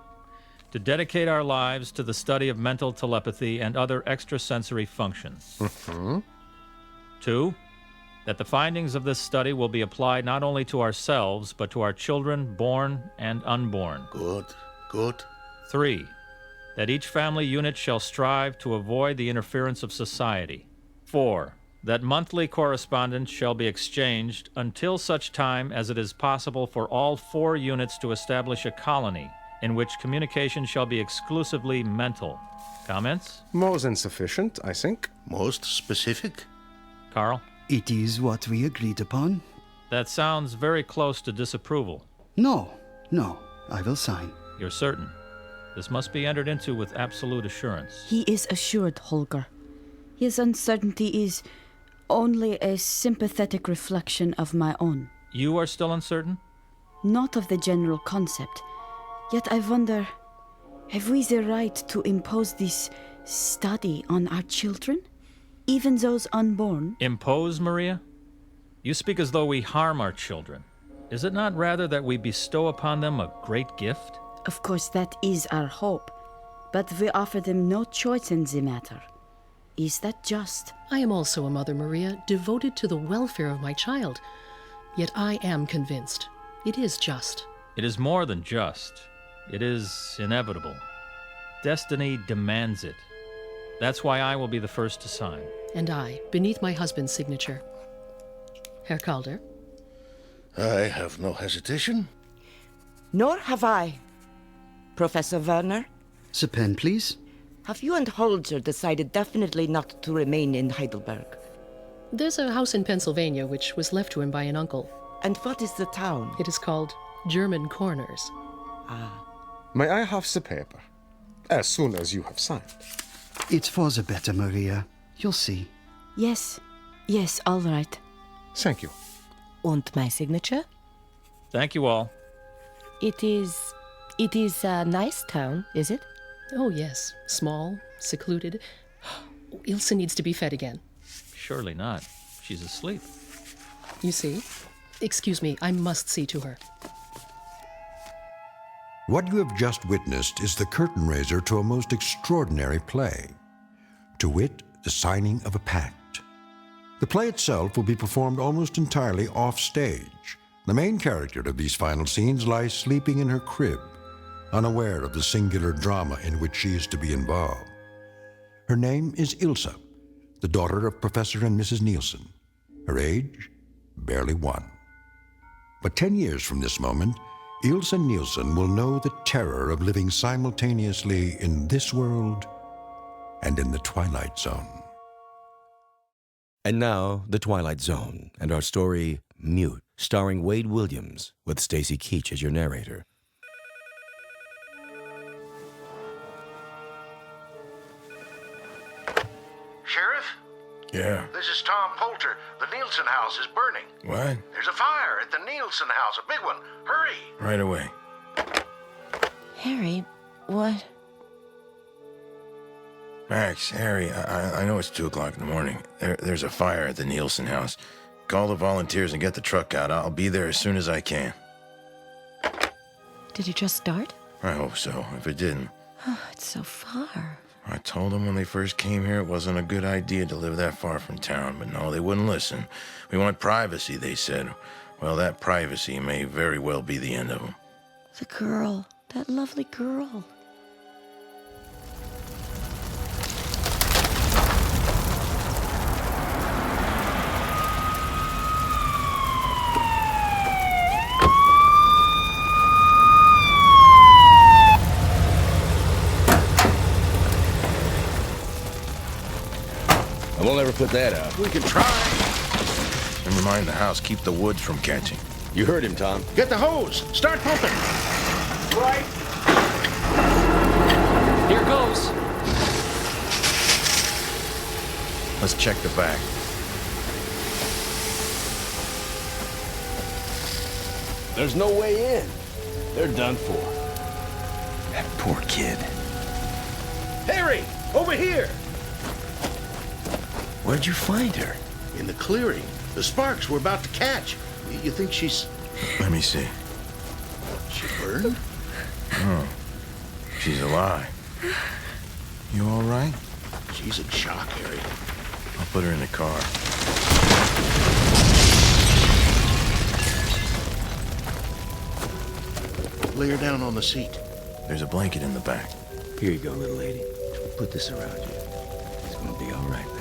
To dedicate our lives to the study of mental telepathy and other extrasensory functions. 2. That the findings of this study will be applied not only to ourselves, but to our children, born and unborn. Good, good. 3. That each family unit shall strive to avoid the interference of society. 4. That monthly correspondence shall be exchanged until such time as it is possible for all 4 units to establish a colony in which communication shall be exclusively mental. Comments? More than sufficient, I think. Most specific? Carl? It is what we agreed upon. That sounds very close to disapproval. No, I will sign. You're certain? This must be entered into with absolute assurance. He is assured, Holger. His uncertainty is only a sympathetic reflection of my own. You are still uncertain? Not of the general concept. Yet I wonder, have we the right to impose this study on our children? Even those unborn? Impose, Maria? You speak as though we harm our children. Is it not rather that we bestow upon them a great gift? Of course, that is our hope. But we offer them no choice in the matter. Is that just? I am also a mother, Maria, devoted to the welfare of my child. Yet I am convinced it is just. It is more than just. It is inevitable. Destiny demands it. That's why I will be the first to sign. And I, beneath my husband's signature. Herr Calder? I have no hesitation. Nor have I. Professor Werner? The pen, please. Have you and Holzer decided definitely not to remain in Heidelberg? There's a house in Pennsylvania which was left to him by an uncle. And what is the town? It is called German Corners. Ah. May I have the paper? As soon as you have signed. It's for the better, Maria. You'll see. Yes. Yes, all right. Thank you. And my signature? Thank you all. It is a nice town, is it? Oh, yes. Small, secluded. Ilse needs to be fed again. Surely not. She's asleep. You see? Excuse me, I must see to her. What you have just witnessed is the curtain raiser to a most extraordinary play. To wit, the signing of a pact. The play itself will be performed almost entirely off stage. The main character of these final scenes lies sleeping in her crib, unaware of the singular drama in which she is to be involved. Her name is Ilse, the daughter of Professor and Mrs. Nielsen. Her age, barely 1. But 10 years from this moment, Ilse Nielsen will know the terror of living simultaneously in this world and in the Twilight Zone. And now, The Twilight Zone, and our story, Mute, starring Wade Williams, with Stacy Keach as your narrator. Sheriff? Yeah. This is Tom Poulter. The Nielsen house is burning. What? There's a fire at the Nielsen house, a big one. Hurry! Right away. Harry, what? Max, Harry, I know it's 2 o'clock in the morning. There's a fire at the Nielsen house. Call the volunteers and get the truck out. I'll be there as soon as I can. Did it just start? I hope so. If it didn't, Oh, it's so far. I told them when they first came here it wasn't a good idea to live that far from town, but no, they wouldn't listen. We want privacy, they said. Well, that privacy may very well be the end of them. The girl. That lovely girl. We'll never put that out. We can try. Never mind the house. Keep the woods from catching. You heard him, Tom. Get the hose. Start pumping. Right. Here goes. Let's check the back. There's no way in. They're done for. That poor kid. Harry, over here. Where'd you find her? In the clearing. The sparks we're about to catch. You think she's... Let me see. She burned? Oh, she's alive. You all right? She's in shock, Harry. I'll put her in the car. Lay her down on the seat. There's a blanket in the back. Here you go, little lady. Put this around you. It's gonna be all right now.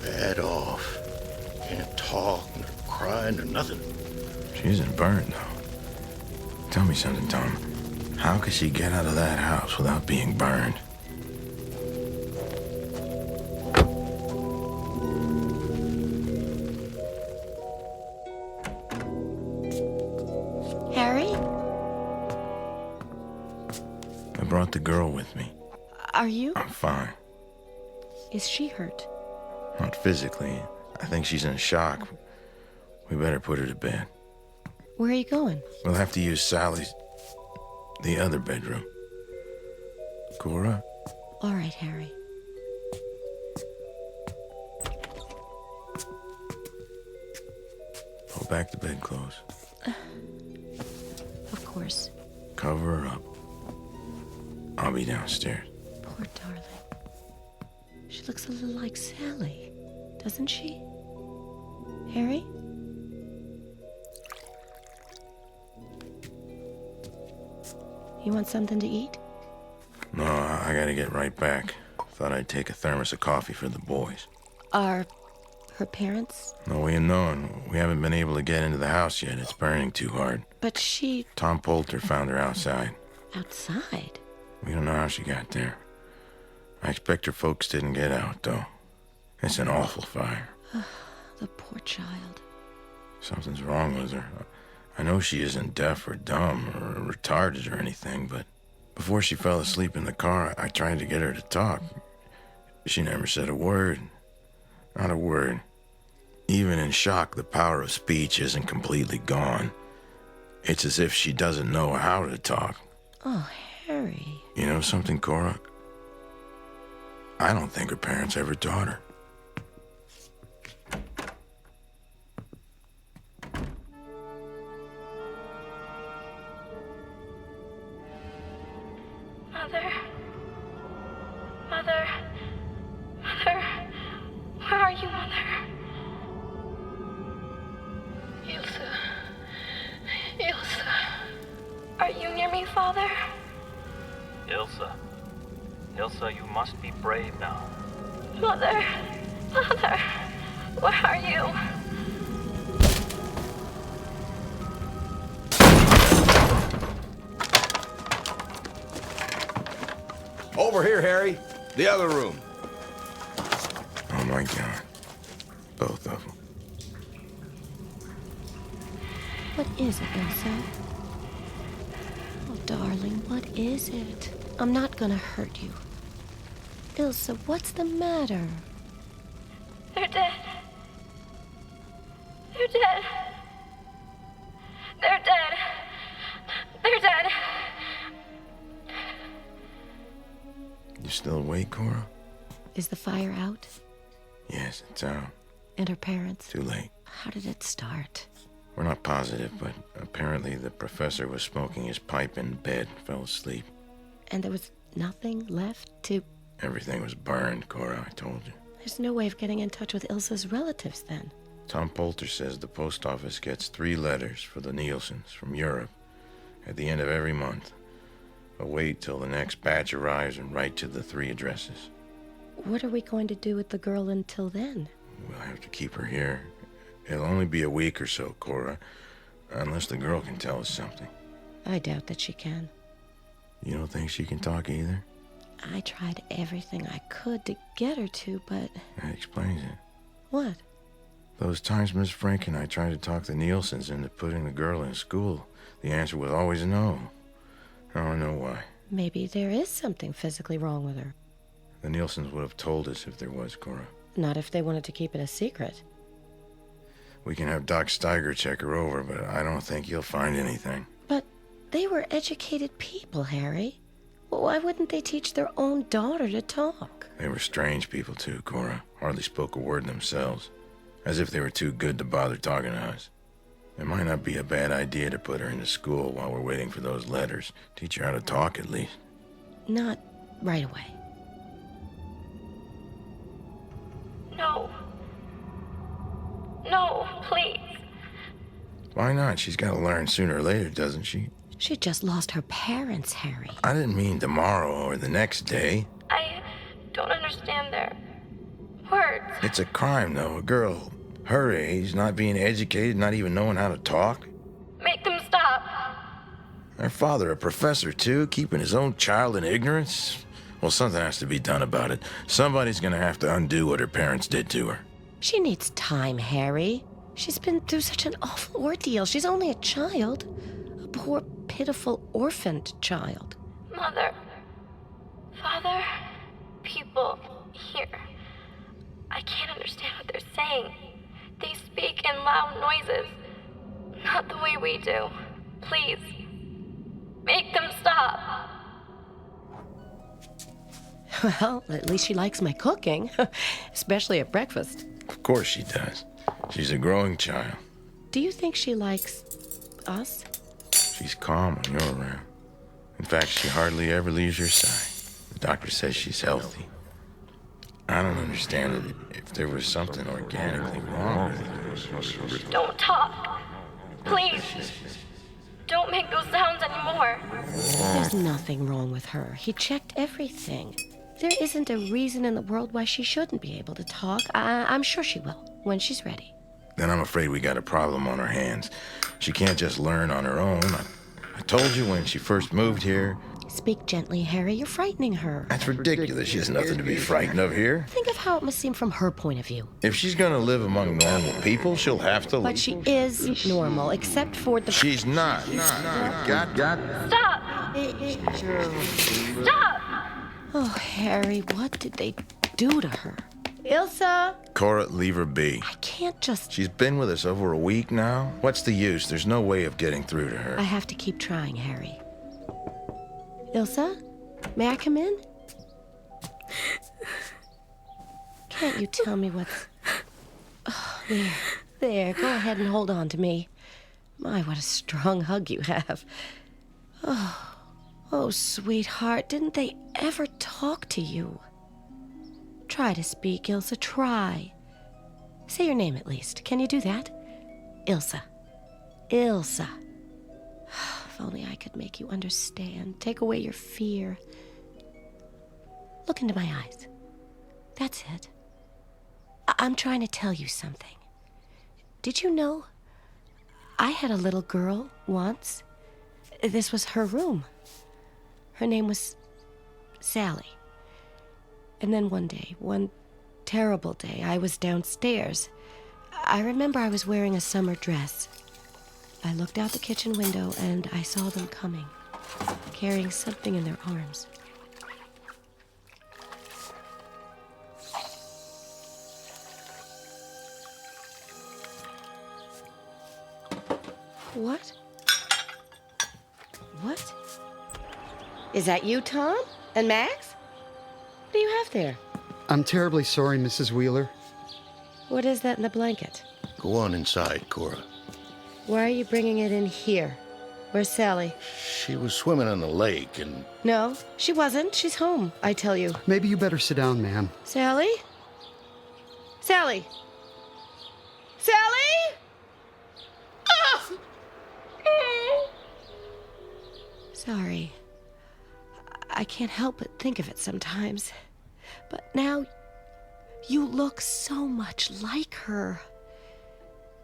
Bad off. Can't talk, nor cry, nor nothing. She isn't burned, though. Tell me something, Tom. How could she get out of that house without being burned? Harry? I brought the girl with me. Are you? I'm fine. Is she hurt? Not physically. I think she's in shock. We better put her to bed. Where are you going? We'll have to use Sally's... the other bedroom. Cora? All right, Harry. Pull back the bedclothes. Of course. Cover her up. I'll be downstairs. Poor darling. She looks a little like Sally, doesn't she? Harry? You want something to eat? No, I gotta get right back. Thought I'd take a thermos of coffee for the boys. Are her parents? No way of knowing. We haven't been able to get into the house yet. It's burning too hard. But she... Tom Poulter found her outside. Outside? We don't know how she got there. I expect her folks didn't get out, though. It's an awful fire. The poor child. Something's wrong with her. I know she isn't deaf or dumb or retarded or anything, but Before she fell asleep in the car, I tried to get her to talk. She never said a word. Not a word. Even in shock, the power of speech isn't completely gone. It's as if she doesn't know how to talk. Oh, Harry. You know something, Cora? I don't think her parents ever taught her. Mother. Mother. Mother. Where are you, Mother? Ilsa. Ilsa. Are you near me, Father? Ilsa, you must be brave now. Mother. Mother. Where are you? Over here, Harry. The other room. Oh my God. Both of them. What is it, Ilsa? Oh, darling, what is it? I'm not gonna hurt you. Ilsa, what's the matter? They're dead. They're dead. They're dead. They're dead. You still awake, Cora? Is the fire out? Yes, it's out. And her parents? Too late. How did it start? We're not positive, but apparently the professor was smoking his pipe in bed, fell asleep. And there was nothing left to... Everything was burned, Cora, I told you. There's no way of getting in touch with Ilsa's relatives then. Tom Poulter says the post office gets 3 letters for the Nielsen's from Europe at the end of every month. But wait till the next batch arrives and write to the 3 addresses. What are we going to do with the girl until then? We'll have to keep her here. It'll only be a week or so, Cora, unless the girl can tell us something. I doubt that she can. You don't think she can talk either? I tried everything I could to get her to, but... That explains it. What? Those times Miss Frank and I tried to talk the Nielsens into putting the girl in school, the answer was always no. I don't know why. Maybe there is something physically wrong with her. The Nielsens would have told us if there was, Cora. Not if they wanted to keep it a secret. We can have Doc Steiger check her over, but I don't think he'll find anything. But they were educated people, Harry. Why wouldn't they teach their own daughter to talk? They were strange people, too, Cora. Hardly spoke a word themselves. As if they were too good to bother talking to us. It might not be a bad idea to put her into school while we're waiting for those letters. Teach her how to talk, at least. Not right away. No. No, please. Why not? She's got to learn sooner or later, doesn't she? She just lost her parents, Harry. I didn't mean tomorrow or the next day. I don't understand their words. It's a crime, though. A girl her age, not being educated, not even knowing how to talk. Make them stop. Her father, a professor, too, keeping his own child in ignorance. Well, something has to be done about it. Somebody's gonna have to undo what her parents did to her. She needs time, Harry. She's been through such an awful ordeal. She's only a child. A poor, pitiful, orphaned child. Mother. Father. People here. I can't understand what they're saying. They speak in loud noises. Not the way we do. Please. Make them stop. Well, at least she likes my cooking. Especially at breakfast. Of course she does. She's a growing child. Do you think she likes us? She's calm when you're around. In fact, she hardly ever leaves your side. The doctor says she's healthy. I don't understand it. If there was something organically wrong with her. Don't talk. Please. Don't make those sounds anymore. There's nothing wrong with her. He checked everything. There isn't a reason in the world why she shouldn't be able to talk. I'm sure she will, when she's ready. Then I'm afraid we got a problem on our hands. She can't just learn on her own. I told you when she first moved here. Speak gently, Harry. You're frightening her. That's ridiculous. She has nothing to be frightened of here. Think of how it must seem from her point of view. If she's gonna live among normal people, she'll have to... But she is normal, except for the... She's not. Stop! Stop! Oh, Harry, what did they do to her? Ilsa! Cora, leave her be. I can't just... She's been with us over a week now. What's the use? There's no way of getting through to her. I have to keep trying, Harry. Ilsa? May I come in? Can't you tell me what's... Oh, there. Go ahead and hold on to me. My, what a strong hug you have. Oh, sweetheart, didn't they ever talk to you? Try to speak, Ilsa, try. Say your name at least. Can you do that? Ilsa. Ilsa. If only I could make you understand. Take away your fear. Look into my eyes. That's it. I'm trying to tell you something. Did you know I had a little girl once? This was her room. Her name was Sally. And then one day, one terrible day, I was downstairs. I remember I was wearing a summer dress. I looked out the kitchen window and I saw them coming, carrying something in their arms. What? What? Is that you, Tom? And Max? What do you have there? I'm terribly sorry, Mrs. Wheeler. What is that in the blanket? Go on inside, Cora. Why are you bringing it in here? Where's Sally? She was swimming in the lake and... No, she wasn't. She's home, I tell you. Maybe you better sit down, ma'am. Sally? Sally? Sally? Oh! Sorry. I can't help but think of it sometimes. But now, you look so much like her.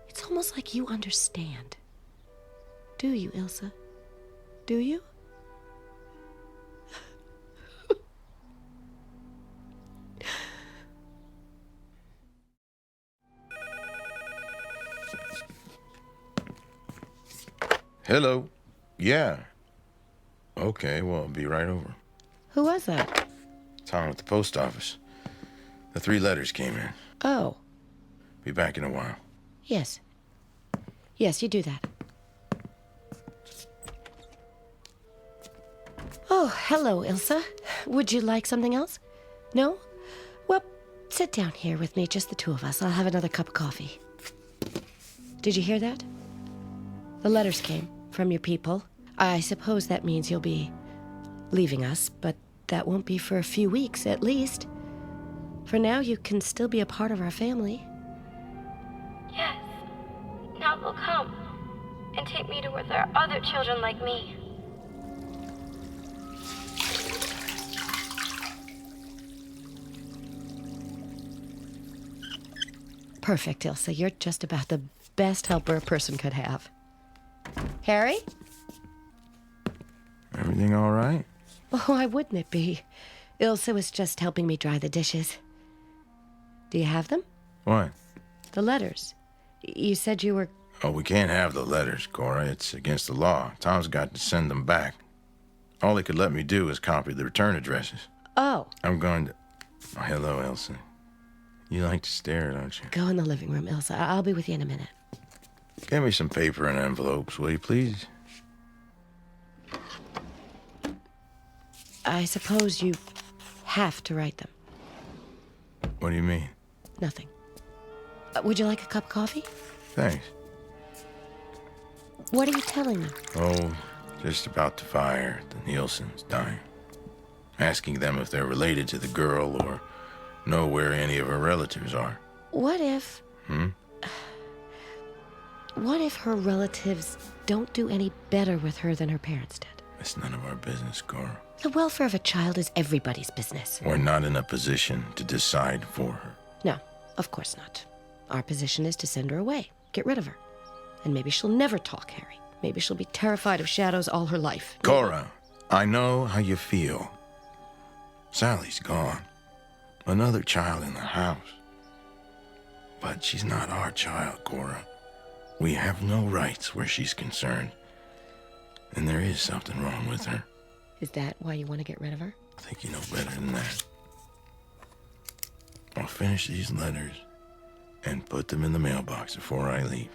It's almost like you understand. Do you, Ilsa? Do you? Hello. Yeah. Okay, well, I'll be right over. Who was that? Tom at the post office. The 3 letters came in. Oh. Be back in a while. Yes. Yes, you do that. Oh, hello, Ilsa. Would you like something else? No? Well, sit down here with me, just the 2 of us. I'll have another cup of coffee. Did you hear that? The letters came from your people. I suppose that means you'll be leaving us, but that won't be for a few weeks, at least. For now, you can still be a part of our family. Yes. Now they'll come and take me to where there are other children like me. Perfect, Ilsa. You're just about the best helper a person could have. Harry? Everything all right? Oh, why wouldn't it be? Ilsa was just helping me dry the dishes. Do you have them? What? The letters. You said you were... Oh, we can't have the letters, Cora. It's against the law. Tom's got to send them back. All he could let me do is copy the return addresses. Oh. I'm going to... Oh, hello, Elsa. You like to stare, don't you? Go in the living room, Ilsa. I'll be with you in a minute. Get me some paper and envelopes, will you, please? I suppose you have to write them. What do you mean? Nothing. Would you like a cup of coffee? Thanks. What are you telling me? Oh, just about to fire the Nielsen's dying. Asking them if they're related to the girl or know where any of her relatives are. What if... What if her relatives don't do any better with her than her parents did? It's none of our business, Cora. The welfare of a child is everybody's business. We're not in a position to decide for her. No, of course not. Our position is to send her away. Get rid of her. And maybe she'll never talk, Harry. Maybe she'll be terrified of shadows all her life. Cora, I know how you feel. Sally's gone. Another child in the house. But she's not our child, Cora. We have no rights where she's concerned. And there is something wrong with her. Is that why you want to get rid of her? I think you know better than that. I'll finish these letters and put them in the mailbox before I leave.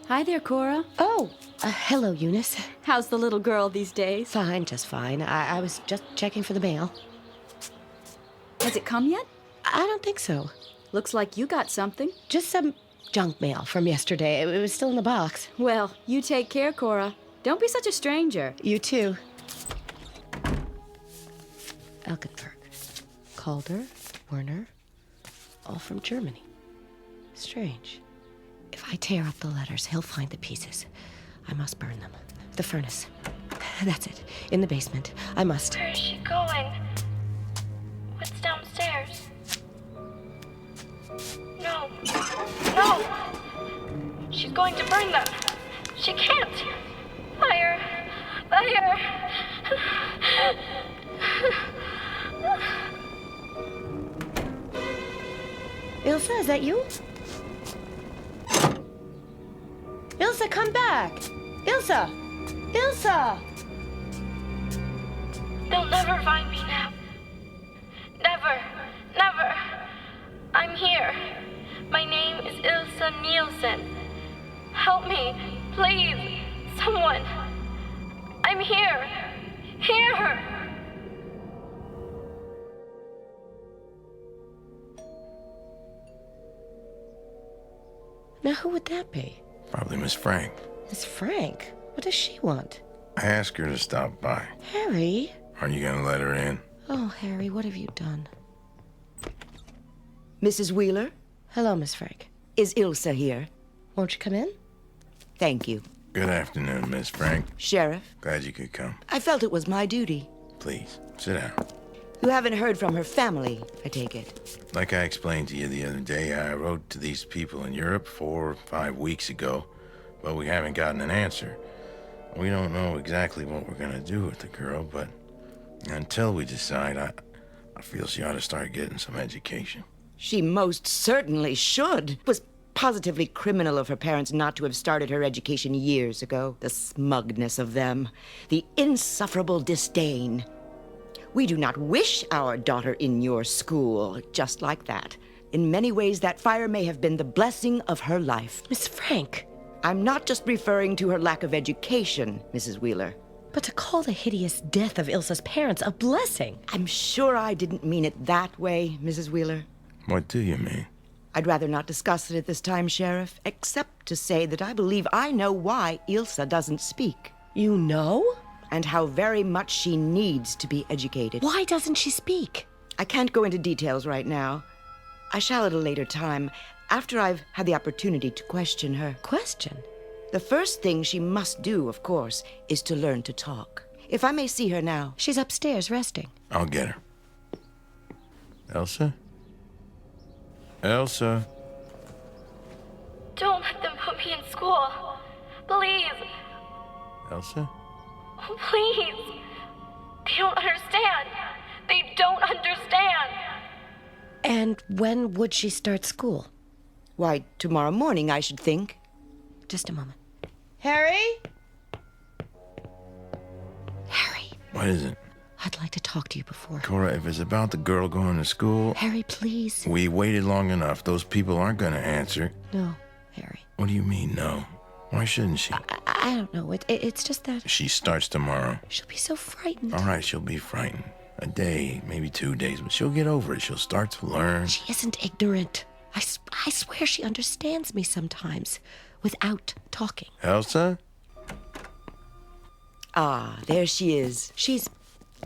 Hi there, Cora. Oh, hello, Eunice. How's the little girl these days? Fine, just fine. I was just checking for the mail. Has it come yet? I don't think so. Looks like you got something. Just some junk mail from yesterday. It was still in the box. Well, you take care, Cora. Don't be such a stranger. You too. Elkenberg, Calder, Werner, all from Germany. Strange. If I tear up the letters, he'll find the pieces. I must burn them. The furnace. That's it. In the basement. I must. Where is she going? What's downstairs? No. No! She's going to burn them. She can't. Fire! Fire! Ilsa, is that you? Ilsa, come back! Ilsa! Ilsa! They'll never find me now. Never. Never. I'm here. My name is Ilsa Nielsen. Help me, please. Someone. I'm here. Here. Now, who would that be? Probably Miss Frank. Miss Frank? What does she want? I asked her to stop by. Harry? Aren't you gonna let her in? Oh, Harry, what have you done? Mrs. Wheeler? Hello, Miss Frank. Is Ilsa here? Won't you come in? Thank you. Good afternoon, Miss Frank. Sheriff? Glad you could come. I felt it was my duty. Please, sit down. You haven't heard from her family, I take it. Like I explained to you the other day, I wrote to these people in Europe 4 or 5 weeks ago, but we haven't gotten an answer. We don't know exactly what we're gonna do with the girl, but until we decide, I feel she ought to start getting some education. She most certainly should. It was positively criminal of her parents not to have started her education years ago. The smugness of them. The insufferable disdain. We do not wish our daughter in your school, just like that. In many ways, that fire may have been the blessing of her life. Miss Frank! I'm not just referring to her lack of education, Mrs. Wheeler. But to call the hideous death of Ilsa's parents a blessing. I'm sure I didn't mean it that way, Mrs. Wheeler. What do you mean? I'd rather not discuss it at this time, Sheriff, except to say that I believe I know why Ilsa doesn't speak. You know? And how very much she needs to be educated. Why doesn't she speak? I can't go into details right now. I shall at a later time, after I've had the opportunity to question her. Question? The first thing she must do, of course, is to learn to talk. If I may see her now. She's upstairs resting. I'll get her. Elsa? Elsa? Don't let them put me in school. Please. Elsa? Oh, please. They don't understand. They don't understand. And when would she start school? Why, tomorrow morning, I should think. Just a moment. Harry? Harry. What is it? I'd like to talk to you before. Cora, if it's about the girl going to school... Harry, please. We waited long enough. Those people aren't going to answer. No, Harry. What do you mean, no? Why shouldn't she? I don't know. It's just that... She starts tomorrow. She'll be so frightened. All right, she'll be frightened. A day, maybe 2 days, but she'll get over it. She'll start to learn. She isn't ignorant. I swear she understands me sometimes, without talking. Elsa? Ah, there she is. She's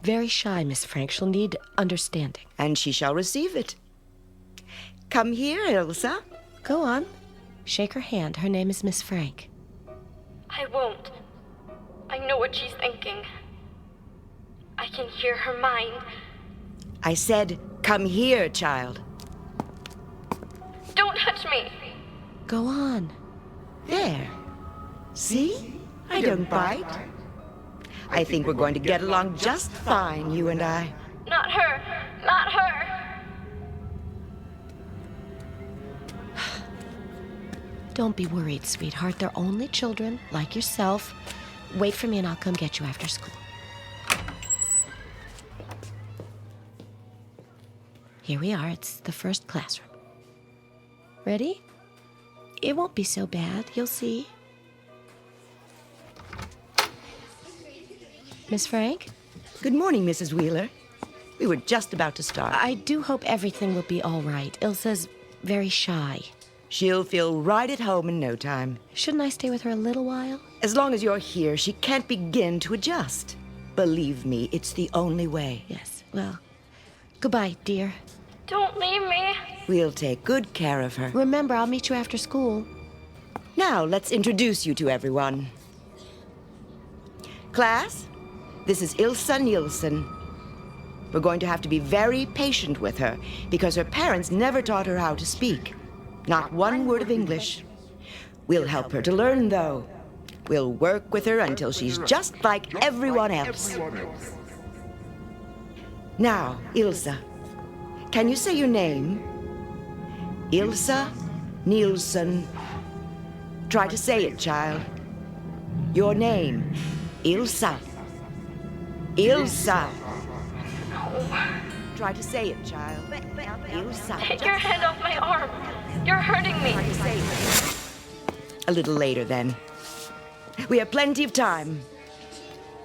very shy, Miss Frank. She'll need understanding. And she shall receive it. Come here, Elsa. Go on. Shake her hand. Her name is Miss Frank. I won't. I know what she's thinking. I can hear her mind. I said, come here, child. Don't touch me. Go on. There. See? I don't bite. I think we're going to get along just fine, you and I. Not her. Not her. Don't be worried, sweetheart. They're only children, like yourself. Wait for me and I'll come get you after school. Here we are. It's the first classroom. Ready? It won't be so bad. You'll see. Miss Frank? Good morning, Mrs. Wheeler. We were just about to start. I do hope everything will be all right. Ilsa's very shy. She'll feel right at home in no time. Shouldn't I stay with her a little while? As long as you're here, she can't begin to adjust. Believe me, it's the only way. Yes, well, goodbye, dear. Don't leave me. We'll take good care of her. Remember, I'll meet you after school. Now, let's introduce you to everyone. Class, this is Ilsa Nielsen. We're going to have to be very patient with her because her parents never taught her how to speak. Not one word of English. We'll help her to learn, though. We'll work with her until she's just like everyone else. Now, Ilsa, can you say your name? Ilsa Nielsen. Try to say it, child. Your name, Ilsa. Ilsa. Try to say it, child. Ilsa. Take your hand off my arm. You're hurting me. Try to say it. A little later, then. We have plenty of time.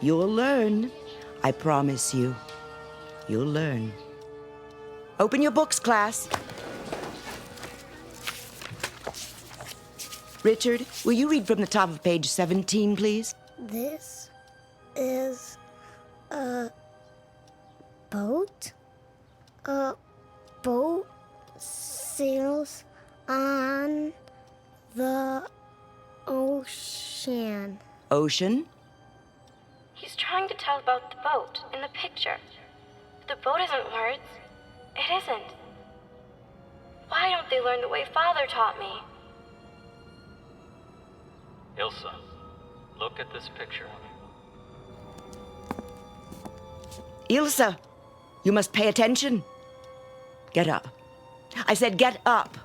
You'll learn. I promise you. You'll learn. Open your books, class. Richard, will you read from the top of page 17, please? This is a boat. A boat sails on the ocean. Ocean? He's trying to tell about the boat in the picture. But the boat isn't words. It isn't. Why don't they learn the way Father taught me? Ilsa, look at this picture. Ilsa, you must pay attention. Get up. I said get up.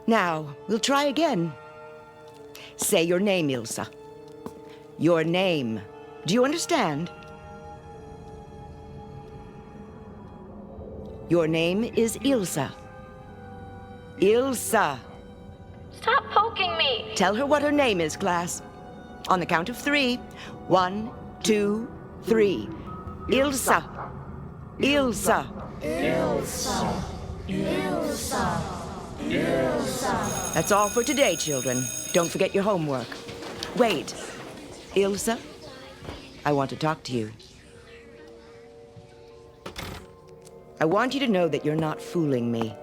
Now, we'll try again. Say your name, Ilsa. Your name. Do you understand? Your name is Ilsa. Ilsa. Stop poking me. Tell her what her name is, class. On the count of 3. 1, 2, 3. Ilsa. Ilsa. Ilsa. Ilsa. Ilsa. That's all for today, children. Don't forget your homework. Wait. Ilsa, I want to talk to you. I want you to know that you're not fooling me.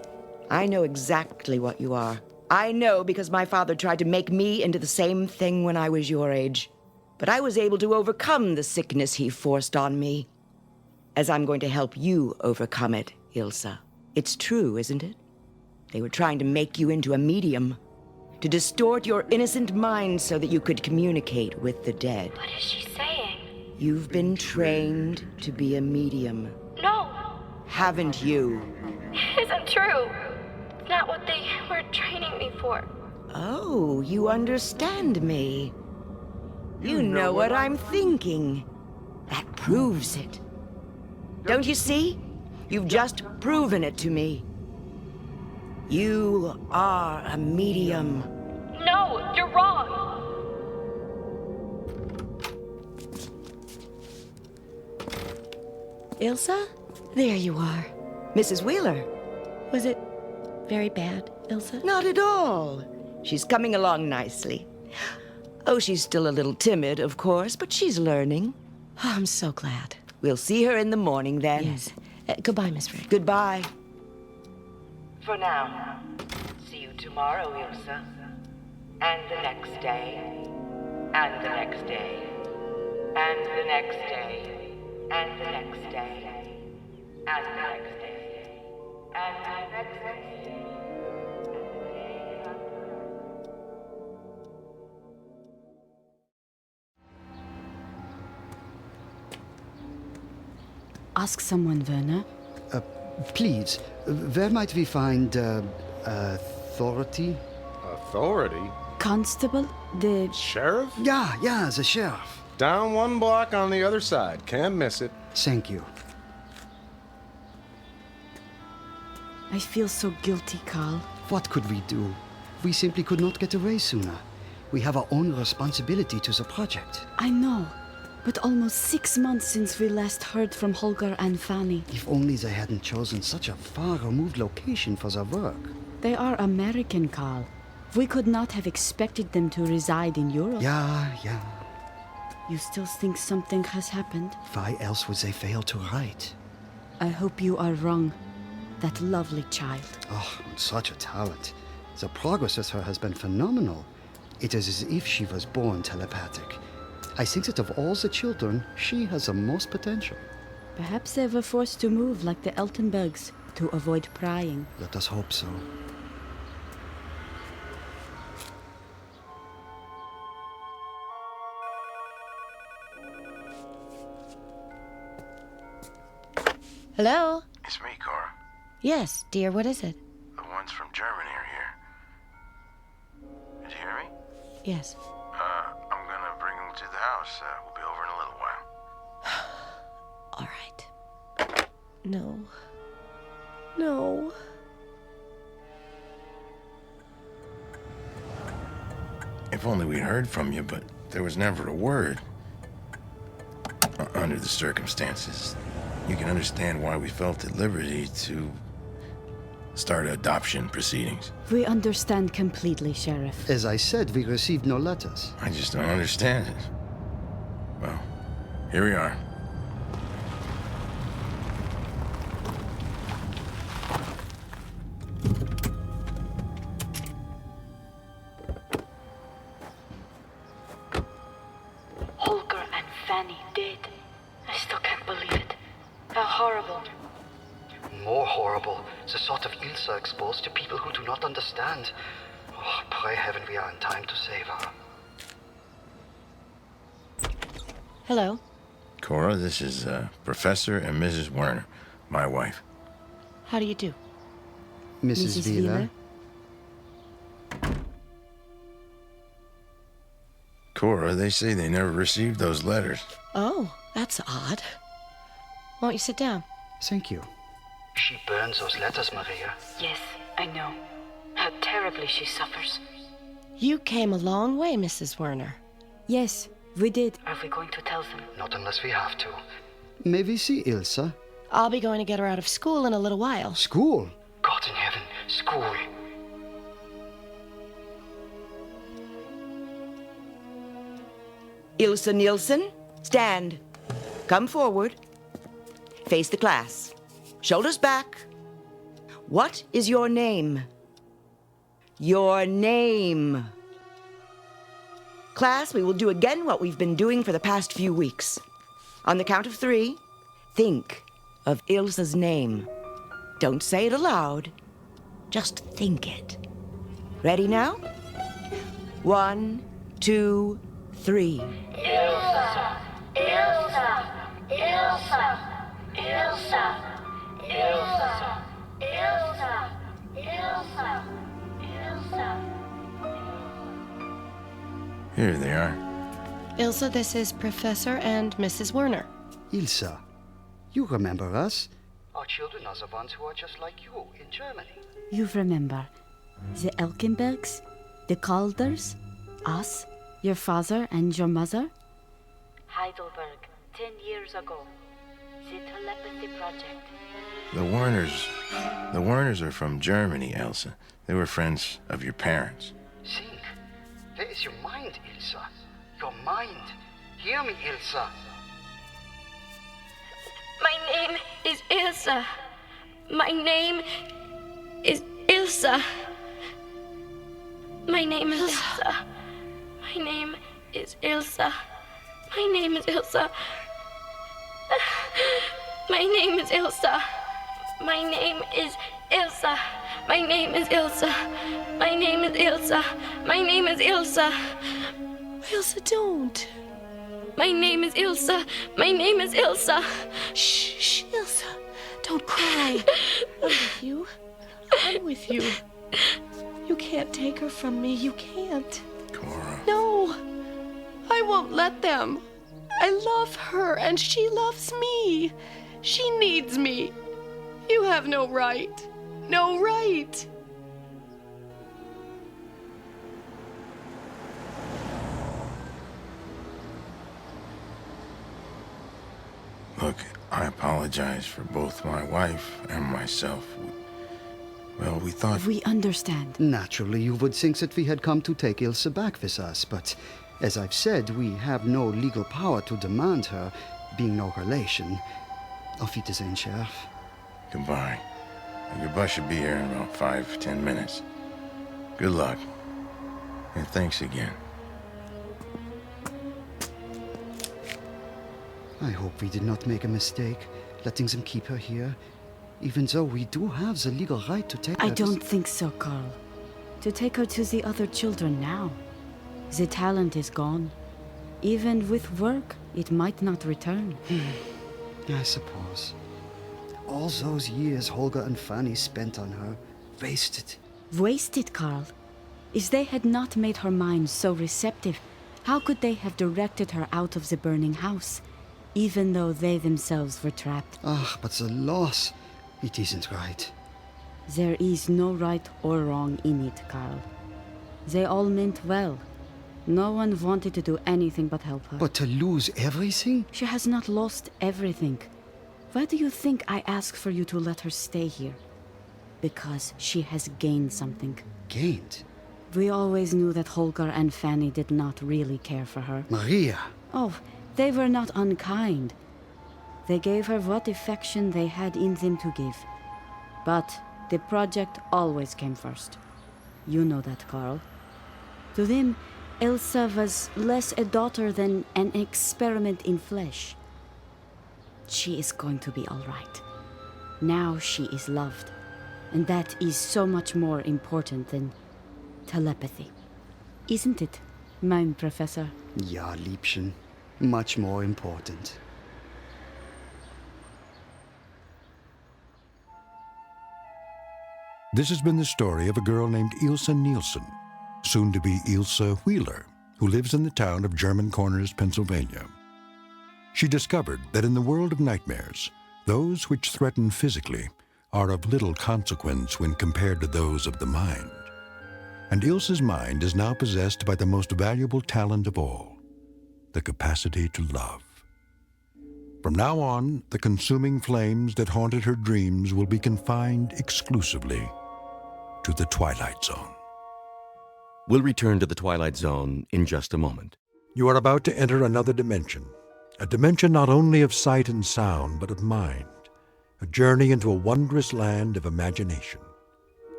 I know exactly what you are. I know because my father tried to make me into the same thing when I was your age. But I was able to overcome the sickness he forced on me. As I'm going to help you overcome it, Ilsa. It's true, isn't it? They were trying to make you into a medium. To distort your innocent mind so that you could communicate with the dead. What is she saying? You've been trained to be a medium. No. Haven't you? It isn't true. It's not what they were training me for. Oh, you understand me. You know what I'm thinking. That proves it. Don't you see? You've just proven it to me. You are a medium. No, you're wrong. Ilsa? There you are. Mrs. Wheeler. Was it very bad, Ilsa? Not at all. She's coming along nicely. Oh, she's still a little timid, of course, but she's learning. Oh, I'm so glad. We'll see her in the morning, then. Yes. Goodbye, Miss Frank. Goodbye. For now. See you tomorrow, Ilsa. And the next day. And the next day. And the next day. And the next day. And the next day. And the next day. Ask someone, Werner. Please, where might we find authority? authority? Constable? The... Sheriff? Yeah, the sheriff. Down one block on the other side. Can't miss it. Thank you. I feel so guilty, Carl. What could we do? We simply could not get away sooner. We have our own responsibility to the project. I know, but almost 6 months since we last heard from Holger and Fanny. If only they hadn't chosen such a far-removed location for their work. They are American, Carl. We could not have expected them to reside in Europe. Yeah. You still think something has happened? Why else would they fail to write? I hope you are wrong. That lovely child. Oh, such a talent. The progress with her has been phenomenal. It is as if she was born telepathic. I think that of all the children, she has the most potential. Perhaps they were forced to move like the Eltenbergs to avoid prying. Let us hope so. Hello? It's me, Cora. Yes, dear, what is it? The ones from Germany are here. Did you hear me? Yes. I'm gonna bring them to the house. We'll be over in a little while. All right. No. No. If only we'd heard from you, but there was never a word. Under the circumstances, you can understand why we felt at liberty to start adoption proceedings. We understand completely, Sheriff. As I said, we received no letters. I just don't understand it. Well, here we are. Holger and Fanny dead. I still can't believe it. How horrible. More horrible, the thought of Ilsa exposed to people who do not understand. Oh, pray heaven we are in time to save her. Hello. Cora, this is Professor and Mrs. Werner, my wife. How do you do? Mrs. Wheeler? Cora, they say they never received those letters. Oh, that's odd. Won't you sit down? Thank you. She burns those letters, Maria. Yes, I know. How terribly she suffers. You came a long way, Mrs. Werner. Yes, we did. Are we going to tell them? Not unless we have to. May we see Ilsa? I'll be going to get her out of school in a little while. School? God in heaven, school. Ilsa Nielsen, stand. Come forward. Face the class. Shoulders back. What is your name? Your name. Class, we will do again what we've been doing for the past few weeks. On the count of 3, think of Ilsa's name. Don't say it aloud. Just think it. Ready now? 1, 2, 3. Ilsa, Ilsa, Ilsa, Ilsa, Ilsa, Ilsa, Ilsa, Ilsa. Here they are. Ilsa, this is Professor and Mrs. Werner. Ilsa, you remember us? Our children are the ones who are just like you in Germany. You remember the Elkenbergs, the Calders, us, your father and your mother? Heidelberg, 10 years ago. The telepathy project. The Werners are from Germany, Elsa. They were friends of your parents. Think. Where is your mind, Ilsa? Your mind. Hear me, Ilsa. My name is Ilsa. My name is Ilsa. My name is Ilsa. My name is Ilsa. My name is Ilsa. My name is Ilsa. My name is Ilsa. My name is Ilsa. My name is Ilsa. My name is Ilsa. Ilsa, don't. My name is Ilsa. My name is Ilsa. Shh, Ilsa. Don't cry. I'm with you. I'm with you. You can't take her from me. You can't. Cora. No. I won't let them. I love her, and she loves me. She needs me. You have no right. No right. Look, I apologize for both my wife and myself. Well, we thought... We understand. Naturally, you would think that we had come to take Ilse back with us, but as I've said, we have no legal power to demand her, being no relation. Auf Wiedersehen, Sheriff. Goodbye. Your bus should be here in about 5-10 minutes. Good luck. And thanks again. I hope we did not make a mistake, letting them keep her here, even though we do have the legal right to take her. I don't think so, Carl. To take her to the other children now. The talent is gone. Even with work, it might not return. I suppose. All those years Holger and Fanny spent on her, wasted. Wasted, Carl? If they had not made her mind so receptive, how could they have directed her out of the burning house? Even though they themselves were trapped. Ah, but the loss, it isn't right. There is no right or wrong in it, Carl. They all meant well. No one wanted to do anything but help her. But to lose everything? She has not lost everything. Why do you think I asked for you to let her stay here? Because she has gained something. Gained? We always knew that Holger and Fanny did not really care for her. Maria! Oh, they were not unkind. They gave her what affection they had in them to give. But the project always came first. You know that, Carl. To them, Elsa was less a daughter than an experiment in flesh. She is going to be all right. Now she is loved. And that is so much more important than telepathy. Isn't it, mein Professor? Ja, Liebchen. Much more important. This has been the story of a girl named Ilse Nielsen, soon to be Ilse Wheeler, who lives in the town of German Corners, Pennsylvania. She discovered that in the world of nightmares, those which threaten physically are of little consequence when compared to those of the mind. And Ilse's mind is now possessed by the most valuable talent of all, the capacity to love. From now on, the consuming flames that haunted her dreams will be confined exclusively to the Twilight Zone. We'll return to the Twilight Zone in just a moment. You are about to enter another dimension, a dimension not only of sight and sound, but of mind, a journey into a wondrous land of imagination.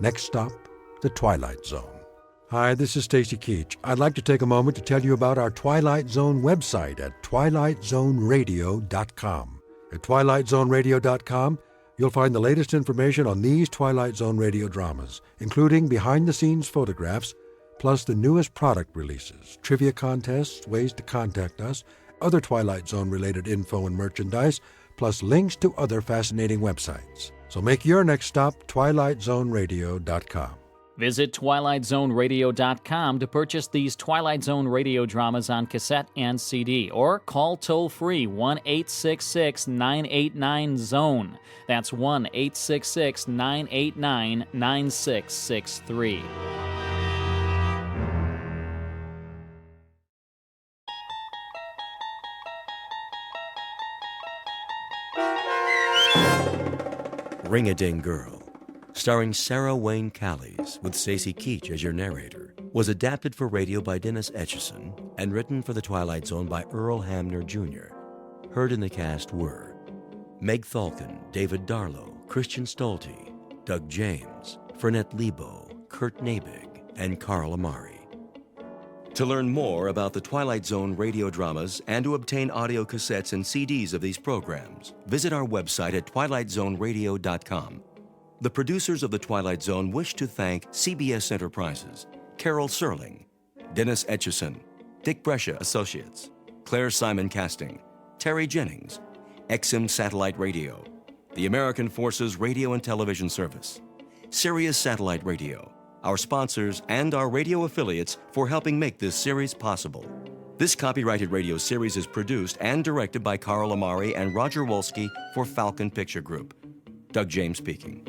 Next stop, the Twilight Zone. Hi, this is Stacy Keach. I'd like to take a moment to tell you about our Twilight Zone website at twilightzoneradio.com. At twilightzoneradio.com, you'll find the latest information on these Twilight Zone radio dramas, including behind-the-scenes photographs, plus the newest product releases, trivia contests, ways to contact us, other Twilight Zone-related info and merchandise, plus links to other fascinating websites. So make your next stop twilightzoneradio.com. Visit twilightzoneradio.com to purchase these Twilight Zone radio dramas on cassette and CD, or call toll-free 1-866-989-ZONE. That's 1-866-989-9663. Ring-a-Ding Girl, starring Sarah Wayne Callies with Stacey Keach as your narrator, was adapted for radio by Dennis Etchison and written for The Twilight Zone by Earl Hamner Jr. Heard in the cast were Meg Thalken, David Darlow, Christian Stolte, Doug James, Fernette Lebo, Kurt Nabig, and Carl Amari. To learn more about the Twilight Zone radio dramas and to obtain audio cassettes and CDs of these programs, visit our website at twilightzoneradio.com. The producers of The Twilight Zone wish to thank CBS Enterprises, Carol Serling, Dennis Etchison, Dick Brescia Associates, Claire Simon Casting, Terry Jennings, XM Satellite Radio, the American Forces Radio and Television Service, Sirius Satellite Radio, our sponsors, and our radio affiliates for helping make this series possible. This copyrighted radio series is produced and directed by Carl Amari and Roger Wolski for Falcon Picture Group. Doug James speaking.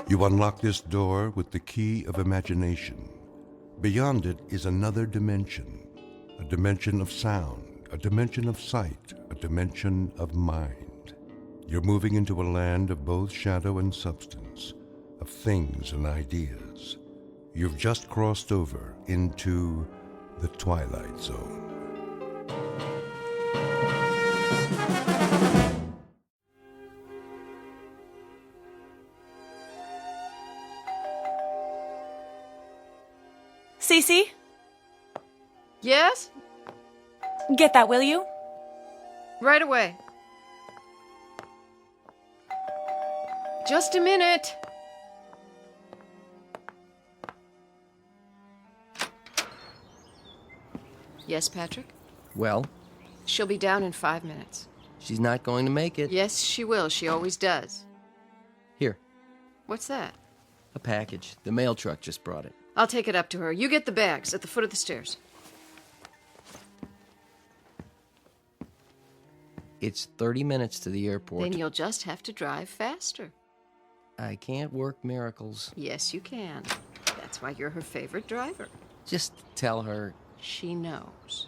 You unlock this door with the key of imagination. Beyond it is another dimension, a dimension of sound, a dimension of sight, a dimension of mind. You're moving into a land of both shadow and substance, of things and ideas. You've just crossed over into the Twilight Zone. Cece? Yes? Get that, will you? Right away. Just a minute. Yes, Patrick? Well, She'll be down in 5 minutes. she's not going to make it. Yes, she will. She always does. Here, What's that? a package. The mail truck just brought it. I'll take it up to her. You get the bags at the foot of the stairs. It's 30 minutes to the airport. Then you'll just have to drive faster. I can't work miracles. Yes, you can. That's why you're her favorite driver. Just tell her. She knows.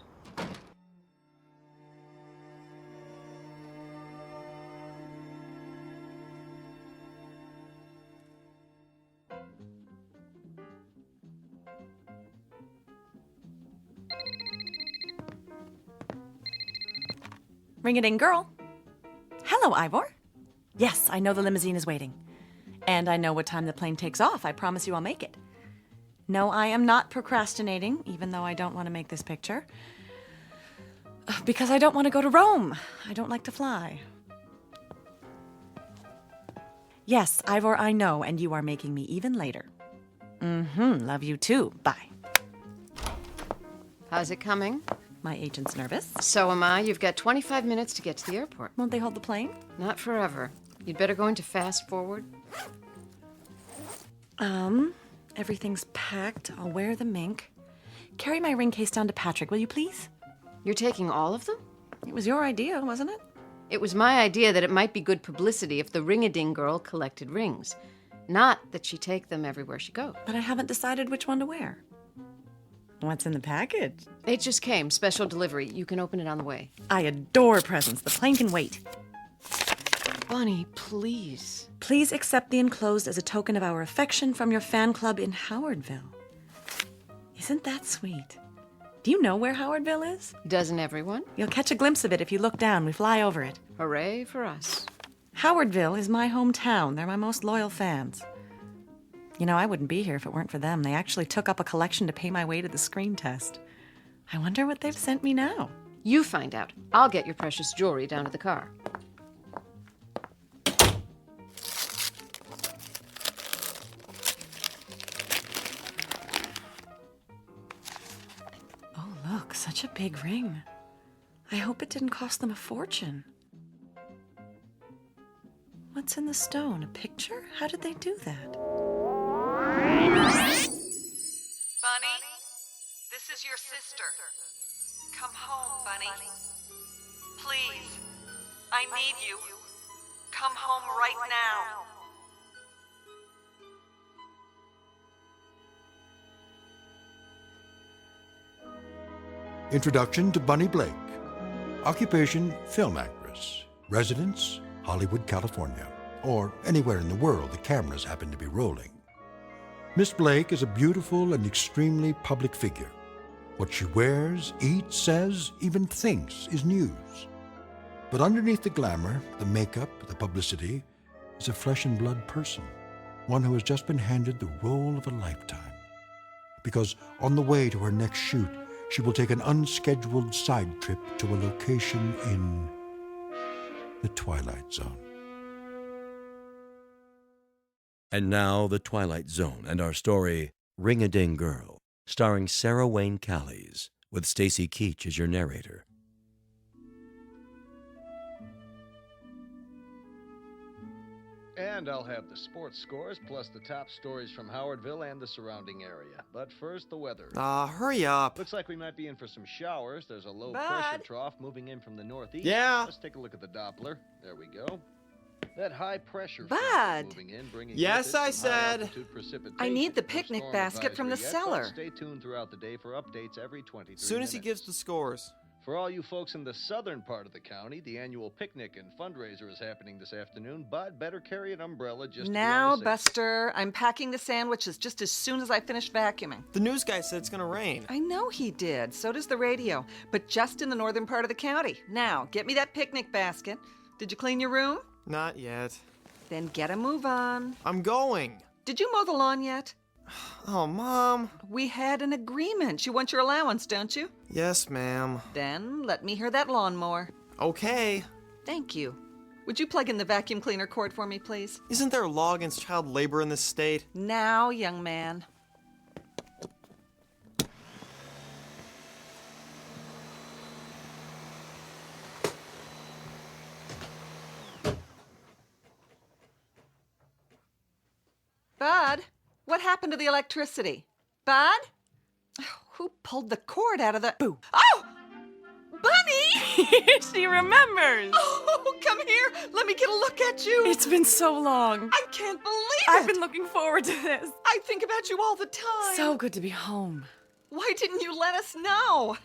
Ring-a-ding girl. Hello, Ivor. Yes, I know the limousine is waiting. And I know what time the plane takes off. I promise you I'll make it. No, I am not procrastinating, even though I don't want to make this picture. Because I don't want to go to Rome. I don't like to fly. Yes, Ivor, I know, and you are making me even later. Love you too. Bye. How's it coming? My agent's nervous. So am I. You've got 25 minutes to get to the airport. Won't they hold the plane? Not forever. You'd better go into fast forward. Everything's packed. I'll wear the mink. Carry my ring case down to Patrick, will you please? You're taking all of them? It was your idea, wasn't it? It was my idea that it might be good publicity if the ring-a-ding girl collected rings. Not that she take them everywhere she goes. But I haven't decided which one to wear. What's in the package? It just came. Special delivery. You can open it on the way. I adore presents. The plane can wait. Bunny, please. Please accept the enclosed as a token of our affection from your fan club in Howardville. Isn't that sweet? Do you know where Howardville is? Doesn't everyone? You'll catch a glimpse of it if you look down. We fly over it. Hooray for us. Howardville is my hometown. They're my most loyal fans. You know, I wouldn't be here if it weren't for them. They actually took up a collection to pay my way to the screen test. I wonder what they've sent me now. You find out. I'll get your precious jewelry down to the car. Oh, look, such a big ring. I hope it didn't cost them a fortune. What's in the stone? A picture? How did they do that? Bunny, this is your sister. Come home, Bunny. Please, I need you. Come home right now. Introduction to Bunny Blake. Occupation, film actress. Residence, Hollywood, California. Or anywhere in the world the cameras happen to be rolling. Miss Blake is a beautiful and extremely public figure. What she wears, eats, says, even thinks is news. But underneath the glamour, the makeup, the publicity, is a flesh and blood person. One who has just been handed the role of a lifetime. Because on the way to her next shoot, she will take an unscheduled side trip to a location in the Twilight Zone. And now, the Twilight Zone and our story, Ring-a-Ding Girl, starring Sarah Wayne Callies, with Stacy Keach as your narrator. And I'll have the sports scores plus the top stories from Howardville and the surrounding area. But first, the weather. Hurry up. Looks like we might be in for some showers. There's a low Bud. pressure trough moving in from the northeast. Yeah? Let's take a look at the Doppler. There we go. That high pressure Bud. front is moving in, bringing Yes, with it I some high said. altitude precipitation. I need the No picnic storm basket from the advisory yet, but cellar. Stay tuned throughout the day for updates every 23 Soon as he minutes. gives the scores. For all you folks in the southern part of the county, the annual picnic and fundraiser is happening this afternoon. Bud, better carry an umbrella just to be Now, on the safe Buster, I'm packing the sandwiches just as soon as I finish vacuuming. The news guy said it's gonna rain. I know he did. So does the radio. But just in the northern part of the county. Now, get me that picnic basket. Did you clean your room? Not yet. Then get a move on. I'm going. Did you mow the lawn yet? Oh, Mom. We had an agreement. You want your allowance, don't you? Yes, ma'am. Then let me hear that lawnmower. Okay. Thank you. Would you plug in the vacuum cleaner cord for me, please? Isn't there a law against child labor in this state? Now, young man. Bud, what happened to the electricity? Bud? Who pulled the cord out of the... Boo. Oh! Bunny! She remembers. Oh, come here. Let me get a look at you. It's been so long. I can't believe it. I've been looking forward to this. I think about you all the time. So good to be home. Why didn't you let us know?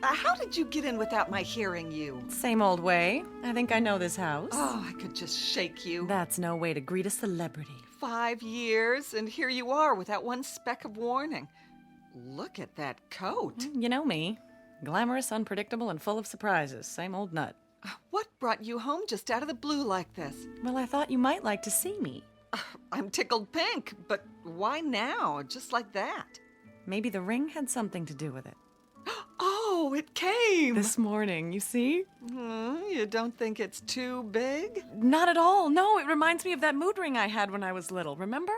How did you get in without my hearing you? Same old way. I think I know this house. Oh, I could just shake you. That's no way to greet a celebrity. 5 years, and here you are without one speck of warning. Look at that coat. You know me. Glamorous, unpredictable, and full of surprises. Same old nut. What brought you home just out of the blue like this? Well, I thought you might like to see me. I'm tickled pink, but why now, just like that? Maybe the ring had something to do with it. Oh, it came! This morning, you see? You don't think it's too big? Not at all. No, it reminds me of that mood ring I had when I was little, remember?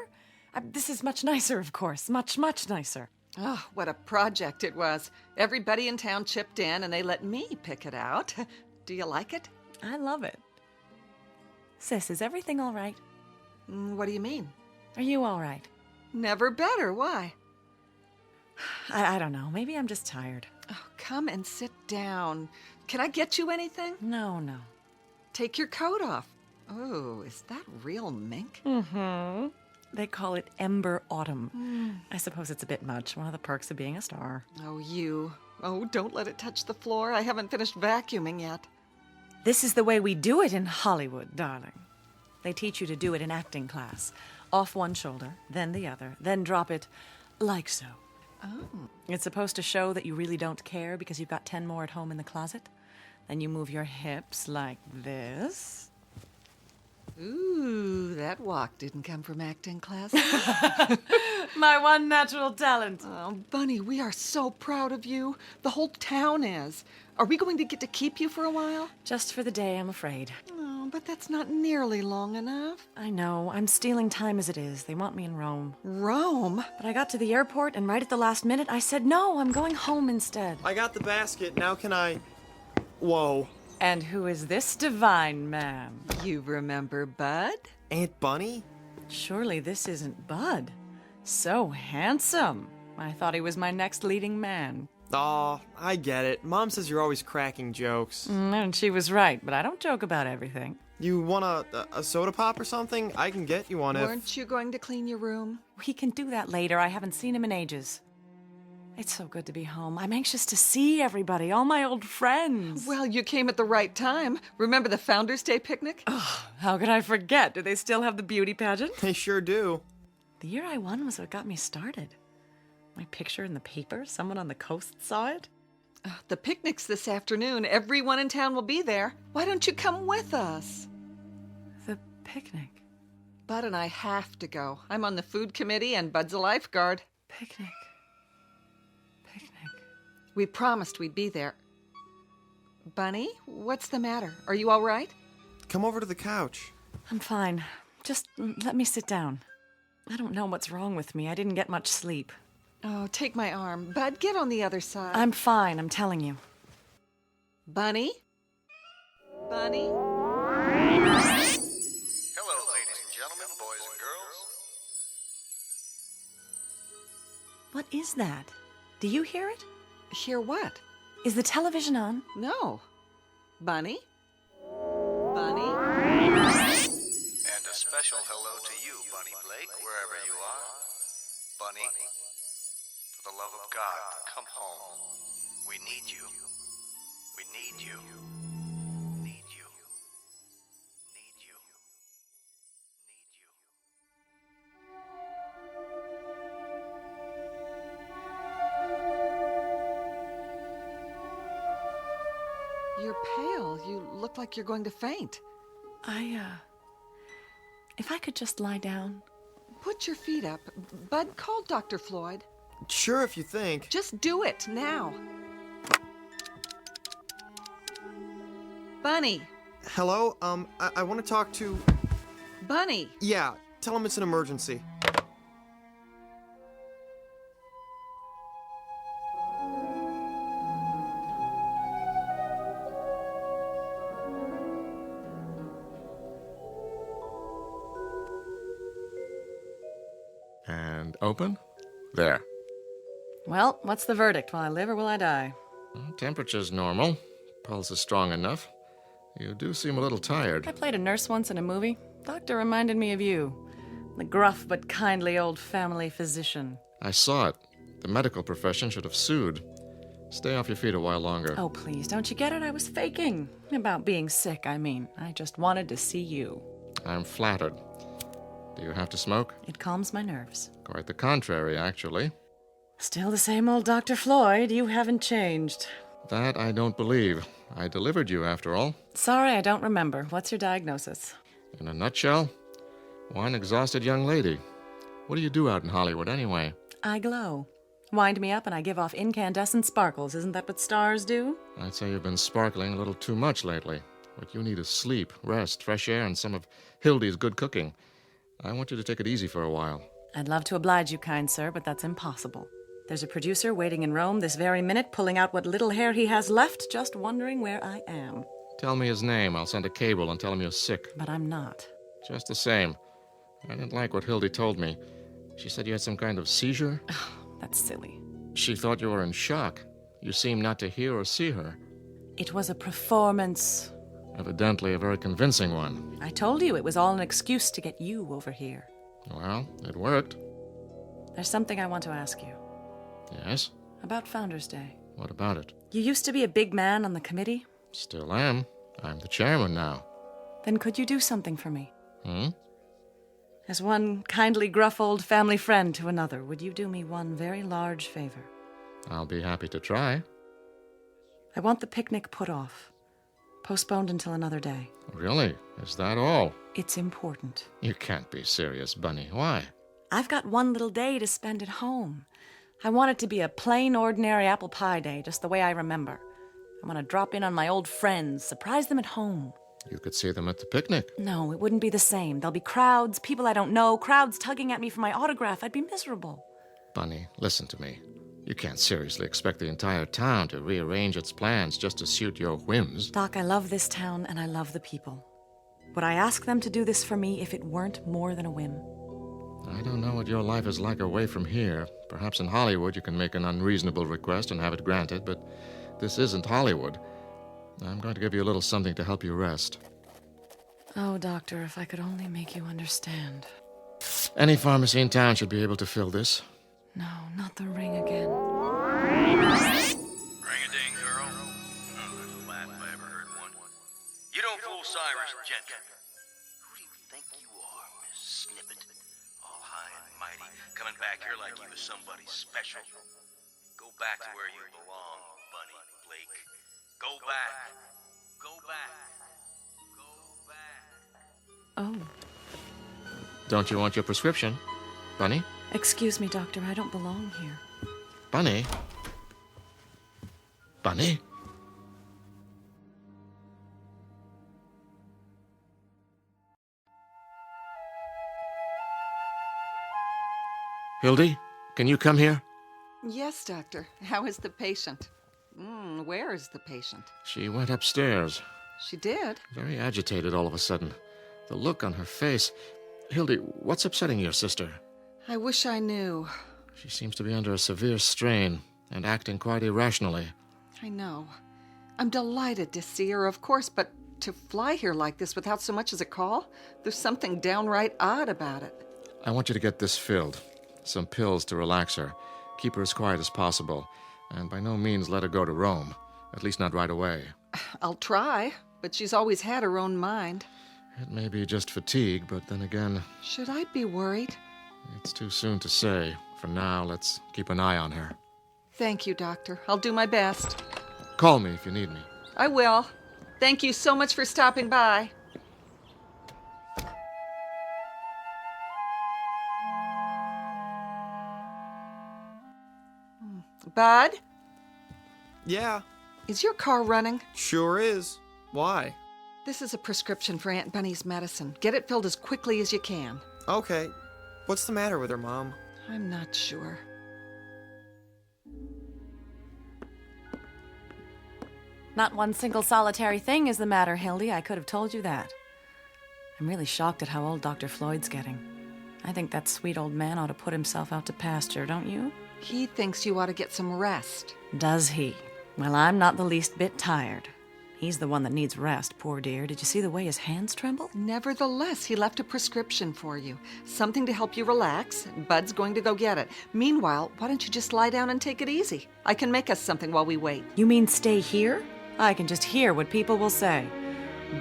This is much nicer, of course. Much, much nicer. Oh, what a project it was. Everybody in town chipped in, and they let me pick it out. Do you like it? I love it. Sis, is everything all right? What do you mean? Are you all right? Never better. Why? I don't know. Maybe I'm just tired. Oh, come and sit down. Can I get you anything? No. Take your coat off. Oh, is that real mink? Mm-hmm. They call it Ember Autumn. I suppose it's a bit much. One of the perks of being a star. Oh, you. Oh, don't let it touch the floor. I haven't finished vacuuming yet. This is the way we do it in Hollywood, darling. They teach you to do it in acting class. Off one shoulder, then the other, then drop it like so. Oh. It's supposed to show that you really don't care because you've got 10 more at home in the closet. Then you move your hips like this. Ooh, that walk didn't come from acting class. My one natural talent. Oh, Bunny, we are so proud of you. The whole town is. Are we going to get to keep you for a while? Just for the day, I'm afraid. Oh, but that's not nearly long enough. I know. I'm stealing time as it is. They want me in Rome. Rome? But I got to the airport, and right at the last minute, I said, no, I'm going home instead. I got the basket. Now can I... Whoa. And who is this divine man? You remember Bud? Aunt Bunny? Surely this isn't Bud. So handsome. I thought he was my next leading man. Aw, I get it. Mom says you're always cracking jokes. And she was right, but I don't joke about everything. You want a soda pop or something? I can get you one if... Weren't you going to clean your room? We can do that later. I haven't seen him in ages. It's so good to be home. I'm anxious to see everybody, all my old friends. Well, you came at the right time. Remember the Founders' Day picnic? Oh, how could I forget? Do they still have the beauty pageant? They sure do. The year I won was what got me started. My picture in the paper, someone on the coast saw it. The picnic's this afternoon. Everyone in town will be there. Why don't you come with us? The picnic? Bud and I have to go. I'm on the food committee and Bud's a lifeguard. Picnic. We promised we'd be there. Bunny, what's the matter? Are you all right? Come over to the couch. I'm fine. Just let me sit down. I don't know what's wrong with me. I didn't get much sleep. Oh, take my arm. Bud, get on the other side. I'm fine, I'm telling you. Bunny? Bunny? Hello, ladies and gentlemen, boys and girls. What is that? Do you hear it? Hear what? Is the television on? No. Bunny? Bunny? And a special hello to you, Bunny Blake, wherever you are. Bunny, for the love of God, come home. We need you. We need you. Need you. Need you. You're pale. You look like you're going to faint. If I could just lie down. Put your feet up. Bud, call Dr. Floyd. Sure, if you think. Just do it, now. Bunny. Hello? I want to talk to... Bunny. Yeah, tell him it's an emergency. And open. There. Well, what's the verdict? Will I live or will I die? Temperature's normal. Pulse is strong enough. You do seem a little tired. I played a nurse once in a movie. Doctor reminded me of you. The gruff but kindly old family physician. I saw it. The medical profession should have sued. Stay off your feet a while longer. Oh, please, don't you get it? I was faking. About being sick, I mean. I just wanted to see you. I'm flattered. Do you have to smoke? It calms my nerves. Quite the contrary, actually. Still the same old Dr. Floyd. You haven't changed. That I don't believe. I delivered you, after all. Sorry, I don't remember. What's your diagnosis? In a nutshell, one exhausted young lady. What do you do out in Hollywood, anyway? I glow. Wind me up and I give off incandescent sparkles. Isn't that what stars do? I'd say you've been sparkling a little too much lately. What you need is sleep, rest, fresh air, and some of Hildy's good cooking. I want you to take it easy for a while. I'd love to oblige you, kind sir, but that's impossible. There's a producer waiting in Rome this very minute, pulling out what little hair he has left, just wondering where I am. Tell me his name. I'll send a cable and tell him you're sick. But I'm not. Just the same. I didn't like what Hildy told me. She said you had some kind of seizure. That's silly. She thought you were in shock. You seemed not to hear or see her. It was a performance. Evidently a very convincing one. I told you it was all an excuse to get you over here. Well, it worked. There's something I want to ask you. Yes? About Founders Day. What about it? You used to be a big man on the committee. Still am. I'm the chairman now. Then could you do something for me? Hmm? As one kindly gruff old family friend to another, would you do me one very large favor? I'll be happy to try. I want the picnic put off. Postponed until another day. Really? Is that all? It's important. You can't be serious, Bunny. Why? I've got one little day to spend at home. I want it to be a plain, ordinary apple pie day, just the way I remember. I want to drop in on my old friends, surprise them at home. You could see them at the picnic. No, it wouldn't be the same. There'll be crowds, people I don't know, crowds tugging at me for my autograph. I'd be miserable. Bunny, listen to me. You can't seriously expect the entire town to rearrange its plans just to suit your whims. Doc, I love this town and I love the people. Would I ask them to do this for me if it weren't more than a whim? I don't know what your life is like away from here. Perhaps in Hollywood you can make an unreasonable request and have it granted, but this isn't Hollywood. I'm going to give you a little something to help you rest. Oh, doctor, if I could only make you understand. Any pharmacy in town should be able to fill this. No, not the ring again. Ring-a-ding, girl. Oh, there's a laugh if I ever heard one. You don't fool Cyrus Gentry. Who do you think you are, Miss Snippet? All high and mighty, coming back here like you was somebody special. Go back to where you belong, Bunny Blake. Go back. Go back. Go back. Oh. Don't you want your prescription, Bunny? Excuse me, doctor, I don't belong here. Bunny? Bunny? Hildy, can you come here? Yes, doctor. How is the patient? Where is the patient? She went upstairs. She did? Very agitated all of a sudden. The look on her face. Hildy, what's upsetting your sister? I wish I knew. She seems to be under a severe strain and acting quite irrationally. I know. I'm delighted to see her, of course, but to fly here like this without so much as a call? There's something downright odd about it. I want you to get this filled. Some pills to relax her. Keep her as quiet as possible. And by no means let her go to Rome. At least not right away. I'll try, but she's always had her own mind. It may be just fatigue, but then again... Should I be worried? It's too soon to say. For now, let's keep an eye on her. Thank you, Doctor. I'll do my best. Call me if you need me. I will. Thank you so much for stopping by. Bud? Yeah. Is your car running? Sure is. Why? This is a prescription for Aunt Bunny's medicine. Get it filled as quickly as you can. Okay. What's the matter with her, Mom? I'm not sure. Not one single solitary thing is the matter, Hildy. I could have told you that. I'm really shocked at how old Dr. Floyd's getting. I think that sweet old man ought to put himself out to pasture, don't you? He thinks you ought to get some rest. Does he? Well, I'm not the least bit tired. He's the one that needs rest, poor dear. Did you see the way his hands tremble? Nevertheless, he left a prescription for you. Something to help you relax. Bud's going to go get it. Meanwhile, why don't you just lie down and take it easy? I can make us something while we wait. You mean stay here? I can just hear what people will say.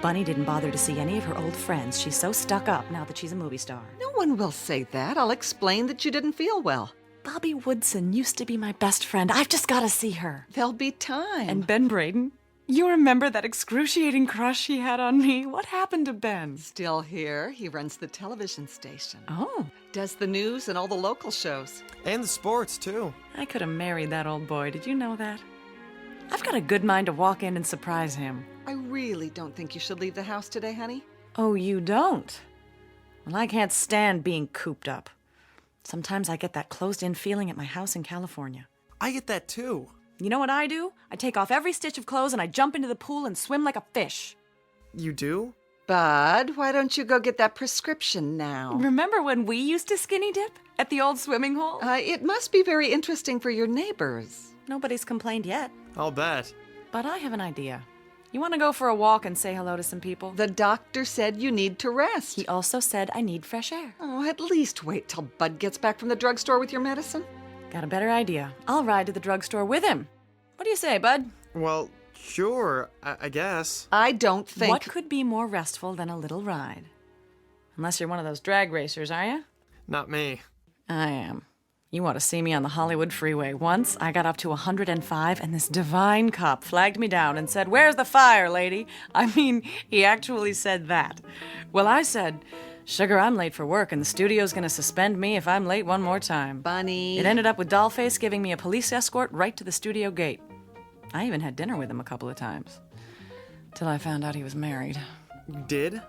Bunny didn't bother to see any of her old friends. She's so stuck up now that she's a movie star. No one will say that. I'll explain that you didn't feel well. Bobby Woodson used to be my best friend. I've just got to see her. There'll be time. And Ben Braden? You remember that excruciating crush he had on me? What happened to Ben? Still here. He runs the television station. Oh. Does the news and all the local shows. And the sports, too. I could have married that old boy. Did you know that? I've got a good mind to walk in and surprise him. I really don't think you should leave the house today, honey. Oh, you don't? Well, I can't stand being cooped up. Sometimes I get that closed-in feeling at my house in California. I get that, too. You know what I do? I take off every stitch of clothes and I jump into the pool and swim like a fish. You do? Bud, why don't you go get that prescription now? Remember when we used to skinny dip at the old swimming hole? It must be very interesting for your neighbors. Nobody's complained yet. I'll bet. But I have an idea. You want to go for a walk and say hello to some people? The doctor said you need to rest. He also said I need fresh air. Oh, at least wait till Bud gets back from the drugstore with your medicine. Got a better idea. I'll ride to the drugstore with him. What do you say, Bud? Well, sure, I guess. I don't think... What could be more restful than a little ride? Unless you're one of those drag racers, are you? Not me. I am. You ought to see me on the Hollywood freeway. Once, I got up to 105, and this divine cop flagged me down and said, "Where's the fire, lady?" I mean, he actually said that. Well, I said, "Sugar, I'm late for work, and the studio's going to suspend me if I'm late one more time." Bunny. It ended up with Dollface giving me a police escort right to the studio gate. I even had dinner with him a couple of times. Till I found out he was married. You did?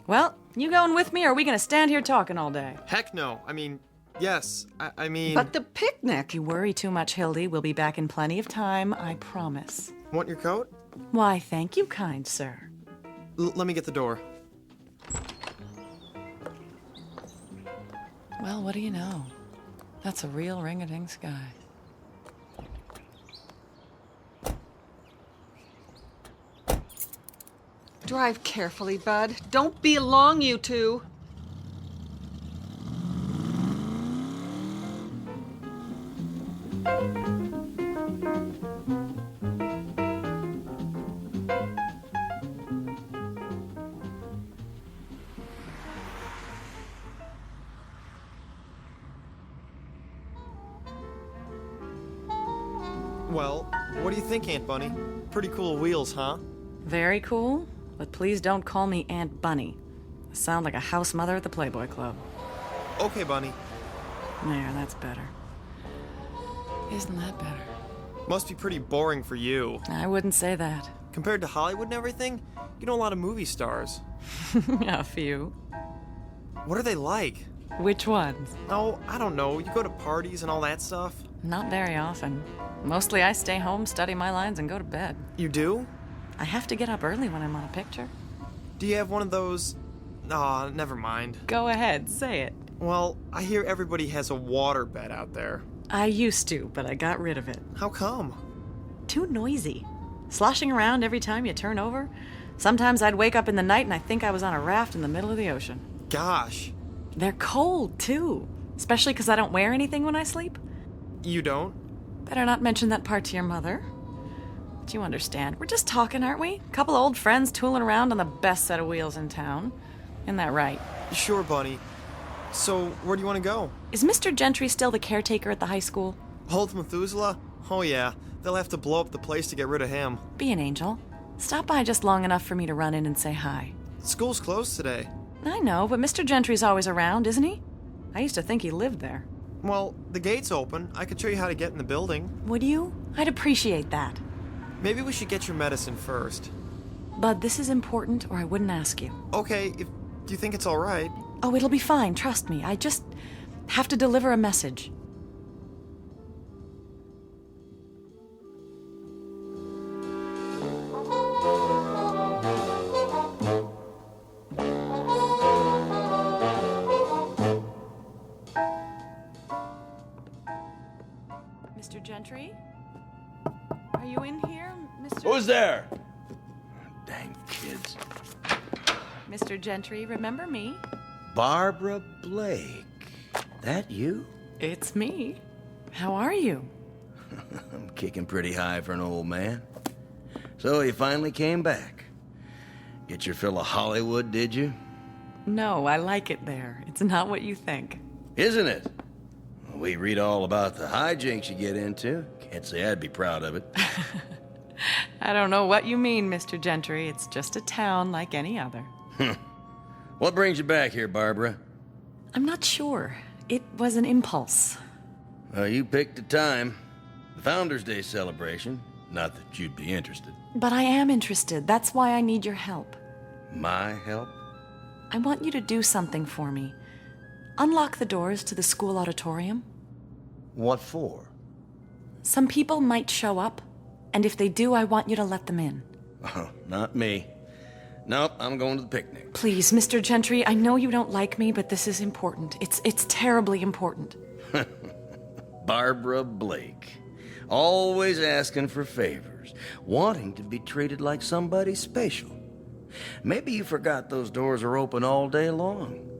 Well, you going with me, or are we going to stand here talking all day? Heck no. I mean, yes. I mean... But the picnic! You worry too much, Hildy. We'll be back in plenty of time, I promise. Want your coat? Why, thank you, kind sir. Let me get the door. Well, what do you know? That's a real ring-a-ding sky. Drive carefully, Bud. Don't be long, you two. Well, what do you think, Aunt Bunny? Pretty cool wheels, huh? Very cool, but please don't call me Aunt Bunny. I sound like a house mother at the Playboy Club. Okay, Bunny. There, that's better. Isn't that better? Must be pretty boring for you. I wouldn't say that. Compared to Hollywood and everything, you know a lot of movie stars. A few. What are they like? Which ones? Oh, I don't know. You go to parties and all that stuff. Not very often. Mostly I stay home, study my lines, and go to bed. You do? I have to get up early when I'm on a picture. Do you have one of those... Aw, never mind. Go ahead, say it. Well, I hear everybody has a water bed out there. I used to, but I got rid of it. How come? Too noisy. Sloshing around every time you turn over. Sometimes I'd wake up in the night and I think I was on a raft in the middle of the ocean. Gosh. They're cold, too. Especially because I don't wear anything when I sleep. You don't? Better not mention that part to your mother. But you understand. We're just talking, aren't we? Couple of old friends tooling around on the best set of wheels in town. Isn't that right? Sure, Bunny. So, where do you want to go? Is Mr. Gentry still the caretaker at the high school? Old Methuselah? Oh yeah, they'll have to blow up the place to get rid of him. Be an angel. Stop by just long enough for me to run in and say hi. School's closed today. I know, but Mr. Gentry's always around, isn't he? I used to think he lived there. Well, the gate's open. I could show you how to get in the building. Would you? I'd appreciate that. Maybe we should get your medicine first. Bud, this is important, or I wouldn't ask you. Okay, do you think it's all right? Oh, it'll be fine, trust me. I just have to deliver a message. Mr. Gentry? Are you in here, Mr. Who's there? Dang kids. Mr. Gentry, remember me? Barbara Blake. That you? It's me. How are you? I'm kicking pretty high for an old man. So you finally came back. Get your fill of Hollywood, did you? No, I like it there. It's not what you think. Isn't it? We read all about the hijinks you get into. Can't say I'd be proud of it. I don't know what you mean, Mr. Gentry. It's just a town like any other. What brings you back here, Barbara? I'm not sure. It was an impulse. Well, you picked a time. The Founders' Day celebration. Not that you'd be interested. But I am interested. That's why I need your help. My help? I want you to do something for me. Unlock the doors to the school auditorium. What for? Some people might show up, and if they do, I want you to let them in. Oh, not me. Nope, I'm going to the picnic. Please, Mr. Gentry, I know you don't like me, but this is important. It's terribly important. Barbara Blake. Always asking for favors. Wanting to be treated like somebody special. Maybe you forgot those doors are open all day long.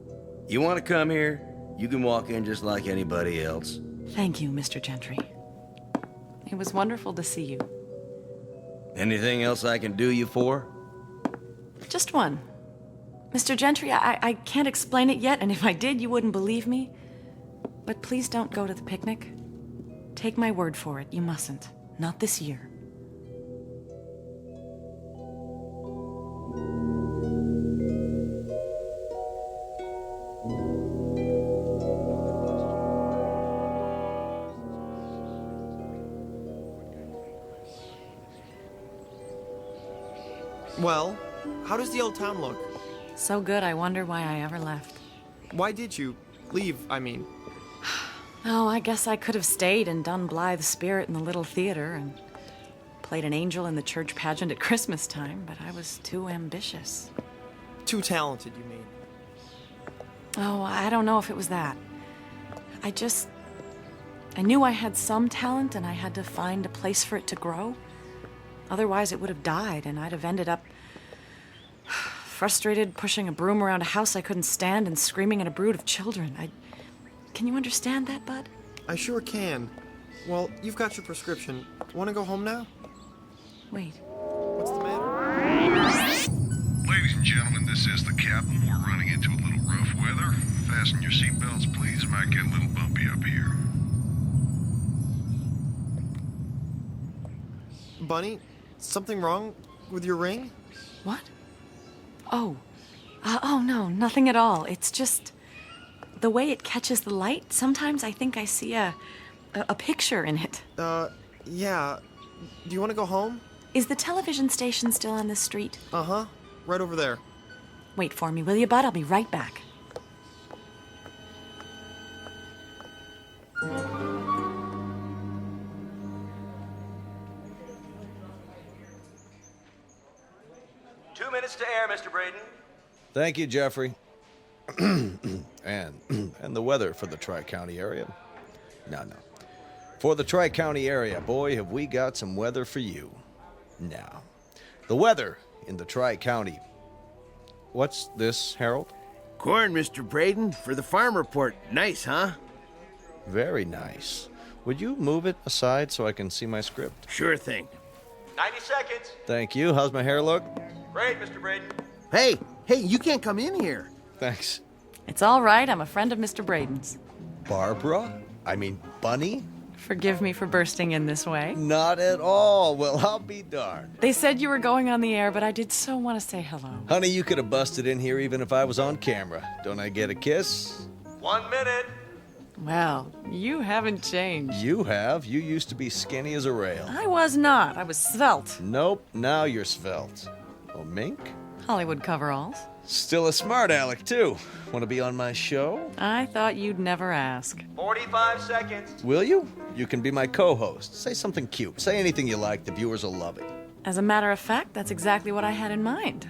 You want to come here, you can walk in just like anybody else. Thank you, Mr. Gentry. It was wonderful to see you. Anything else I can do you for? Just one. Mr. Gentry, I can't explain it yet, and if I did, you wouldn't believe me. But please don't go to the picnic. Take my word for it, you mustn't. Not this year. Well, how does the old town look? So good, I wonder why I ever left. Why did you leave, I mean? Oh, I guess I could have stayed and done Blythe's Spirit in the Little Theater and played an angel in the church pageant at Christmas time, but I was too ambitious. Too talented, you mean? Oh, I don't know if it was that. I knew I had some talent and I had to find a place for it to grow. Otherwise, it would have died and I'd have ended up frustrated, pushing a broom around a house I couldn't stand and screaming at a brood of children. Can you understand that, Bud? I sure can. Well, you've got your prescription. Want to go home now? Wait. What's the matter? Ladies and gentlemen, this is the captain. We're running into a little rough weather. Fasten your seatbelts, please. It might get a little bumpy up here. Bunny, something wrong with your ring? What? Oh. Oh, no, nothing at all. It's just the way it catches the light. Sometimes I think I see a picture in it. Yeah. Do you want to go home? Is the television station still on this street? Uh-huh. Right over there. Wait for me, will you, Bud? I'll be right back. minutes to air, Mr. Braden. Thank you, Jeffrey. and the weather for the Tri-County area. No. For the Tri-County area, boy, have we got some weather for you. Now, the weather in the Tri-County. What's this, Harold? Corn, Mr. Braden, for the farm report. Nice, huh? Very nice. Would you move it aside so I can see my script? Sure thing. 90 seconds. Thank you. How's my hair look? Great, Mr. Braden. Hey, you can't come in here. Thanks. It's all right. I'm a friend of Mr. Braden's. Barbara? I mean, Bunny? Forgive me for bursting in this way. Not at all. Well, I'll be darned. They said you were going on the air, but I did so want to say hello. Honey, you could have busted in here even if I was on camera. Don't I get a kiss? 1 minute. Well, you haven't changed. You have. You used to be skinny as a rail. I was not. I was svelte. Nope, now you're svelte. Oh, mink? Hollywood coveralls. Still a smart aleck, too. Want to be on my show? I thought you'd never ask. 45 seconds. Will you? You can be my co-host. Say something cute. Say anything you like. The viewers will love it. As a matter of fact, that's exactly what I had in mind.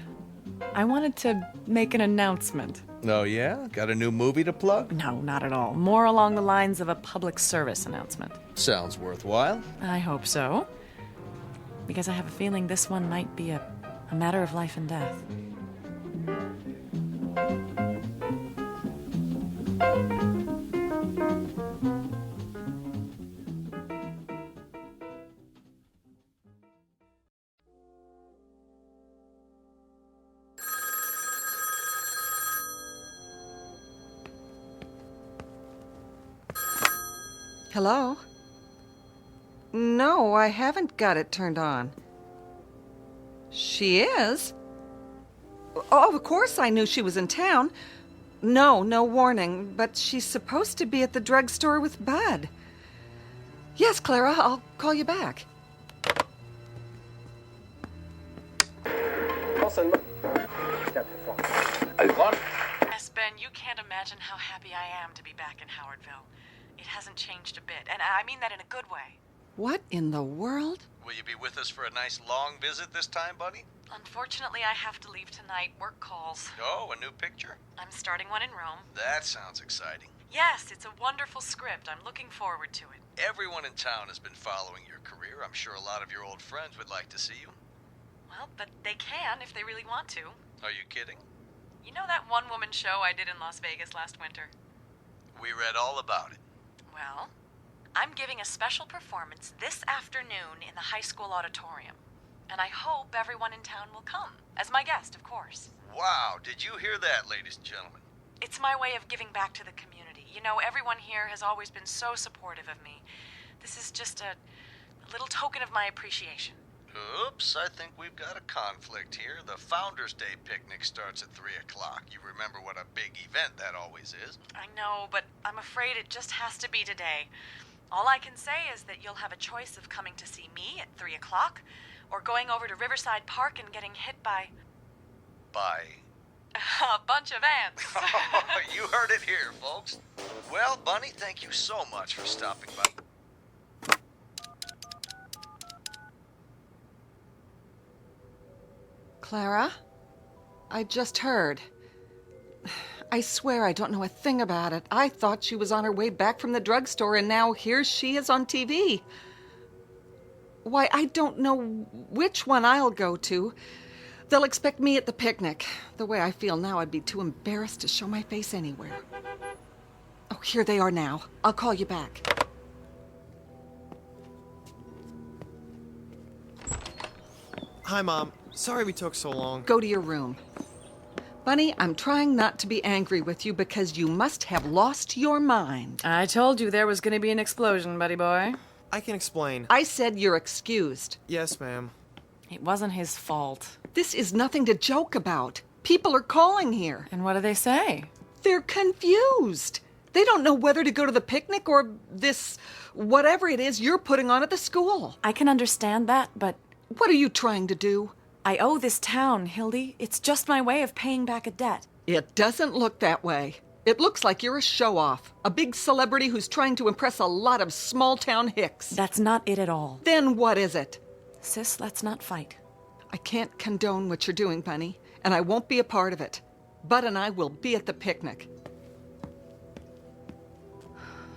I wanted to make an announcement. Oh, yeah? Got a new movie to plug? No, not at all. More along the lines of a public service announcement. Sounds worthwhile. I hope so. Because I have a feeling this one might be a matter of life and death. Hello? No, I haven't got it turned on. She is? Oh, of course I knew she was in town. No warning, but she's supposed to be at the drugstore with Bud. Yes, Clara, I'll call you back. Yes, Ben, you can't imagine how happy I am to be back in Howardville. It hasn't changed a bit, and I mean that in a good way. What in the world? Will you be with us for a nice long visit this time, buddy? Unfortunately, I have to leave tonight. Work calls. Oh, a new picture? I'm starting one in Rome. That sounds exciting. Yes, it's a wonderful script. I'm looking forward to it. Everyone in town has been following your career. I'm sure a lot of your old friends would like to see you. Well, but they can if they really want to. Are you kidding? You know that one-woman show I did in Las Vegas last winter? We read all about it. Well, I'm giving a special performance this afternoon in the high school auditorium. And I hope everyone in town will come. As my guest, of course. Wow, did you hear that, ladies and gentlemen? It's my way of giving back to the community. You know, everyone here has always been so supportive of me. This is just a little token of my appreciation. Oops, I think we've got a conflict here. The Founders Day picnic starts at 3 o'clock. You remember what a big event that always is. I know, but I'm afraid it just has to be today. All I can say is that you'll have a choice of coming to see me at 3 o'clock, or going over to Riverside Park and getting hit by... Bye. a bunch of ants. You heard it here, folks. Well, Bunny, thank you so much for stopping by. Clara? I just heard. I swear I don't know a thing about it. I thought she was on her way back from the drugstore, and now here she is on TV. Why, I don't know which one I'll go to. They'll expect me at the picnic. The way I feel now, I'd be too embarrassed to show my face anywhere. Oh, here they are now. I'll call you back. Hi, Mom. Sorry we took so long. Go to your room. Bunny, I'm trying not to be angry with you because you must have lost your mind. I told you there was going to be an explosion, buddy boy. I can explain. I said you're excused. Yes, ma'am. It wasn't his fault. This is nothing to joke about. People are calling here. And what do they say? They're confused. They don't know whether to go to the picnic or this, whatever it is you're putting on at the school. I can understand that, but... What are you trying to do? I owe this town, Hildy. It's just my way of paying back a debt. It doesn't look that way. It looks like you're a show-off, a big celebrity who's trying to impress a lot of small-town hicks. That's not it at all. Then what is it? Sis, let's not fight. I can't condone what you're doing, Bunny, and I won't be a part of it. Bud and I will be at the picnic.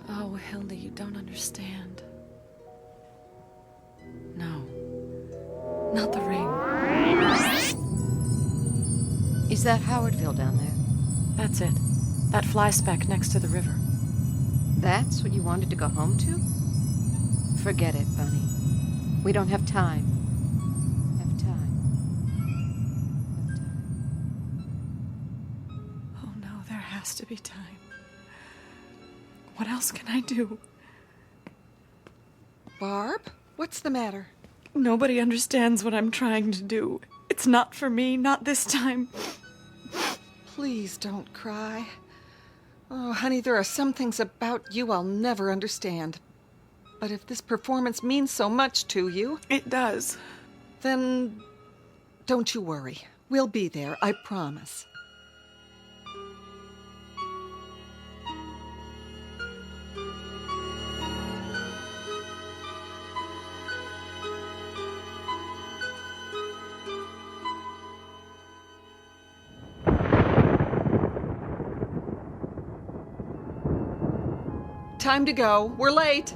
Oh, Hilda, you don't understand. No. Not the ring. Is that Howardville down there? That's it. That fly speck next to the river. That's what you wanted to go home to? Forget it, Bunny. We don't have time. Oh no, there has to be time. What else can I do? Barb? What's the matter? Nobody understands what I'm trying to do. It's not for me, not this time. Please don't cry. Oh, honey, there are some things about you I'll never understand. But if this performance means so much to you... It does. Then don't you worry. We'll be there, I promise. Time to go. We're late.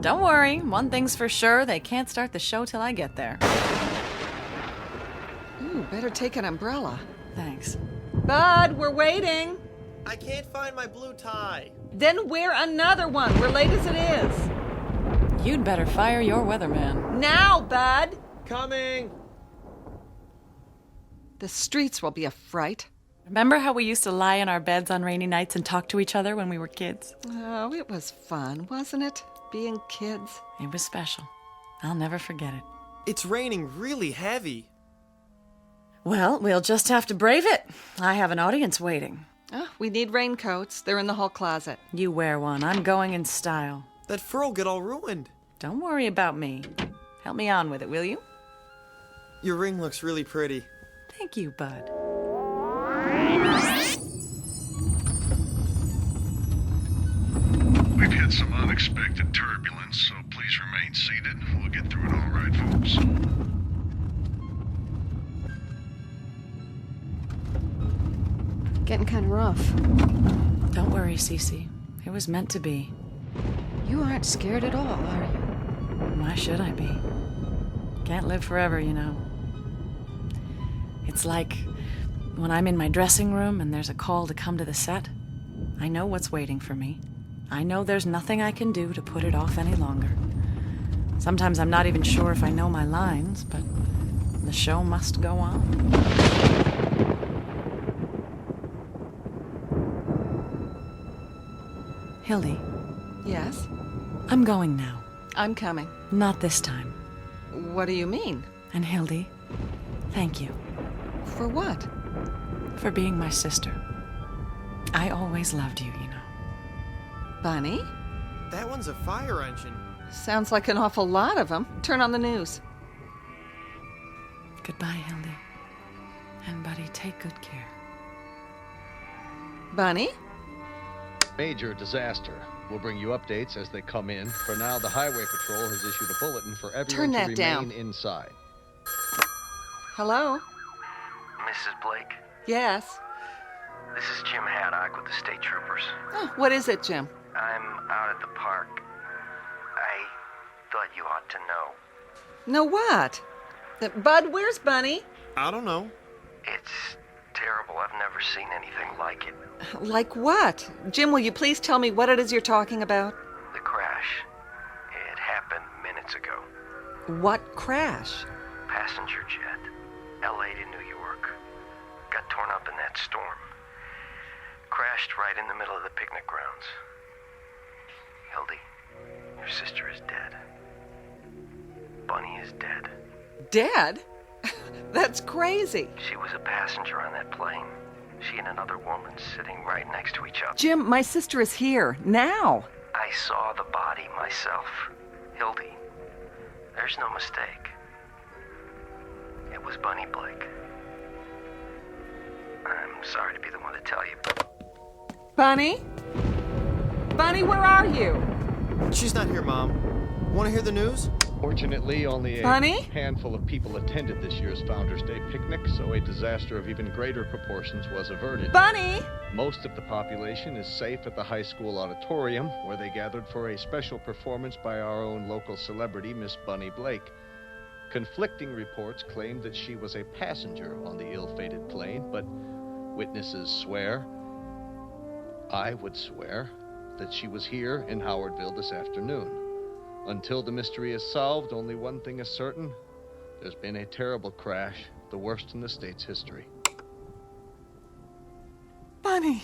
Don't worry. One thing's for sure. They can't start the show till I get there. Ooh, better take an umbrella. Thanks. Bud, we're waiting. I can't find my blue tie. Then wear another one. We're late as it is. You'd better fire your weatherman. Now, Bud. Coming. The streets will be a fright. Remember how we used to lie in our beds on rainy nights and talk to each other when we were kids? Oh, it was fun, wasn't it? Being kids. It was special. I'll never forget it. It's raining really heavy. Well, we'll just have to brave it. I have an audience waiting. Oh, we need raincoats. They're in the hall closet. You wear one. I'm going in style. That fur will get all ruined. Don't worry about me. Help me on with it, will you? Your ring looks really pretty. Thank you, Bud. We've hit some unexpected turbulence, so please remain seated. We'll get through it all right, folks. Getting kind of rough. Don't worry, Cece. It was meant to be. You aren't scared at all, are you? Why should I be? Can't live forever, you know. It's like when I'm in my dressing room and there's a call to come to the set. I know what's waiting for me. I know there's nothing I can do to put it off any longer. Sometimes I'm not even sure if I know my lines, but the show must go on. Hildy. Yes? I'm going now. I'm coming. Not this time. What do you mean? And Hildy, thank you. For what? For being my sister. I always loved you, you know. Bunny? That one's a fire engine. Sounds like an awful lot of them. Turn on the news. Goodbye, Hildy. And Buddy, take good care. Bunny? Major disaster. We'll bring you updates as they come in. For now, the Highway Patrol has issued a bulletin for everyone to remain down. inside. Hello? Mrs. Blake? Yes. This is Jim Haddock with the State Troopers. Oh, what is it, Jim? I'm out at the park. I thought you ought to know. Know what? Bud, where's Bunny? I don't know. It's terrible. I've never seen anything like it. Like what? Jim, will you please tell me what it is you're talking about? The crash. It happened minutes ago. What crash? Passenger jet. LA to New York. Got torn up in that storm. Crashed right in the middle of the picnic grounds. Hildy, your sister is dead. Bunny is dead. Dead? That's crazy. She was a passenger on that plane. She and another woman sitting right next to each other. Jim, my sister is here, now. I saw the body myself. Hildy, there's no mistake. It was Bunny Blake. I'm sorry to be the one to tell you, but... Bunny? Bunny, where are you? She's not here, Mom. Want to hear the news? Fortunately, only a Bunny? handful of people attended this year's Founders Day picnic, so a disaster of even greater proportions was averted. Bunny! Most of the population is safe at the high school auditorium, where they gathered for a special performance by our own local celebrity, Miss Bunny Blake. Conflicting reports claimed that she was a passenger on the ill-fated plane, but witnesses swear, I would swear, that she was here in Howardville this afternoon. Until the mystery is solved, only one thing is certain. There's been a terrible crash, the worst in the state's history. Bunny!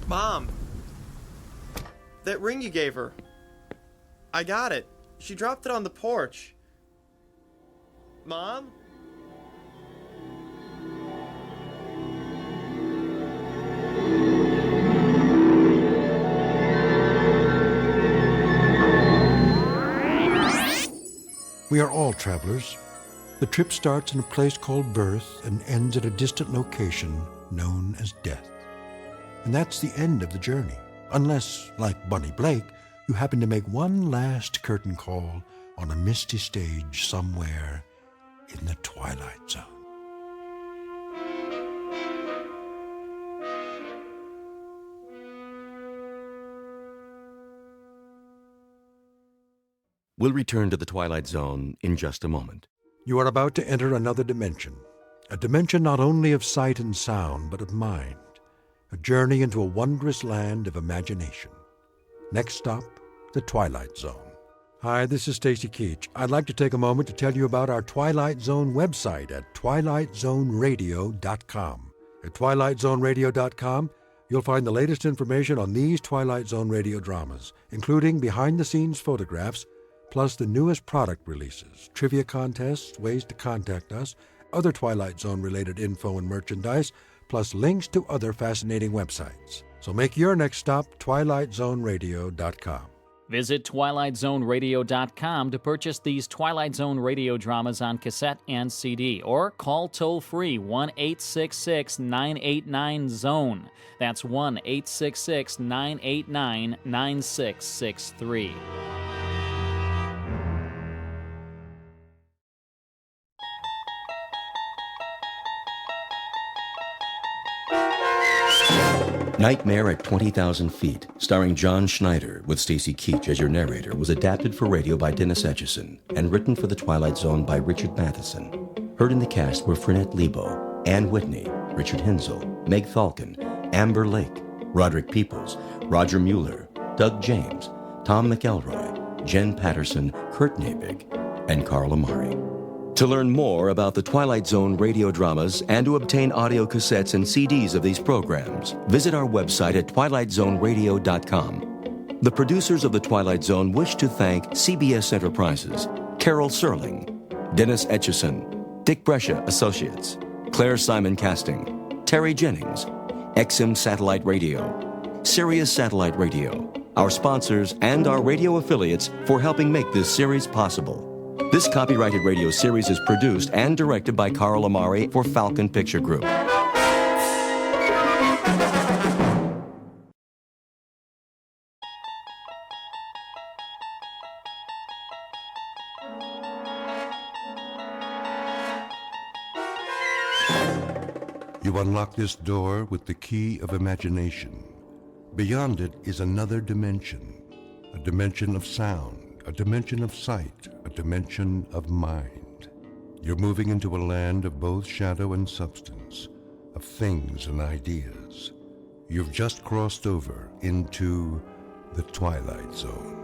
Mom! That ring you gave her. I got it. She dropped it on the porch. Mom? We are all travelers. The trip starts in a place called birth and ends at a distant location known as death. And that's the end of the journey, unless, like Bunny Blake, you happen to make one last curtain call on a misty stage somewhere in the Twilight Zone. We'll return to the Twilight Zone in just a moment. You are about to enter another dimension, a dimension not only of sight and sound, but of mind, a journey into a wondrous land of imagination. Next stop, the Twilight Zone. Hi, this is Stacy Keach. I'd like to take a moment to tell you about our Twilight Zone website at twilightzoneradio.com. At twilightzoneradio.com, you'll find the latest information on these Twilight Zone radio dramas, including behind-the-scenes photographs, plus the newest product releases, trivia contests, ways to contact us, other Twilight Zone-related info and merchandise, plus links to other fascinating websites. So make your next stop twilightzoneradio.com. Visit twilightzoneradio.com to purchase these Twilight Zone radio dramas on cassette and CD, or call toll-free 1-866-989-ZONE. That's 1-866-989-9663. Nightmare at 20,000 Feet, starring John Schneider with Stacy Keach as your narrator, was adapted for radio by Dennis Etchison and written for The Twilight Zone by Richard Matheson. Heard in the cast were Frenette Lebo, Ann Whitney, Richard Hensel, Meg Falcon, Amber Lake, Roderick Peoples, Roger Mueller, Doug James, Tom McElroy, Jen Patterson, Kurt Nabig, and Carl Amari. To learn more about the Twilight Zone radio dramas and to obtain audio cassettes and CDs of these programs, visit our website at twilightzoneradio.com. The producers of The Twilight Zone wish to thank CBS Enterprises, Carol Serling, Dennis Etchison, Dick Brescia Associates, Claire Simon Casting, Terry Jennings, XM Satellite Radio, Sirius Satellite Radio, our sponsors, and our radio affiliates for helping make this series possible. This copyrighted radio series is produced and directed by Carl Amari for Falcon Picture Group. You unlock this door with the key of imagination. Beyond it is another dimension, a dimension of sound, a dimension of sight, a dimension of mind. You're moving into a land of both shadow and substance, of things and ideas. You've just crossed over into the Twilight Zone.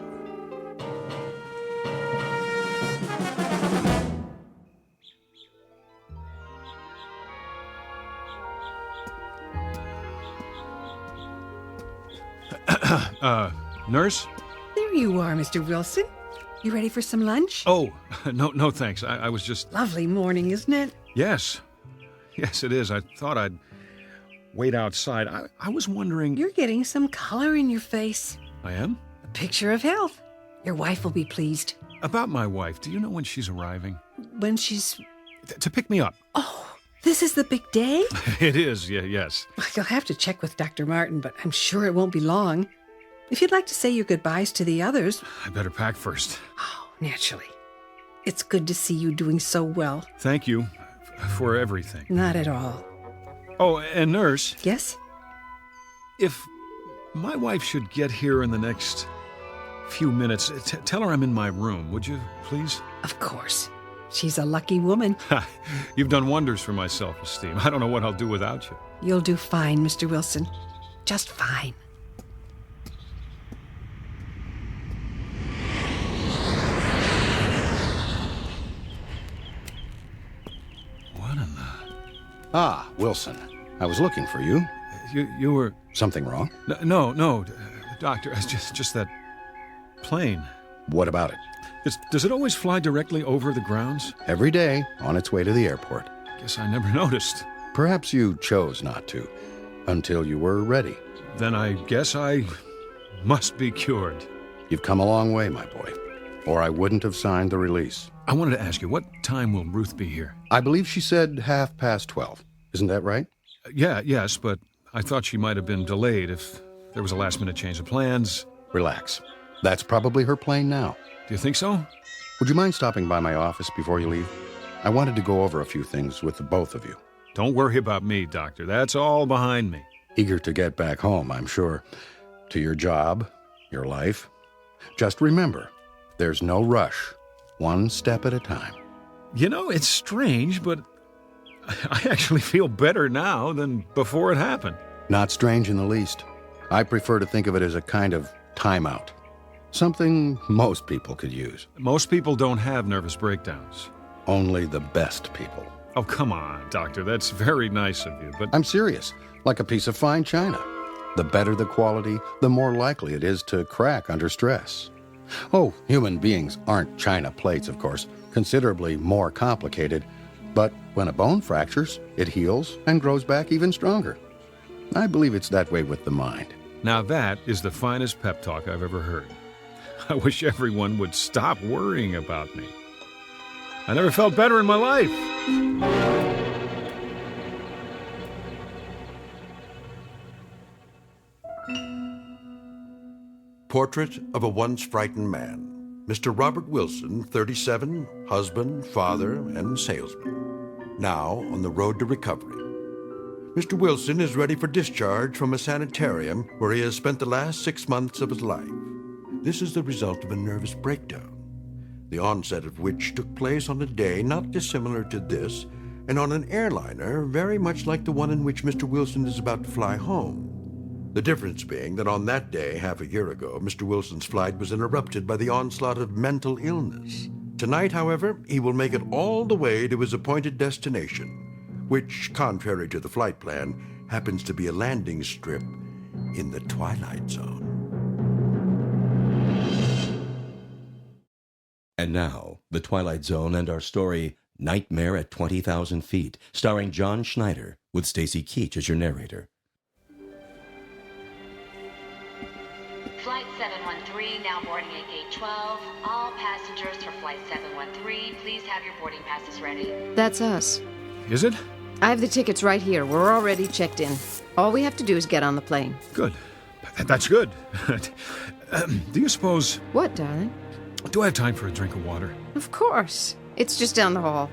Nurse? There you are, Mr. Wilson. You ready for some lunch? Oh, no, thanks. I was just... Lovely morning, isn't it? Yes, it is. I thought I'd wait outside. I was wondering... You're getting some color in your face. I am? A picture of health. Your wife will be pleased. About my wife, do you know when she's arriving? When she's... To pick me up. Oh, This is the big day? It is, yes. You'll have to check with Dr. Martin, but I'm sure it won't be long. If you'd like to say your goodbyes to the others... I better pack first. Oh, naturally. It's good to see you doing so well. Thank you for everything. Not at all. Oh, and nurse. Yes? If my wife should get here in the next few minutes, tell her I'm in my room, would you, please? Of course. She's a lucky woman. You've done wonders for my self-esteem. I don't know what I'll do without you. You'll do fine, Mr. Wilson. Just fine. What in the... Ah, Wilson. I was looking for you. You were... Something wrong? No, Doctor. It's just that plane. What about it? Does it always fly directly over the grounds? Every day, on its way to the airport. Guess I never noticed. Perhaps you chose not to, until you were ready. Then I guess I must be cured. You've come a long way, my boy, or I wouldn't have signed the release. I wanted to ask you, what time will Ruth be here? I believe she said 12:30. Isn't that right? Yes, but I thought she might have been delayed if there was a last-minute change of plans. Relax. That's probably her plane now. Do you think so? Would you mind stopping by my office before you leave? I wanted to go over a few things with the both of you. Don't worry about me, Doctor. That's all behind me. Eager to get back home, I'm sure. To your job, your life. Just remember, there's no rush. One step at a time. You know, it's strange, but I actually feel better now than before it happened. Not strange in the least. I prefer to think of it as a kind of timeout. Something most people could use. Most people don't have nervous breakdowns. Only the best people. Oh, come on, Doctor. That's very nice of you, but... I'm serious. Like a piece of fine china. The better the quality, the more likely it is to crack under stress. Oh, human beings aren't china plates, of course. Considerably more complicated. But when a bone fractures, it heals and grows back even stronger. I believe it's that way with the mind. Now that is the finest pep talk I've ever heard. I wish everyone would stop worrying about me. I never felt better in my life. Portrait of a once frightened man. Mr. Robert Wilson, 37, husband, father, and salesman. Now on the road to recovery. Mr. Wilson is ready for discharge from a sanitarium where he has spent the last 6 months of his life. This is the result of a nervous breakdown, the onset of which took place on a day not dissimilar to this, and on an airliner very much like the one in which Mr. Wilson is about to fly home. The difference being that on that day, half a year ago, Mr. Wilson's flight was interrupted by the onslaught of mental illness. Tonight, however, he will make it all the way to his appointed destination, which, contrary to the flight plan, happens to be a landing strip in the Twilight Zone. And now, The Twilight Zone and our story, Nightmare at 20,000 Feet, starring John Schneider, with Stacy Keach as your narrator. Flight 713, now boarding at gate 12. All passengers for Flight 713, please have your boarding passes ready. That's us. Is it? I have the tickets right here. We're already checked in. All we have to do is get on the plane. Good. That's good. Do you suppose... What, darling? Do I have time for a drink of water? Of course. It's just down the hall.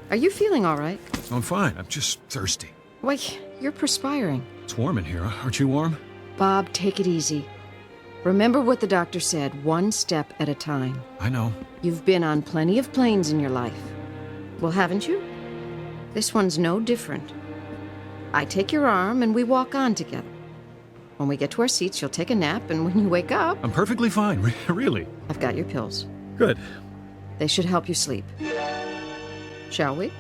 Are you feeling all right? I'm fine. I'm just thirsty. Wait, you're perspiring. It's warm in here. Aren't you warm? Bob, take it easy. Remember what the doctor said, one step at a time. I know. You've been on plenty of planes in your life. Well, haven't you? This one's no different. I take your arm and we walk on together. When we get to our seats, you'll take a nap, and when you wake up... I'm perfectly fine, really. I've got your pills. Good. They should help you sleep. Shall we?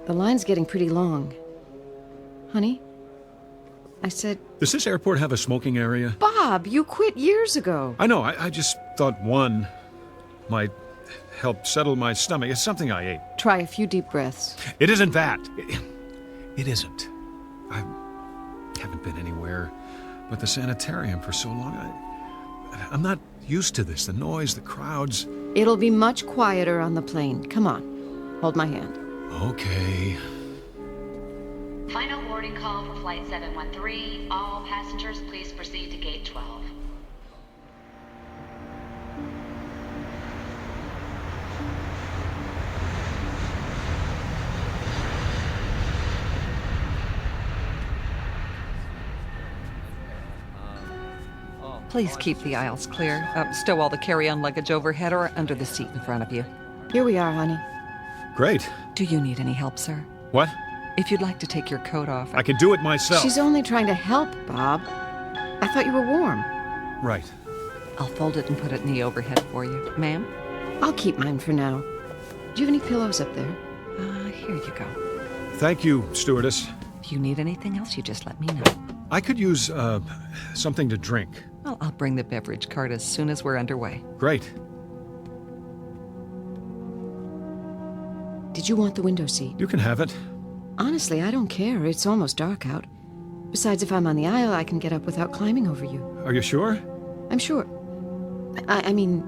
The line's getting pretty long. Honey? I said... Does this airport have a smoking area? Bob, you quit years ago. I know. I just thought one might help settle my stomach. It's something I ate. Try a few deep breaths. It isn't that. It isn't. haven't been anywhere but the sanitarium for so long. I'm not used to this. The noise, the crowds. It'll be much quieter on the plane. Come on. Hold my hand. Okay. Final boarding call for Flight 713. All passengers, please proceed to Gate 12. Please keep the aisles clear. Stow all the carry-on luggage overhead or under the seat in front of you. Here we are, honey. Great. Do you need any help, sir? What? If you'd like to take your coat off. I can do it myself. She's only trying to help, Bob. I thought you were warm. Right. I'll fold it and put it in the overhead for you. Ma'am? I'll keep mine for now. Do you have any pillows up there? Here you go. Thank you, stewardess. If you need anything else, you just let me know. I could use, something to drink. Well, I'll bring the beverage cart as soon as we're underway. Great. Did you want the window seat? You can have it. Honestly, I don't care. It's almost dark out. Besides, if I'm on the aisle, I can get up without climbing over you. Are you sure? I'm sure. I mean,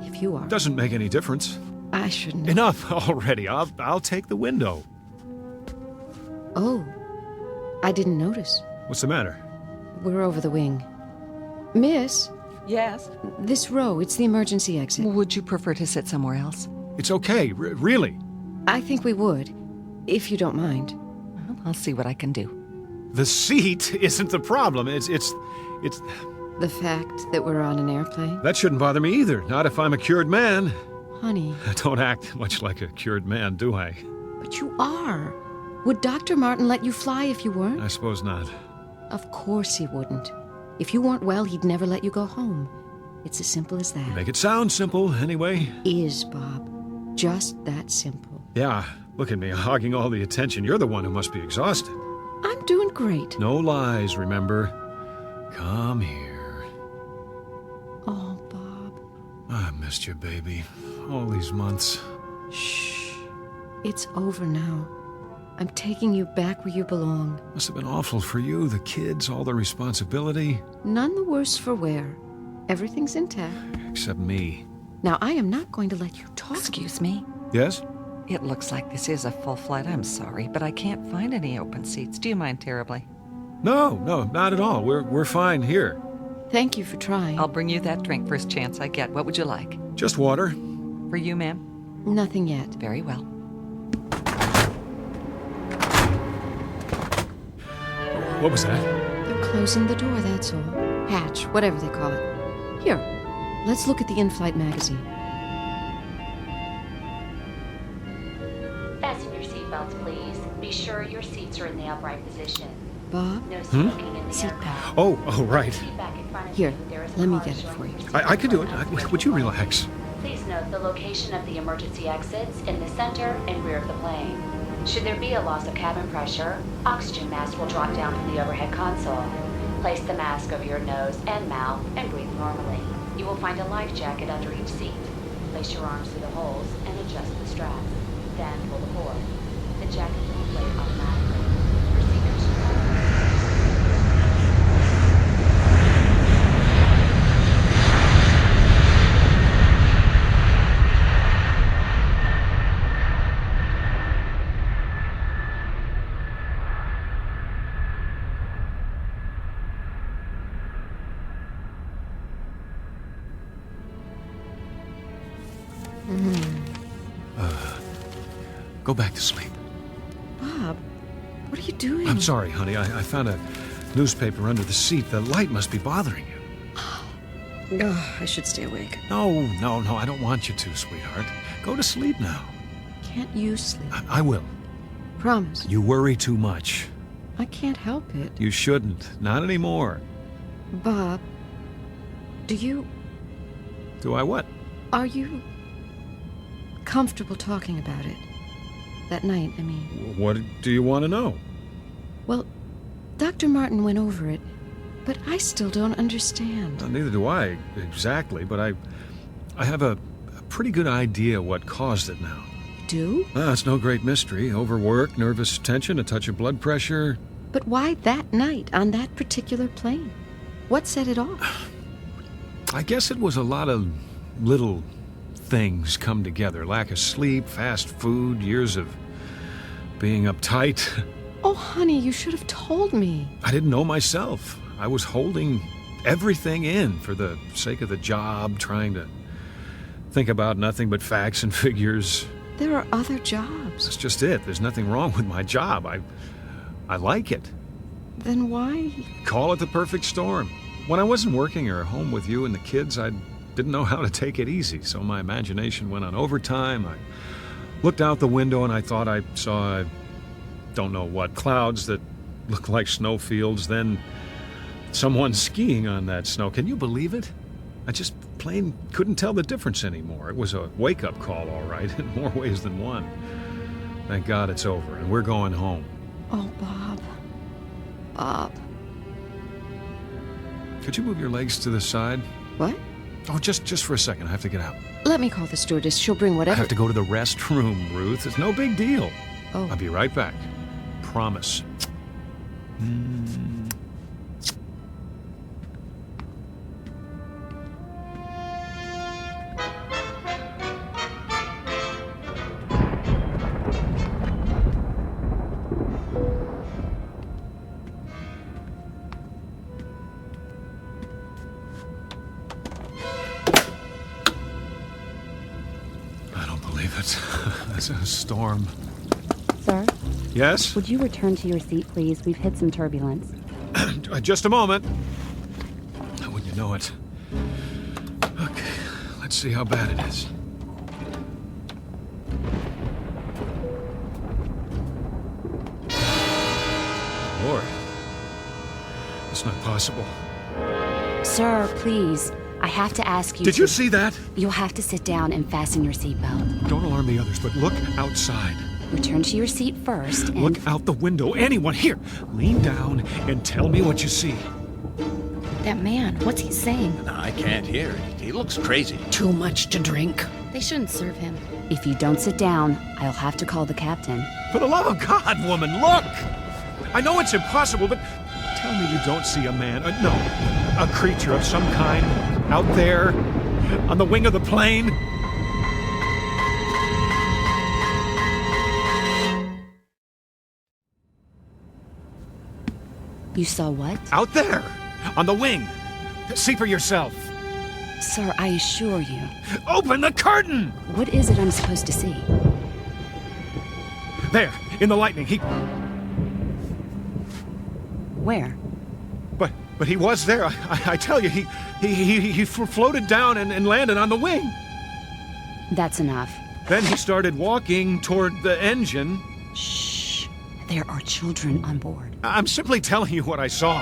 if you are. Doesn't make any difference. I shouldn't. Enough already. I'll take the window. Oh, I didn't notice. What's the matter? We're over the wing. Miss? Yes? This row, it's the emergency exit. Would you prefer to sit somewhere else? It's okay, really. I think we would, if you don't mind. Well, I'll see what I can do. The seat isn't the problem. It's... The fact that we're on an airplane? That shouldn't bother me either. Not if I'm a cured man. Honey. I don't act much like a cured man, do I? But you are. Would Dr. Martin let you fly if you weren't? I suppose not. Of course he wouldn't. If you weren't well, he'd never let you go home. It's as simple as that. You make it sound simple, anyway. Is, Bob. Just that simple. Yeah, look at me, hogging all the attention. You're the one who must be exhausted. I'm doing great. No lies, remember. Come here. Oh, Bob. I missed you, baby. All these months. Shh. It's over now. I'm taking you back where you belong. Must have been awful for you, the kids, all the responsibility. None the worse for wear. Everything's intact. Except me. Now, I am not going to let you talk. Excuse me? Yes? It looks like this is a full flight. I'm sorry, but I can't find any open seats. Do you mind terribly? No, not at all. We're fine here. Thank you for trying. I'll bring you that drink first chance I get. What would you like? Just water. For you, ma'am? Nothing yet. Very well. What was that? They're closing the door, that's all. Hatch, whatever they call it. Here, let's look at the in-flight magazine. Fasten your seatbelts, please. Be sure your seats are in the upright position. Bob? No smoking in the aircraft. Oh, right. Seat back in front of Here, you. There is a let me car get it showing for you. your I can do it. Would you relax? Please note the location of the emergency exits in the center and rear of the plane. Should there be a loss of cabin pressure, oxygen mask will drop down from the overhead console. Place the mask over your nose and mouth and breathe normally. You will find a life jacket under each seat. Place your arms through the holes and adjust the straps. Then pull the cord. The jacket will inflate automatically. Procedures should Go back to sleep. Bob, what are you doing? I'm sorry, honey. I found a newspaper under the seat. The light must be bothering you. Oh, I should stay awake. No, I don't want you to, sweetheart. Go to sleep now. Can't you sleep? I will. Promise. You worry too much. I can't help it. You shouldn't. Not anymore. Bob, do I what? Are you comfortable talking about it? That night, I mean. What do you want to know? Well, Dr. Martin went over it, but I still don't understand. Well, neither do I, exactly, but I have a pretty good idea what caused it now. You do? It's no great mystery. Overwork, nervous tension, a touch of blood pressure. But why that night on that particular plane? What set it off? I guess it was a lot of little things come together. Lack of sleep, fast food, years of being uptight. Oh, honey, you should have told me. I didn't know myself. I was holding everything in for the sake of the job, trying to think about nothing but facts and figures. There are other jobs. That's just it. There's nothing wrong with my job. I like it. Then why? Call it the perfect storm. When I wasn't working or home with you and the kids, I didn't know how to take it easy, so my imagination went on overtime. I looked out the window and I thought I saw, I don't know what, clouds that looked like snowfields, then someone skiing on that snow. Can you believe it? I just plain couldn't tell the difference anymore. It was a wake-up call, all right, in more ways than one. Thank God it's over, and we're going home. Oh, Bob. Bob. Could you move your legs to the side? What? Oh, just for a second. I have to get out. Let me call the stewardess. She'll bring whatever. I have to go to the restroom, Ruth. It's no big deal. Oh. I'll be right back. Promise. It's a storm. Sir? Yes? Would you return to your seat, please? We've hit some turbulence. Just a moment. Wouldn't you know it? Okay, let's see how bad it is. Lord. It's not possible. Sir, please. I have to ask you. Did you see that? You'll have to sit down and fasten your seatbelt. Don't alarm the others, but look outside. Return to your seat first and... Look out the window. Anyone here. Lean down and tell me what you see. That man, what's he saying? I can't hear. He looks crazy. Too much to drink. They shouldn't serve him. If you don't sit down, I'll have to call the captain. For the love of God, woman, look! I know it's impossible, but tell me you don't see a man, no, a creature of some kind out there on the wing of the plane. You saw what? Out there, on the wing. See for yourself. Sir, I assure you. Open the curtain! What is it I'm supposed to see? There, in the lightning, he... Where? But he was there. I tell you, he floated down and landed on the wing. That's enough. Then he started walking toward the engine. Shh. There are children on board. I'm simply telling you what I saw.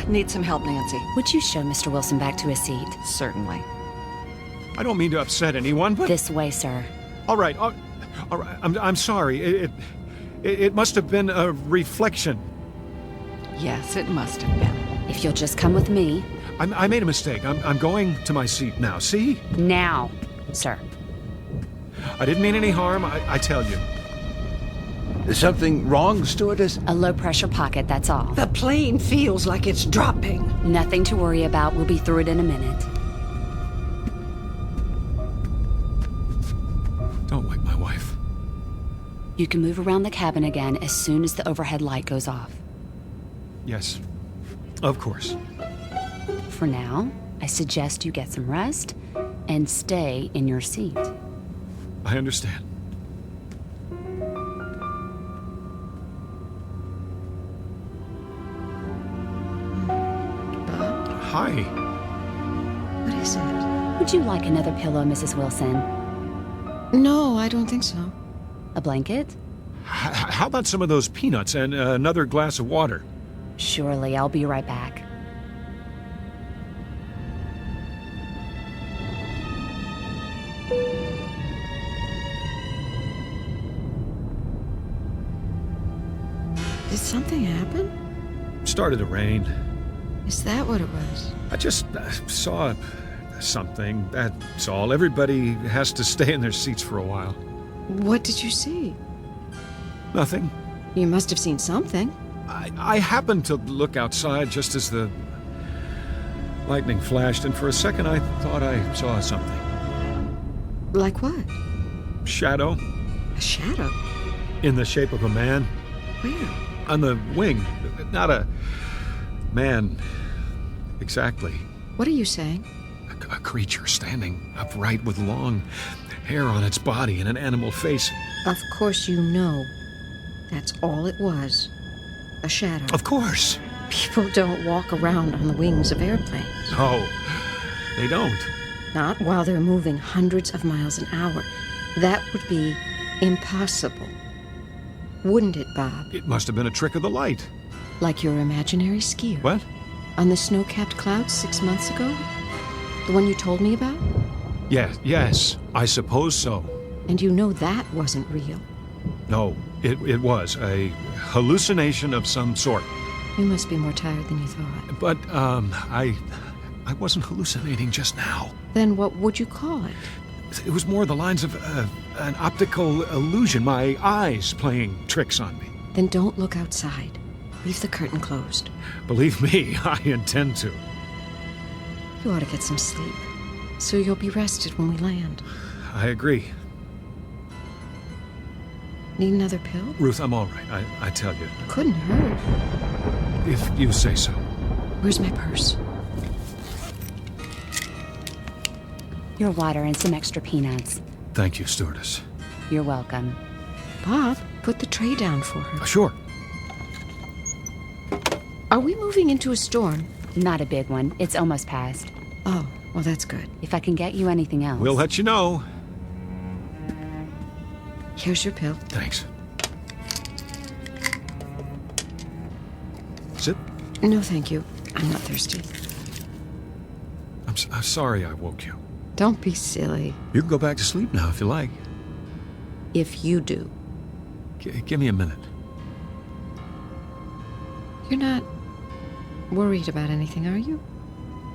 Need some help, Nancy? Would you show Mr. Wilson back to his seat? Certainly. I don't mean to upset anyone, but... This way, sir. All right. I'm sorry. It must have been a reflection. Yes, it must have been. If you'll just come with me. I made a mistake. I'm going to my seat now. See? Now, sir. I didn't mean any harm, I tell you. Is something wrong, stewardess? A low-pressure pocket, that's all. The plane feels like it's dropping. Nothing to worry about. We'll be through it in a minute. Don't wake my wife. You can move around the cabin again as soon as the overhead light goes off. Yes, of course. For now, I suggest you get some rest and stay in your seat. I understand. Bob? Hi. What is it? Would you like another pillow, Mrs. Wilson? No, I don't think so. A blanket? How about some of those peanuts and another glass of water? Surely, I'll be right back. Did something happen? Started to rain. Is that what it was? I just saw something, that's all. Everybody has to stay in their seats for a while. What did you see? Nothing. You must have seen something. I happened to look outside just as the lightning flashed, and for a second I thought I saw something. Like what? Shadow. A shadow? In the shape of a man. Where? On the wing. Not a man exactly. What are you saying? A creature standing upright with long hair on its body and an animal face. Of course you know. That's all it was. A shadow. Of course. People don't walk around on the wings of airplanes. No, they don't. Not while they're moving hundreds of miles an hour. That would be impossible. Wouldn't it, Bob? It must have been a trick of the light. Like your imaginary skier. What? On the snow-capped clouds 6 months ago? The one you told me about? Yes, I suppose so. And you know that wasn't real. No, it was a hallucination of some sort. You must be more tired than you thought. But, I wasn't hallucinating just now. Then what would you call it? It was more the lines of an optical illusion, my eyes playing tricks on me. Then don't look outside. Leave the curtain closed. Believe me, I intend to. You ought to get some sleep, so you'll be rested when we land. I agree. Need another pill? Ruth, I'm all right, I tell you. Couldn't hurt. If you say so. Where's my purse? Your water and some extra peanuts. Thank you, stewardess. You're welcome. Bob, put the tray down for her. Sure. Are we moving into a storm? Not a big one. It's almost past. Oh, well, that's good. If I can get you anything else. We'll let you know. Here's your pill. Thanks. Sit. No, thank you. I'm not thirsty. I'm sorry I woke you. Don't be silly. You can go back to sleep now if you like. If you do. Give me a minute. You're not worried about anything, are you?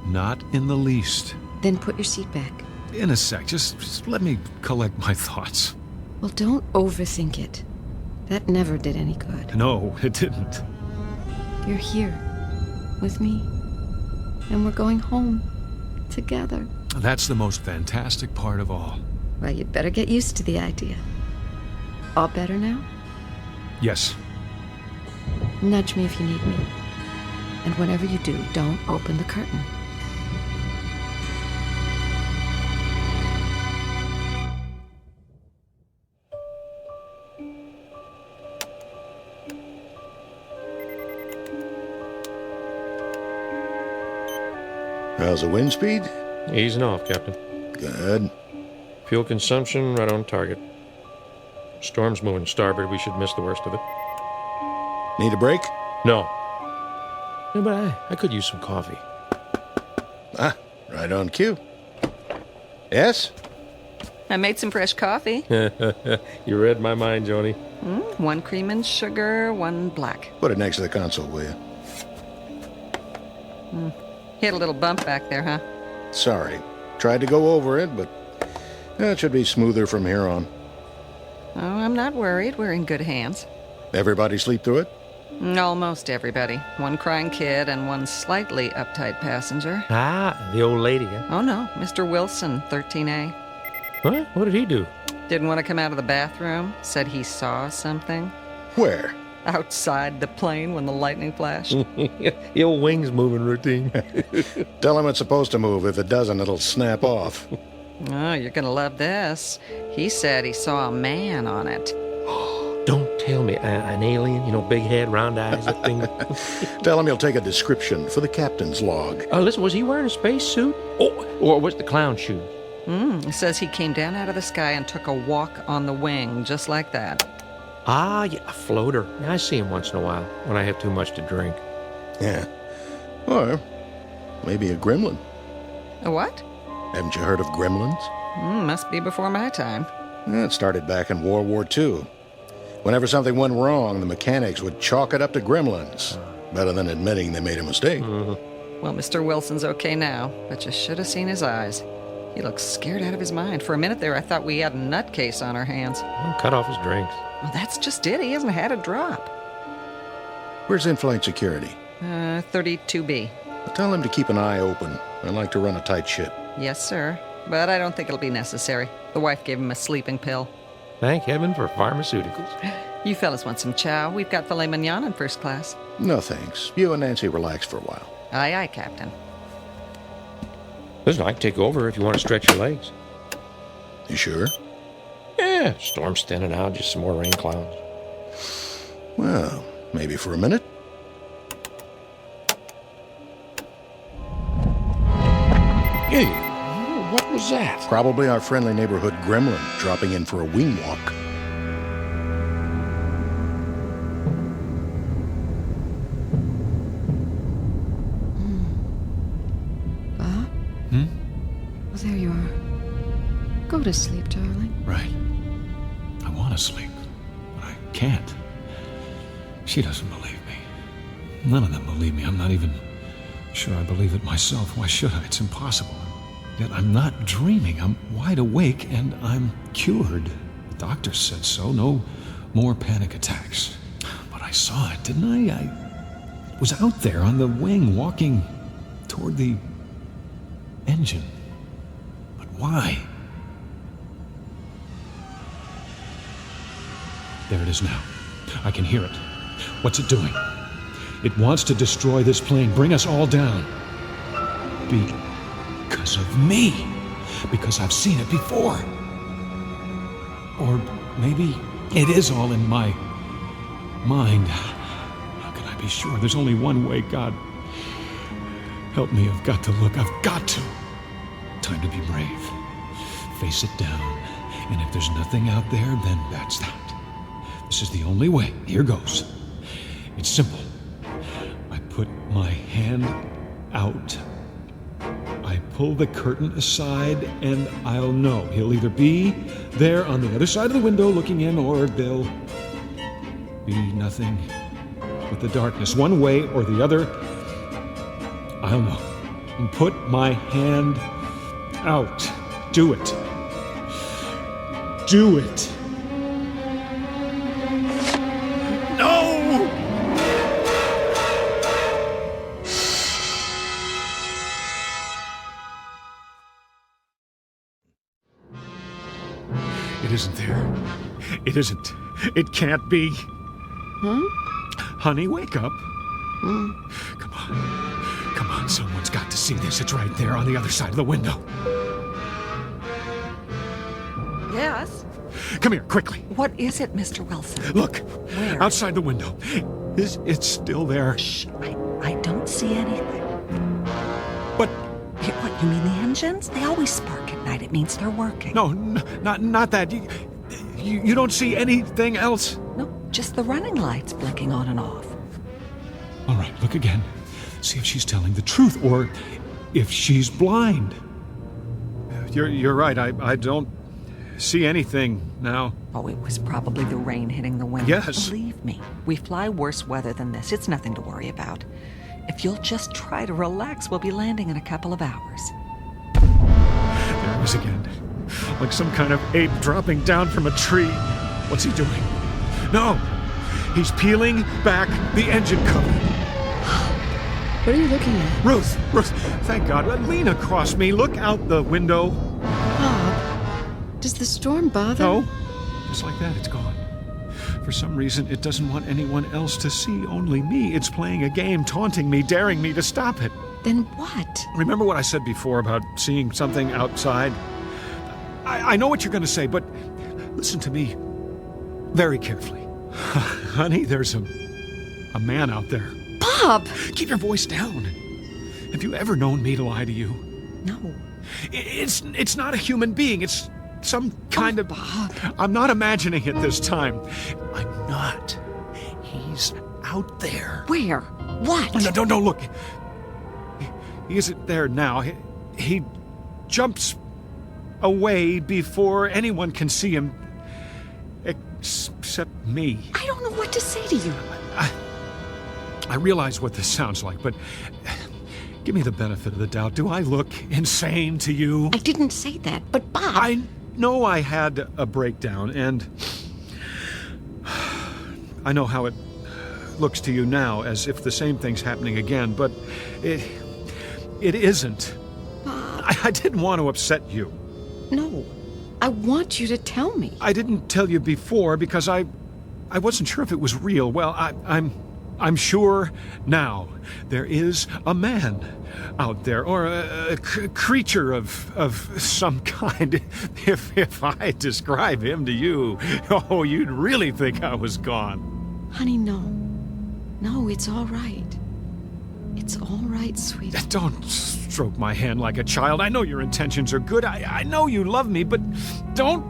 Not in the least. Then put your seat back. In a sec. Just let me collect my thoughts. Well, don't overthink it. That never did any good. No, it didn't. You're here with me, and we're going home together. That's the most fantastic part of all. Well, you'd better get used to the idea. All better now? Yes. Nudge me if you need me. And whatever you do, don't open the curtain. How's the wind speed? Easing off, Captain. Good. Fuel consumption right on target. Storm's moving starboard. We should miss the worst of it. Need a break? No. Yeah, but I could use some coffee. Ah, right on cue. Yes? I made some fresh coffee. You read my mind, Joni. 1 cream and sugar, 1 black. Put it next to the console, will you? Hit a little bump back there, huh? Sorry. Tried to go over it, but it should be smoother from here on. Oh, I'm not worried. We're in good hands. Everybody sleep through it? Almost everybody. 1 crying kid and 1 slightly uptight passenger. Ah, the old lady, huh? Oh, no. Mr. Wilson, 13A. What? What did he do? Didn't want to come out of the bathroom. Said he saw something. Where? Outside the plane when the lightning flashed. The old wing's moving routine. Tell him it's supposed to move. If it doesn't, it'll snap off. Oh, you're going to love this. He said he saw a man on it. Don't tell me an alien, big head, round eyes, that thing. Tell him he'll take a description for the captain's log. Oh, listen, was he wearing a spacesuit? Oh, or was the clown shoes? It says he came down out of the sky and took a walk on the wing, just like that. Ah, yeah, a floater. I see him once in a while when I have too much to drink. Yeah. Or maybe a gremlin. A what? Haven't you heard of gremlins? Must be before my time. It started back in World War II. Whenever something went wrong, the mechanics would chalk it up to gremlins. Better than admitting they made a mistake. Well, Mr. Wilson's okay now, but you should have seen his eyes. He looks scared out of his mind. For a minute there, I thought we had a nutcase on our hands. Well, cut off his drinks. Well, that's just it. He hasn't had a drop. Where's in-flight security? 32B. Tell him to keep an eye open. I like to run a tight ship. Yes, sir. But I don't think it'll be necessary. The wife gave him a sleeping pill. Thank heaven for pharmaceuticals. You fellas want some chow? We've got filet mignon in first class. No, thanks. You and Nancy relax for a while. Aye, aye, Captain. Listen, I can take over if you want to stretch your legs. You sure? Yeah, storm's thinning out, just some more rain clouds. Well, maybe for a minute. Hey, what was that? Probably our friendly neighborhood gremlin dropping in for a wing walk. Bob? Well, there you are. Go to sleep, darling. Right. I want to sleep, but I can't. She doesn't believe me. None of them believe me. I'm not even sure I believe it myself. Why should I? It's impossible. Yet I'm not dreaming. I'm wide awake and I'm cured. The doctor said so. No more panic attacks. But I saw it, didn't I? I was out there on the wing walking toward the engine. But why? There it is now. I can hear it. What's it doing? It wants to destroy this plane, bring us all down. Because of me. Because I've seen it before. Or maybe it is all in my mind. How can I be sure? There's only one way. God, help me. I've got to look. I've got to. Time to be brave. Face it down. And if there's nothing out there, then that's that. This is the only way. Here goes. It's simple. I put my hand out. I pull the curtain aside, and I'll know. He'll either be there on the other side of the window looking in, or there'll be nothing but the darkness. One way or the other, I'll know. And put my hand out. Do it. Do it. No! It isn't there. It isn't. It can't be. Honey, wake up. Come on. Come on, someone's got to see this. It's right there on the other side of the window. Yes? Come here, quickly. What is it, Mr. Wilson? Look. Where? Outside the window. It's still there. Shh. I don't see anything. But... What, you mean the engines? They always spark at night. It means they're working. No, not that. You don't see anything else? No, just the running lights blinking on and off. All right, look again. See if she's telling the truth, or if she's blind. You're right. I don't see anything now. Oh, it was probably the rain hitting the window. Yes. Believe me, we fly worse weather than this. It's nothing to worry about. If you'll just try to relax, we'll be landing in a couple of hours. There he is again. Like some kind of ape dropping down from a tree. What's he doing? No! He's peeling back the engine cover. What are you looking at? Ruth, thank God. Lean across me. Look out the window. Bob, does the storm bother? No. Just like that, it's gone. For some reason, it doesn't want anyone else to see, only me. It's playing a game, taunting me, daring me to stop it. Then what? Remember what I said before about seeing something outside? I know what you're going to say, but listen to me very carefully. Honey, there's a man out there. Bob! Keep your voice down. Have you ever known me to lie to you? No. It's not a human being. It's some kind of... Bob. I'm not imagining it this time. I'm not. He's out there. Where? What? No, don't look. He isn't there now. He jumps away before anyone can see him. Except me. I don't know what to say to you. I realize what this sounds like, but Give me the benefit of the doubt. Do I look insane to you? I didn't say that, but Bob... I know I had a breakdown, and I know how it looks to you now, as if the same thing's happening again, but it isn't. Bob... I didn't want to upset you. No, I want you to tell me. I didn't tell you before because I wasn't sure if it was real. Well, I'm sure now. There is a man out there, or a creature of some kind. If I describe him to you, oh, you'd really think I was gone. Honey, no. No, it's all right. It's all right, sweetie. Don't stroke my hand like a child. I know your intentions are good. I know you love me, but don't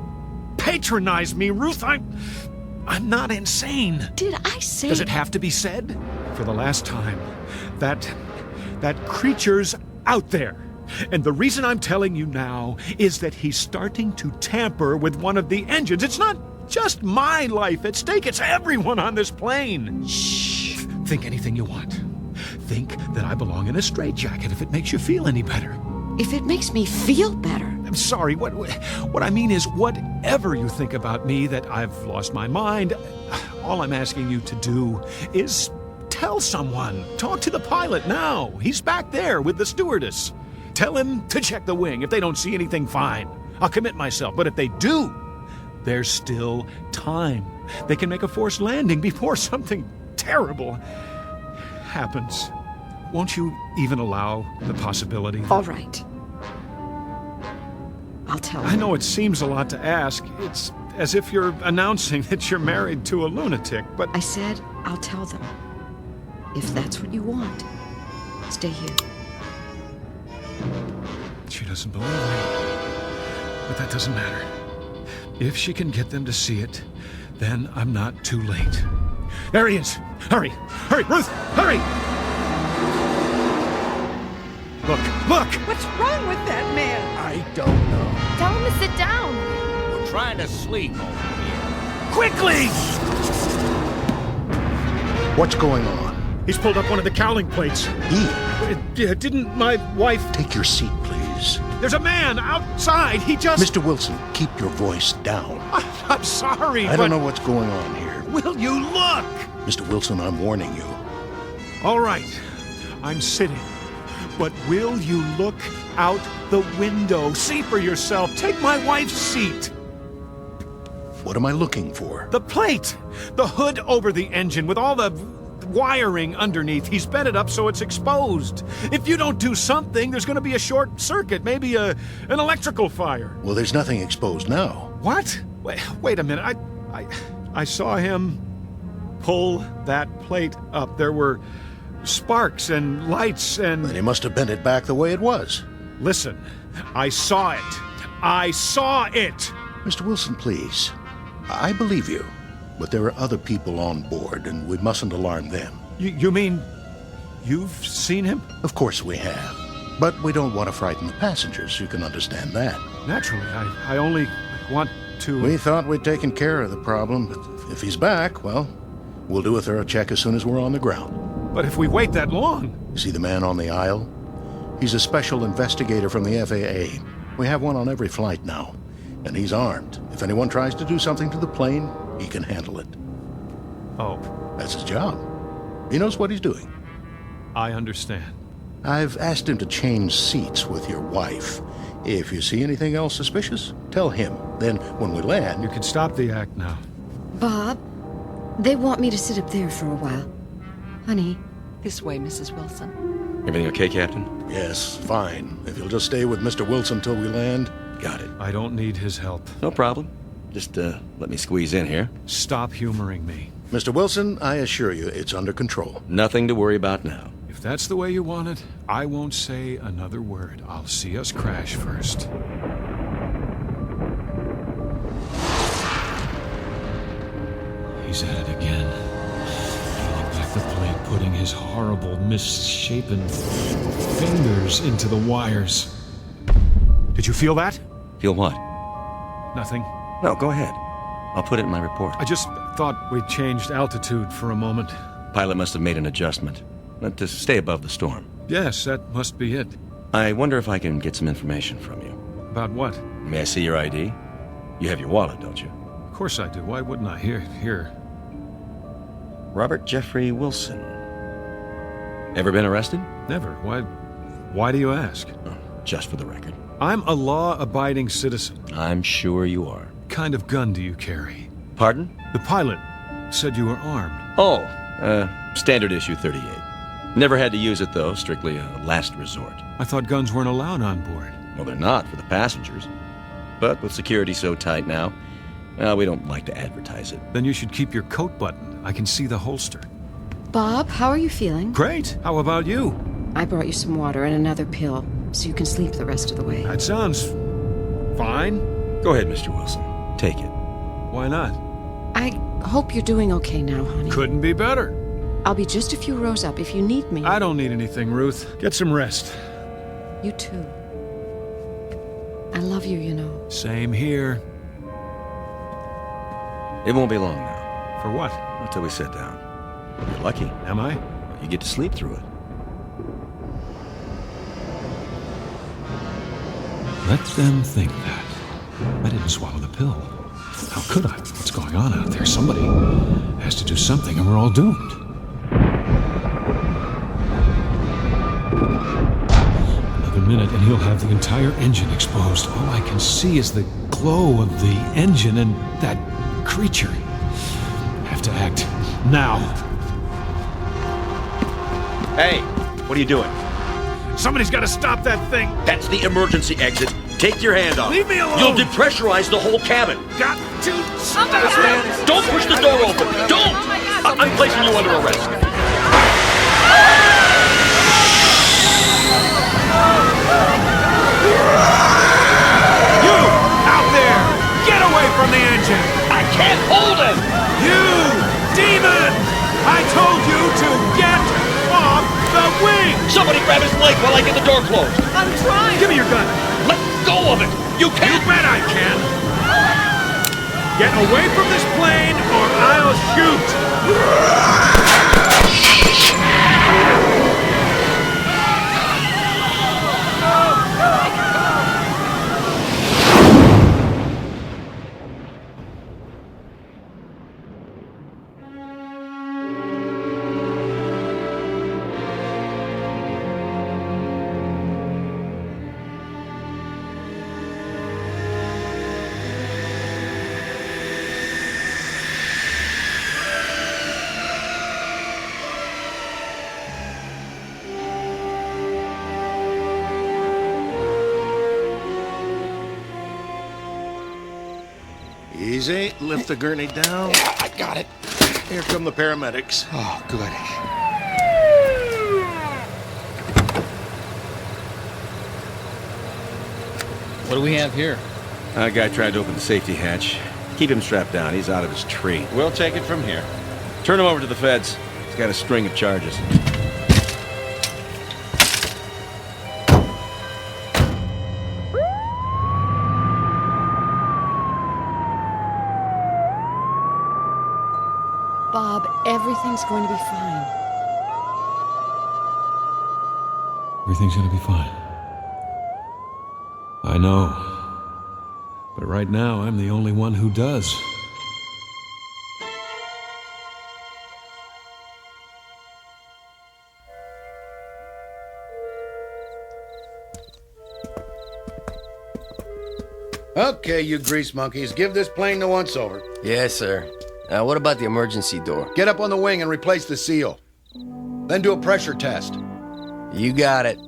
patronize me, Ruth. I'm not insane. Did I say... Does it have to be said? For the last time, that creature's out there. And the reason I'm telling you now is that he's starting to tamper with one of the engines. It's not just my life at stake. It's everyone on this plane. Shh. Think anything you want. Think that I belong in a straitjacket if it makes you feel any better. If it makes me feel better. I'm sorry. What I mean is, whatever you think about me, that I've lost my mind, all I'm asking you to do is tell someone. Talk to the pilot now. He's back there with the stewardess. Tell him to check the wing. If they don't see anything, fine. I'll commit myself. But if they do, there's still time. They can make a forced landing before something terrible happens. Won't you even allow the possibility? All right. I'll tell them. I know it seems a lot to ask. It's as if you're announcing that you're married to a lunatic, but... I said I'll tell them. If that's what you want, stay here. She doesn't believe me. But that doesn't matter. If she can get them to see it, then I'm not too late. There he is! Hurry! Hurry, Ruth! Hurry! Look! What's wrong with that man? I don't know. Tell him to sit down. We're trying to sleep over here. Quickly! What's going on? He's pulled up one of the cowling plates. Didn't my wife... Take your seat, please. There's a man outside. He just... Mr. Wilson, keep your voice down. I'm sorry, I don't know what's going on here. Will you look? Mr. Wilson, I'm warning you. All right. I'm sitting. But will you look out the window? See for yourself. Take my wife's seat. What am I looking for? The plate. The hood over the engine with all the wiring underneath. He's bent it up so it's exposed. If you don't do something, there's going to be a short circuit, maybe an electrical fire. Well, there's nothing exposed now. What? Wait a minute. I saw him pull that plate up. There were sparks and lights and... Then he must have bent it back the way it was. Listen, I saw it. I saw it! Mr. Wilson, please. I believe you. But there are other people on board, and we mustn't alarm them. You mean you've seen him? Of course we have. But we don't want to frighten the passengers. You can understand that. Naturally. I only want to... We thought we'd taken care of the problem, but if he's back, well, we'll do a thorough check as soon as we're on the ground. But if we wait that long... You see the man on the aisle? He's a special investigator from the FAA. We have one on every flight now. And he's armed. If anyone tries to do something to the plane, he can handle it. Oh. That's his job. He knows what he's doing. I understand. I've asked him to change seats with your wife. If you see anything else suspicious, tell him. Then, when we land... You can stop the act now. Bob, they want me to sit up there for a while. Honey. This way, Mrs. Wilson. Everything okay, Captain? Yes, fine. If you'll just stay with Mr. Wilson till we land, got it. I don't need his help. No problem. Just, let me squeeze in here. Stop humoring me. Mr. Wilson, I assure you, it's under control. Nothing to worry about now. If that's the way you want it, I won't say another word. I'll see us crash first. He's at it again. Peeling back the plate, putting his horrible, misshapen fingers into the wires. Did you feel that? Feel what? Nothing. No, go ahead. I'll put it in my report. I just thought we'd changed altitude for a moment. Pilot must have made an adjustment. To stay above the storm. Yes, that must be it. I wonder if I can get some information from you. About what? May I see your ID? You have your wallet, don't you? Of course I do. Why wouldn't I? Here. Robert Jeffrey Wilson. Ever been arrested? Never. Why do you ask? Oh, just for the record. I'm a law-abiding citizen. I'm sure you are. What kind of gun do you carry? Pardon? The pilot said you were armed. Oh, standard issue 38. Never had to use it, though. Strictly a last resort. I thought guns weren't allowed on board. Well, they're not for the passengers. But with security so tight now, well, we don't like to advertise it. Then you should keep your coat buttoned. I can see the holster. Bob, how are you feeling? Great. How about you? I brought you some water and another pill, so you can sleep the rest of the way. That sounds fine. Go ahead, Mr. Wilson. Take it. Why not? I hope you're doing okay now, honey. Couldn't be better. I'll be just a few rows up if you need me. I don't need anything, Ruth. Get some rest. You too. I love you, you know. Same here. It won't be long now. For what? Until we sit down. You're lucky. Am I? You get to sleep through it. Let them think that. I didn't swallow the pill. How could I? What's going on out there? Somebody has to do something and we're all doomed. Another minute and he'll have the entire engine exposed. All I can see is the glow of the engine and that creature. I have to act now. Hey, what are you doing? Somebody's got to stop that thing. That's the emergency exit. Take your hand off. Leave me alone. You'll depressurize the whole cabin. Got to stop. Don't push the door open. Don't. I'm placing you under arrest. You out there! Get away from the engine! I can't hold him. You demon! I told you to get off the wing! Somebody grab his leg while I get the door closed. I'm trying. Give me your gun. Let go of it. You can't. You bet I can. Get away from this plane or I'll shoot. Easy. Lift the gurney down. Yeah, I got it. Here come the paramedics. Oh, good. What do we have here? A guy tried to open the safety hatch. Keep him strapped down. He's out of his tree. We'll take it from here. Turn him over to the feds. He's got a string of charges. Bob, everything's going to be fine. Everything's gonna be fine. I know. But right now, I'm the only one who does. Okay, you grease monkeys, give this plane the once-over. Yes, sir. What about the emergency door? Get up on the wing and replace the seal. Then do a pressure test. You got it.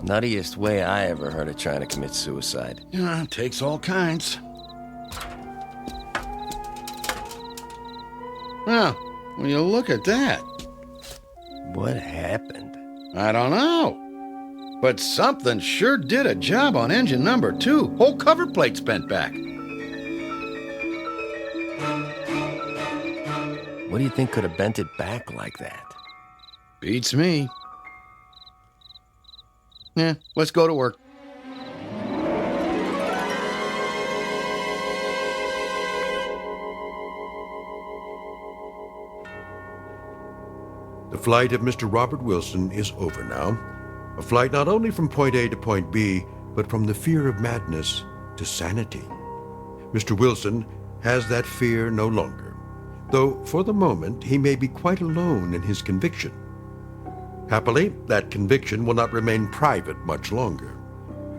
Nuttiest way I ever heard of trying to commit suicide. Yeah, it takes all kinds. Well, when you look at that. What happened? I don't know. But something sure did a job on engine number 2. Whole cover plate's bent back. What do you think could have bent it back like that? Beats me. Yeah, let's go to work. The flight of Mr. Robert Wilson is over now. A flight not only from point A to point B, but from the fear of madness to sanity. Mr. Wilson has that fear no longer, though for the moment he may be quite alone in his conviction. Happily, that conviction will not remain private much longer.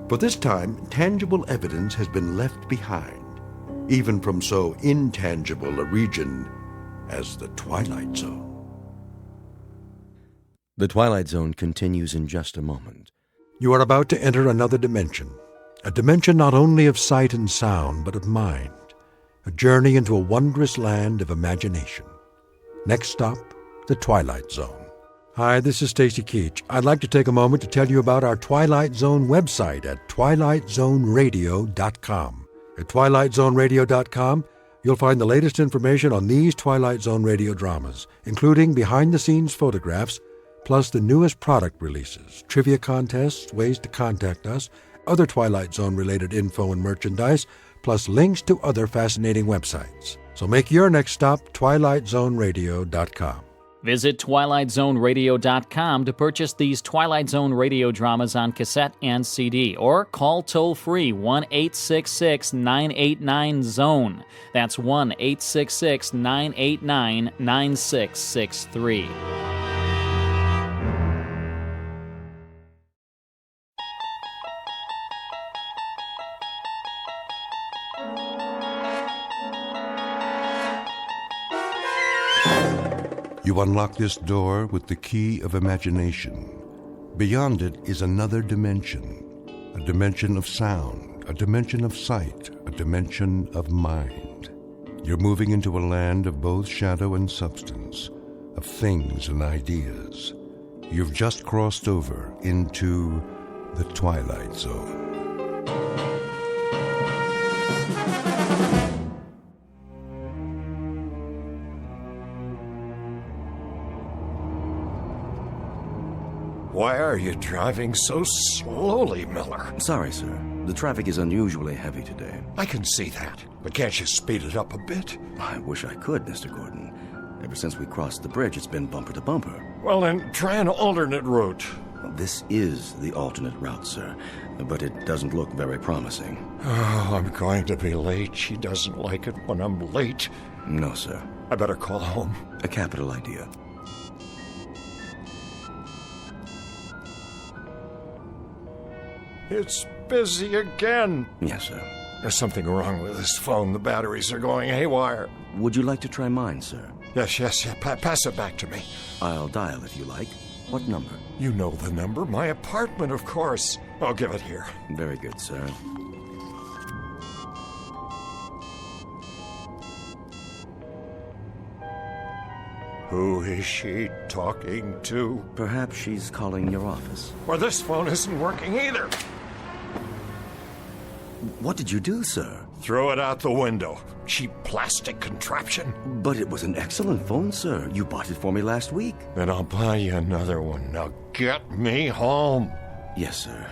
For this time, tangible evidence has been left behind, even from so intangible a region as the Twilight Zone. The Twilight Zone continues in just a moment. You are about to enter another dimension, a dimension not only of sight and sound, but of mind, a journey into a wondrous land of imagination. Next stop, the Twilight Zone. Hi, this is Stacy Keach. I'd like to take a moment to tell you about our Twilight Zone website at twilightzoneradio.com. At twilightzoneradio.com, you'll find the latest information on these Twilight Zone radio dramas, including behind-the-scenes photographs, plus the newest product releases, trivia contests, ways to contact us, other Twilight Zone-related info and merchandise, plus links to other fascinating websites. So make your next stop twilightzoneradio.com. Visit twilightzoneradio.com to purchase these Twilight Zone radio dramas on cassette and CD, or call toll-free 1-866-989-ZONE. That's 1-866-989-9663. You unlock this door with the key of imagination. Beyond it is another dimension, a dimension of sound, a dimension of sight, a dimension of mind. You're moving into a land of both shadow and substance, of things and ideas. You've just crossed over into the Twilight Zone. Why are you driving so slowly, Miller? Sorry, sir. The traffic is unusually heavy today. I can see that, but can't you speed it up a bit? I wish I could, Mr. Gordon. Ever since we crossed the bridge, it's been bumper to bumper. Well, then try an alternate route. This is the alternate route, sir, but it doesn't look very promising. Oh, I'm going to be late. She doesn't like it when I'm late. No, sir. I better call home. A capital idea. It's busy again. Yes, sir. There's something wrong with this phone. The batteries are going haywire. Would you like to try mine, sir? Yes. Pass it back to me. I'll dial if you like. What number? You know the number. My apartment, of course. I'll give it here. Very good, sir. Who is she talking to? Perhaps she's calling your office. Or this phone isn't working either. What did you do, sir? Throw it out the window. Cheap plastic contraption. But it was an excellent phone, sir. You bought it for me last week. Then I'll buy you another one. Now get me home. Yes, sir.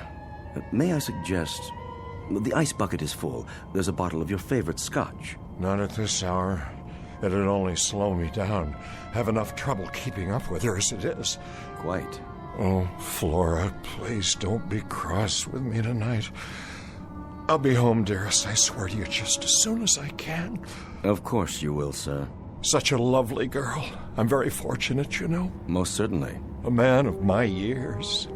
May I suggest... The ice bucket is full. There's a bottle of your favorite scotch. Not at this hour. It'd only slow me down. Have enough trouble keeping up with her as it is. Quite. Oh, Flora, please don't be cross with me tonight. I'll be home, dearest, I swear to you, just as soon as I can. Of course you will, sir. Such a lovely girl. I'm very fortunate, you know. Most certainly. A man of my years.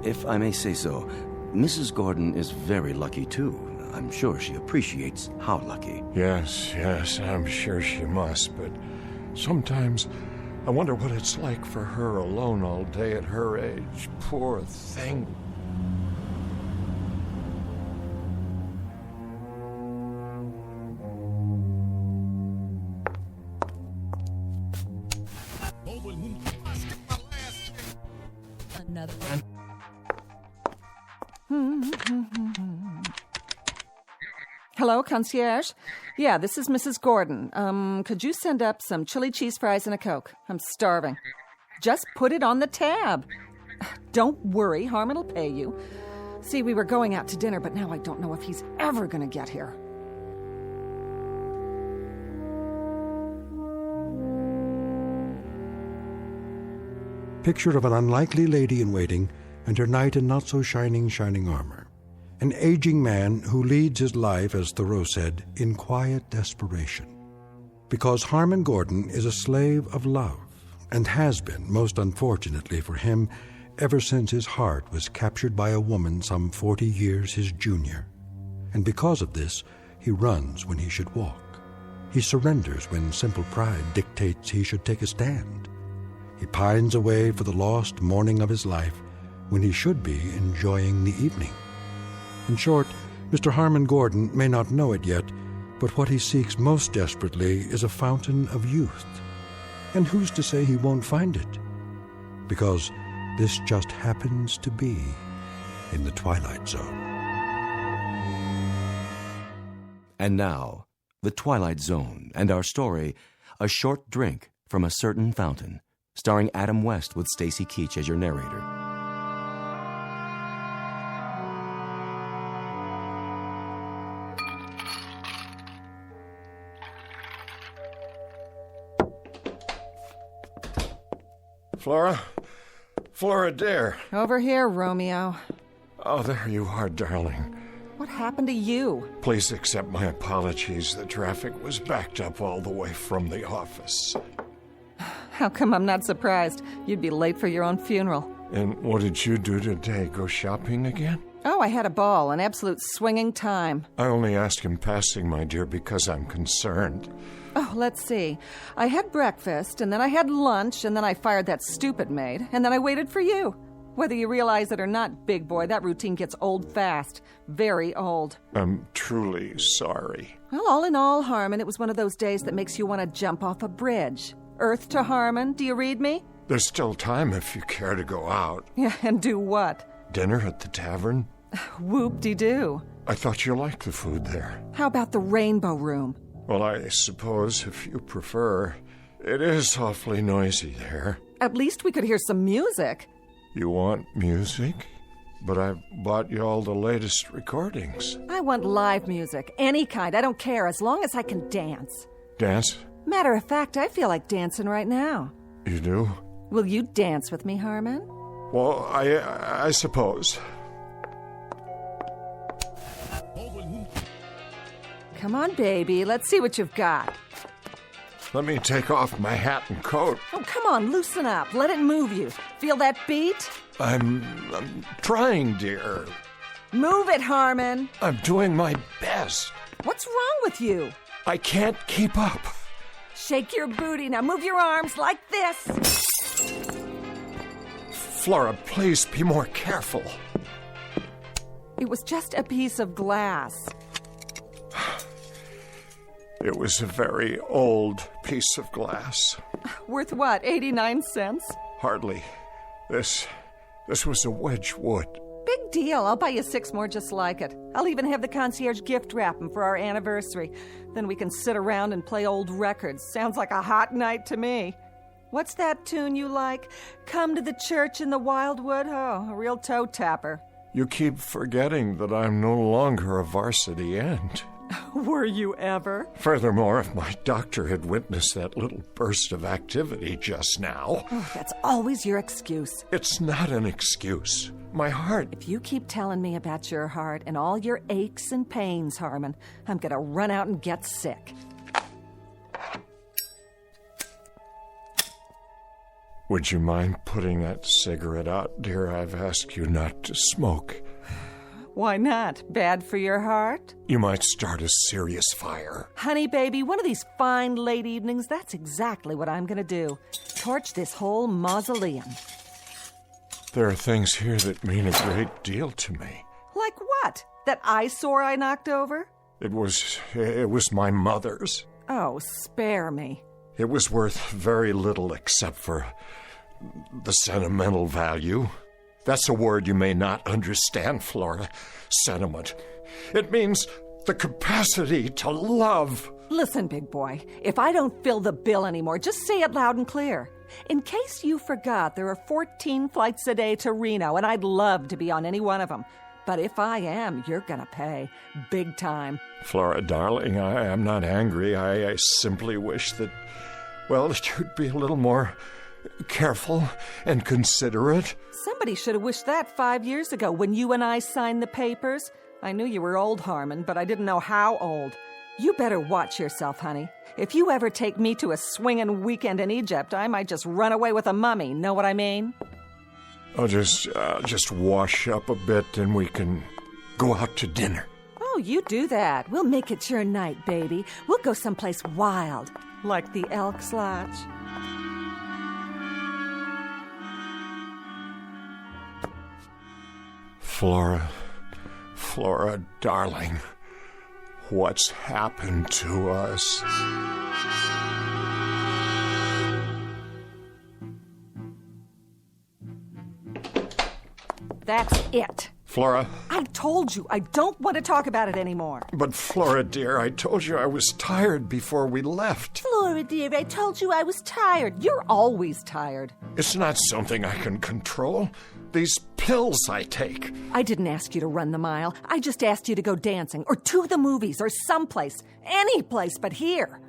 If I may say so, Mrs. Gordon is very lucky, too. I'm sure she appreciates how lucky. Yes, I'm sure she must, but sometimes I wonder what it's like for her alone all day at her age. Poor thing. Hello, concierge? Yeah, this is Mrs. Gordon. Could you send up some chili cheese fries and a Coke? I'm starving. Just put it on the tab. Don't worry, Harmon will pay you. See, we were going out to dinner, but now I don't know if he's ever going to get here. picture of an unlikely lady in waiting and her knight in not-so-shining armor. An aging man who leads his life, as Thoreau said, in quiet desperation. Because Harmon Gordon is a slave of love, and has been, most unfortunately for him, ever since his heart was captured by a woman some 40 years his junior. And because of this, he runs when he should walk. He surrenders when simple pride dictates he should take a stand. He pines away for the lost morning of his life when he should be enjoying the evening. In short, Mr. Harmon Gordon may not know it yet, but what he seeks most desperately is a fountain of youth. And who's to say he won't find it? Because this just happens to be in the Twilight Zone. And now, The Twilight Zone, and our story, A Short Drink from a Certain Fountain, starring Adam West with Stacy Keach as your narrator. Flora, dear. Over here, Romeo. Oh, there you are, darling. What happened to you? Please accept my apologies. The traffic was backed up all the way from the office. How come I'm not surprised? You'd be late for your own funeral. And what did you do today? Go shopping again? Oh, I had a ball, an absolute swinging time. I only ask in passing, my dear, because I'm concerned. Oh, let's see. I had breakfast, and then I had lunch, and then I fired that stupid maid, and then I waited for you. Whether you realize it or not, big boy, that routine gets old fast. Very old. I'm truly sorry. Well, all in all, Harmon, it was one of those days that makes you want to jump off a bridge. Earth to Harmon, do you read me? There's still time if you care to go out. Yeah, and do what? Dinner at the tavern? Whoop-de-doo. I thought you liked the food there. How about the Rainbow Room? Well, I suppose, if you prefer, it is awfully noisy there. At least we could hear some music. You want music? But I've bought you all the latest recordings. I want live music, any kind. I don't care, as long as I can dance. Dance? Matter of fact, I feel like dancing right now. You do? Will you dance with me, Harmon? Well, I suppose. Come on, baby. Let's see what you've got. Let me take off my hat and coat. Oh, come on, loosen up. Let it move you. Feel that beat? I'm trying, dear. Move it, Harmon. I'm doing my best. What's wrong with you? I can't keep up. Shake your booty. Now move your arms like this. Flora, please be more careful. It was just a piece of glass. It was a very old piece of glass. Worth what, 89 cents? Hardly. This was a Wedgwood. Big deal. I'll buy you 6 more just like it. I'll even have the concierge gift wrap them for our anniversary. Then we can sit around and play old records. Sounds like a hot night to me. What's that tune you like? Come to the church in the Wildwood? Oh, a real toe tapper. You keep forgetting that I'm no longer a varsity end. Were you ever? Furthermore, if my doctor had witnessed that little burst of activity just now... Oh, that's always your excuse. It's not an excuse. My heart... If you keep telling me about your heart and all your aches and pains, Harmon, I'm gonna run out and get sick. Would you mind putting that cigarette out, dear? I've asked you not to smoke. Why not? Bad for your heart? You might start a serious fire. Honey, baby, one of these fine late evenings, that's exactly what I'm gonna do. Torch this whole mausoleum. There are things here that mean a great deal to me. Like what? That eyesore I knocked over? It was my mother's. Oh, spare me. It was worth very little except for the sentimental value. That's a word you may not understand, Flora. Sentiment. It means the capacity to love. Listen, big boy, if I don't fill the bill anymore, just say it loud and clear. In case you forgot, there are 14 flights a day to Reno, and I'd love to be on any one of them. But if I am, you're gonna pay. Big time. Flora, darling, I am not angry. I simply wish that, well, that you'd be a little more careful and considerate. Somebody should have wished that 5 years ago when you and I signed the papers. I knew you were old, Harmon, but I didn't know how old. You better watch yourself, honey. If you ever take me to a swinging weekend in Egypt, I might just run away with a mummy. Know what I mean? I'll just wash up a bit and we can go out to dinner. Oh, you do that. We'll make it your night, baby. We'll go someplace wild, like the Elks Lodge. Flora, darling, what's happened to us? That's it. Flora. I told you, I don't want to talk about it anymore. But Flora, dear, I told you I was tired before we left. Flora, dear, I told you I was tired. You're always tired. It's not something I can control. These pills I take. I didn't ask you to run the mile. I just asked you to go dancing or to the movies or someplace. Any place but here.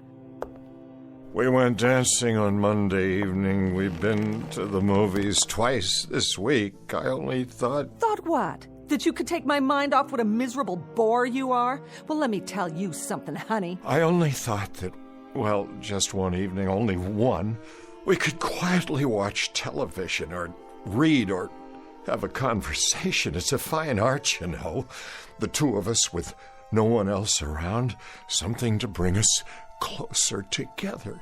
We went dancing on Monday evening. We've been to the movies twice this week. I only thought... Thought what? That you could take my mind off what a miserable bore you are? Well, let me tell you something, honey. I only thought that, well, just one evening, only one, we could quietly watch television or read or have a conversation. It's a fine art, you know. The two of us with no one else around. Something to bring us closer together.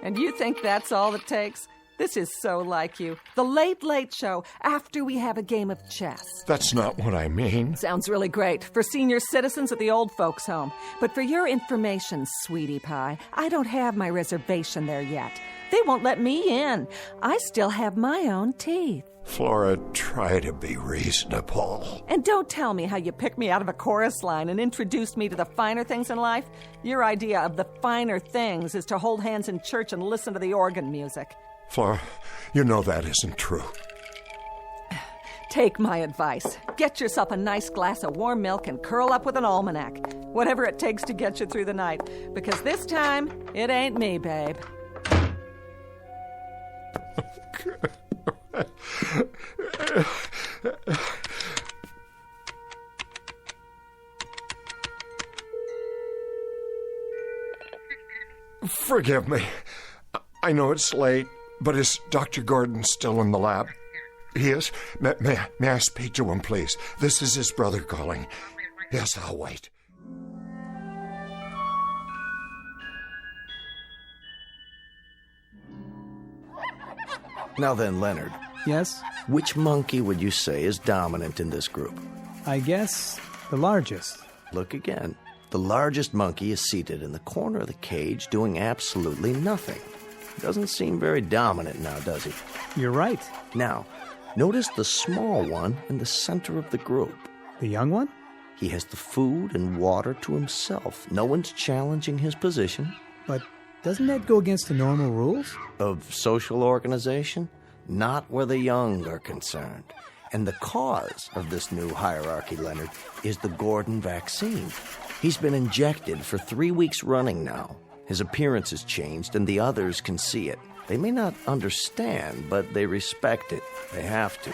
And you think that's all it takes? This is so like you. The Late Late Show after we have a game of chess. That's not what I mean. Sounds really great for senior citizens at the old folks' home. But for your information, sweetie pie, I don't have my reservation there yet. They won't let me in. I still have my own teeth. Flora, try to be reasonable. And don't tell me how you picked me out of a chorus line and introduced me to the finer things in life. Your idea of the finer things is to hold hands in church and listen to the organ music. Flora, you know that isn't true. Take my advice. Get yourself a nice glass of warm milk and curl up with an almanac. Whatever it takes to get you through the night. Because this time, it ain't me, babe. Forgive me. I know it's late, but is Dr. Gordon still in the lab? He is? May I speak to him, please? This is his brother calling. Yes, I'll wait. Now then, Leonard. Yes? Which monkey would you say is dominant in this group? I guess the largest. Look again. The largest monkey is seated in the corner of the cage doing absolutely nothing. Doesn't seem very dominant now, does he? You're right. Now, notice the small one in the center of the group. The young one? He has the food and water to himself. No one's challenging his position. But doesn't that go against the normal rules? Of social organization? Not where the young are concerned. And the cause of this new hierarchy, Leonard, is the Gordon vaccine. He's been injected for 3 weeks running now. His appearance has changed, and the others can see it. They may not understand, but they respect it. They have to.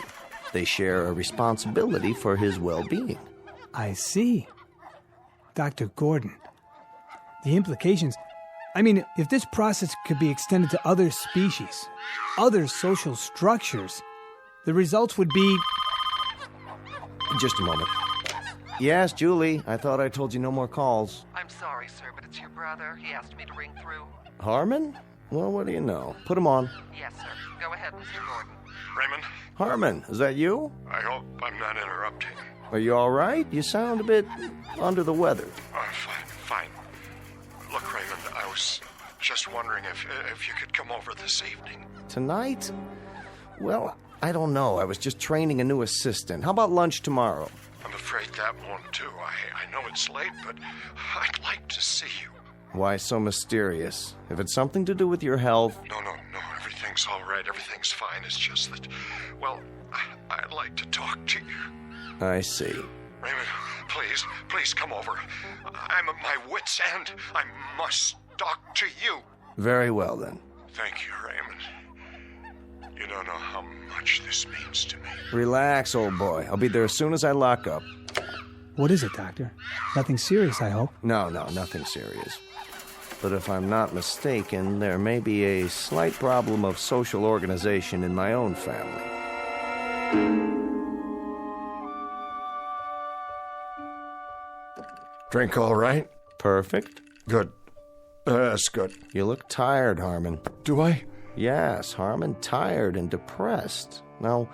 They share a responsibility for his well-being. I see. Dr. Gordon. The implications... I mean, if this process could be extended to other species, other social structures, the results would be... Just a moment. Yes, Julie. I thought I told you no more calls. I'm sorry, sir, but it's your brother. He asked me to ring through. Harmon? Well, what do you know? Put him on. Yes, sir. Go ahead, Mr. Gordon. Raymond? Harmon, is that you? I hope I'm not interrupting. Are you all right? You sound a bit under the weather. Fine. Look, Raymond, I was just wondering if you could come over this evening. Tonight? Well, I don't know. I was just training a new assistant. How about lunch tomorrow? I'm afraid that won't do. I know it's late, but I'd like to see you. Why so mysterious? If it's something to do with your health... No. Everything's all right. Everything's fine. It's just that, well, I'd like to talk to you. I see. Raymond, please come over. I'm at my wit's end. I must talk to you. Very well, then. Thank you, Raymond. You don't know how much this means to me. Relax, old boy. I'll be there as soon as I lock up. What is it, Doctor? Nothing serious, I hope. No, nothing serious. But if I'm not mistaken, there may be a slight problem of social organization in my own family. Drink all right? Perfect. Good. That's good. You look tired, Harmon. Do I? Yes, Harmon, tired and depressed. Now,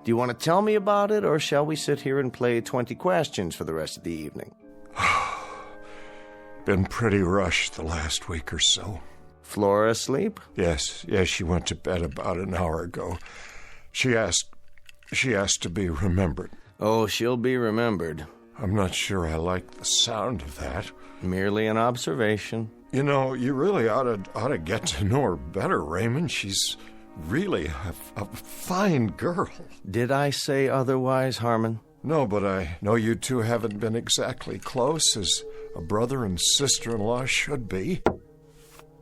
do you want to tell me about it, or shall we sit here and play 20 questions for the rest of the evening? Been pretty rushed the last week or so. Flora asleep? Yes, she went to bed about an hour ago. She asked to be remembered. Oh, she'll be remembered. I'm not sure I like the sound of that. Merely an observation. You know, you really ought to get to know her better, Raymond. She's really a fine girl. Did I say otherwise, Harmon? No, but I know you two haven't been exactly close, as a brother and sister-in-law should be.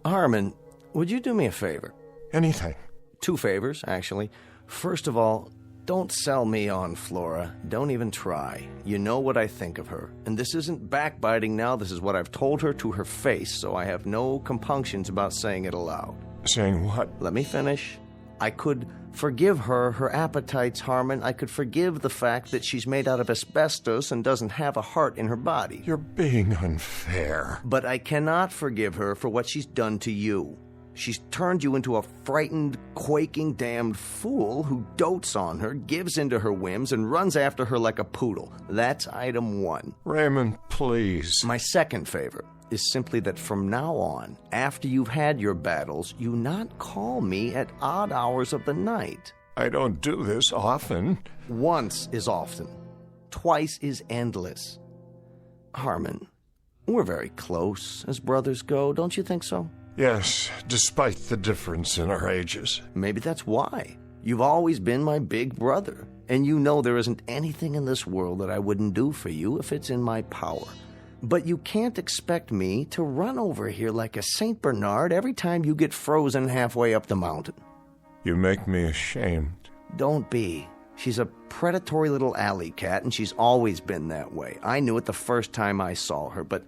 Harmon, would you do me a favor? Anything. 2 favors, actually. First of all, don't sell me on Flora. Don't even try. You know what I think of her. And this isn't backbiting now. This is what I've told her to her face, so I have no compunctions about saying it aloud. Saying what? Let me finish. I could forgive her appetites, Harmon. I could forgive the fact that she's made out of asbestos and doesn't have a heart in her body. You're being unfair. But I cannot forgive her for what she's done to you. She's turned you into a frightened, quaking, damned fool who dotes on her, gives into her whims, and runs after her like a poodle. That's item 1. Raymond, please. My second favor is simply that from now on, after you've had your battles, you not call me at odd hours of the night. I don't do this often. Once is often. Twice is endless. Harmon, we're very close as brothers go, don't you think so? Yes, despite the difference in our ages. Maybe that's why. You've always been my big brother, and you know there isn't anything in this world that I wouldn't do for you if it's in my power. But you can't expect me to run over here like a St. Bernard every time you get frozen halfway up the mountain. You make me ashamed. Don't be. She's a predatory little alley cat, and she's always been that way. I knew it the first time I saw her, but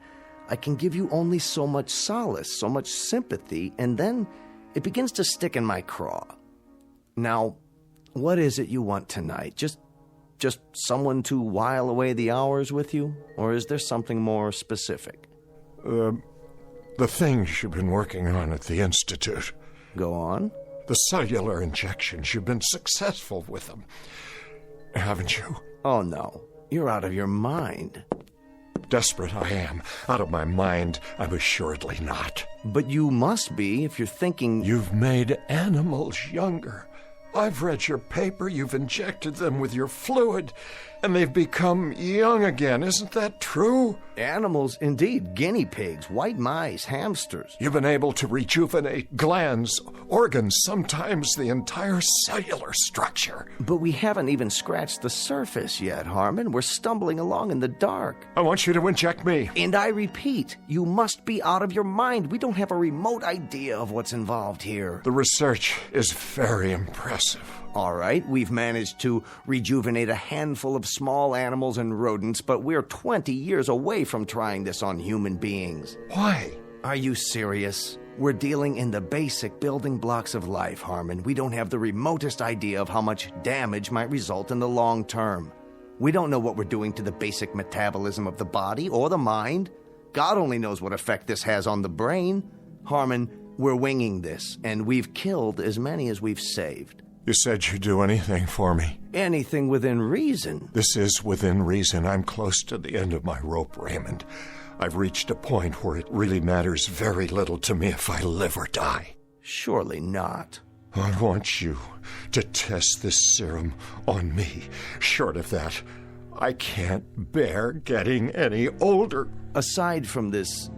I can give you only so much solace, so much sympathy, and then it begins to stick in my craw. Now, what is it you want tonight? Just someone to while away the hours with you? Or is there something more specific? The things you've been working on at the Institute. Go on. The cellular injections, you've been successful with them. Haven't you? Oh, no. You're out of your mind. Desperate I am. Out of my mind, I'm assuredly not. But you must be if you're thinking... You've made animals younger. I've read your paper. You've injected them with your fluid, and they've become young again. Isn't that true? Animals, indeed. Guinea pigs, white mice, hamsters. You've been able to rejuvenate glands, organs, sometimes the entire cellular structure. But we haven't even scratched the surface yet, Harmon. We're stumbling along in the dark. I want you to inject me. And I repeat, you must be out of your mind. We don't have a remote idea of what's involved here. The research is very impressive. All right, we've managed to rejuvenate a handful of small animals and rodents, but we're 20 years away from trying this on human beings. Why? Are you serious? We're dealing in the basic building blocks of life, Harmon. We don't have the remotest idea of how much damage might result in the long term. We don't know what we're doing to the basic metabolism of the body or the mind. God only knows what effect this has on the brain. Harmon, we're winging this, and we've killed as many as we've saved. You said you'd do anything for me. Anything within reason. This is within reason. I'm close to the end of my rope, Raymond. I've reached a point where it really matters very little to me if I live or die. Surely not. I want you to test this serum on me. Short of that, I can't bear getting any older. Aside from this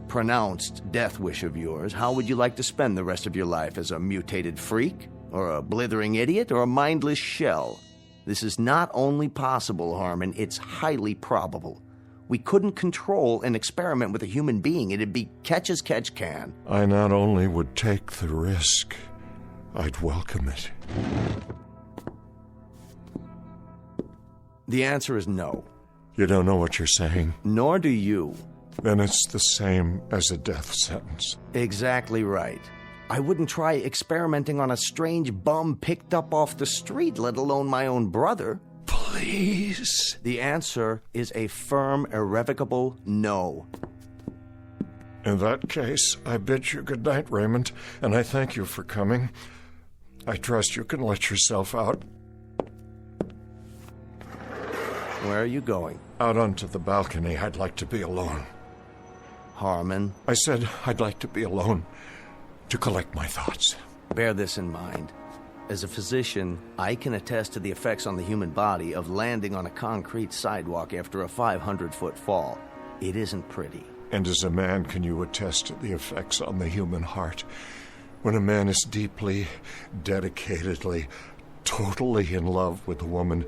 pronounced death wish of yours, how would you like to spend the rest of your life? As a mutated freak? Or a blithering idiot? Or a mindless shell? This is not only possible, Harmon, it's highly probable. We couldn't control an experiment with a human being. It'd be catch as catch can. I not only would take the risk, I'd welcome it. The answer is no. You don't know what you're saying? Nor do you. Then it's the same as a death sentence. Exactly right. I wouldn't try experimenting on a strange bum picked up off the street, let alone my own brother. Please. The answer is a firm, irrevocable no. In that case, I bid you good night, Raymond, and I thank you for coming. I trust you can let yourself out. Where are you going? Out onto the balcony. I'd like to be alone. Harmon? I said I'd like to be alone, to collect my thoughts. Bear this in mind. As a physician, I can attest to the effects on the human body of landing on a concrete sidewalk after a 500-foot fall. It isn't pretty. And as a man, can you attest to the effects on the human heart when a man is deeply, dedicatedly, totally in love with a woman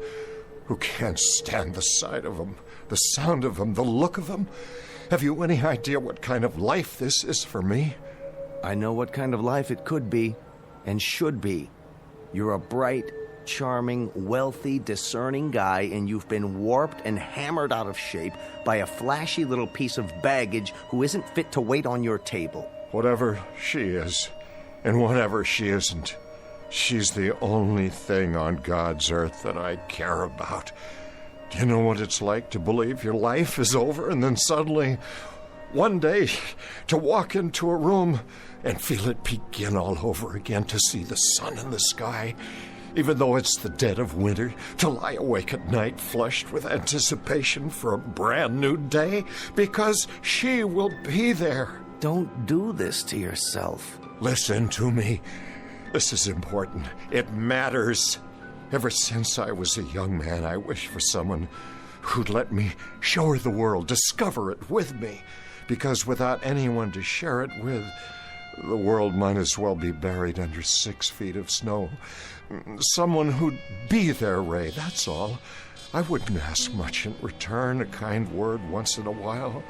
who can't stand the sight of him, the sound of him, the look of him? Have you any idea what kind of life this is for me? I know what kind of life it could be and should be. You're a bright, charming, wealthy, discerning guy, and you've been warped and hammered out of shape by a flashy little piece of baggage who isn't fit to wait on your table. Whatever she is, and whatever she isn't, she's the only thing on God's earth that I care about. Do you know what it's like to believe your life is over and then suddenly, one day, to walk into a room and feel it begin all over again, to see the sun in the sky, even though it's the dead of winter, to lie awake at night flushed with anticipation for a brand new day, because she will be there. Don't do this to yourself. Listen to me. This is important. It matters. Ever since I was a young man, I wished for someone who'd let me show her the world, discover it with me. Because without anyone to share it with, the world might as well be buried under 6 feet of snow. Someone who'd be there, Ray, that's all. I wouldn't ask much in return, a kind word once in a while.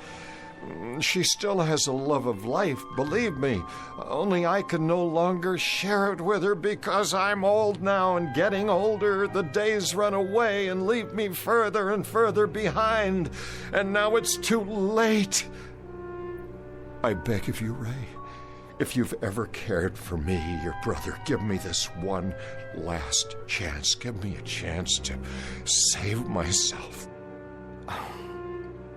She still has a love of life, believe me. Only I can no longer share it with her because I'm old now, and getting older, the days run away and leave me further and further behind. And now it's too late. I beg of you, Ray, if you've ever cared for me, your brother, give me this one last chance. Give me a chance to save myself.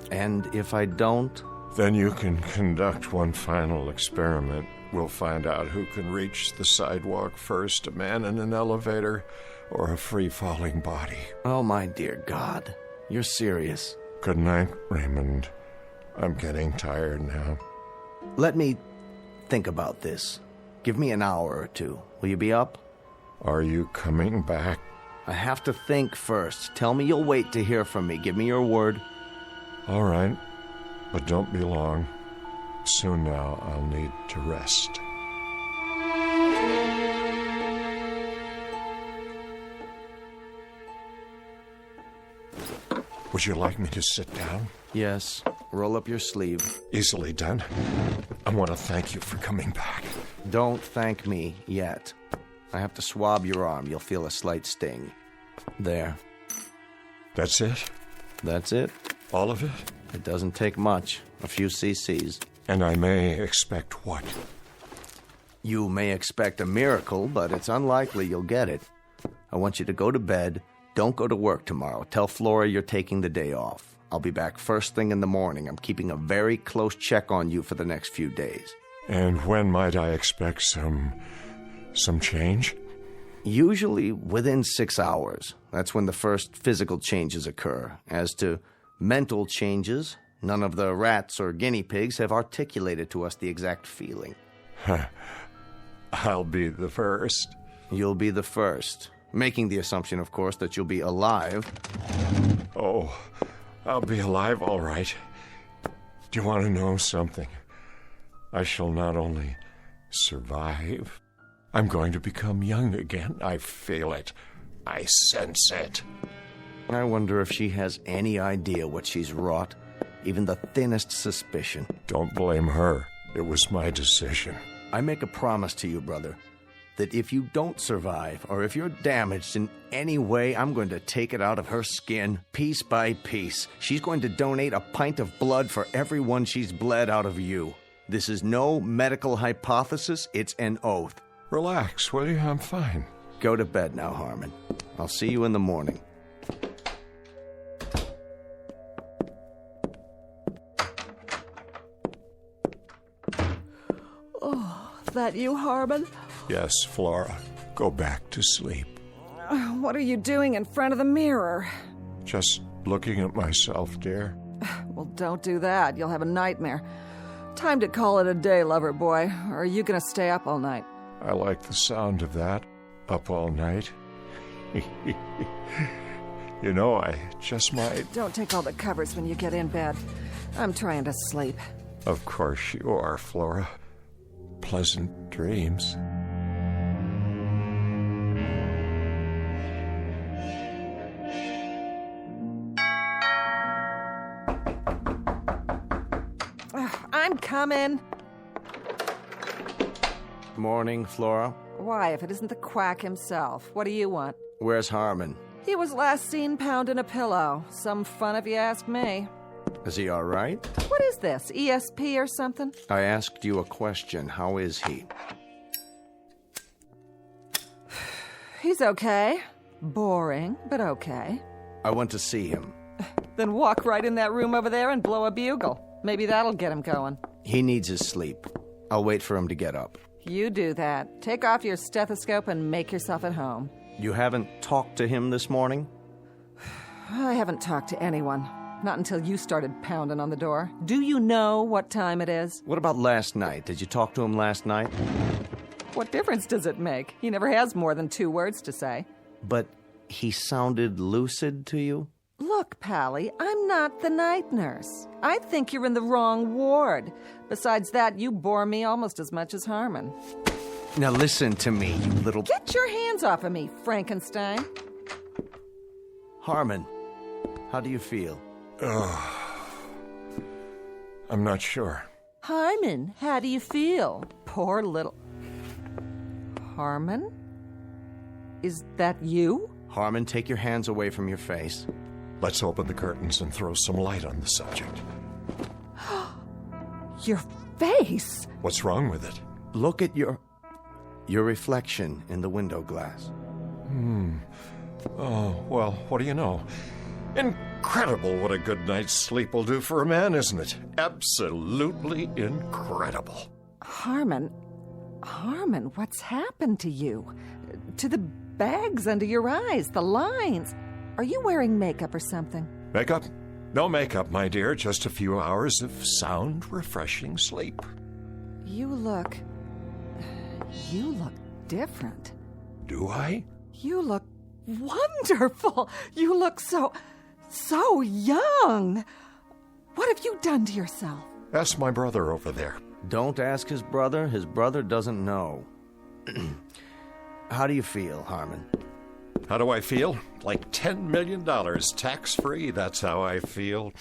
And if I don't? Then you can conduct one final experiment. We'll find out who can reach the sidewalk first, a man in an elevator or a free-falling body. Oh, my dear God. You're serious. Good night, Raymond. I'm getting tired now. Let me think about this. Give me an hour or two. Will you be up? Are you coming back? I have to think first. Tell me you'll wait to hear from me. Give me your word. All right. But don't be long. Soon now, I'll need to rest. Would you like me to sit down? Yes. Roll up your sleeve. Easily done. I want to thank you for coming back. Don't thank me yet. I have to swab your arm. You'll feel a slight sting. There. That's it? That's it. All of it? It doesn't take much. A few cc's. And I may expect what? You may expect a miracle, but it's unlikely you'll get it. I want you to go to bed. Don't go to work tomorrow. Tell Flora you're taking the day off. I'll be back first thing in the morning. I'm keeping a very close check on you for the next few days. And when might I expect some change? Usually within 6 hours. That's when the first physical changes occur. As to mental changes, none of the rats or guinea pigs have articulated to us the exact feeling. I'll be the first. You'll be the first. Making the assumption, of course, that you'll be alive. Oh, I'll be alive, all right. Do you want to know something? I shall not only survive, I'm going to become young again. I feel it. I sense it. I wonder if she has any idea what she's wrought. Even the thinnest suspicion. Don't blame her. It was my decision. I make a promise to you, brother. that if you don't survive, or if you're damaged in any way, I'm going to take it out of her skin, piece by piece. She's going to donate a pint of blood for every one she's bled out of you. This is no medical hypothesis, it's an oath. Relax, will you? I'm fine. Go to bed now, Harmon. I'll see you in the morning. Oh, that you, Harmon? Yes, Flora. Go back to sleep. What are you doing in front of the mirror? Just looking at myself, dear. Well, don't do that. You'll have a nightmare. Time to call it a day, lover boy. Or are you gonna stay up all night? I like the sound of that. Up all night. You know, I just might... Don't take all the covers when you get in bed. I'm trying to sleep. Of course you are, Flora. Pleasant dreams. I'm coming. Morning, Flora. Why, if it isn't the quack himself? What do you want? Where's Harmon? He was last seen pounding a pillow. Some fun if you ask me. Is he all right? What is this, ESP or something? I asked you a question. How is he? He's okay. Boring, but okay. I want to see him. Then walk right in that room over there and blow a bugle. Maybe that'll get him going. He needs his sleep. I'll wait for him to get up. You do that. Take off your stethoscope and make yourself at home. You haven't talked to him this morning? I haven't talked to anyone. Not until you started pounding on the door. Do you know what time it is? What about last night? Did you talk to him last night? What difference does it make? He never has more than 2 words to say. But he sounded lucid to you? Look, Pally, I'm not the night nurse. I think you're in the wrong ward. Besides that, you bore me almost as much as Harmon. Now listen to me, you little... Get your hands off of me, Frankenstein. Harmon, how do you feel? I'm not sure. Harmon, how do you feel? Poor little... Harmon? Is that you? Harmon, take your hands away from your face. Let's open the curtains and throw some light on the subject. Your face? What's wrong with it? Look at your reflection in the window glass. Oh, well, what do you know? Incredible what a good night's sleep will do for a man, isn't it? Absolutely incredible. Harmon, what's happened to you? To the bags under your eyes, the lines. Are you wearing makeup or something? Makeup? No makeup, my dear. Just a few hours of sound, refreshing sleep. You look different. Do I? You look wonderful. You look so young. What have you done to yourself? Ask my brother over there. Don't ask his brother. His brother doesn't know. How do you feel, Harmon? How do I feel? Like $10 million, tax-free. That's how I feel.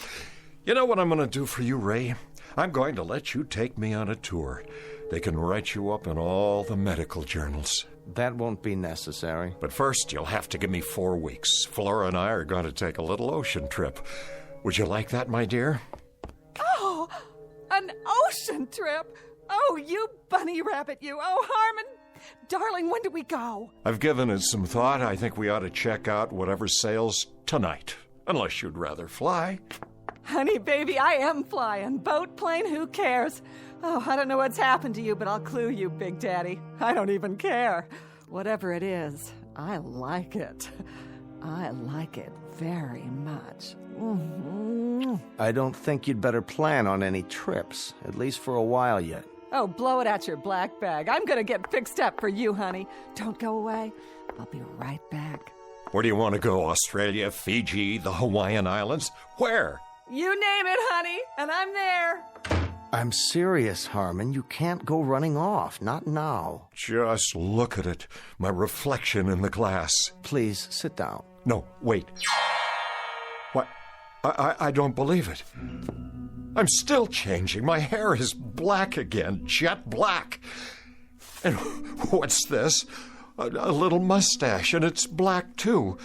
You know what I'm going to do for you, Ray? I'm going to let you take me on a tour. They can write you up in all the medical journals. That won't be necessary. But first, you'll have to give me 4 weeks. Flora and I are going to take a little ocean trip. Would you like that, my dear? Oh, an ocean trip? Oh, you bunny rabbit, you. Oh, Harmon. Darling, when do we go? I've given it some thought. I think we ought to check out whatever sails tonight. Unless you'd rather fly. Honey, baby, I am flying. Boat, plane, who cares? Oh, I don't know what's happened to you, but I'll clue you, Big Daddy. I don't even care. Whatever it is, I like it. I like it very much. Mm-hmm. I don't think you'd better plan on any trips, at least for a while yet. Oh, blow it out your black bag. I'm gonna get fixed up for you, honey. Don't go away. I'll be right back. Where do you want to go? Australia, Fiji, the Hawaiian Islands? Where? You name it, honey, and I'm there. I'm serious, Harmon. You can't go running off. Not now. Just look at it. My reflection in the glass. Please, sit down. No, wait. What? I don't believe it. I'm still changing. My hair is black again, jet black. And what's this? A little mustache, and it's black, too.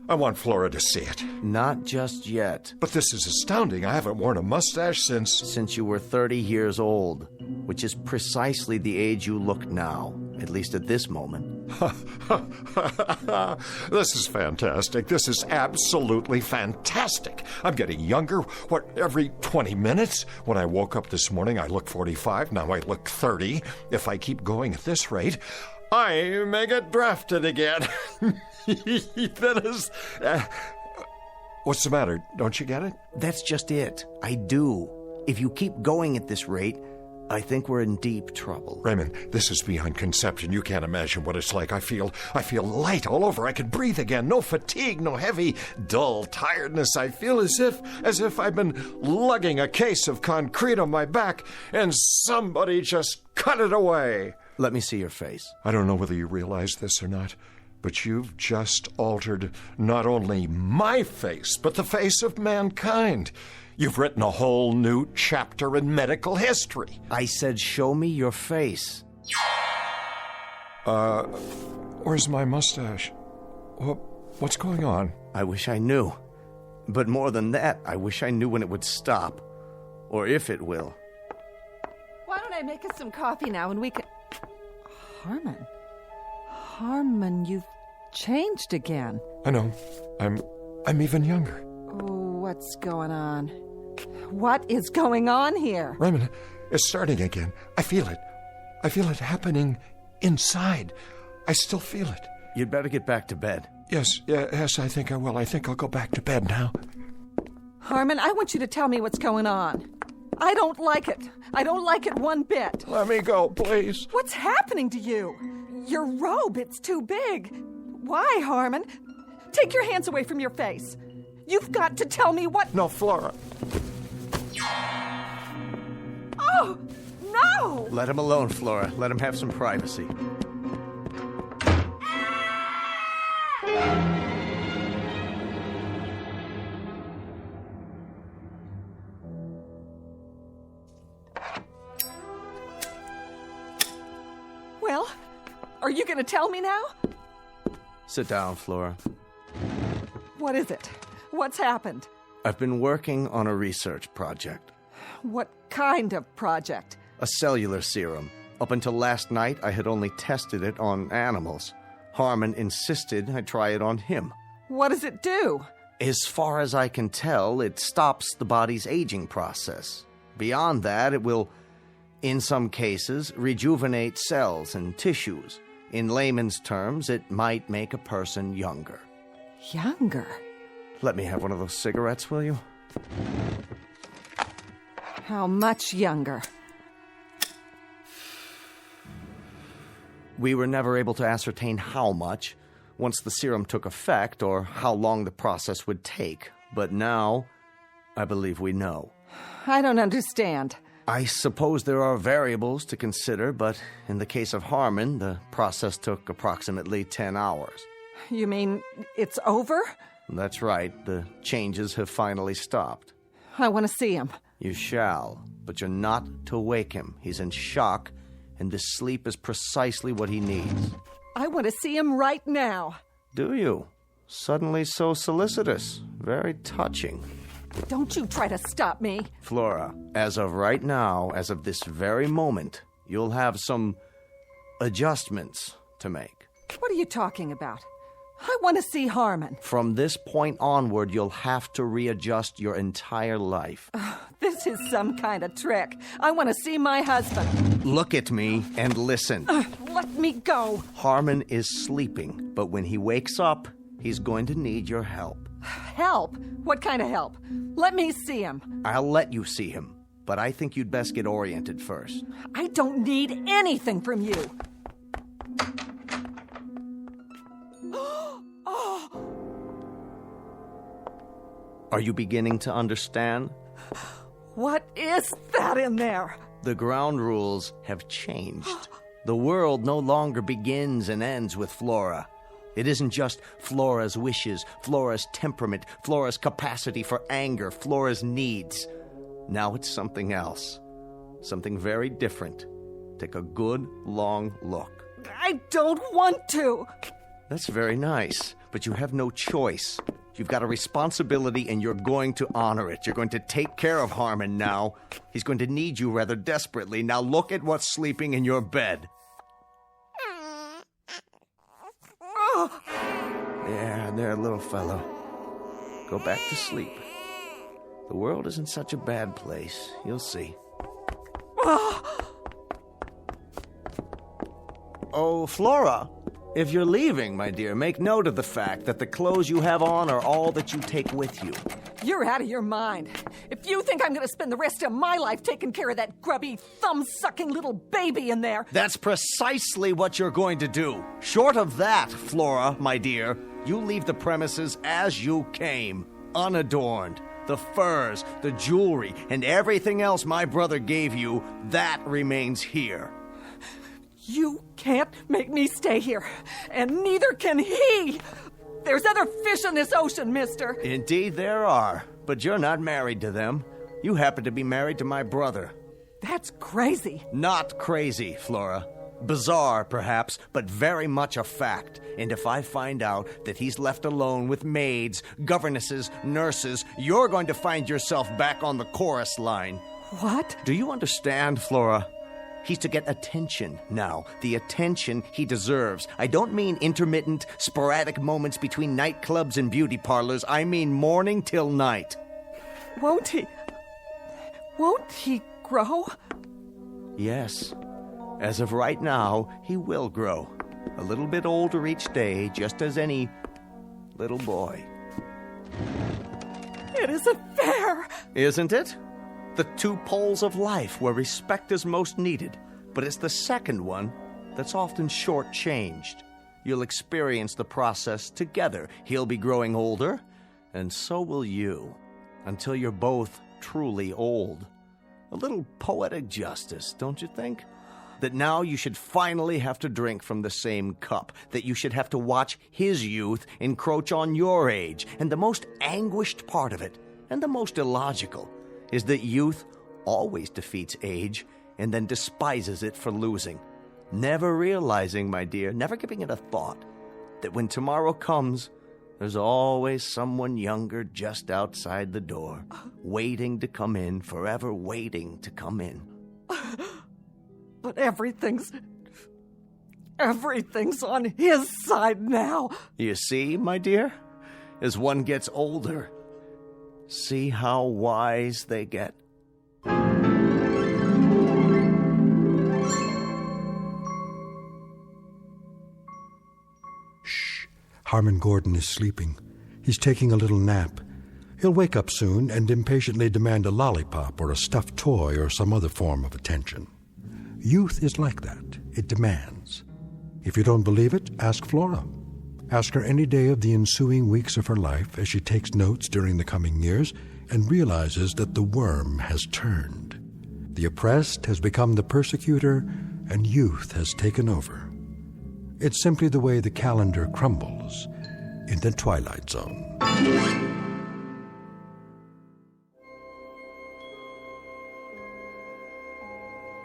I want Flora to see it. Not just yet. But this is astounding. I haven't worn a mustache since... Since you were 30 years old, which is precisely the age you look now, at least at this moment. This is fantastic. This is absolutely fantastic. I'm getting younger, every 20 minutes? When I woke up this morning, I looked 45. Now I look 30. If I keep going at this rate, I may get drafted again. That is... what's the matter? Don't you get it? That's just it. I do. If you keep going at this rate, I think we're in deep trouble. Raymond, this is beyond conception. You can't imagine what it's like. I feel light all over. I can breathe again. No fatigue, no heavy, dull tiredness. I feel as if I've been lugging a case of concrete on my back and somebody just cut it away. Let me see your face. I don't know whether you realize this or not, but you've just altered not only my face, but the face of mankind. You've written a whole new chapter in medical history. I said, show me your face. Where's my mustache? What's going on? I wish I knew. But more than that, I wish I knew when it would stop. Or if it will. Why don't I make us some coffee now and we can... Harmon, you've changed again. I know. I'm even younger. Oh, what's going on? What is going on here? Raymond, it's starting again. I feel it. I feel it happening inside. I still feel it. You'd better get back to bed. Yes, I think I will. I think I'll go back to bed now. Harmon, I want you to tell me what's going on. I don't like it. I don't like it one bit. Let me go, please. What's happening to you? Your robe, it's too big. Why, Harmon? Take your hands away from your face. You've got to tell me what... No, Flora. Oh, no! Let him alone, Flora. Let him have some privacy. Well, are you going to tell me now? Sit down, Flora. What is it? What's happened? I've been working on a research project. What kind of project? A cellular serum. Up until last night, I had only tested it on animals. Harmon insisted I try it on him. What does it do? As far as I can tell, it stops the body's aging process. Beyond that, it will, in some cases, rejuvenate cells and tissues. In layman's terms, it might make a person younger. Younger? Let me have one of those cigarettes, will you? How much younger? We were never able to ascertain how much once the serum took effect or how long the process would take. But now, I believe we know. I don't understand. I suppose there are variables to consider, but in the case of Harmon, the process took approximately 10 hours. You mean it's over? That's right. The changes have finally stopped. I want to see him. You shall, but you're not to wake him. He's in shock, and this sleep is precisely what he needs. I want to see him right now. Do you? Suddenly so solicitous. Very touching. Don't you try to stop me. Flora, as of right now, as of this very moment, you'll have some adjustments to make. What are you talking about? I want to see Harmon. From this point onward, you'll have to readjust your entire life. This is some kind of trick. I want to see my husband. Look at me and listen. Let me go. Harmon is sleeping, but when he wakes up, he's going to need your help. Help? What kind of help? Let me see him. I'll let you see him, but I think you'd best get oriented first. I don't need anything from you. Are you beginning to understand? What is that in there? The ground rules have changed. The world no longer begins and ends with Flora. It isn't just Flora's wishes, Flora's temperament, Flora's capacity for anger, Flora's needs. Now it's something else. Something very different. Take a good, long look. I don't want to. That's very nice, but you have no choice. You've got a responsibility, and you're going to honor it. You're going to take care of Harmon now. He's going to need you rather desperately. Now look at what's sleeping in your bed. There, little fellow. Go back to sleep. The world isn't such a bad place. You'll see. Oh, Flora, if you're leaving, my dear, make note of the fact that the clothes you have on are all that you take with you. You're out of your mind. If you think I'm going to spend the rest of my life taking care of that grubby, thumb-sucking little baby in there... That's precisely what you're going to do. Short of that, Flora, my dear, you leave the premises as you came, unadorned. The furs, the jewelry, and everything else my brother gave you, that remains here. You can't make me stay here, and neither can he. There's other fish in this ocean, mister. Indeed there are, but you're not married to them. You happen to be married to my brother. That's crazy. Not crazy, Flora. Bizarre, perhaps, but very much a fact. And if I find out that he's left alone with maids, governesses, nurses, you're going to find yourself back on the chorus line. What? Do you understand, Flora? He's to get attention now, the attention he deserves. I don't mean intermittent, sporadic moments between nightclubs and beauty parlors. I mean morning till night. Won't he grow? Yes. As of right now, he will grow. A little bit older each day, just as any little boy. It isn't fair. Isn't it? The two poles of life where respect is most needed, but it's the second one that's often shortchanged. You'll experience the process together. He'll be growing older, and so will you, until you're both truly old. A little poetic justice, don't you think? That now you should finally have to drink from the same cup, that you should have to watch his youth encroach on your age, and the most anguished part of it, and the most illogical, is that youth always defeats age and then despises it for losing, never realizing, my dear, never giving it a thought, that when tomorrow comes, there's always someone younger just outside the door, waiting to come in, forever waiting to come in. But everything's on his side now. You see, my dear, as one gets older, see how wise they get. Shh. Harmon Gordon is sleeping. He's taking a little nap. He'll wake up soon and impatiently demand a lollipop or a stuffed toy or some other form of attention. Youth is like that. It demands. If you don't believe it, ask Flora. Ask her any day of the ensuing weeks of her life as she takes notes during the coming years and realizes that the worm has turned. The oppressed has become the persecutor, and youth has taken over. It's simply the way the calendar crumbles in the Twilight Zone.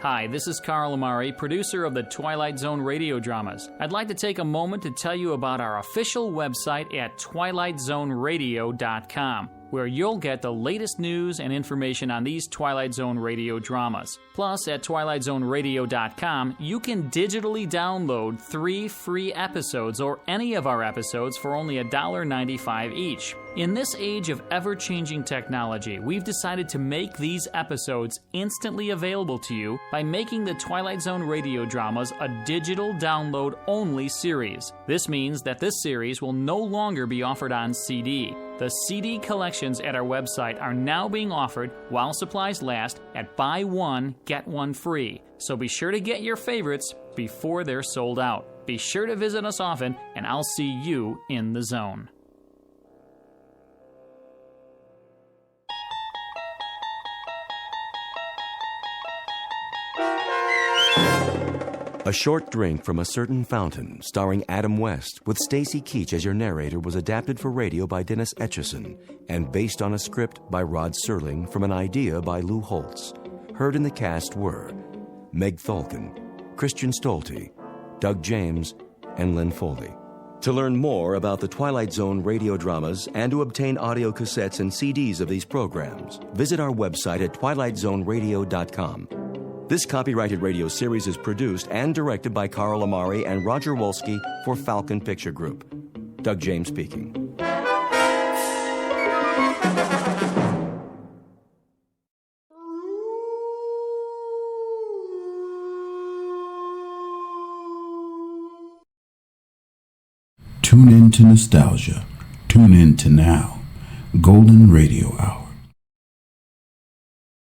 Hi, this is Carl Amari, producer of the Twilight Zone radio dramas. I'd like to take a moment to tell you about our official website at twilightzoneradio.com, where you'll get the latest news and information on these Twilight Zone radio dramas. Plus, at twilightzoneradio.com, you can digitally download 3 free episodes or any of our episodes for only $1.95 each. In this age of ever-changing technology, we've decided to make these episodes instantly available to you by making the Twilight Zone radio dramas a digital download-only series. This means that this series will no longer be offered on CD. The CD collections at our website are now being offered while supplies last at buy one, get one free. So be sure to get your favorites before they're sold out. Be sure to visit us often, and I'll see you in the zone. A Short Drink from a Certain Fountain, starring Adam West, with Stacy Keach as your narrator, was adapted for radio by Dennis Etchison and based on a script by Rod Serling from an idea by Lou Holtz. Heard in the cast were Meg Thalken, Christian Stolte, Doug James, and Lynn Foley. To learn more about the Twilight Zone radio dramas and to obtain audio cassettes and CDs of these programs, visit our website at twilightzoneradio.com. This copyrighted radio series is produced and directed by Carl Amari and Roger Wolski for Falcon Picture Group. Doug James speaking. Tune in to nostalgia. Tune in to now. Golden Radio Hour.